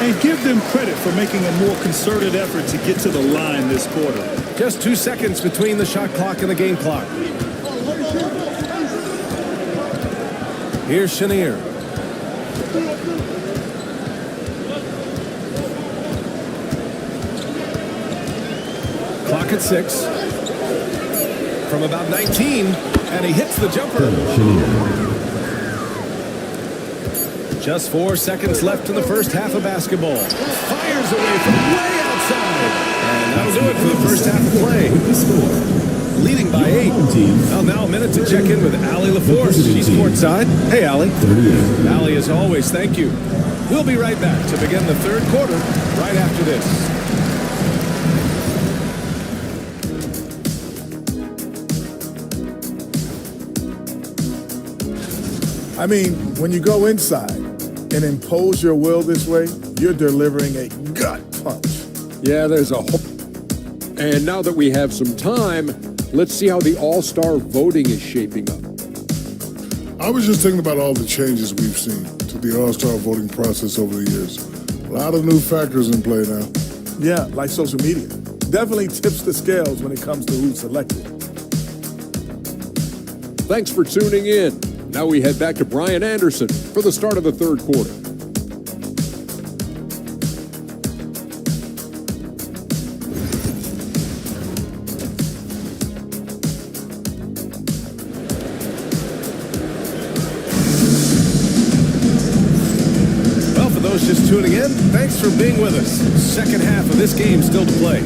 And give them credit for making a more concerted effort to get to the line this quarter. Just 2 seconds between the shot clock and the game clock. Here's Chenier. Clock at 6. From about 19, and he hits the jumper. Just 4 seconds left in the first half of basketball. Fires away from way outside. And that'll do it for the first half of play. Leading by 8. Well, now a minute to check in with Allie LaForce. She's courtside. Hey, Allie. Allie, as always, thank you. We'll be right back to begin the third quarter right after this. I mean, when you go inside and impose your will this way, you're delivering a gut punch. Yeah, there's a whole... And now that we have some time, let's see how the All-Star voting is shaping up. I was just thinking about all the changes we've seen to the All-Star voting process over the years. A lot of new factors in play now. Yeah, like social media. Definitely tips the scales when it comes to who's selected. Thanks for tuning in. Now we head back to Brian Anderson for the start of the third quarter. Well, for those just tuning in, thanks for being with us. Second half of this game still to play.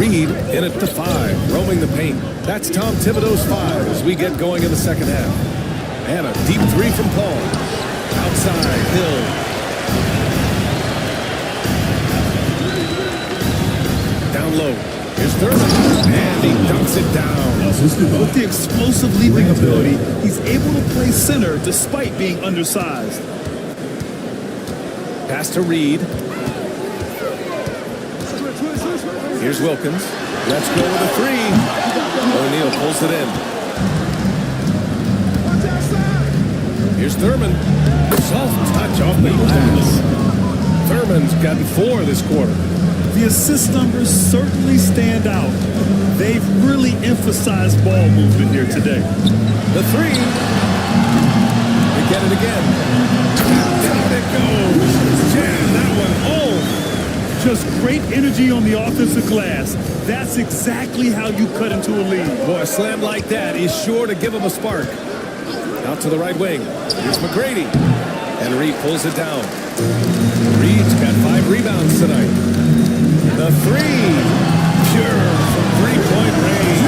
Reed in at the 5, roaming the paint. That's Tom Thibodeau's 5 as we get going in the second half. And a deep 3 from Paul. Outside, Hill. Down low. Here's Thurman. And he dunks it down. With the explosive leaping ability, he's able to play center despite being undersized. Pass to Reed. Here's Wilkins. Let's go with a 3. O'Neal pulls it in. Here's Thurman. Soft touch off the glass. Thurman's gotten 4 this quarter. The assist numbers certainly stand out. They've really emphasized ball movement here today. The 3. They get it again. Down it goes. Jam that one home. Just great energy on the offensive glass. That's exactly how you cut into a lead. Boy, a slam like that is sure to give him a spark. Out to the right wing. Here's McGrady. And Reed pulls it down. Reed's got 5 rebounds tonight. The 3. Pure from three-point range.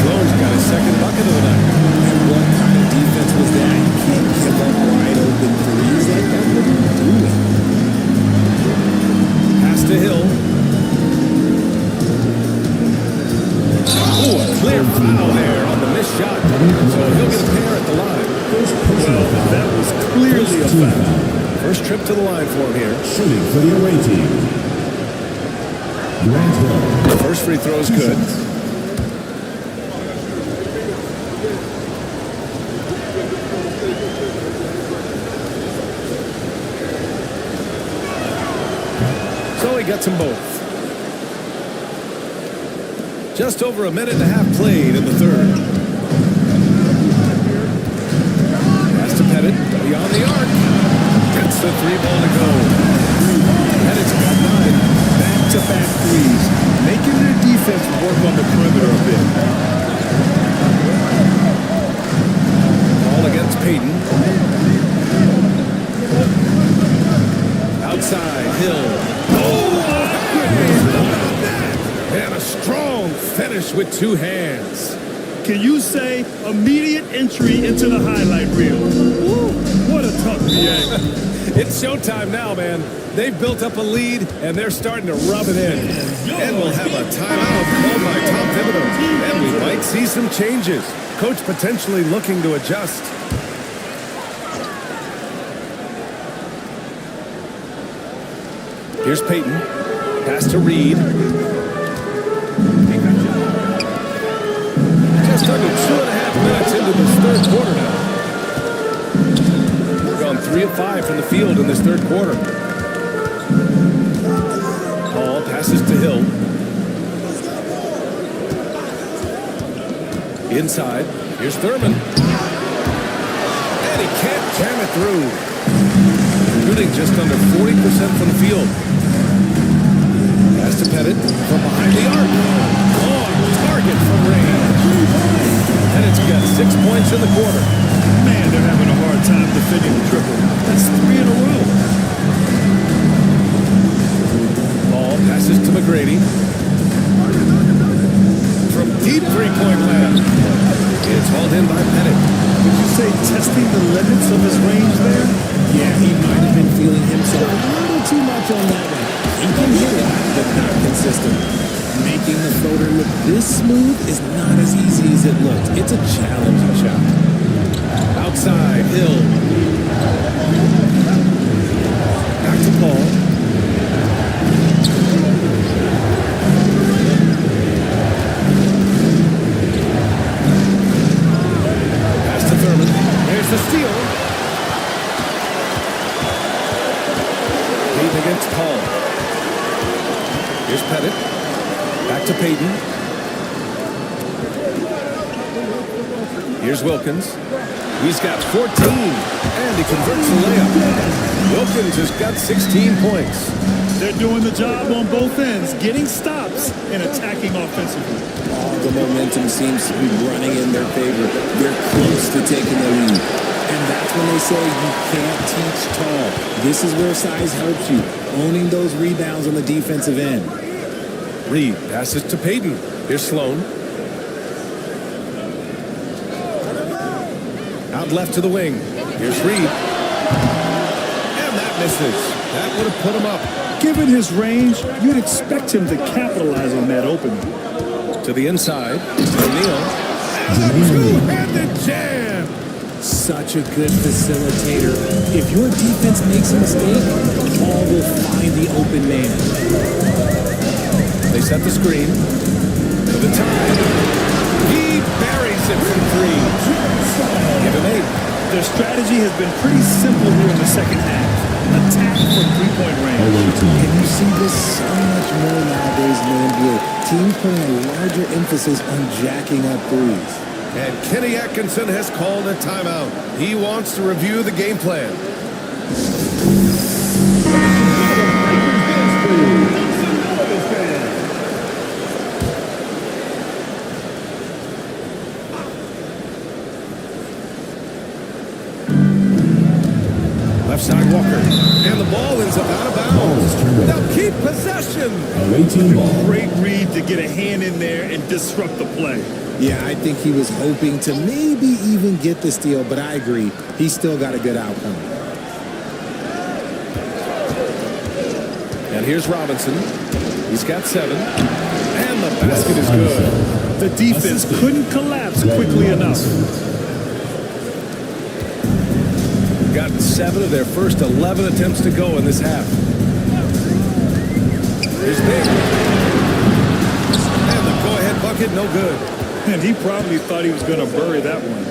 Sloan's got his second bucket of the night. And what kind of defense was that? You can't give up wide open threes like that. What are you doing? Pass to Hill. Oh, a clear foul there on the missed shot. So he'll get a pair at the line. Well, that was clearly a foul. First trip to the line for him here. Shooting for the away team. Grant Hill. First free throw is good. So he gets them both. Just over a minute and a half played in the third. Pass to Pettit, beyond the arc. Gets the 3 ball to go. Pettit's got 9. Back-to-back threes, making their defense work on the perimeter a bit. Ball against Payton. Outside, Hill. And a strong finish with 2 hands. Can you say immediate entry into the highlight reel? Woo, what a tough DA. It's showtime now, man. They've built up a lead, and they're starting to rub it in. And we'll have a timeout called by Tom Thibodeau. And we might see some changes. Coach potentially looking to adjust. Here's Payton. Pass to Reed. Just under 2.5 minutes into this third quarter now. We've gone 3 of 5 from the field in this third quarter. Paul passes to Hill. Inside. Here's Thurman. And he can't jam it through. Shooting just under 40% from the field. Pass to Pettit from behind the arc. On target from range. Pettit's got 6 points in the quarter. Man, they're having a hard time defending the triple. That's 3 in a row. Ball passes to McGrady. From deep three-point land. It's hauled in by Pettit. Would you say testing the limits of his range there? Yeah, he might have been feeling himself a little too much on that one. He can hit it, but not consistent. Making the floater look this smooth is not as easy as it looks. It's a challenging shot. Outside, Hill. Back to Paul. Pass to Thurman. There's the steal. Payton against Paul. Here's Pettit. Back to Payton. Here's Wilkins. He's got 14, and he converts the layup. Wilkins has got 16 points. They're doing the job on both ends, getting stops and attacking offensively. All the momentum seems to be running in their favor. They're close to taking the lead. And that's when they say you can't teach tall. This is where size helps you, owning those rebounds on the defensive end. Reed passes to Payton. Here's Sloan. Out left to the wing. Here's Reed. And that misses. That would have put him up. Given his range, you'd expect him to capitalize on that opening. To the inside. O'Neal. And a two-handed jam. Such a good facilitator. If your defense makes a mistake, Paul will find the open man. They set the screen. For the tie. He buries it from three. Give him 8. Their strategy has been pretty simple here in the second half. Attack from three-point range. And you see this so much more nowadays in the NBA. Teams putting a larger emphasis on jacking up threes. And Kenny Atkinson has called a timeout. He wants to review the game plan. Left side Walker. And the ball ends up out of bounds. Now keep possession. Great read to get a hand in there and disrupt the play. Yeah, I think he was hoping to maybe even get the steal, but I agree. He still got a good outcome. And here's Robinson. He's got 7. And the basket is good. The defense couldn't collapse quickly enough. Gotten 7 of their first 11 attempts to go in this half. Here's Big. And the go-ahead bucket, no good. And he probably thought he was going to bury that one.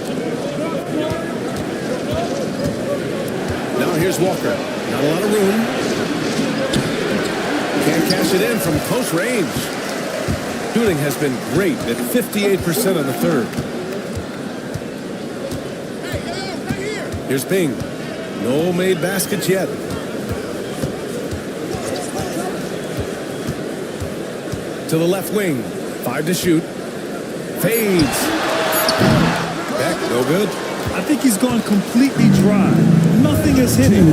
Now here's Walker. Not a lot of room. Can't cash it in from close range. Shooting has been great at 58% in the third. Here's Bing. No made baskets yet. To the left wing. 5 to shoot. Fades. Back, no good. I think he's gone completely dry. Nothing has hit him.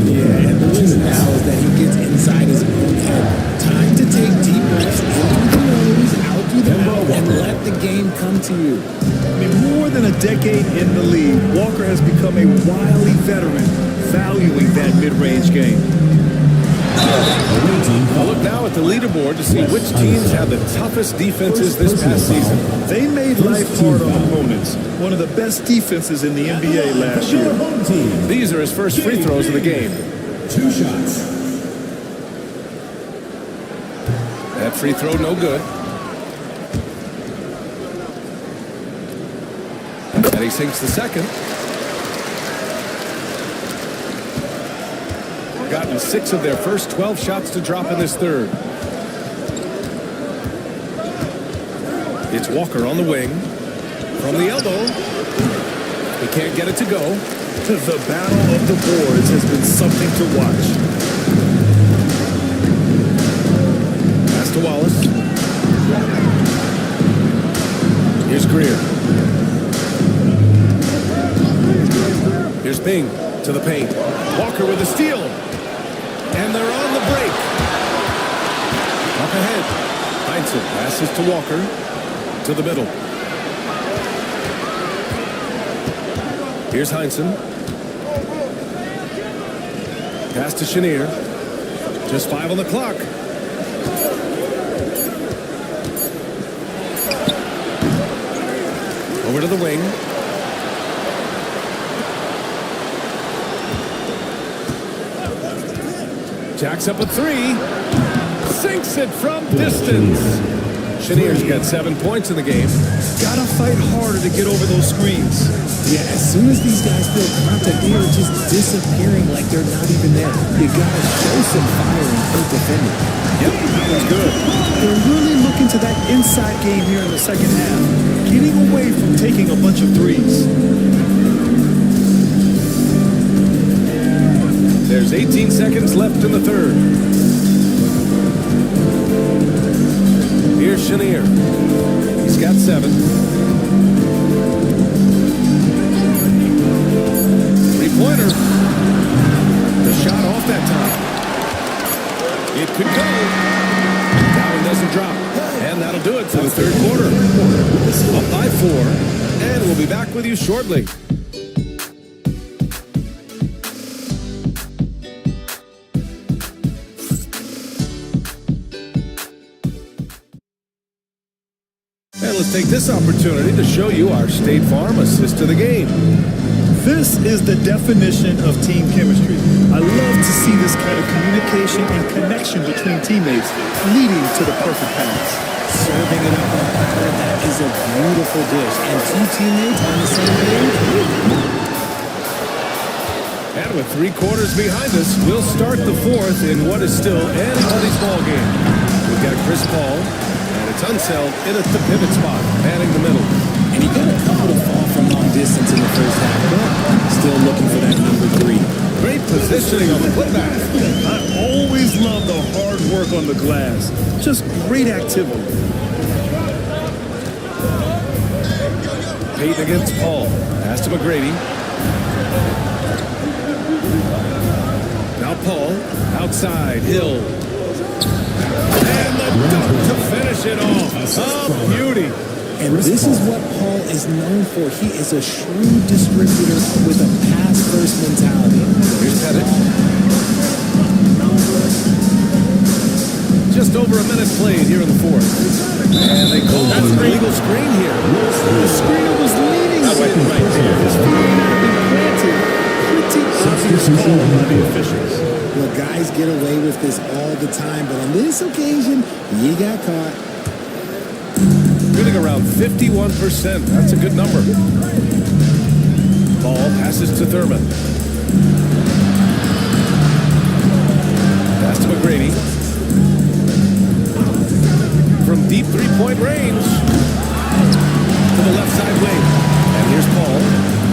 Yeah, and the reason now is that he gets inside his own head. Time to take deep breaths, in through the nose, out through the mouth, and let the game come to you. I mean, more than a decade in the league, Walker has become a wily veteran, valuing that mid-range game. I'll look now at the leaderboard to see which teams have the toughest defenses this past season. They made life hard on opponents. One of the best defenses in the NBA last year. These are his first free throws of the game. 2 shots. That free throw, no good. And he sinks the second. Gotten 6 of their first 12 shots to drop in this third. It's Walker on the wing. From the elbow. He can't get it to go. The battle of the boards has been something to watch. Pass to Wallace. Here's Greer. Here's Bing to the paint. Walker with a steal. And they're on the break. Up ahead. Heinsohn passes to Walker. To the middle. Here's Heinsohn. Pass to Chenier. Just 5 on the clock. Over to the wing. Jacks up a 3. Sinks it from distance. Chenier's got 7 points in the game. Gotta fight harder to get over those screens. Yeah, as soon as these guys feel contact, they are just disappearing like they're not even there. You gotta show some fire and keep defending. Yep, that was good. They're really looking to that inside game here in the second half. Getting away from taking a bunch of threes. There's 18 seconds left in the third. Here's Chenier. He's got 7. Three-pointer. The shot off that time. It could go. Allen doesn't drop. And that'll do it for the third quarter. Up by 4, and we'll be back with you shortly. And let's take this opportunity to show you our State Farm assist to the game. This is the definition of team chemistry. I love to see this kind of communication and connection between teammates leading to the perfect pass. Serving it up on a platter, that is a beautiful dish. And two teammates on the same page. And with 3 quarters behind us, we'll start the fourth in what is still anybody's ball game. We've got Chris Paul, and it's Unseld in at the pivot spot, manning the middle. And he got a couple of fall from long distance in the first half, but still looking for that number 3. Great positioning on the putback. I always love the hard work on the glass. Just great activity. Payton against Paul. Pass to McGrady. Now Paul. Outside. Hill. And the dunk to finish it off. A beauty. And this is what Paul is known for. He is a shrewd distributor with a pass-first mentality. Here's Pettit. Just over a minute played here in the fourth. And they call that an illegal screen here. The screener was leaning right there. His feet had been planted. Pretty obvious call by the officials. Well, guys get away with this all the time, but on this occasion, he got caught. Shooting around 51%. That's a good number. Ball passes to Thurman. Pass to McGrady. From deep three-point range. To the left side wing. And here's Paul.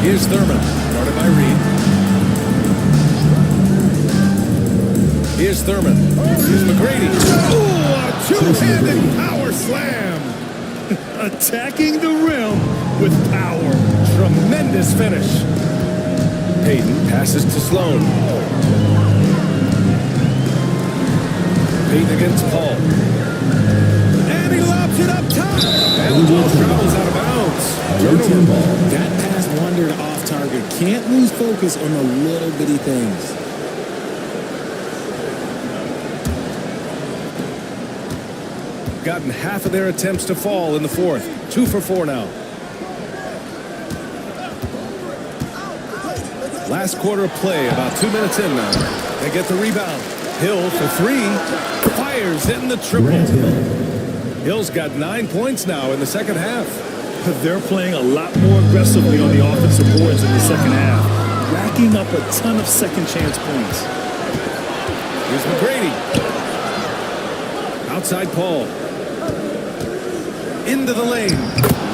Here's Thurman. Guarded by Reed. Here's Thurman. Here's McGrady. Ooh, a two-handed power slam. Attacking the rim with power. Tremendous finish. Payton passes to Sloan. Payton against Paul. And he lobs it up top. And the ball travels out of bounds. Turnover ball. That pass wandered off target. Can't lose focus on the little bitty things. Gotten half of their attempts to fall in the fourth. 2 for 4 now. Last quarter of play, about 2 minutes in now. They get the rebound. Hill for 3. Fires in the triple. Hill's got 9 points now in the second half. They're playing a lot more aggressively on the offensive boards in the second half, racking up a ton of second chance points. Here's McGrady. Outside Paul. Into the lane.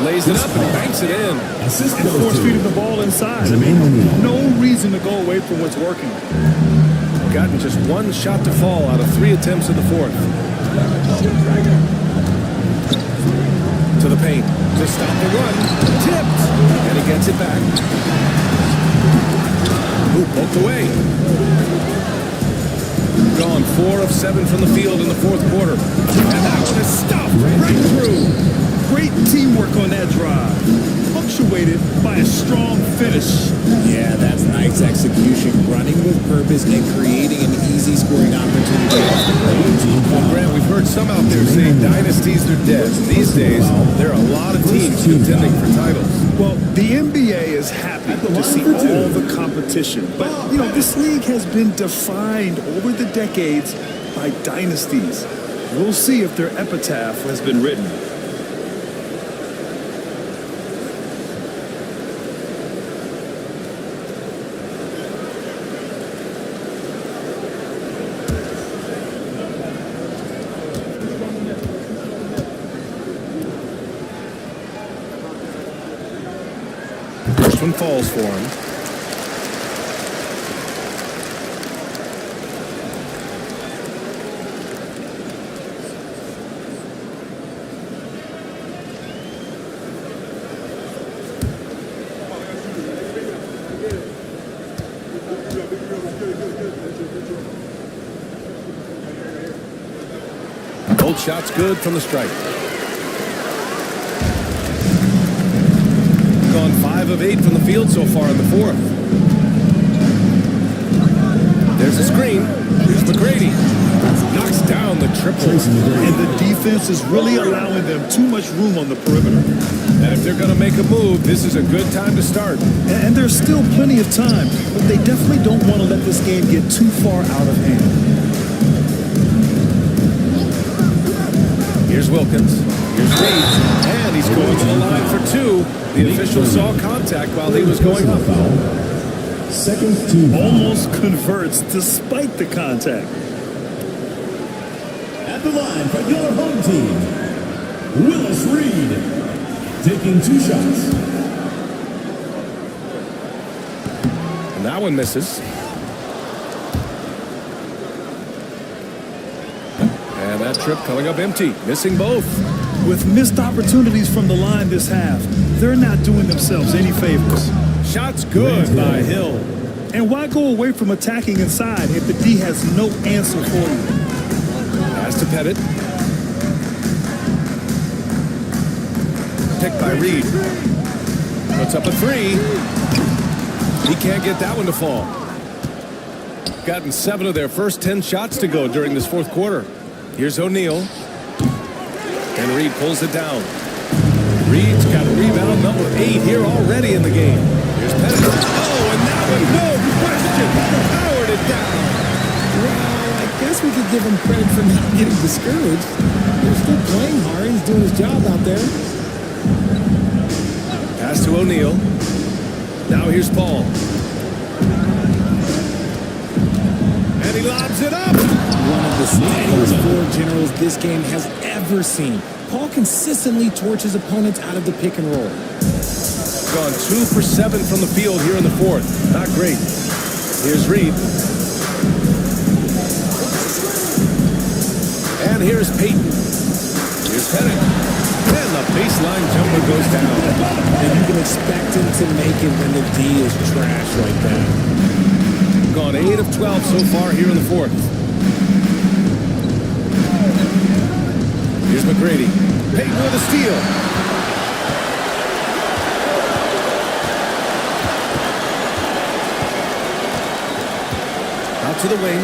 Lays it up and banks it in. And force feeding the ball inside. I mean, no reason to go away from what's working. Gotten just 1 shot to fall out of 3 attempts in the fourth. To the paint. To stop the run. Tipped. And he gets it back. Ooh, poked away. Gone 4 of 7 from the field in the fourth quarter. And that one is stuffed right through. Great teamwork on that drive. Punctuated by a strong finish. Yeah, that's nice execution. Running with purpose and creating an easy scoring opportunity. Well, Grant, we've heard some out there saying dynasties are dead. These days, there are a lot of teams contending for titles. Well, the NBA is happy to see all the competition. But, you know, this league has been defined over the decades by dynasties. We'll see if their epitaph has been written. First one falls for him. Both shots good from the stripe. Gone 5 of 8 from the field so far in the fourth. There's a screen. Here's McGrady. Knocks down the triple. And the defense is really allowing them too much room on the perimeter. And if they're going to make a move, this is a good time to start. And there's still plenty of time, but they definitely don't want to let this game get too far out of hand. Here's Wilkins. Here's Reed. And he's going to the line for 2. The official saw contact while he was going up. Second team. Almost converts despite the contact. At the line for your home team, Willis Reed, taking 2 shots. And that one misses. And that trip coming up empty, missing both. With missed opportunities from the line this half, they're not doing themselves any favors. Shots good by Hill. And why go away from attacking inside if the D has no answer for you? Pass to Pettit. Picked by Reed. Puts up a 3. He can't get that one to fall. Gotten 7 of their first 10 shots to go during this fourth quarter. Here's O'Neal. And Reed pulls it down. Reed's got rebound number 8 here already in the game. Here's Pettit. Oh, and that one, no question, powered it down. Well, I guess we could give him credit for not getting discouraged. They're still playing hard. He's doing his job out there. Pass to O'Neal. Now here's Paul. And he lobs it up. One of the steadiest floor generals this game has ever seen. Paul consistently torches opponents out of the pick and roll. Gone 2 for 7 from the field here in the fourth. Not great. Here's Reed. And here's Payton. Here's Pettit. And the baseline jumper goes down. And you can expect him to make it when the D is trash like that. Gone 8 of 12 so far here in the fourth. Here's McGrady. Payton with a steal. Out to the wing.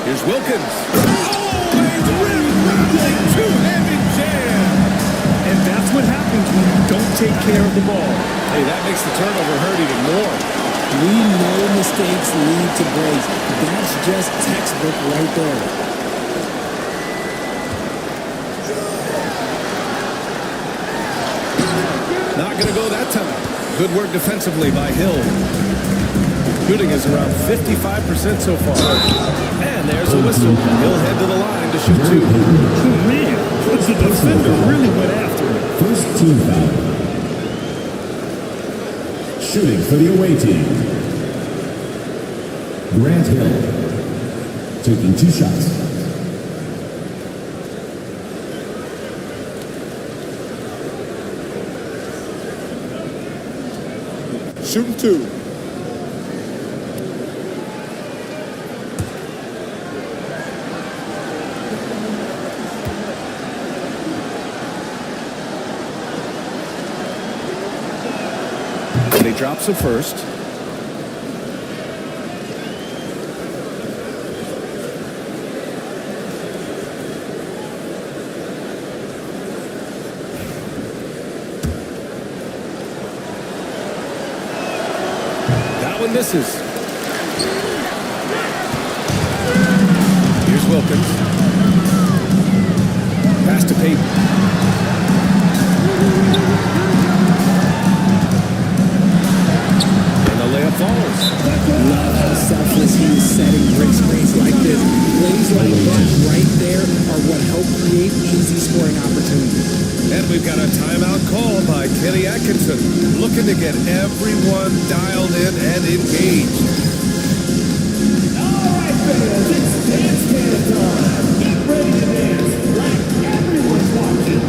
Here's Wilkins. Oh, and rim-rattling two-handed jam. And that's what happens when you don't take care of the ball. Hey, that makes the turnover hurt even more. We know mistakes lead to breaks. That's just textbook right there. Not going to go that time. Good work defensively by Hill. Shooting is around 55% so far. And there's a whistle. He'll head to the line to shoot 2. Man, the defender really went after him. First team foul. Shooting for the away team, Grant Hill, taking 2 shots. Shooting 2. And he drops a first. Misses. Here's Wilkins. Pass to Payton. And the layup falls. Love how selfless he is setting great screens like this. Plays like that right there are what help create easy scoring opportunities. And we've got a timeout call by Kenny Atkinson, looking to get everyone dialed in and engaged. All right, fans, it's dance time. Get ready to dance like everyone's watching.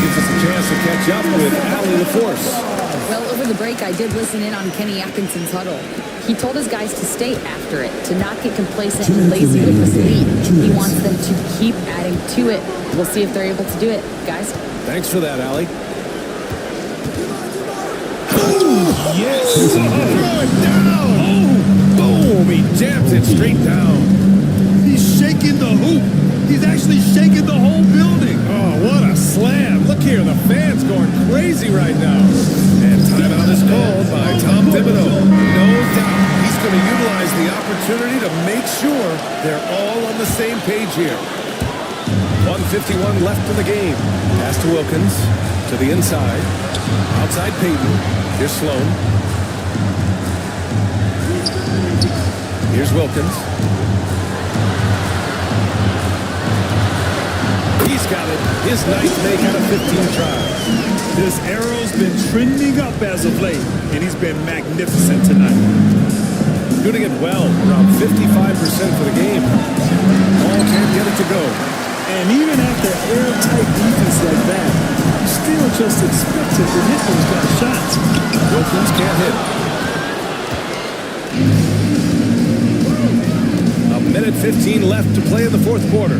Gives us a catch up with Allie LaForce. Well, over the break, I did listen in on Kenny Atkinson's huddle. He told his guys to stay after it, to not get complacent and lazy with this lead. He wants them to keep adding to it. We'll see if they're able to do it, guys. Thanks for that, Allie. Oh, yes! Throw it down! Oh, boom! He jams it straight down. He's shaking the hoop. He's actually shaking the whole building. Oh, what a slam. Look here, the fans going crazy right now. And timeout is called by Tom Thibodeau. No doubt he's going to utilize the opportunity to make sure they're all on the same page here. 1:51 left in the game. Pass to Wilkins. To the inside. Outside Peyton. Here's Sloan. Here's Wilkins. He's got it. His ninth make out of 15 tries. This arrow's been trending up as of late, and he's been magnificent tonight. Shooting it well, around 55% for the game. Ball can't get it to go. And even after airtight defense like that, you still just expected to hit those kind of shots. Wilkins can't hit. A minute 15 left to play in the fourth quarter.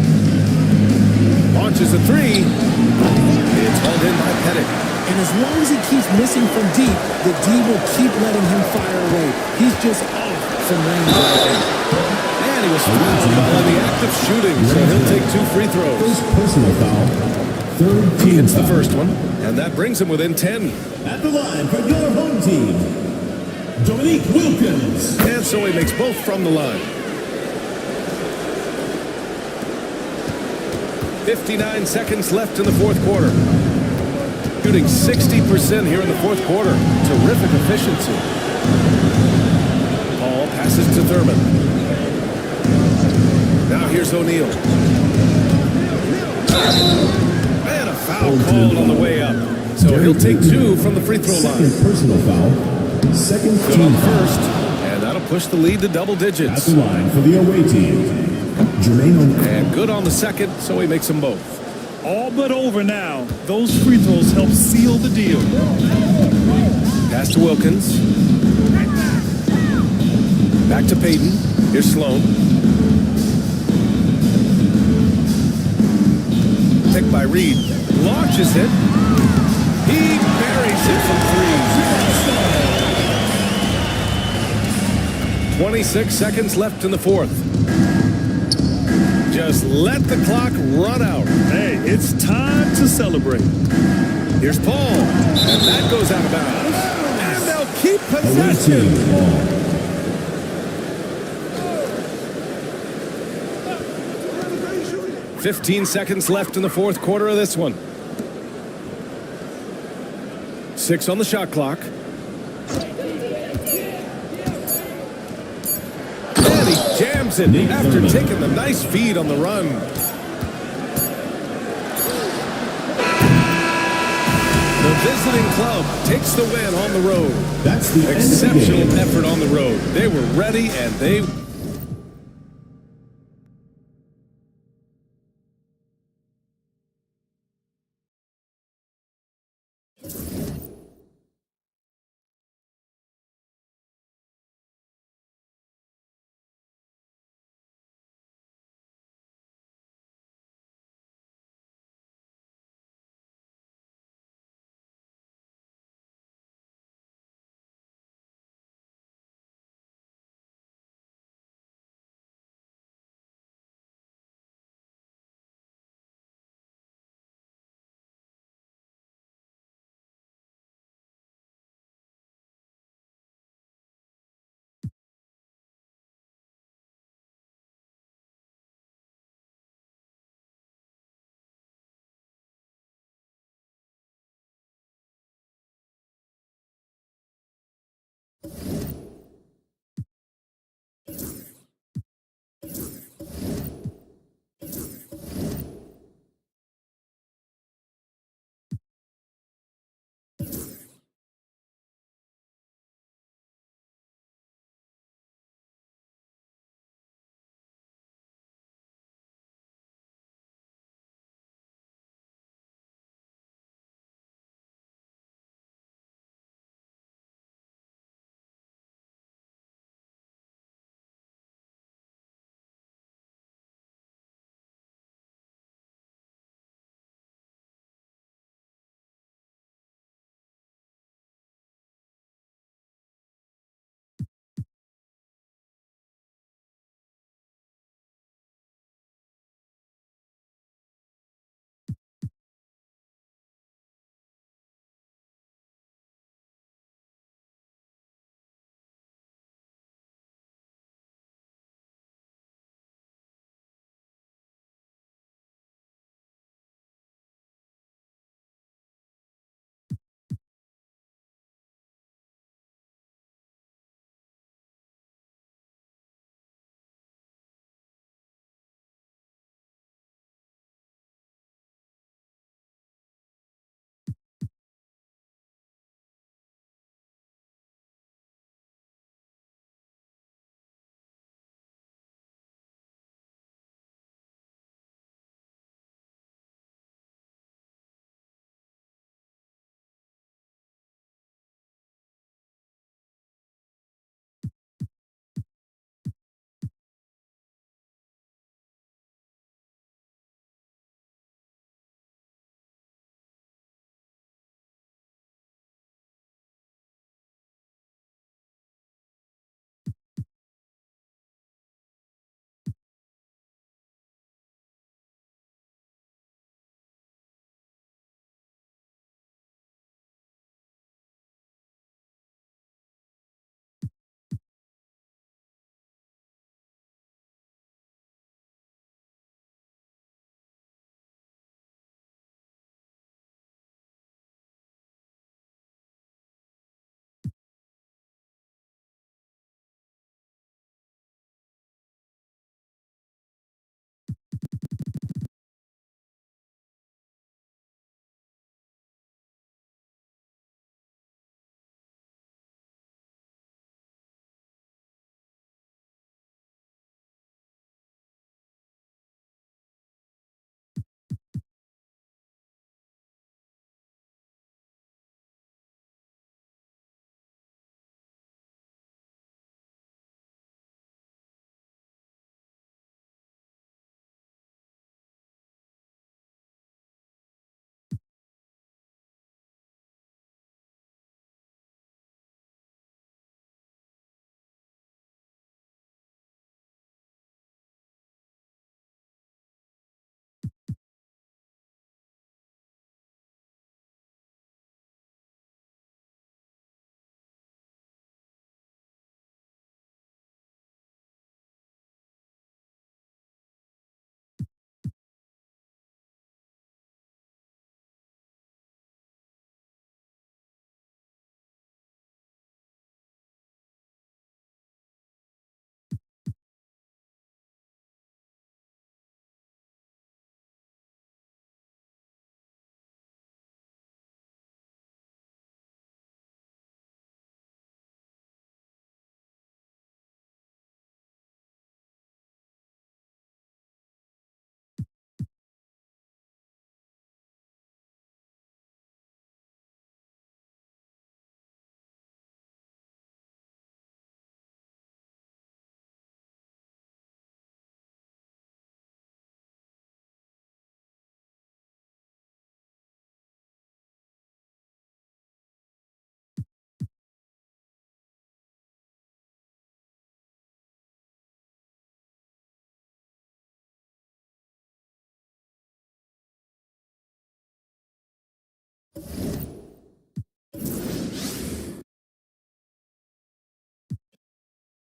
Launches a three. It's hauled in by Pettit. And as long as he keeps missing from deep, the D will keep letting him fire away. He's just off from range right now. And he was fouled while in the act of shooting, so he'll take 2 free throws. First personal foul. Third He team hits the foul. first one, and that brings him within 10. At the line for your home team, Dominique Wilkins. And so he makes both from the line. 59 seconds left in the fourth quarter. Shooting 60% here in the fourth quarter. Terrific efficiency. Paul passes to Thurman. Now here's O'Neal. And a foul called on the way up. So he'll take 2 from the free throw line. Second personal foul. Second Good team on foul. first. And that'll push the lead to double At digits. the line for the away team, Jermaine O'Neal. And good on the second, so he makes them both. All but over now. Those free throws help seal the deal. Pass to Wilkins. Back to Peyton. Here's Sloan. Picked by Reed. Launches it. He buries it from 3. 26 seconds left in the fourth. Just let the clock run out. Hey, it's time to celebrate. Here's Paul. And that goes out of bounds. And they'll keep Away possession. team ball. 15 seconds left in the fourth quarter of this one. 6 on the shot clock. And he jams it after taking the nice feed on the run. The visiting club takes the win on the road. That's the end of the Exceptional game. effort on the road. They were ready and they